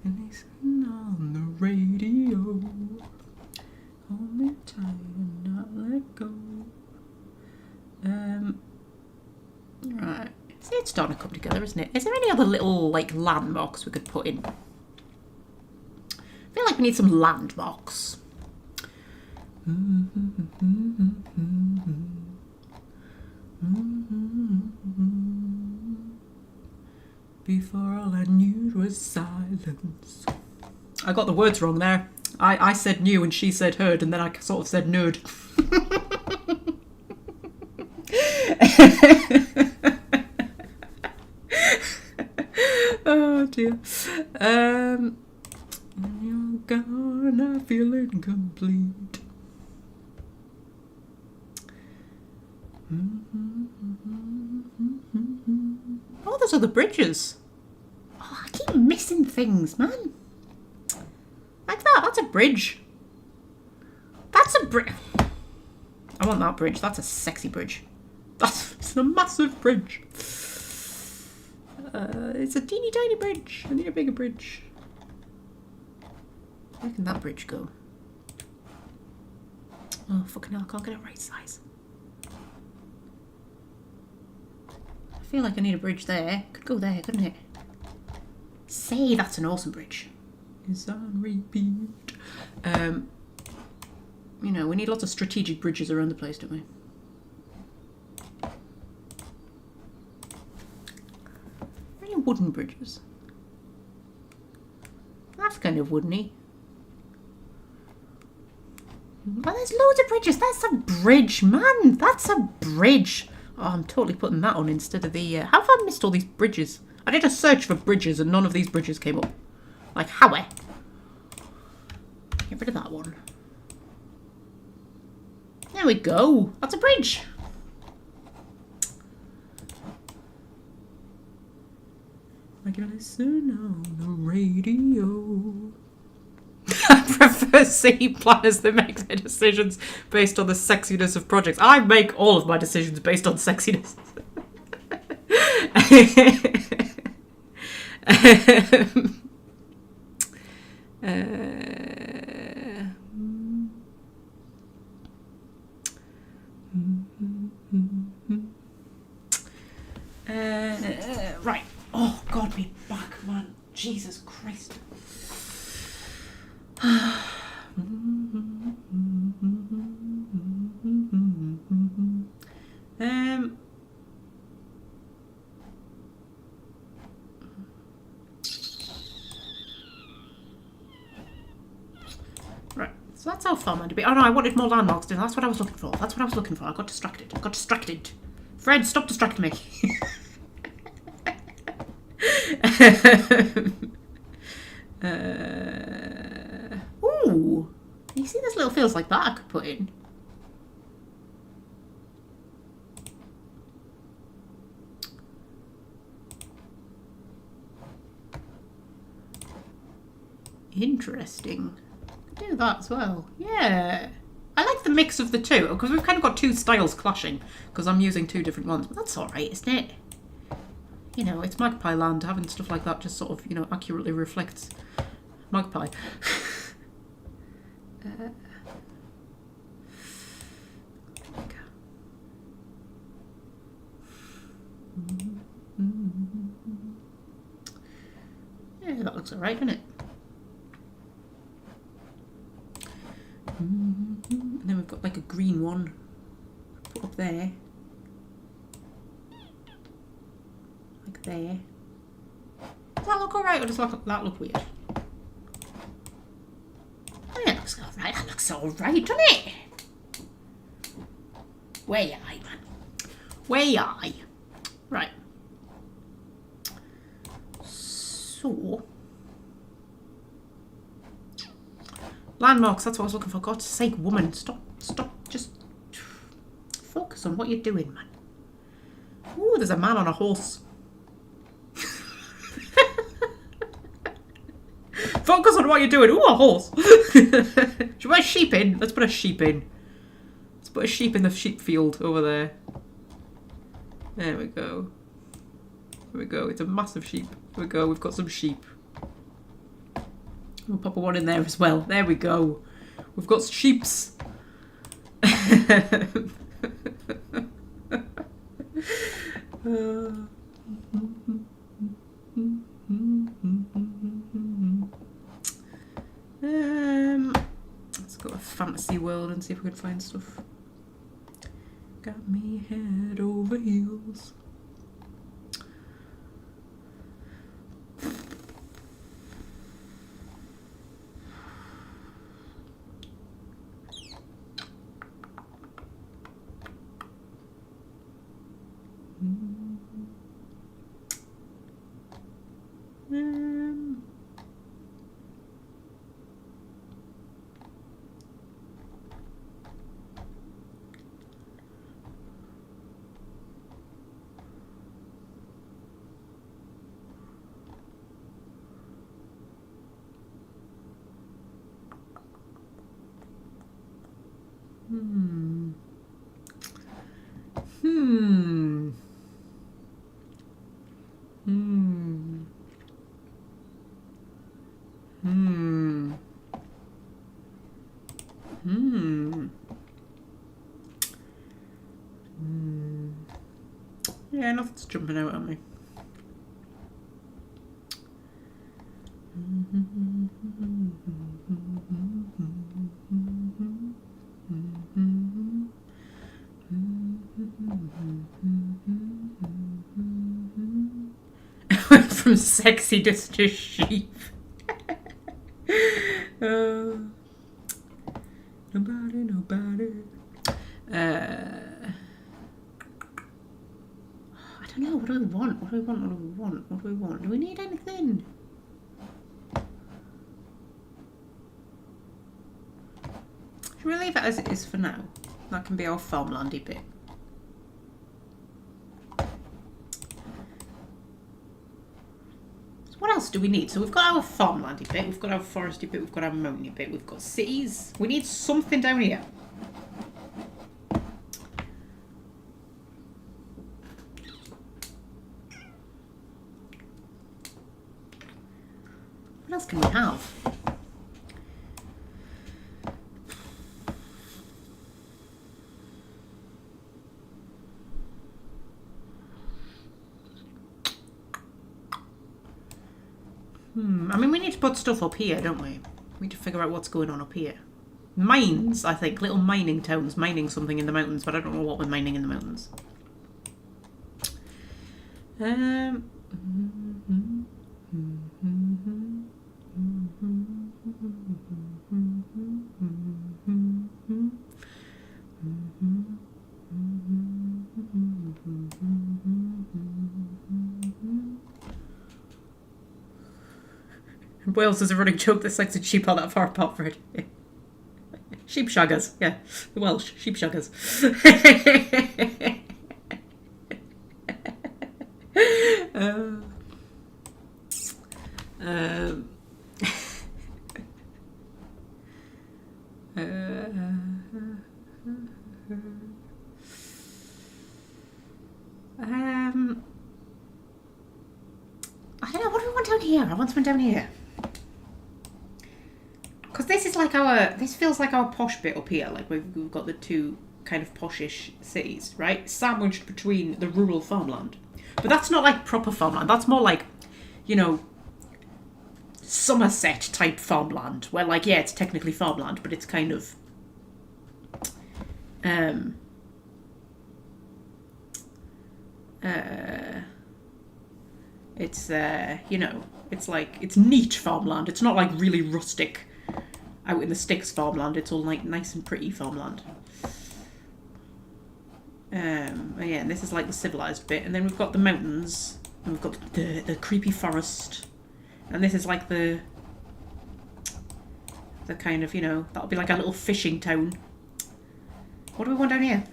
And listen on the radio, hold me tight and not let go. Right. See, it's starting to come together, isn't it? Is there any other little, like, landmarks we could put in? I feel like we need some landmarks. Before all I knew was silence. I got the words wrong there. I said knew and she said heard, and then I sort of said nerd. Oh dear. You're gone, I feel incomplete. Oh, there's other bridges. Oh, I keep missing things, man. Like that. That's a bridge. That's a bridge. I want that bridge. That's a sexy bridge. It's a massive bridge. It's a teeny tiny bridge. I need a bigger bridge. Where can that bridge go? Oh, fucking hell. I can't get it right size. I feel like I need a bridge there. Could go there, couldn't it? Say that's an awesome bridge. Is on repeat. You know, we need lots of strategic bridges around the place, don't we? Any wooden bridges? That's kind of woodeny. Oh, there's loads of bridges. That's a bridge, man. That's a bridge. Oh, I'm totally putting that on instead of the... How have I missed all these bridges? I did a search for bridges and none of these bridges came up. Like, how? Get rid of that one. There we go. That's a bridge. I can listen on the radio. I prefer city planners that make their decisions based on the sexiness of projects. I make all of my decisions based on sexiness. Right. Oh, God, me back, man. Jesus Christ. Right, so that's how far I'm going to be. Oh no, I wanted more landmarks, didn't I? That's what I was looking for. That's what I was looking for. I got distracted. Fred, stop distracting me. Ooh, you see there's little fields like that I could put in. Interesting. Do that as well. Yeah. I like the mix of the two, because we've kind of got two styles clashing, because I'm using two different ones. But that's alright, isn't it? You know, it's Magpie Land. Having stuff like that just sort of, you know, accurately reflects Magpie. Yeah, that looks alright, doesn't it? And then we've got like a green one put up there. Like there. Does that look alright, or does that look weird? Oh yeah, it looks alright. That looks alright, doesn't it? Way I, man. Way I. Right. So. Landmarks, that's what I was looking for. God's sake, woman. Stop. Just focus on what you're doing, man. Ooh, there's a man on a horse. Focus on what you're doing. Ooh, a horse. Should we put a sheep in? Let's put a sheep in. Let's put a sheep in the sheep field over there. There we go. There we go. It's a massive sheep. There we go. We've got some sheep. We'll pop one in there as well. There we go. We've got sheeps. Let's go to Fantasy World and see if we can find stuff. Got me head over heels. Yeah, nothing's jumping out at me. From sexy to sheep. Nobody. I don't know. What do we want? What do we want? Do we need anything? Should we leave it as it is for now? That can be our farmlandy bit. So what else do we need? So we've got our farmlandy bit, we've got our foresty bit, we've got our mountainy bit, we've got cities. We need something down here. What else can we have? I mean, we need to put stuff up here, don't we? We need to figure out what's going on up here. Mines, I think. Little mining towns, mining something in the mountains, but I don't know what we're mining in the mountains. Wales is a running joke that selected sheep are that far apart for it. Sheep shaggers, yeah. The Welsh, sheep shaggers. I don't know, what do we want down here? I want something down here. Because this is like this feels like our posh bit up here. Like we've got the two kind of poshish cities, right? Sandwiched between the rural farmland. But that's not like proper farmland. That's more like, you know, Somerset type farmland. Where like, yeah, it's technically farmland, but it's kind of... it's, you know, it's like, it's neat farmland. It's not like really rustic out in the sticks farmland. It's all like nice and pretty farmland. Yeah, and this is like the civilized bit. And then we've got the mountains. And we've got the creepy forest. And this is like the kind of, you know, that'll be like a little fishing town. What do we want down here?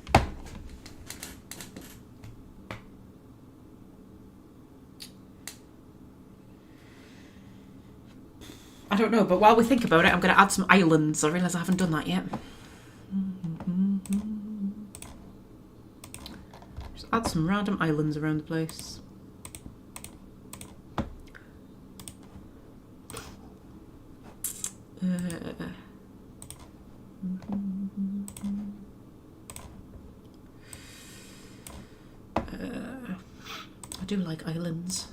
I don't know, but while we think about it, I'm going to add some islands. I realise I haven't done that yet. Just add some random islands around the place. I do like islands.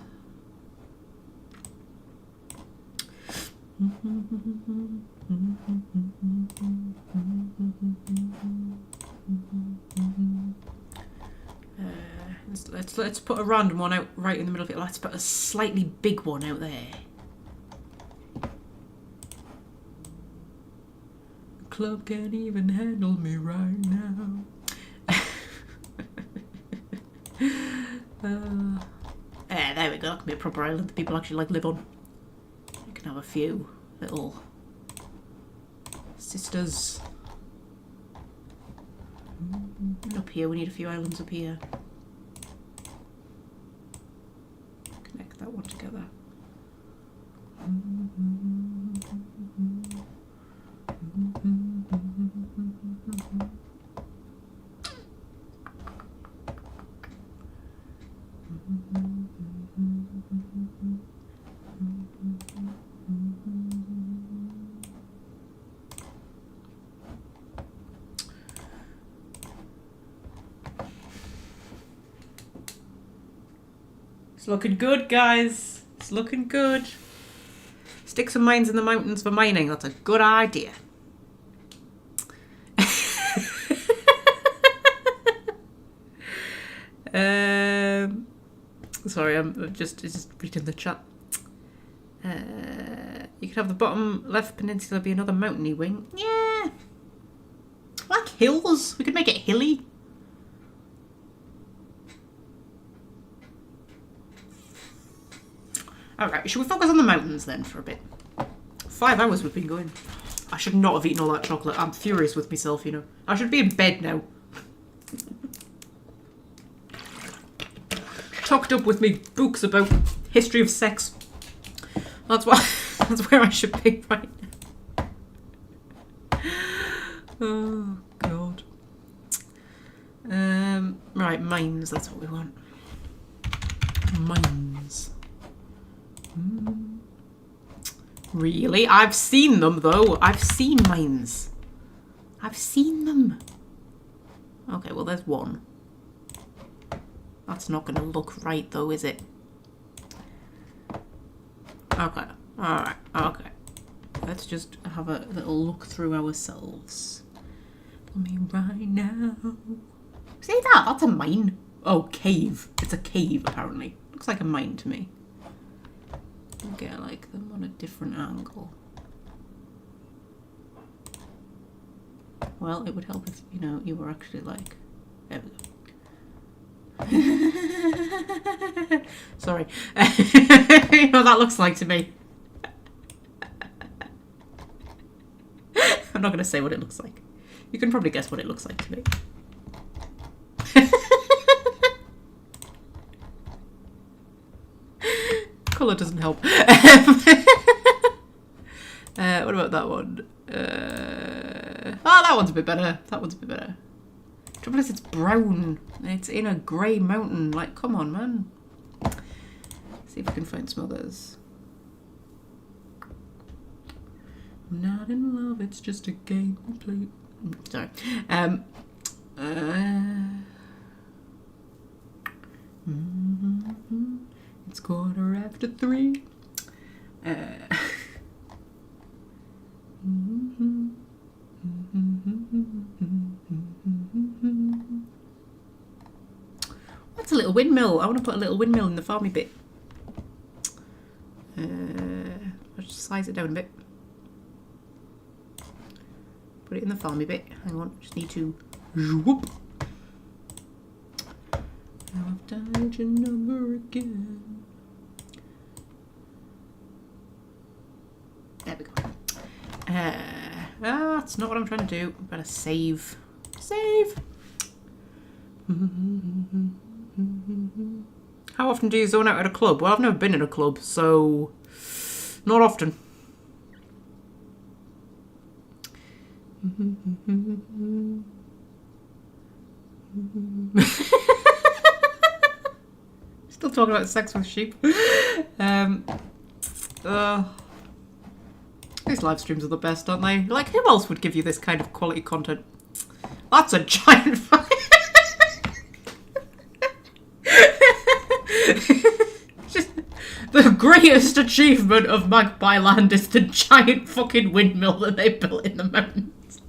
Let's put a random one out right in the middle of it. Let's put a slightly big one out there. The club can't even handle me right now. There we go. That can be a proper island that people actually like live on. You can have a few little sisters. And up here, we need a few islands up here. Connect that one together. It's looking good, guys. It's looking good. Stick some mines in the mountains for mining. That's a good idea. Sorry, I'm just reading the chat. You could have the bottom left peninsula be another mountainy wing. Yeah. Like hills. We could make it hilly. Alright, should we focus on the mountains then for a bit? 5 hours we've been going. I should not have eaten all that chocolate. I'm furious with myself, you know. I should be in bed now. Tucked up with me books about history of sex. That's where I should be right now. Oh, God. Right, mines, that's what we want. Mines. Really? I've seen them though. I've seen mines. I've seen them. Okay, well there's one. That's not going to look right though, is it? Okay. Alright. Okay. Let's just have a little look through ourselves. Let me right now. See that? That's a mine. Oh, cave. It's a cave apparently. Looks like a mine to me. Get like them on a different angle. Well, it would help if, you know, you were actually like... There we go. Sorry. You know what that looks like to me. I'm not going to say what it looks like. You can probably guess what it looks like to me. Colour doesn't help. What about that one? Oh, that one's a bit better. That one's a bit better. Trouble is, it's brown. It's in a grey mountain. Like, come on, man. See if I can find some others. I'm not in love, it's just a game we play. Sorry. It's 3:15. What's a little windmill? I want to put a little windmill in the farmy bit. I'll just size it down a bit. Put it in the farmy bit. Hang on, just need to whoop. Now I've dialed your number again. There we go. That's not what I'm trying to do. I better save. Save! How often do you zone out at a club? Well, I've never been in a club, so not often. Still talking about sex with sheep. These live streams are the best, aren't they? Like, who else would give you this kind of quality content? That's a giant Just the greatest achievement of Magpie Land is the giant fucking windmill that they built in the mountains.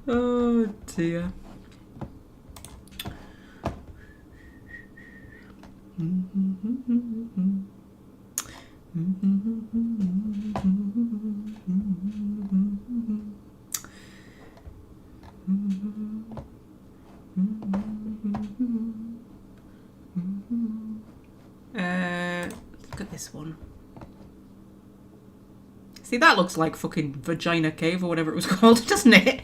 Oh dear. Look at this one. See, that looks like fucking Vagina Cave or whatever it was called, doesn't it?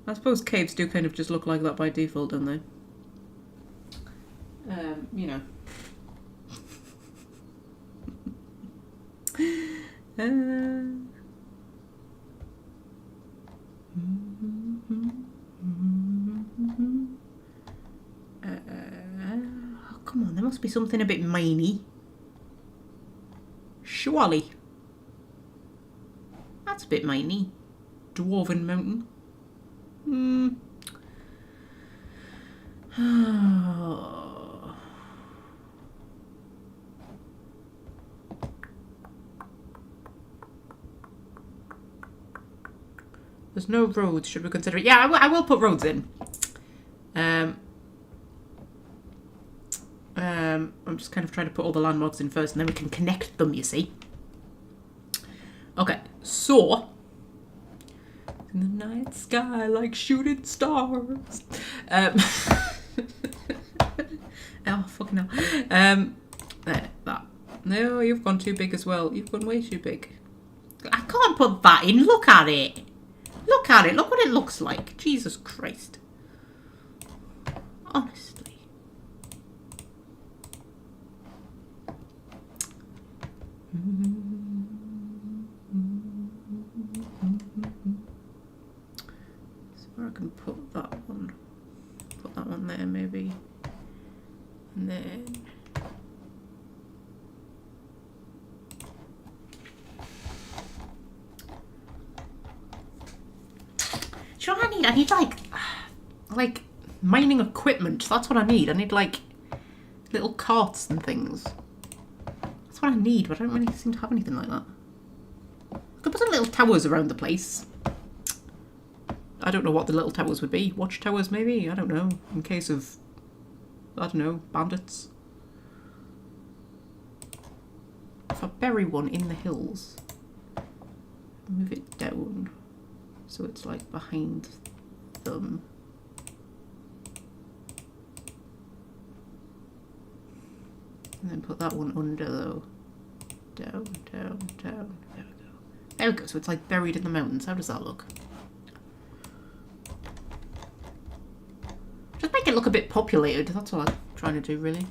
I suppose caves do kind of just look like that by default, don't they? You know. Come on, there must be something a bit miney. Surely. That's a bit miney. Dwarven Mountain. There's no roads. Should we consider it? Yeah, I will put roads in. I'm just kind of trying to put all the landmarks in first, and then we can connect them, you see. Okay, so in the night sky like shooting stars. Oh, fucking hell. There, that. No, you've gone too big as well. You've gone way too big. I can't put that in. Look at it. Look at it. Look what it looks like. Jesus Christ. Honestly. So I can put that one. Put that one there maybe. And then do you know what I need? I need like mining equipment. That's what I need. I need like little carts and things. That's what I need, but I don't really seem to have anything like that. I could put some little towers around the place. I don't know what the little towers would be. Watchtowers maybe? I don't know. In case of, I don't know, bandits. If I bury one in the hills, move it down so it's like behind them. And then put that one under though. Down, down, down. There we go. There we go. So it's like buried in the mountains. How does that look? Just make it look a bit populated. That's all I'm trying to do, really.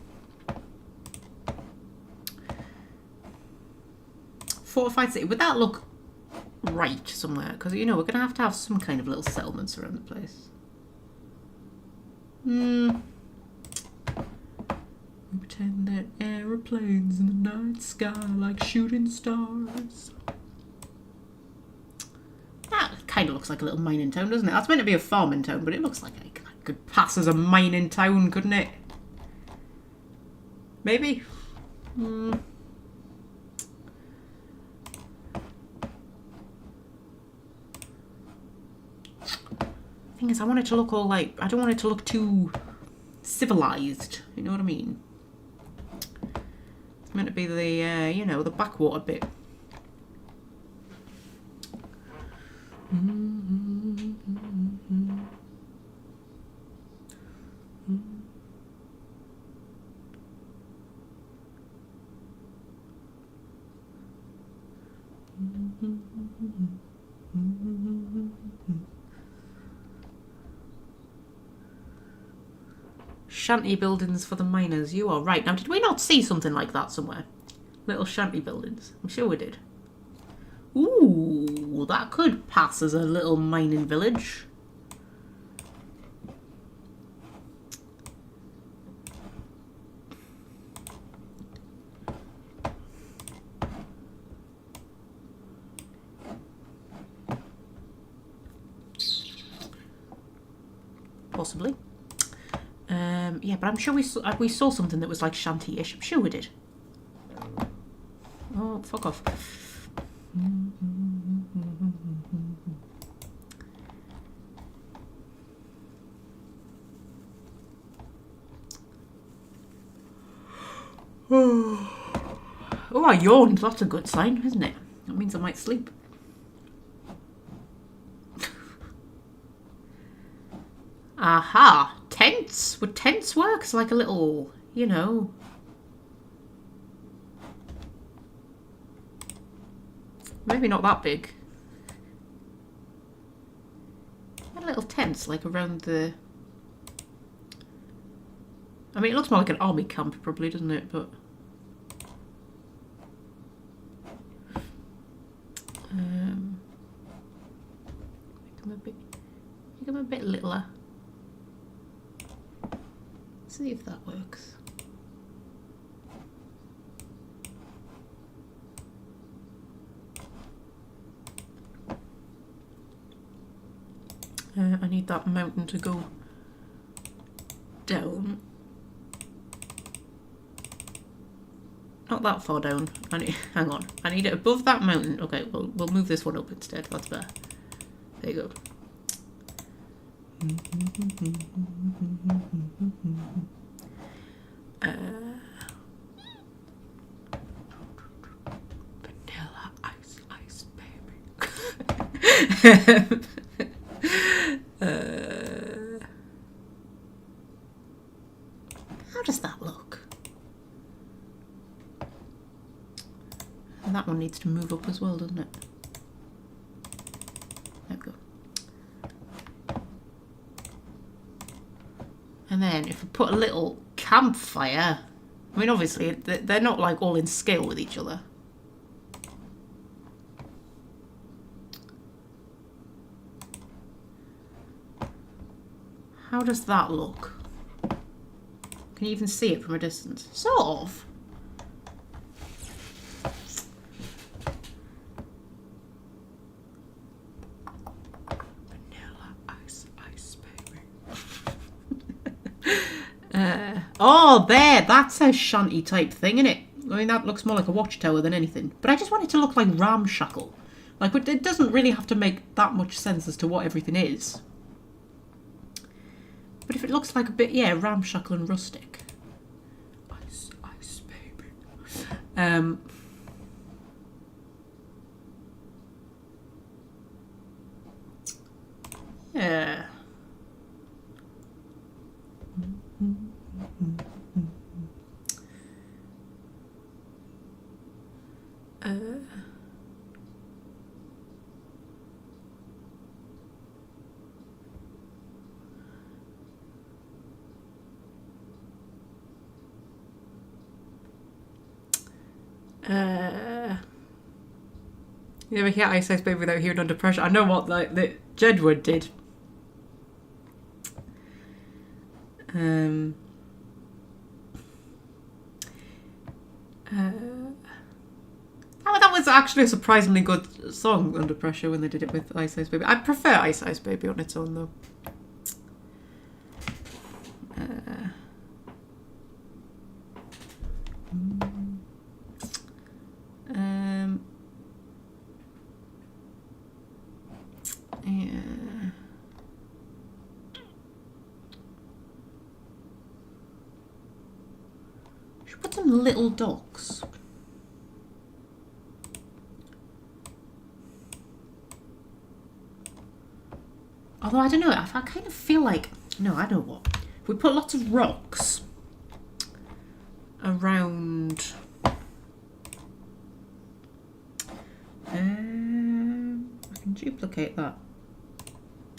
Fortified city. Would that look right somewhere? Because, you know, we're going to have some kind of little settlements around the place. Pretend that aeroplanes in the night sky like shooting stars. That kind of looks like a little mining town, doesn't it? That's meant to be a farming town, but it looks like it could pass as a mining town, couldn't it? Maybe? Thing is, I want it to look all like... I don't want it to look too civilized. You know what I mean? It's meant to be the, you know, the backwater bit. Shanty buildings for the miners. You are right. Now, did we not see something like that somewhere? Little shanty buildings. I'm sure we did. Ooh, that could pass as a little mining village. Possibly. Yeah, but I'm sure we saw something that was like shanty-ish. I'm sure we did. Oh, fuck off. Oh, I yawned. That's a good sign, isn't it? That means I might sleep. Aha! Tents? Would tents work? It's like a little, you know... Maybe not that big. Little tents, like around the... I mean, it looks more like an army camp, probably, doesn't it? But... make them a bit littler. See if that works. I need that mountain to go down. Not that far down. Hang on. I need it above that mountain. Okay, we'll move this one up instead. That's better. There you go. Vanilla ice, baby. How does that look? And that one needs to move up as well, doesn't it? There we go. And then if we put a little campfire, I mean, obviously they're not like all in scale with each other. How does that look? Can you even see it from a distance? Sort of. Vanilla ice, baby. Oh, there! That's a shanty type thing, isn't it? I mean, that looks more like a watchtower than anything. But I just want it to look like ramshackle. Like, it doesn't really have to make that much sense as to what everything is. But if it looks like a bit, yeah, ramshackle and rustic. Ice, baby. Yeah. You ever hear Ice Ice Baby without hearing Under Pressure? I know what the Jedward did. That was actually a surprisingly good song, Under Pressure, when they did it with Ice Ice Baby. I prefer Ice Ice Baby on its own, though. Yeah. Should put some Little Dogs. Although, I don't know, I kind of feel like... No, I know what. If we put lots of rocks around... I can duplicate that,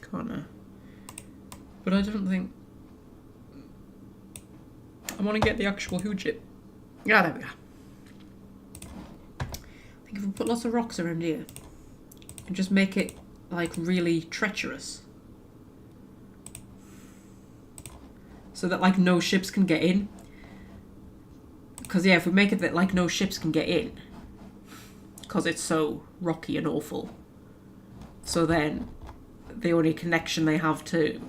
can't I? But I don't think... I want to get the actual hoojit. Yeah, there we are. I think if we put lots of rocks around here and just make it, like, really treacherous, so that, like, no ships can get in. Because, yeah, if we make it that, like, no ships can get in, because it's so rocky and awful, so then the only connection they have to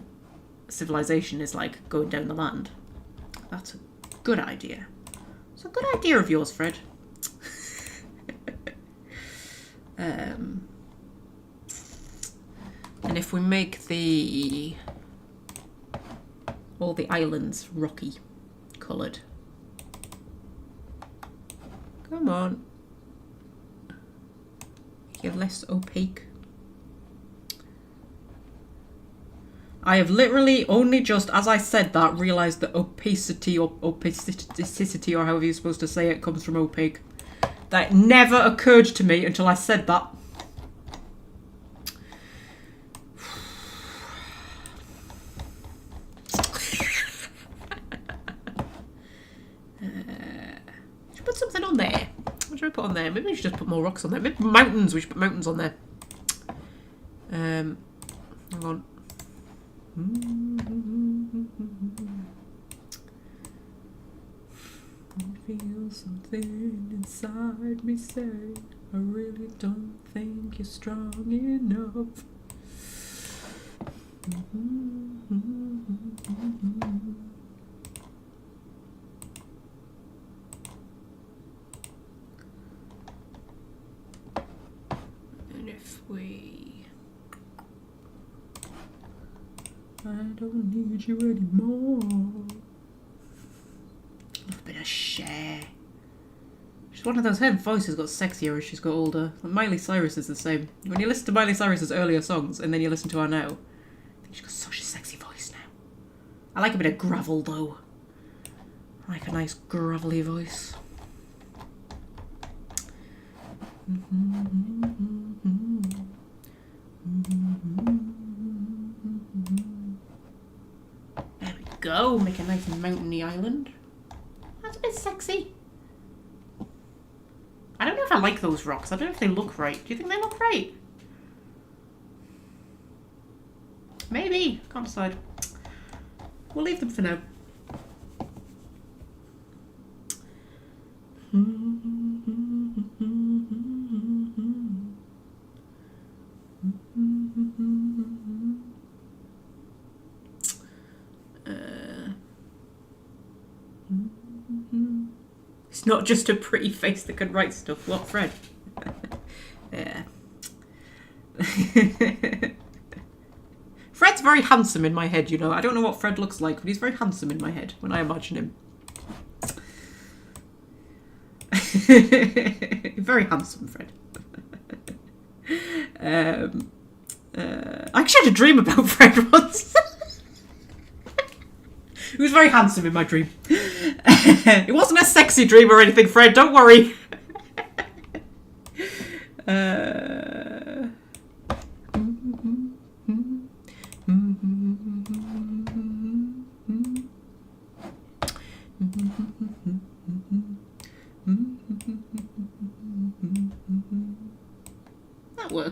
civilization is, like, going down the land. That's a good idea. It's a good idea of yours, Fred. And if we make all the islands rocky coloured. Come on. You're less opaque. I have literally only just, as I said that, realised that opacity or opacity or however you're supposed to say it comes from opaque. That never occurred to me until I said that. Should put something on there. What should I put on there? Maybe we should just put more rocks on there. Maybe mountains. We should put mountains on there. Hang on. I feel something inside me say, I really don't think you're strong enough. And if we... I don't need you anymore. A bit of Cher. She's one of those. Her voice has got sexier as she's got older. Miley Cyrus is the same. When you listen to Miley Cyrus's earlier songs and then you listen to her now, I think she's got such a sexy voice now. I like a bit of gravel though. I like a nice gravelly voice. There we go. Make a nice mountainy island. That's a bit sexy. I don't know if I like those rocks. I don't know if they look right. Do you think they look right? Maybe. Can't decide. We'll leave them for now. It's not just a pretty face that can write stuff. What, Fred? Yeah. Fred's very handsome in my head, you know. I don't know what Fred looks like, but he's very handsome in my head when I imagine him. Very handsome, Fred. I actually had a dream about Fred once. He was very handsome in my dream. It wasn't a sexy dream or anything, Fred, don't worry.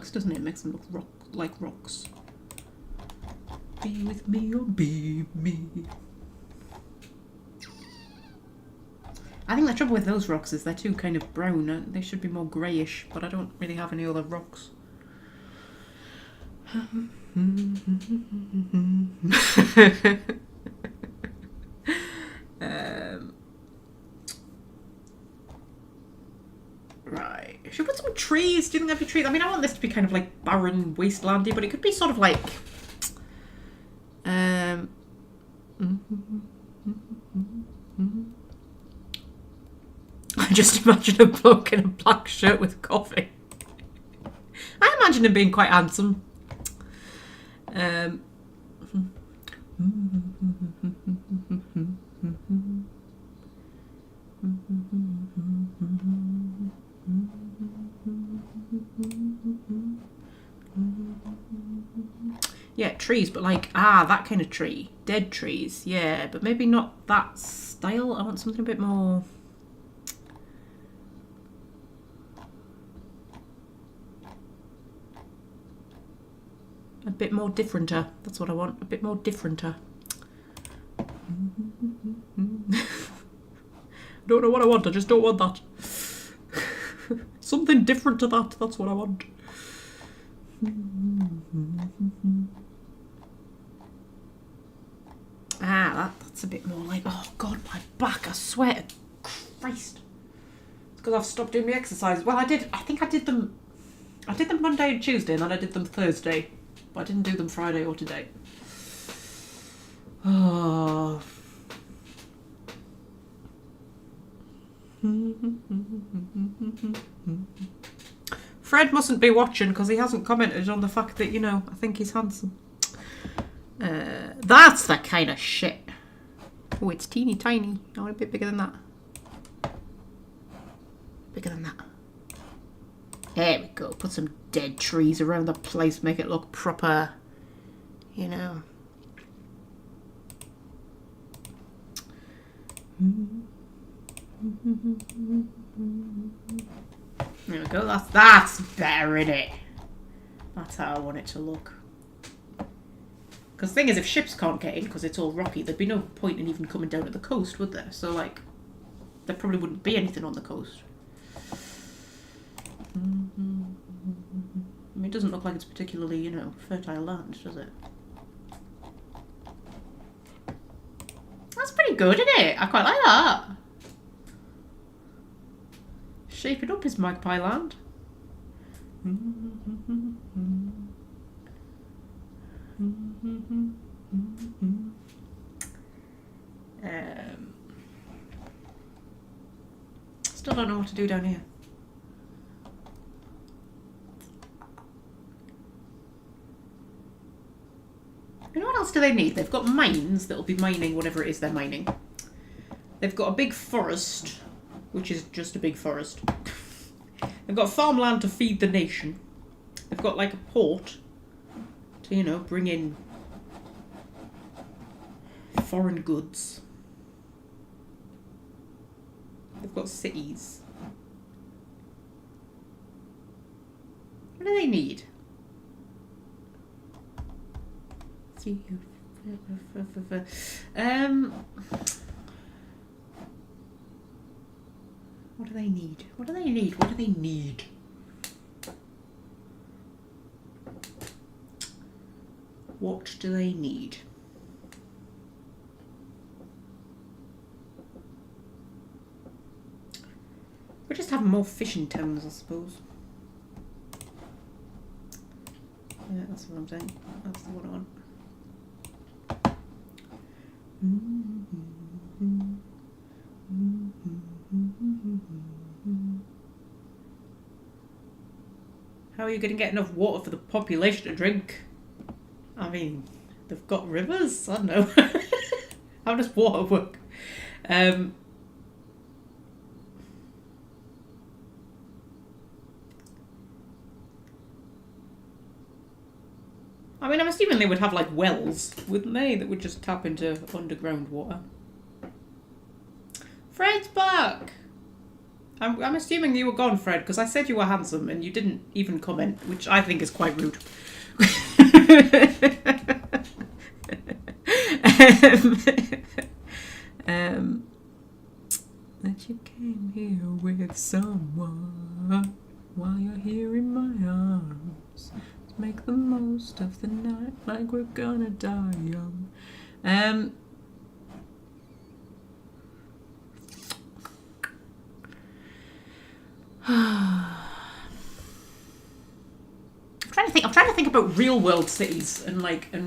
works, doesn't it? It makes them look like rocks. Be with me or be me. I think the trouble with those rocks is they're too kind of brown. They should be more greyish, but I don't really have any other rocks. Right. Should we put some trees? Do you think there'd be trees? I mean, I want this to be kind of like barren, wastelandy, but it could be sort of like... I just imagine a bloke in a black shirt with coffee. I imagine him being quite handsome. Yeah, trees, but like, that kind of tree. Dead trees, yeah, but maybe not that style. I want something a bit more... a bit more differenter. That's what I want. A bit more differenter. Don't know what I want. I just don't want that. Something different to that. That's what I want. That's a bit more like... Oh, God, my back. I swear to Christ. It's because I've stopped doing the exercises. Well, I think I did them Monday and Tuesday, and then I did them Thursday. But I didn't do them Friday or today. Oh. Fred mustn't be watching because he hasn't commented on the fact that, you know, I think he's handsome. That's the kind of shit. Oh, it's teeny tiny. I want a bit bigger than that. Bigger than that. There we go. Put some dead trees around the place. Make it look proper. You know. There we go. That's better, innit? That's how I want it to look. Because the thing is, if ships can't get in because it's all rocky, there'd be no point in even coming down to the coast, would there? So, like, there probably wouldn't be anything on the coast. I mean, it doesn't look like it's particularly, you know, fertile land, does it? That's pretty good, isn't it? I quite like that. Shaping up his magpie land. Still don't know what to do down here. You know what else do they need? They've got mines that'll be mining whatever it is they're mining. They've got a big forest, which is just a big forest. They've got farmland to feed the nation. They've got like a port to, you know, bring in foreign goods. They've got cities. What do they need? What do they need? What do they need? What do they need? What do they need? We'll just have more fishing towns, I suppose. Yeah, that's what I'm saying. That's the one I want. How are you going to get enough water for the population to drink? I mean, they've got rivers. I don't know. How does water work? I mean, I'm assuming they would have like wells, wouldn't they? That would just tap into underground water. Fred's back! I'm assuming you were gone, Fred, because I said you were handsome and you didn't even comment, which I think is quite rude. That you came here with someone while you're here in my arms. Let's make the most of the night like we're gonna die young. I'm trying to think about real world cities and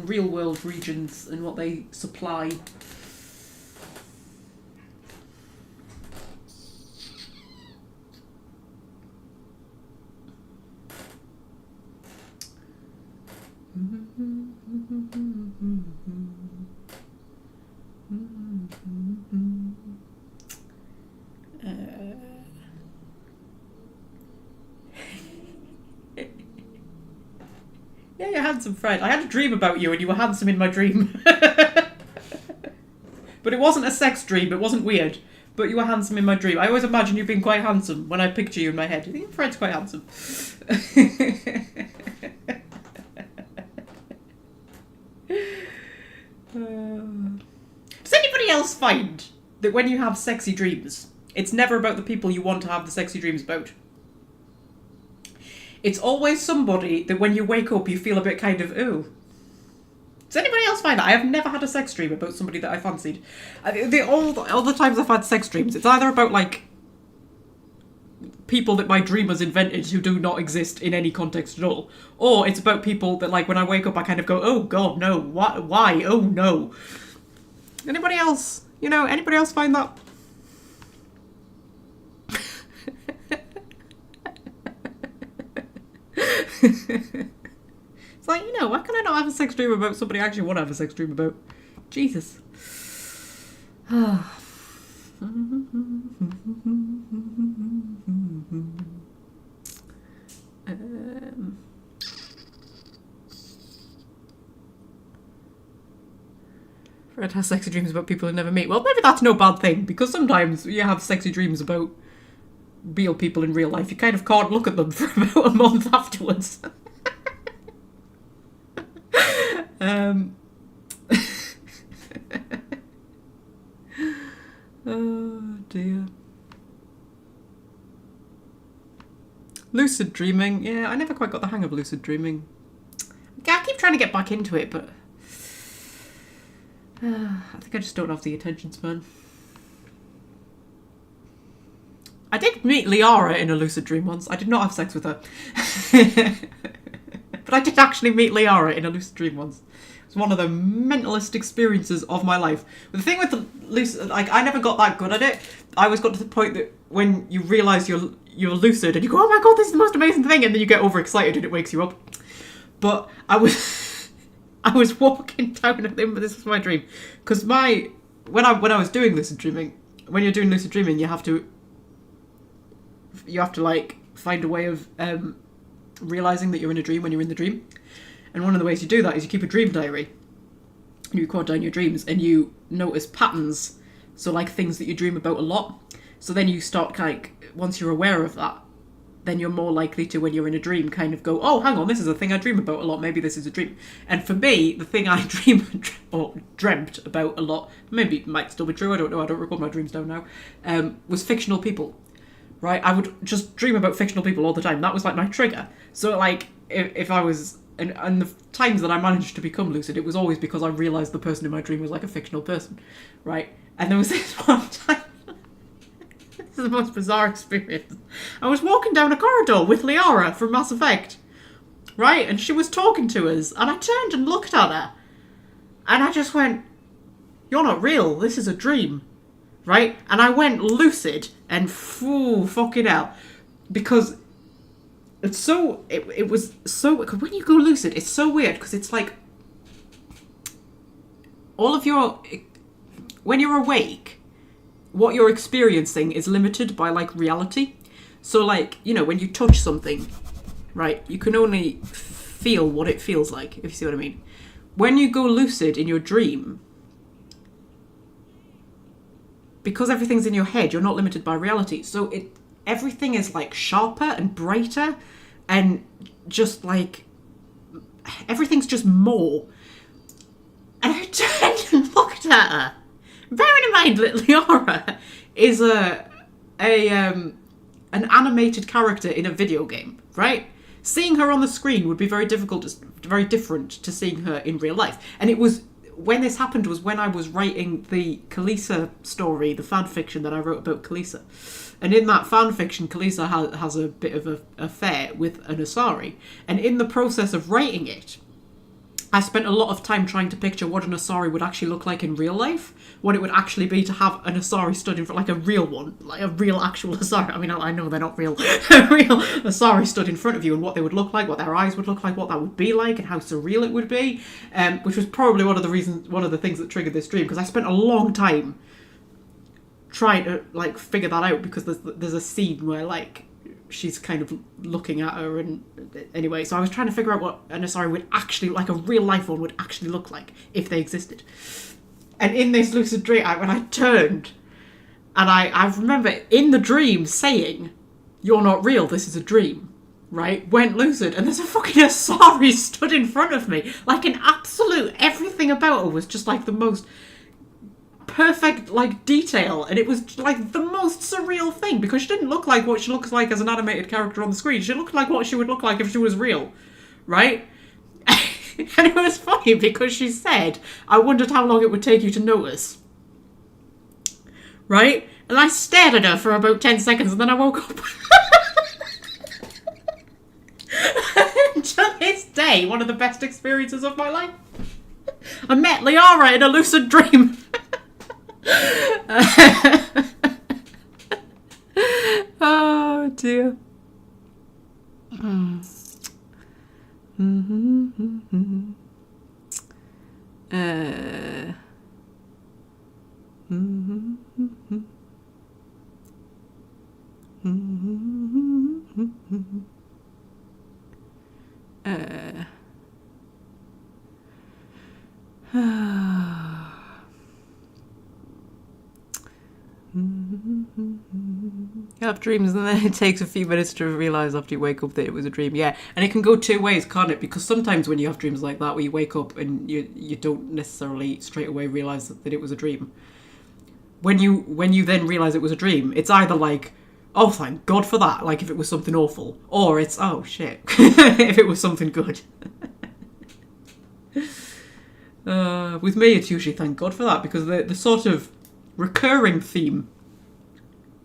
real world regions and what they supply. Yeah, you're handsome, Fred. I had a dream about you and you were handsome in my dream. But it wasn't a sex dream, it wasn't weird. But you were handsome in my dream. I always imagine you being quite handsome when I picture you in my head. I think Fred's quite handsome. Does anybody else find that when you have sexy dreams, it's never about the people you want to have the sexy dreams about? It's always somebody that when you wake up you feel a bit kind of, ooh. Does anybody else find that? I have never had a sex dream about somebody that I fancied. All the times I've had sex dreams, it's either about like people that my dream has invented who do not exist in any context at all. Or it's about people that like when I wake up I kind of go, oh god, no, why? Oh no. Anybody else? You know, anybody else find that? It's like, you know, why can I not have a sex dream about somebody I actually want to have a sex dream about? Jesus. Fred has sexy dreams about people who never meet. Well, maybe that's no bad thing, because sometimes you have sexy dreams about real people in real life. You kind of can't look at them for about a month afterwards. Oh dear. Lucid dreaming. Yeah, I never quite got the hang of lucid dreaming. Yeah, I keep trying to get back into it, but I think I just don't have the attention span. I did meet Liara in a lucid dream once. I did not have sex with her. But I did actually meet Liara in a lucid dream once. It was one of the mentalist experiences of my life. But the thing with the lucid, like, I never got that good at it. I always got to the point that when you realise you're lucid and you go, oh my god, this is the most amazing thing, and then you get overexcited and it wakes you up. But I was walking down, this was my dream, because when I was doing lucid dreaming, when you're doing lucid dreaming, you have to like find a way of realising that you're in a dream when you're in the dream. And one of the ways you do that is you keep a dream diary. You record down your dreams and you notice patterns. So like things that you dream about a lot. So then you start once you're aware of that, then you're more likely to, when you're in a dream, kind of go, oh, hang on, this is a thing I dream about a lot. Maybe this is a dream. And for me, the thing I dreamt about a lot, maybe it might still be true, I don't know, I don't record my dreams down now, was fictional people. Right, I would just dream about fictional people all the time. That was like my trigger. So like, if I was, and the times that I managed to become lucid, it was always because I realised the person in my dream was like a fictional person, right? And there was this one time, this is the most bizarre experience. I was walking down a corridor with Liara from Mass Effect, right? And she was talking to us, and I turned and looked at her, and I just went, you're not real, this is a dream. Right? And I went lucid and fucking hell. Because it's so, it was so, because when you go lucid, it's so weird because it's like all of when you're awake, what you're experiencing is limited by like reality. So like, you know, when you touch something, right, you can only feel what it feels like, if you see what I mean. When you go lucid in your dream, because everything's in your head, you're not limited by reality. So everything is like sharper and brighter, and just like everything's just more. And I turned and looked at her. Bearing in mind that Leora is an animated character in a video game, right? Seeing her on the screen would be very different to seeing her in real life. And it was when this happened was when I was writing the Kalisa story, the fan fiction that I wrote about Kalisa. And in that fan fiction, Kalisa has a bit of an affair with an Asari. And in the process of writing it, I spent a lot of time trying to picture what an Asari would actually look like in real life. What it would actually be to have an Asari stood in front, like a real one, like a real actual Asari. I mean, I know they're not real. A real Asari stood in front of you, and what they would look like, what their eyes would look like, what that would be like, and how surreal it would be. Which was probably one of the things that triggered this dream, because I spent a long time trying to like figure that out, because there's a scene where like she's kind of looking at her, and anyway, so I was trying to figure out what an Asari would actually, like a real life one, would actually look like if they existed. And in this lucid dream, when I turned, and I remember in the dream saying, "You're not real, this is a dream," right? Went lucid, and there's a fucking Asari stood in front of me, like an absolute, everything about her was just like the most perfect like detail, and it was like the most surreal thing, because she didn't look like what she looks like as an animated character on the screen. She looked like what she would look like if she was real, right? And it was funny because she said, "I wondered how long it would take you to notice," right? And I stared at her for about 10 seconds, and then I woke up. To this day, one of the best experiences of my life. I met Liara in a lucid dream. Oh dear. You have dreams, and then it takes a few minutes to realise after you wake up that it was a dream. Yeah, and it can go two ways, can't it? Because sometimes when you have dreams like that, where you wake up and you don't necessarily straight away realise that it was a dream. When you then realise it was a dream, it's either like, "Oh, thank God for that," like if it was something awful, or it's, "Oh shit," if it was something good. With me, it's usually thank God for that, because the sort of recurring theme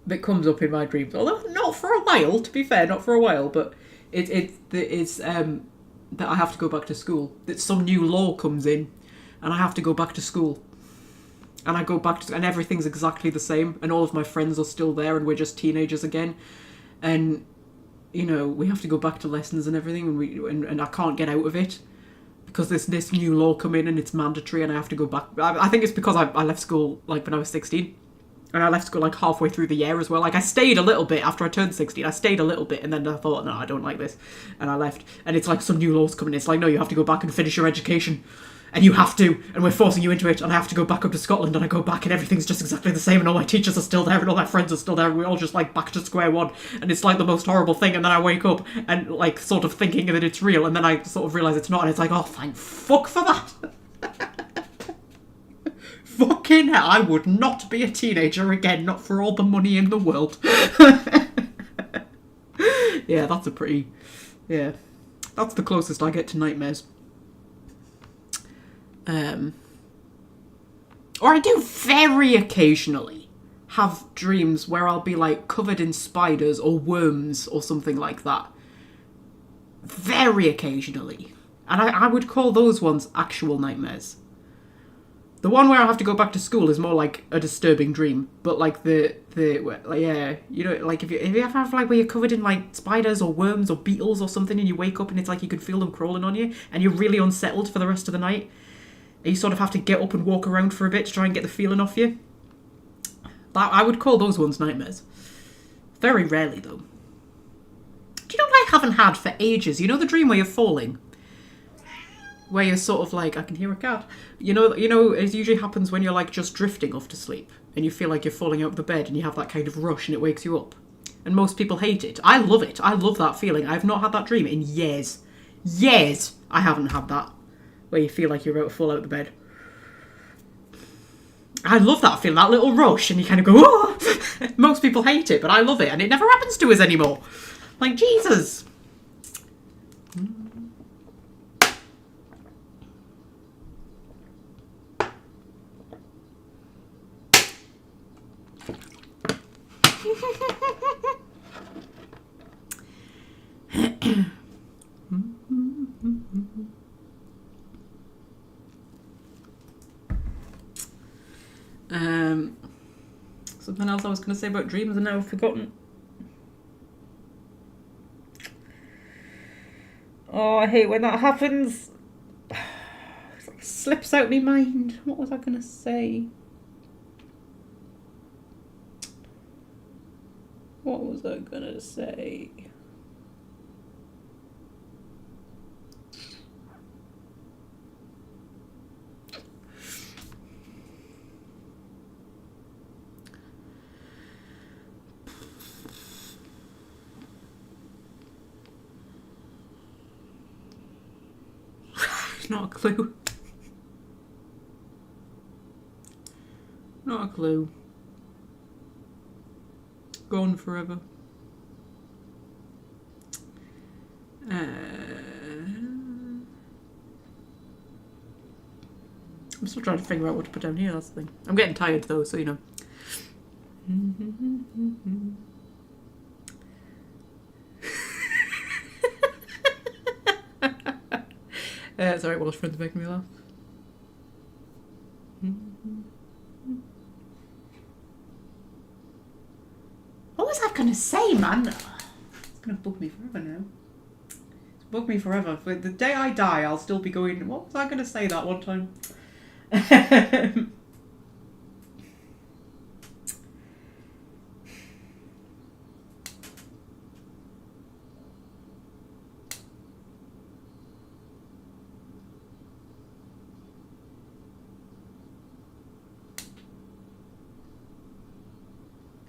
that comes up in my dreams, although not for a while, to be fair, not for a while, but it's that I have to go back to school, that some new law comes in and I have to go back to school, and I go back to, and everything's exactly the same, and all of my friends are still there, and we're just teenagers again, and you know, we have to go back to lessons and everything, and I can't get out of it because this new law come in and it's mandatory, and I have to go back. I think it's because I left school like when I was 16. And I left school like halfway through the year as well. Like I stayed a little bit after I turned 16. I stayed a little bit, and then I thought, no, I don't like this. And I left. And it's like some new laws coming in. It's like, no, you have to go back and finish your education. And you have to. And we're forcing you into it. And I have to go back up to Scotland. And I go back and everything's just exactly the same. And all my teachers are still there. And all my friends are still there. And we're all just like back to square one. And it's like the most horrible thing. And then I wake up and like sort of thinking that it's real. And then I sort of realise it's not. And it's like, oh, thank fuck for that. Fucking hell, I would not be a teenager again, not for all the money in the world. Yeah, that's the closest I get to nightmares. Or I do very occasionally have dreams where I'll be like covered in spiders or worms or something like that. Very occasionally. And I would call those ones actual nightmares. The one where I have to go back to school is more like a disturbing dream, but like yeah, you know, like if you ever have like where you're covered in like spiders or worms or beetles or something, and you wake up and it's like you can feel them crawling on you, and you're really unsettled for the rest of the night, and you sort of have to get up and walk around for a bit to try and get the feeling off you. That I would call those ones nightmares. Very rarely though. Do you know what I haven't had for ages? You know the dream where you're falling? Where you're sort of like, I can hear a cat. You know, it usually happens when you're like just drifting off to sleep and you feel like you're falling out of the bed and you have that kind of rush and it wakes you up. and most people hate it. I love it. I love that feeling. I've not had that dream in years. Years I haven't had that, where you feel like you're about to fall out of the bed. I love that feeling, that little rush, and you kind of go, oh! Most people hate it, but I love it, and it never happens to us anymore. Like, Jesus. Something else I was going to say about dreams and now I've forgotten. Oh, I hate when that happens. It like slips out my mind. What was I going to say? What was I going to say? Not a clue. Not a clue. Gone forever. I'm still trying to figure out what to put down here, that's the thing. I'm getting tired though, so you know. Sorry, Welsh friends making me laugh. What was I going to say, man? It's going to bug me forever now. It's bugged me forever. For the day I die, I'll still be going, what was I going to say that one time?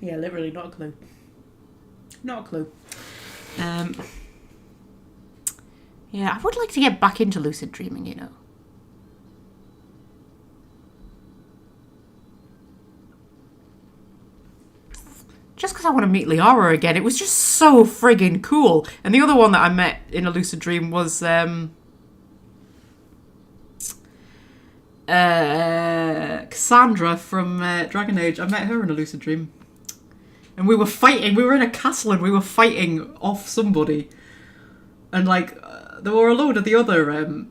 Yeah, literally not a clue. Not a clue. Yeah, I would like to get back into lucid dreaming, you know. Just because I want to meet Liara again. It was just so friggin' cool. And the other one that I met in a lucid dream was Cassandra from Dragon Age. I met her in a lucid dream. And we were fighting. We were in a castle and we were fighting off somebody. And like, there were a load of the other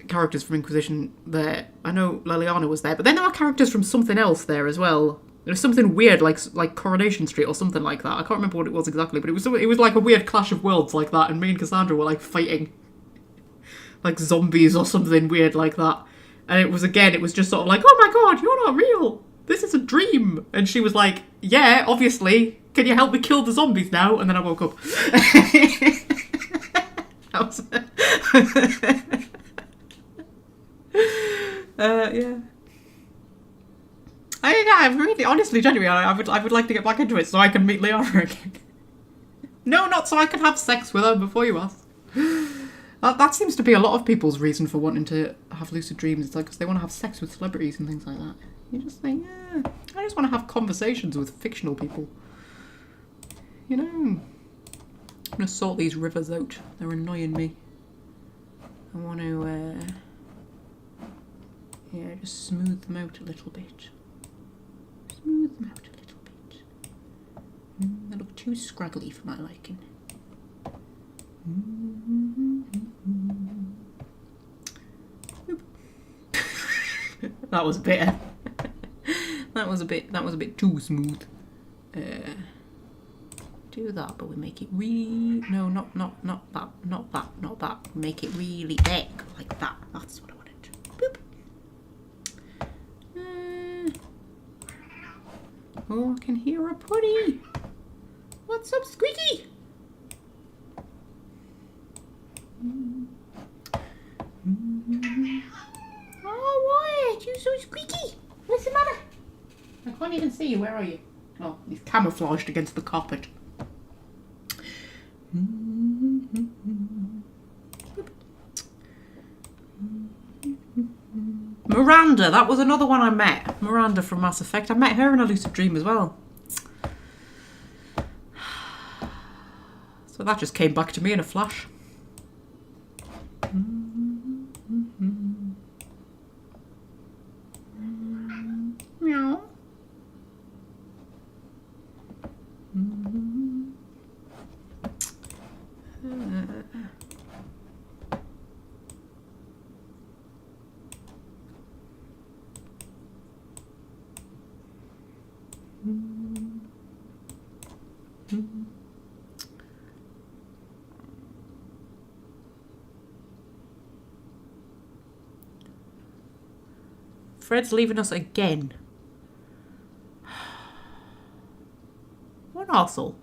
characters from Inquisition there. I know Liliana was there, but then there were characters from something else there as well. There was something weird, like Coronation Street or something like that. I can't remember what it was exactly, but it was like a weird clash of worlds like that. And me and Cassandra were like fighting, like zombies or something weird like that. And it was just sort of like, oh my god, you're not real. This is a dream. And she was like, yeah, obviously. Can you help me kill the zombies now? And then I woke up. Yeah. I really, honestly, genuinely, I would like to get back into it so I can meet Liara again. No, not so I can have sex with her before you ask. That seems to be a lot of people's reason for wanting to have lucid dreams. It's like because they want to have sex with celebrities and things like that. You just think, yeah, I just want to have conversations with fictional people. You know, I'm gonna sort these rivers out. They're annoying me. I want to, yeah, just smooth them out a little bit. Smooth them out a little bit. They look too scraggly for my liking. That was better. That was a bit too smooth. Do that, but we make it really not that. Make it really big like that. That's what I wanted. Boop. Oh, I can hear a putty. What's up, Squeaky? Oh, what? You're so squeaky. What's the matter? I can't even see you. Where are you? Oh, he's camouflaged against the carpet. Miranda, that was another one I met. Miranda from Mass Effect. I met her in a lucid dream as well. So that just came back to me in a flash. Meow. Fred's leaving us again. What an arsehole.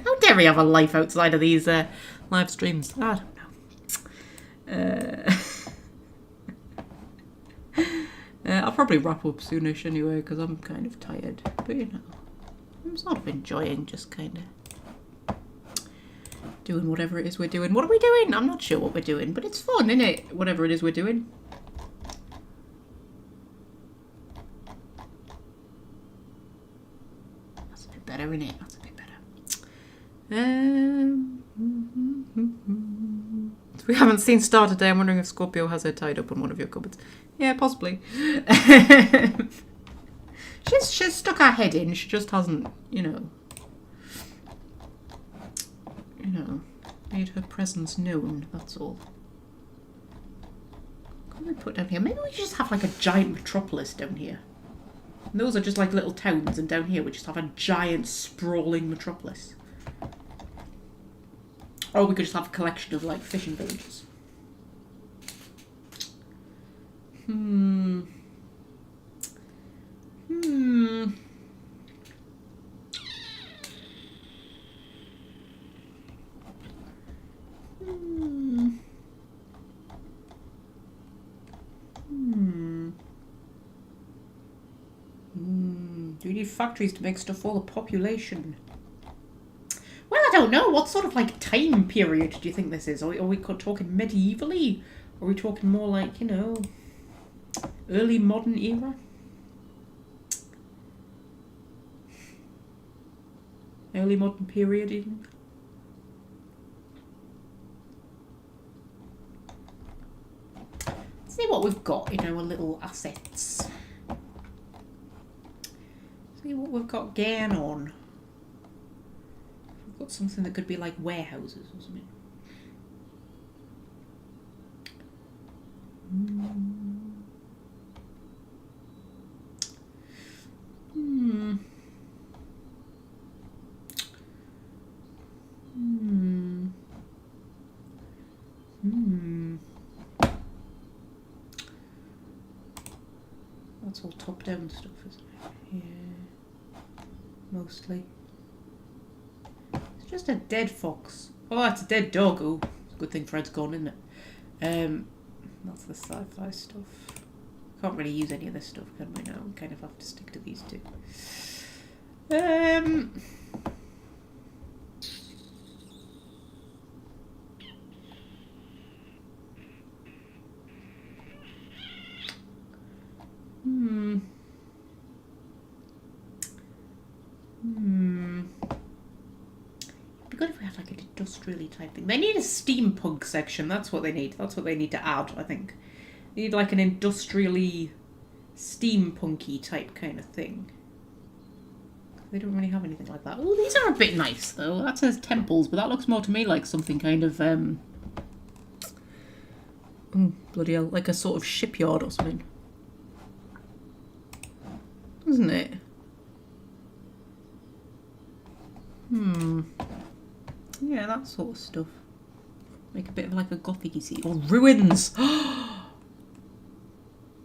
How dare he have a life outside of these live streams? I don't know. I'll probably wrap up soonish anyway, because I'm kind of tired. But you know, I'm sort of enjoying just kind of doing whatever it is we're doing. What are we doing? I'm not sure what we're doing, but it's fun, isn't it? Whatever it is we're doing. That's a bit better, isn't it? That's a bit better. So we haven't seen Star today. I'm wondering if Scorpio has her tied up on one of your cupboards. Yeah, possibly. She's stuck her head in. She just hasn't, you know, made her presence known. That's all. What can we put down here? Maybe we just have like a giant metropolis down here. And those are just like little towns, and down here we just have a giant sprawling metropolis. Or we could just have a collection of like fishing villages. Do we need factories to make stuff for the population? Well, I don't know. What sort of like time period do you think this is? Are we talking medievally? Or are we talking more like, you know, early modern era? Early modern period even? Let's see what we've got in our little assets. See what we've got going on. We've got something that could be like warehouses or something. That's all top-down stuff, isn't it? Yeah, mostly. It's just a dead fox. Oh, it's a dead dog. Oh, it's a good thing Fred's gone, isn't it? That's the sci-fi stuff. Can't really use any of this stuff, can we now? We kind of have to stick to these two. It'd be good if we had like an industrially type thing. They need a steampunk section. That's what they need. That's what they need to add, I think. They need like an industrially steampunky type kind of thing. They don't really have anything like that. Oh, these are a bit nice though. That says temples, but that looks more to me like something kind of bloody hell, like a sort of shipyard or something. Isn't it? Yeah, that sort of stuff. Make a bit of like a gothic-y city. Or ruins!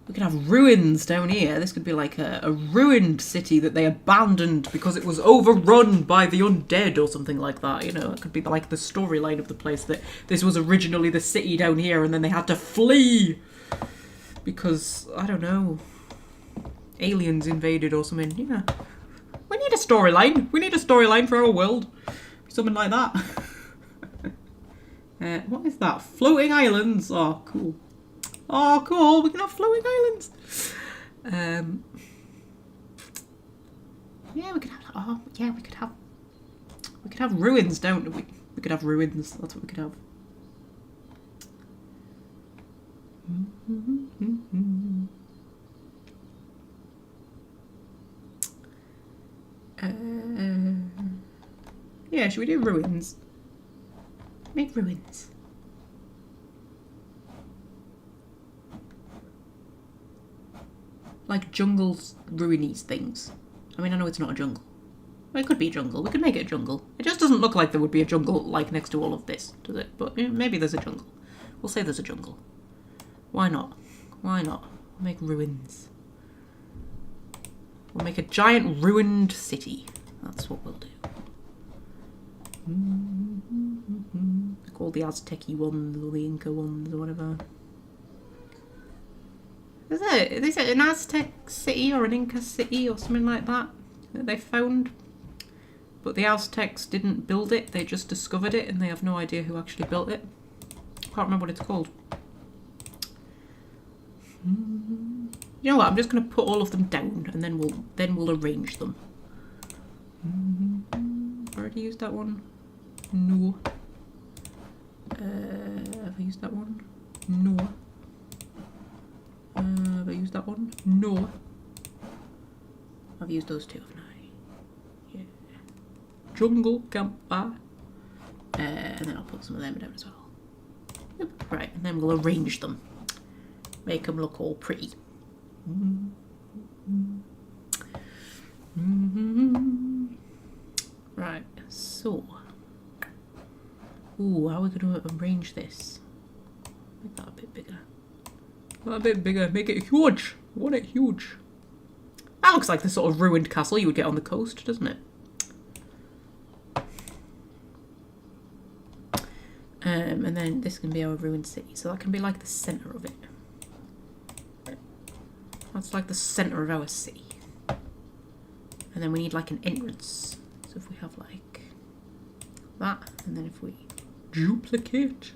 We could have ruins down here. This could be like a ruined city that they abandoned because it was overrun by the undead or something like that. You know, it could be like the storyline of the place, that this was originally the city down here and then they had to flee because, I don't know, aliens invaded or something. Yeah. We need a storyline. We need a storyline for our world. Something like that. What is that? Floating islands. Oh, cool. Oh, cool. We can have floating islands. Yeah, we could have. Oh, yeah, we could have. We could have ruins, don't we? We could have ruins. That's what we could have. Yeah, should we do ruins? Make ruins. Like jungles, ruinies things. I mean, I know it's not a jungle. Well, it could be a jungle. We could make it a jungle. It just doesn't look like there would be a jungle like next to all of this, does it? But maybe there's a jungle. We'll say there's a jungle. Why not? Why not? We'll make ruins. We'll make a giant ruined city. That's what we'll do. Like all the Aztec-y ones or the Inca ones or whatever. Is it an Aztec city or an Inca city or something like that they found? But the Aztecs didn't build it, they just discovered it and they have no idea who actually built it. Can't remember what it's called. You know what, I'm just going to put all of them down and then we'll arrange them. Already used that one? No. Have I used that one? No. Have I used that one? No. I've used those two, haven't I? Yeah. Jungle camper. And then I'll put some of them down as well. Yep. Right, and then we'll arrange them. Make them look all pretty. Right, so. Ooh, how are we going to arrange this? Make that a bit bigger. A bit bigger. Make it huge. I want it huge. That looks like the sort of ruined castle you would get on the coast, doesn't it? And then this can be our ruined city. So that can be like the centre of it. That's like the centre of our city. And then we need like an entrance. So if we have like that, and then if we duplicate,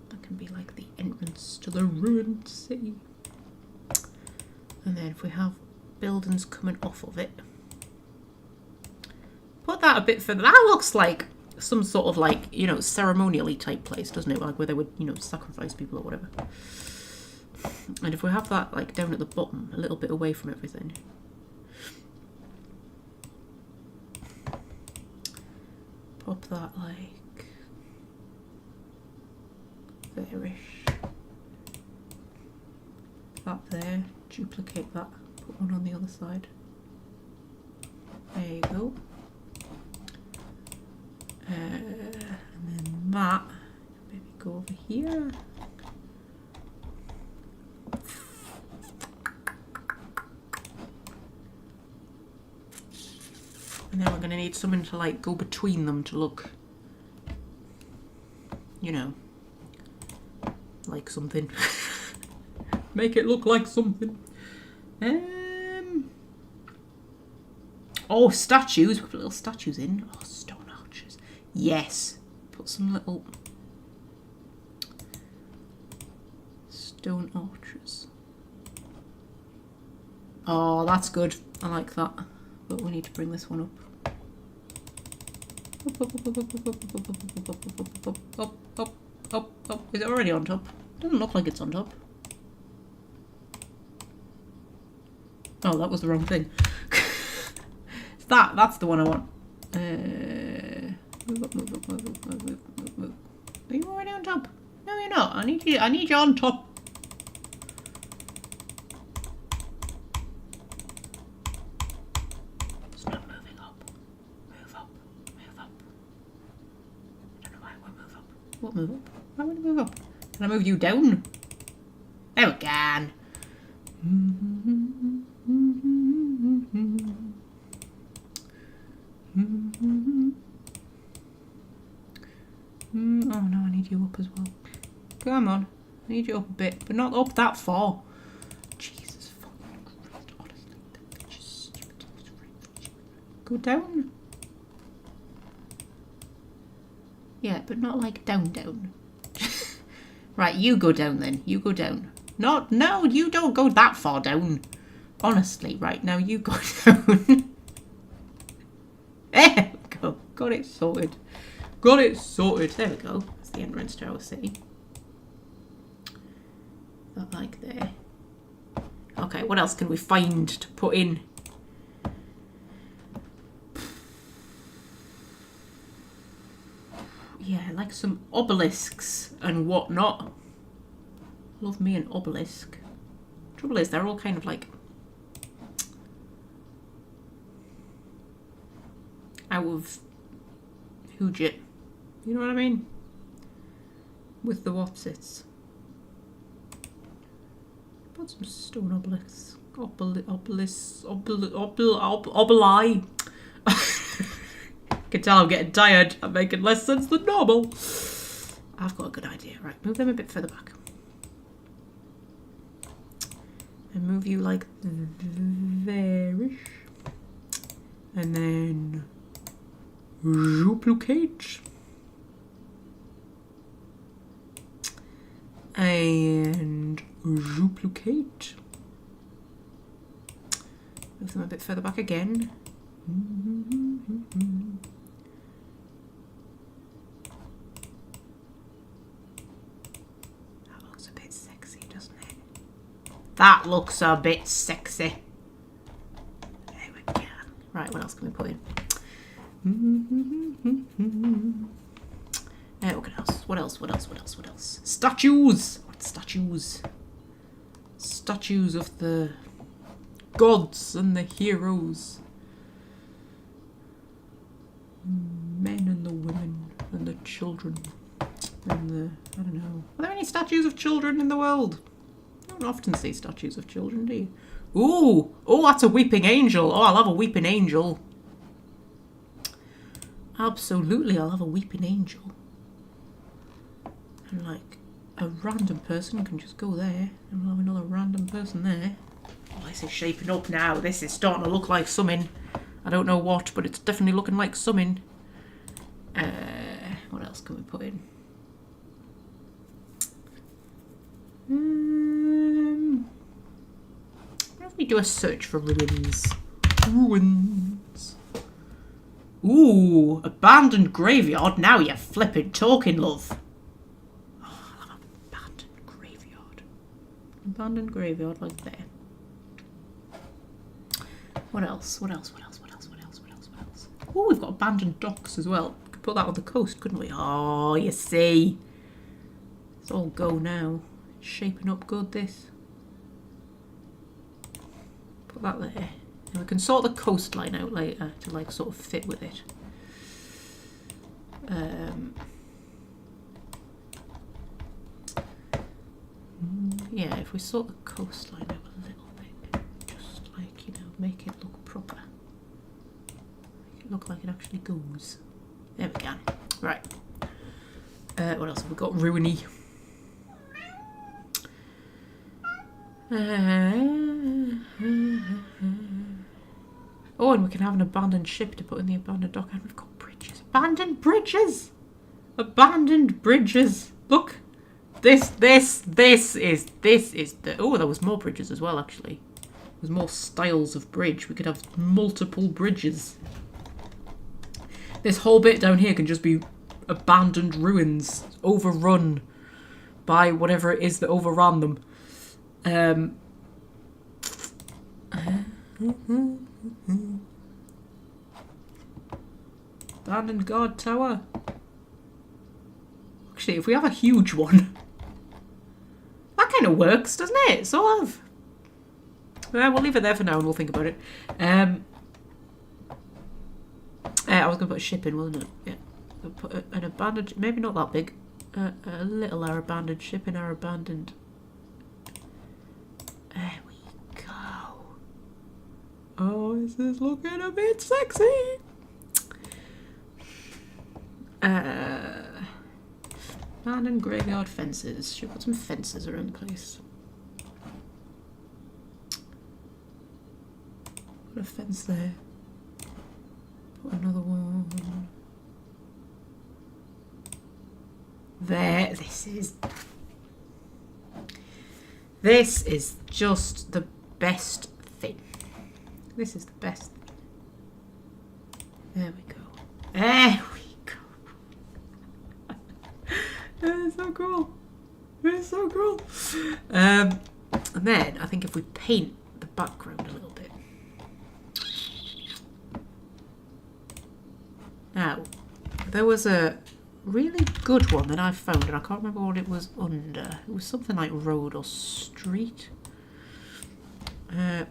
that can be like the entrance to the ruined city. And then if we have buildings coming off of it, put that a bit further. That looks like some sort of like, you know, ceremonially type place, doesn't it? Like where they would, you know, sacrifice people or whatever. And if we have that like down at the bottom, a little bit away from everything. Pop that like there-ish. That there, duplicate that, put one on the other side. There you go. And then that, maybe go over here. And then we're going to need something to like go between them to look, you know, like something. Make it look like something. Oh, statues. We put little statues in. Oh, stone arches. Yes. Put some little stone arches. Oh, that's good. I like that. But we need to bring this one up. Up. Is it already on top? Doesn't look like it's on top. Oh, that was the wrong thing. It's that's the one I want. Move up. Are you already on top? No, you're not. I need you on top. It's not moving up. Move up. I don't know why I won't move up. What move up? Why would I move up? Can I move you down? There we can. Oh no, I need you up as well. Come on. I need you up a bit, but not up that far. Jesus fucking Christ, Go down. Yeah, but not like down. Right, you go down then. You go down. No, you don't go that far down. Honestly, right, now you go down. There we go. Got it sorted. Got it sorted. There we go. That's the entrance to our city. That like there. Okay, what else can we find to put in? Yeah, like some obelisks and whatnot. Love me an obelisk. Trouble is, they're all kind of like out of Hoojit. You know what I mean? With the whatsits. Put some stone obelisks. Obeli. Can tell I'm getting tired. I'm making less sense than normal. I've got a good idea. Right, move them a bit further back. And move you like there-ish. And then duplicate. And duplicate. Move them a bit further back again. That looks a bit sexy, doesn't it? That looks a bit sexy. There we go. Right, what else can we put in? What else? Statues! What statues? Statues of the gods and the heroes. Men and the women and the children and the, I don't know. Are there any statues of children in the world? You don't often see statues of children, do you? Ooh! Oh, that's a weeping angel. Oh, I'll have a weeping angel. Absolutely, I'll have a weeping angel. And like, a random person can just go there. And we'll have another random person there. Oh, this is shaping up now. This is starting to look like something. I don't know what, but it's definitely looking like something. What else can we put in? What if we do a search for ruins? Ruins. Ooh, abandoned graveyard. Now you're flipping talking, love. Oh, I love abandoned graveyard. Abandoned graveyard like there. What else? Oh, we've got abandoned docks as well. We could put that on the coast, couldn't we? Oh, you see. It's all go now. It's shaping up good, this. Put that there. And we can sort the coastline out later to like sort of fit with it. Yeah, if we sort the coastline out a little bit. Just like, you know, make it look proper. Look like it actually goes. There we go. Right. What else have we got? Ruiny. Oh, and we can have an abandoned ship to put in the abandoned dock. And we've got bridges. Abandoned bridges! Abandoned bridges! Look! This is the... Oh, there was more bridges as well, actually. There's more styles of bridge. We could have multiple bridges. This whole bit down here can just be abandoned ruins, overrun by whatever it is that overran them. Abandoned guard tower. Actually, if we have a huge one, that kind of works, doesn't it? Sort of. We'll leave it there for now and we'll think about it. I was going to put a ship in, wasn't it? Yeah. I'll put an abandoned... Maybe not that big. A little our abandoned ship in our abandoned... There we go. Oh, this is looking a bit sexy. Abandoned graveyard fences. Should put some fences around the place. Put a fence there. Put another one. There, this is just the best thing. This is the best. There we go. There we go. It's so cool. It's so cool. And then I think if we paint the background a little bit. Now, there was a really good one that I found, and I can't remember what it was under. It was something like road or street.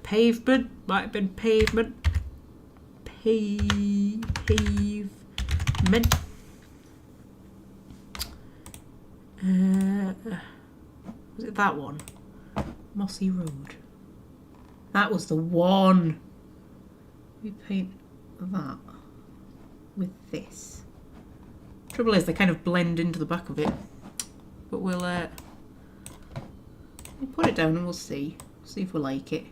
Pavement. Might have been pavement. Pavement. Was it that one? Mossy Road. That was the one. We paint that with this. Trouble is, they kind of blend into the back of it. But we'll put it down and we'll see. See if we like it.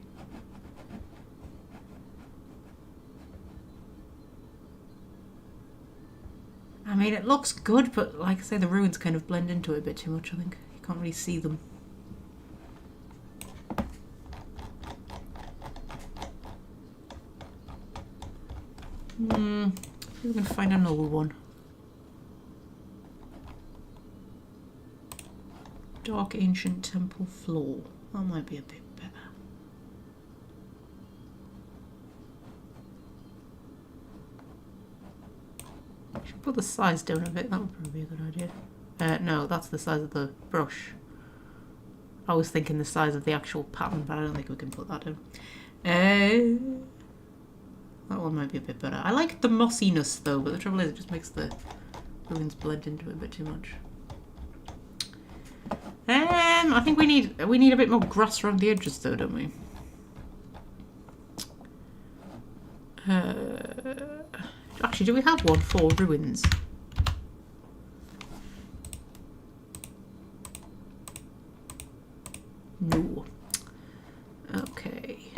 I mean, it looks good, but like I say, the ruins kind of blend into it a bit too much, I think. You can't really see them. We can find another one. Dark ancient temple floor. That might be a bit better. Should put the size down a bit. That would probably be a good idea. No, that's the size of the brush. I was thinking the size of the actual pattern, but I don't think we can put that down. That one might be a bit better. I like the mossiness though, but the trouble is it just makes the ruins blend into it a bit too much. I think we need a bit more grass around the edges though, don't we? Actually, do we have one for ruins? No. Okay.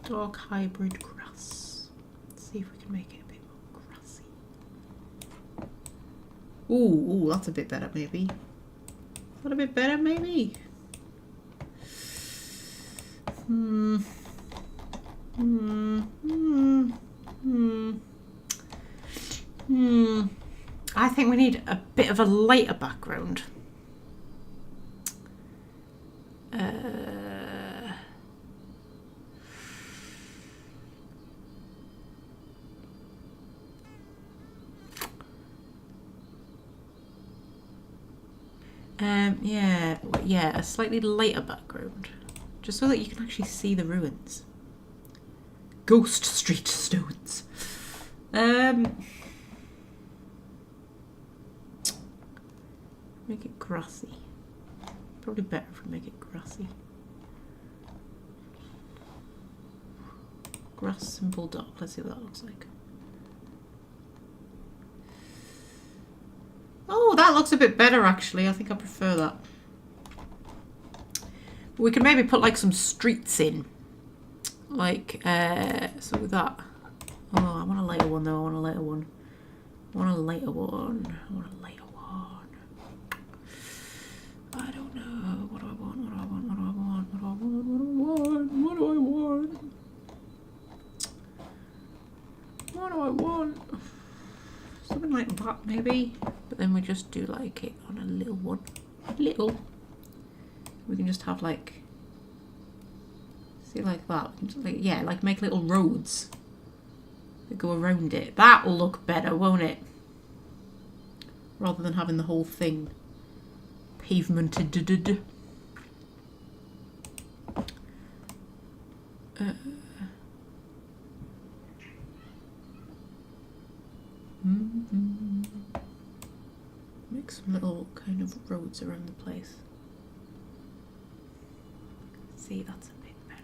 Dark hybrid grass. Let's see if we can make it a bit more grassy. Ooh, that's a bit better maybe. Is that a bit better maybe? I think we need a bit of a lighter background. Yeah, a slightly lighter background, just so that you can actually see the ruins. Ghost Street stones. Make it grassy. Probably better if we make it grassy. Grass, simple, dark. Let's see what that looks like. Oh, that looks a bit better actually. I think I prefer that. We could maybe put like some streets in. Like, so with that. Oh, I want a lighter one though. I want a lighter one. I want a lighter one. I want a lighter one. I don't know. What do I want? What do I want? What do I want? What do I want? What do I want? What do I want? What do I want? Something like that maybe. But then we just do like it on a little one. Little. We can just have like, see like that. Just like, yeah, like make little roads that go around it. That will look better, won't it? Rather than having the whole thing pavemented. Make some little kind of roads around the place. See, that's a bit better.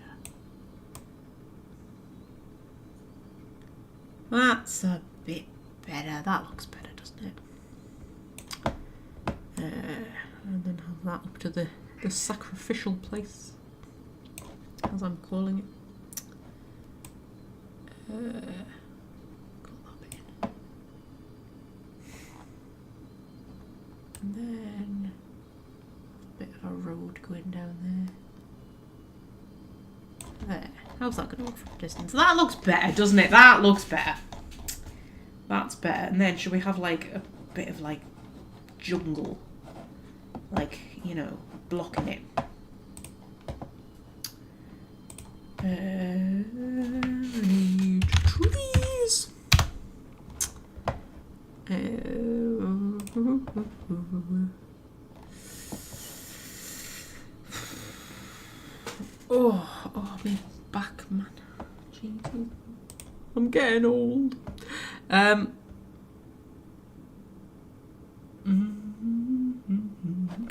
That's a bit better. That looks better, doesn't it? And then have that up to the sacrificial place, as I'm calling it. that bit in. And then a bit of a road going down there. There. How's that going to look from a distance? That looks better, doesn't it? That looks better. That's better. And then should we have like a bit of like jungle? Like, you know, blocking it. I need trees. Oh, my back, man. Jesus. I'm getting old.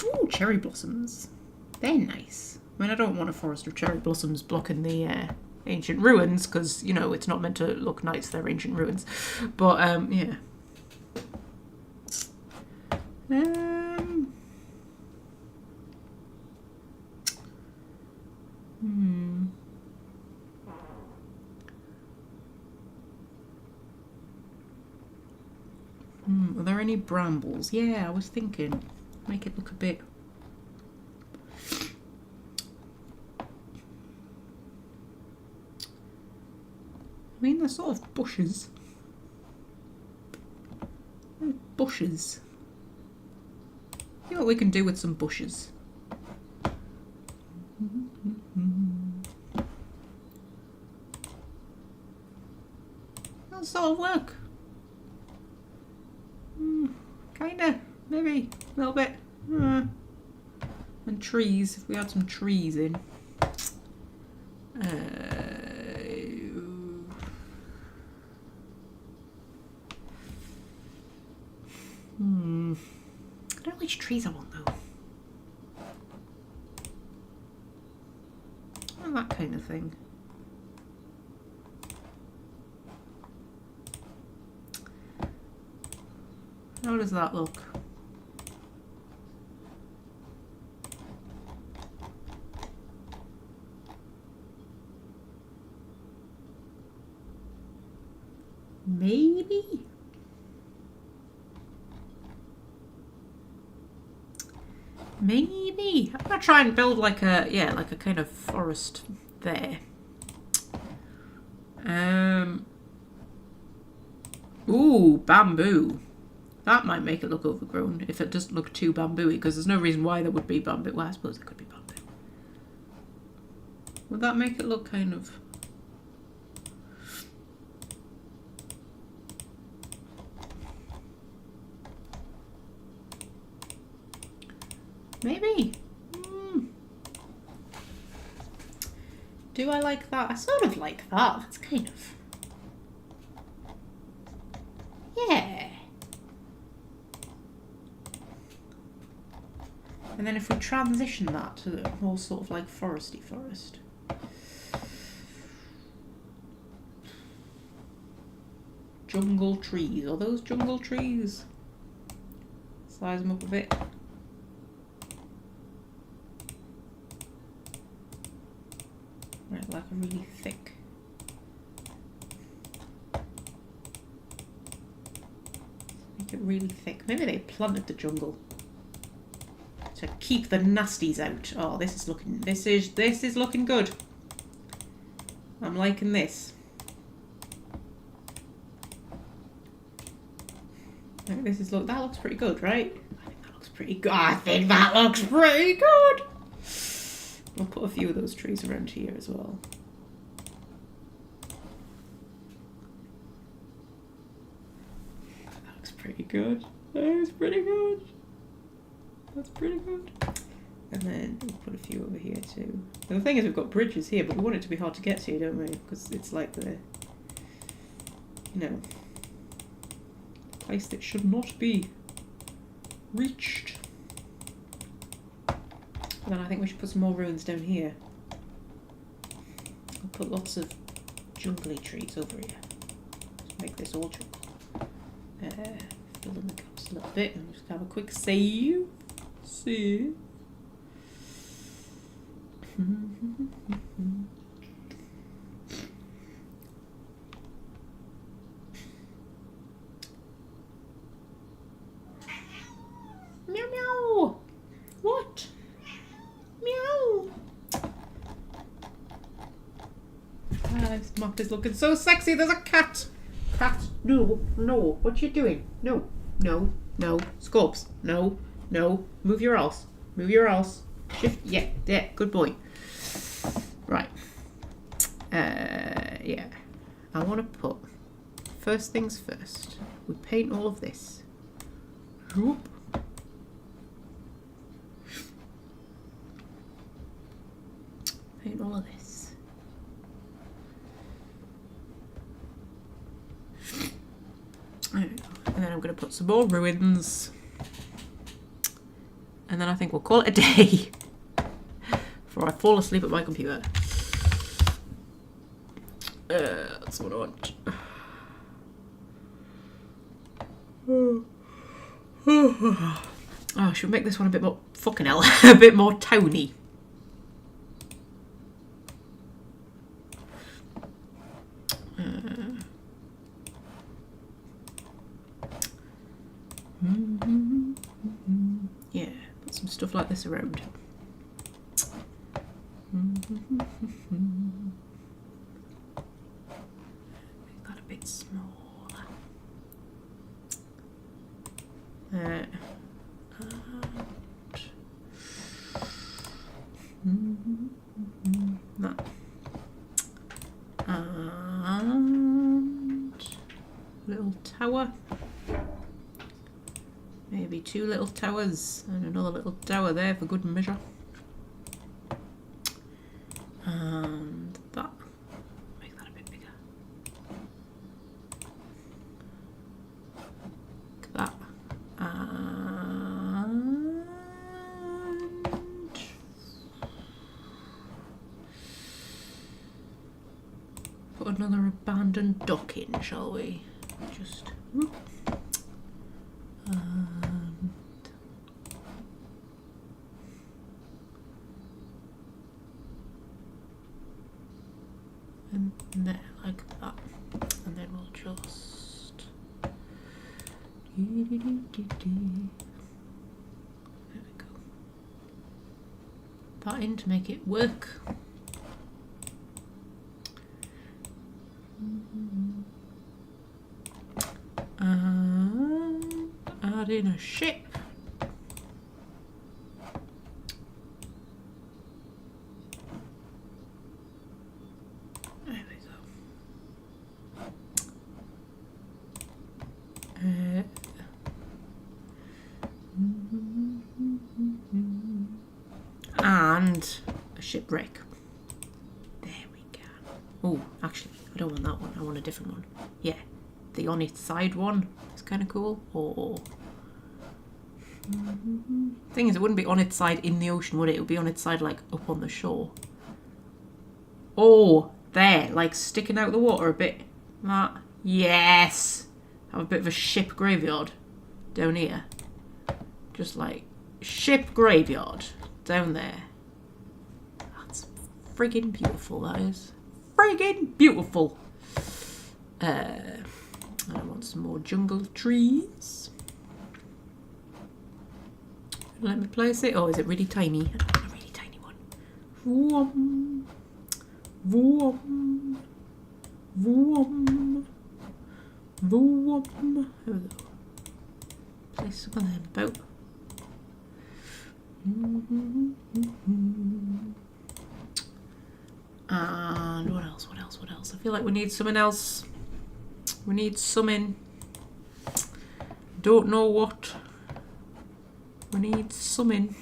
Ooh, cherry blossoms. They're nice. I mean, I don't want a forest of cherry blossoms blocking the ancient ruins because, you know, it's not meant to look nice. They're ancient ruins. But, yeah. Are there any brambles? Yeah, I was thinking. Make it look a bit... I mean, they're sort of bushes. Bushes. See what we can do with some bushes. That'll sort of work. Kinda, maybe, a little bit. And trees, if we had some trees in. I don't know which trees I want though. And that kind of thing. How does that look? Maybe? Maybe. I'm gonna try and build like a, yeah, like a kind of forest there. Ooh, bamboo. That might make it look overgrown if it doesn't look too bamboo-y, because there's no reason why there would be bamboo. Well, I suppose there could be bamboo. Would that make it look kind of... Maybe. Do I like that? I sort of like that. That's kind of... Yeah. And then if we transition that to a more sort of like foresty forest. Jungle trees. Are those jungle trees? Size them up a bit. Right, like a really thick. Make it really thick. Maybe they planted the jungle to keep the nasties out. Oh, this is looking good. I'm liking this. That looks pretty good, right? I think that looks pretty good. I think that looks pretty good. I'll put a few of those trees around here as well. That looks pretty good. That looks pretty good. That's pretty good. And then we'll put a few over here too. And the thing is, we've got bridges here, but we want it to be hard to get to, don't we? Because it's like the, you know, place that should not be reached. And then I think we should put some more ruins down here. I'll put lots of jungly trees over here. Just make this all jungle. Fill in the gaps a little bit and just have a quick save. See. map is looking so sexy. There's a cat. Cat, no, no. What you doing? No, no, no. Scopes, no, no. Move your arse. Move your arse. Shift, yeah, there. Good boy. Right. Yeah. I want to put, first things first, we paint all of this. Whoop. Paint all of this. There we go. And then I'm going to put some more ruins. And then I think we'll call it a day before I fall asleep at my computer. That's what I want. Oh, I should make this one a bit more fucking hell, a bit more towny. Yeah, put some stuff like this around. Make that a bit smaller. That. And little tower. Maybe 2 little towers and another little tower there for good measure. And that. Make that a bit bigger. Like that. And put another abandoned dock in, shall we? Just whoop. And there, like that. And then we'll just there we go. That in to make it work. And add in a ship. There we go. And a shipwreck. There we go. Oh, actually, I don't want that one. I want a different one. Yeah, the on its side one is kind of cool. Or thing is, it wouldn't be on its side in the ocean, would it? It would be on its side, like up on the shore. Oh, there, like sticking out the water a bit. That, yes. Have a bit of a ship graveyard down here. Just like ship graveyard down there. That's friggin' beautiful, that is. Friggin' beautiful. I want some more jungle trees. Let me place it. Oh, is it really tiny? I don't want a really tiny one. Vroom. Vroom. Vroom. Vroom. There we go. Place some of them about. And what else? What else? What else? I feel like we need something else. We need something. Don't know what. We need something.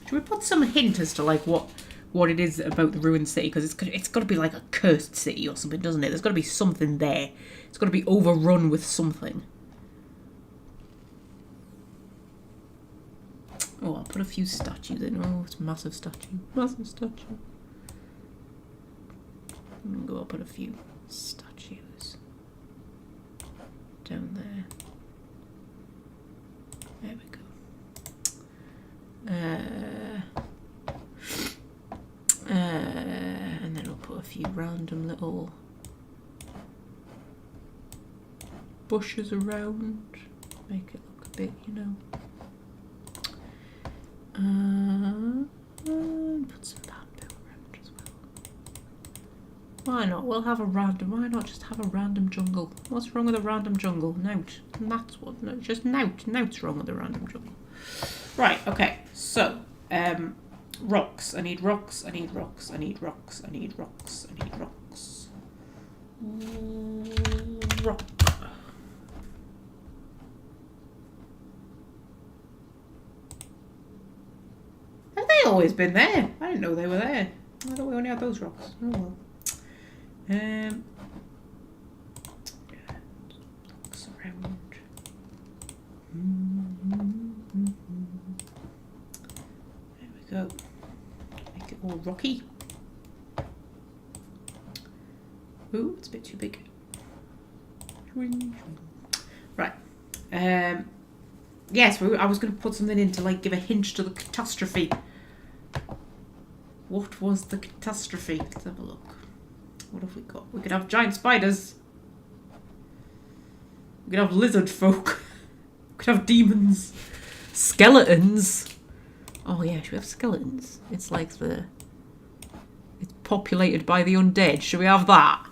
Should we put some hint as to like what it is about the ruined city? Because it's got to be like a cursed city or something, doesn't it? There's got to be something there. It's got to be overrun with something. Oh, I'll put a few statues in. Oh, it's a massive statue. Massive statue. I'm gonna go up put a few statues. down there. There we go. And then we'll put a few random little bushes around. Make it look a bit, you know. Put some bamboo around as well. Why not? We'll have a random. Why not just have a random jungle? What's wrong with a random jungle? Nout. And that's what. No, just nout. Nout's wrong with a random jungle. Right. Okay. So, rocks. I need rocks. I need rocks. I need rocks. I need rocks. I need rocks. Rock. Have they always been there? I didn't know they were there. I thought we only had those rocks. Oh well. Rocks around. There we go. Make it all rocky. Ooh, it's a bit too big. Right. Yes, I was going to put something in to like give a hint to the catastrophe. What was the catastrophe? Let's have a look. What have we got? We could have giant spiders. We could have lizard folk. We could have demons. Skeletons. Oh yeah, should we have skeletons? It's like it's populated by the undead. Should we have that?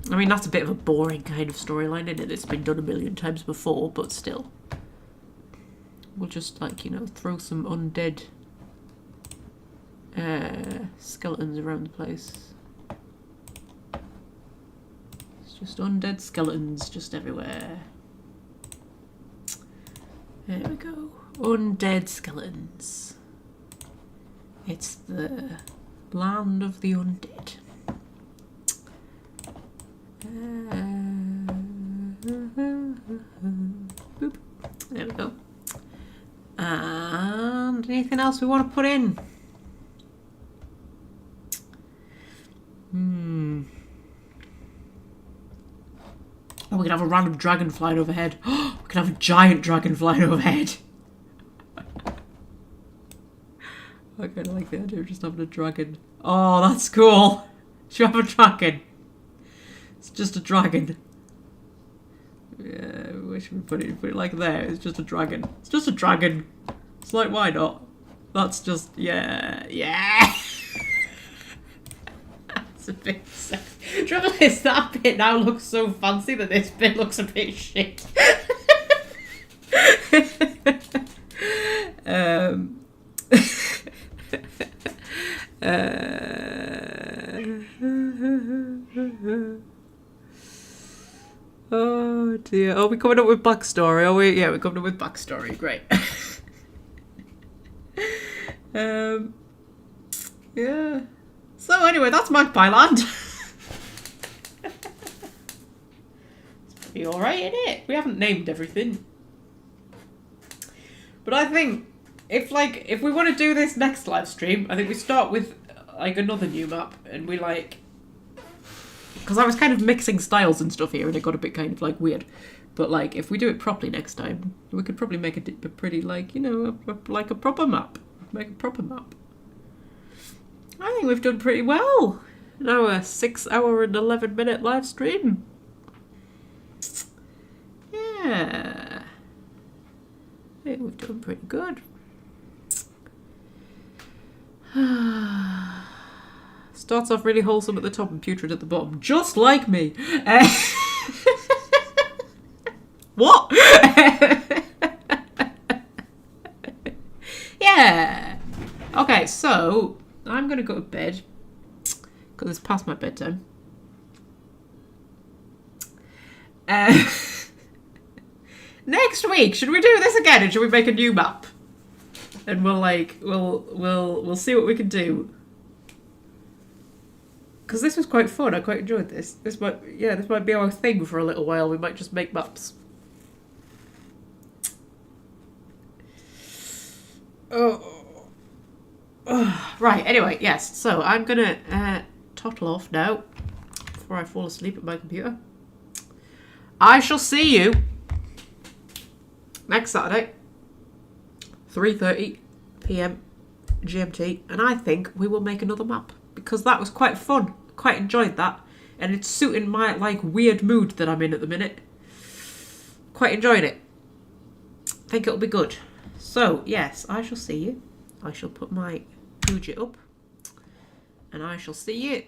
I mean, that's a bit of a boring kind of storyline, isn't it? It's been done a million times before, but still. We'll just, like, you know, throw some undead skeletons around the place. It's just undead skeletons just everywhere. There we go. Undead skeletons. It's the land of the undead. Boop. There we go. And anything else we want to put in? Oh, we can have a random dragon flying overhead. We can have a giant dragon flying overhead. I kind of like the idea of just having a dragon. Oh, that's cool. Should we have a dragon? It's just a dragon. Yeah, where should we put it? Put it like there. It's just a dragon. It's just a dragon. It's like, why not? That's just, yeah. That's a bit sick. Trouble is, that bit now looks so fancy that this bit looks a bit shit. Oh dear. Oh, we're coming up with backstory, are we? Yeah, we're coming up with backstory. Great. Yeah. So anyway, that's Magpie Land. It's pretty alright, isn't it? We haven't named everything. But I think if we want to do this next live stream, I think we start with like another new map and we like, because I was kind of mixing styles and stuff here and it got a bit kind of like weird. But like if we do it properly next time, we could probably make a pretty like, you know, like a proper map. Make a proper map. I think we've done pretty well. Now a 6 hour and 11 minute live stream. Yeah. I think we've done pretty good. Starts off really wholesome at the top and putrid at the bottom. Just like me. What? Yeah. Okay, so I'm going to go to bed because it's past my bedtime. Next week, should we do this again, or should we make a new map? And we'll see what we can do. Because this was quite fun. I quite enjoyed this. This might be our thing for a little while. We might just make maps. Right, anyway, yes. So I'm gonna toddle off now before I fall asleep at my computer. I shall see you next Saturday, 3:30 p.m. GMT, and I think we will make another map because that was quite fun. Quite enjoyed that, and it's suiting my like weird mood that I'm in at the minute. Quite enjoying it. Think it'll be good. So yes, I shall see you. I shall put my Fuji up, and I shall see you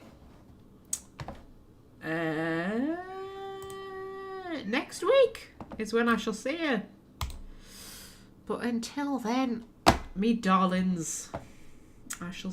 next week is when I shall see you. But until then, me darlings, I shall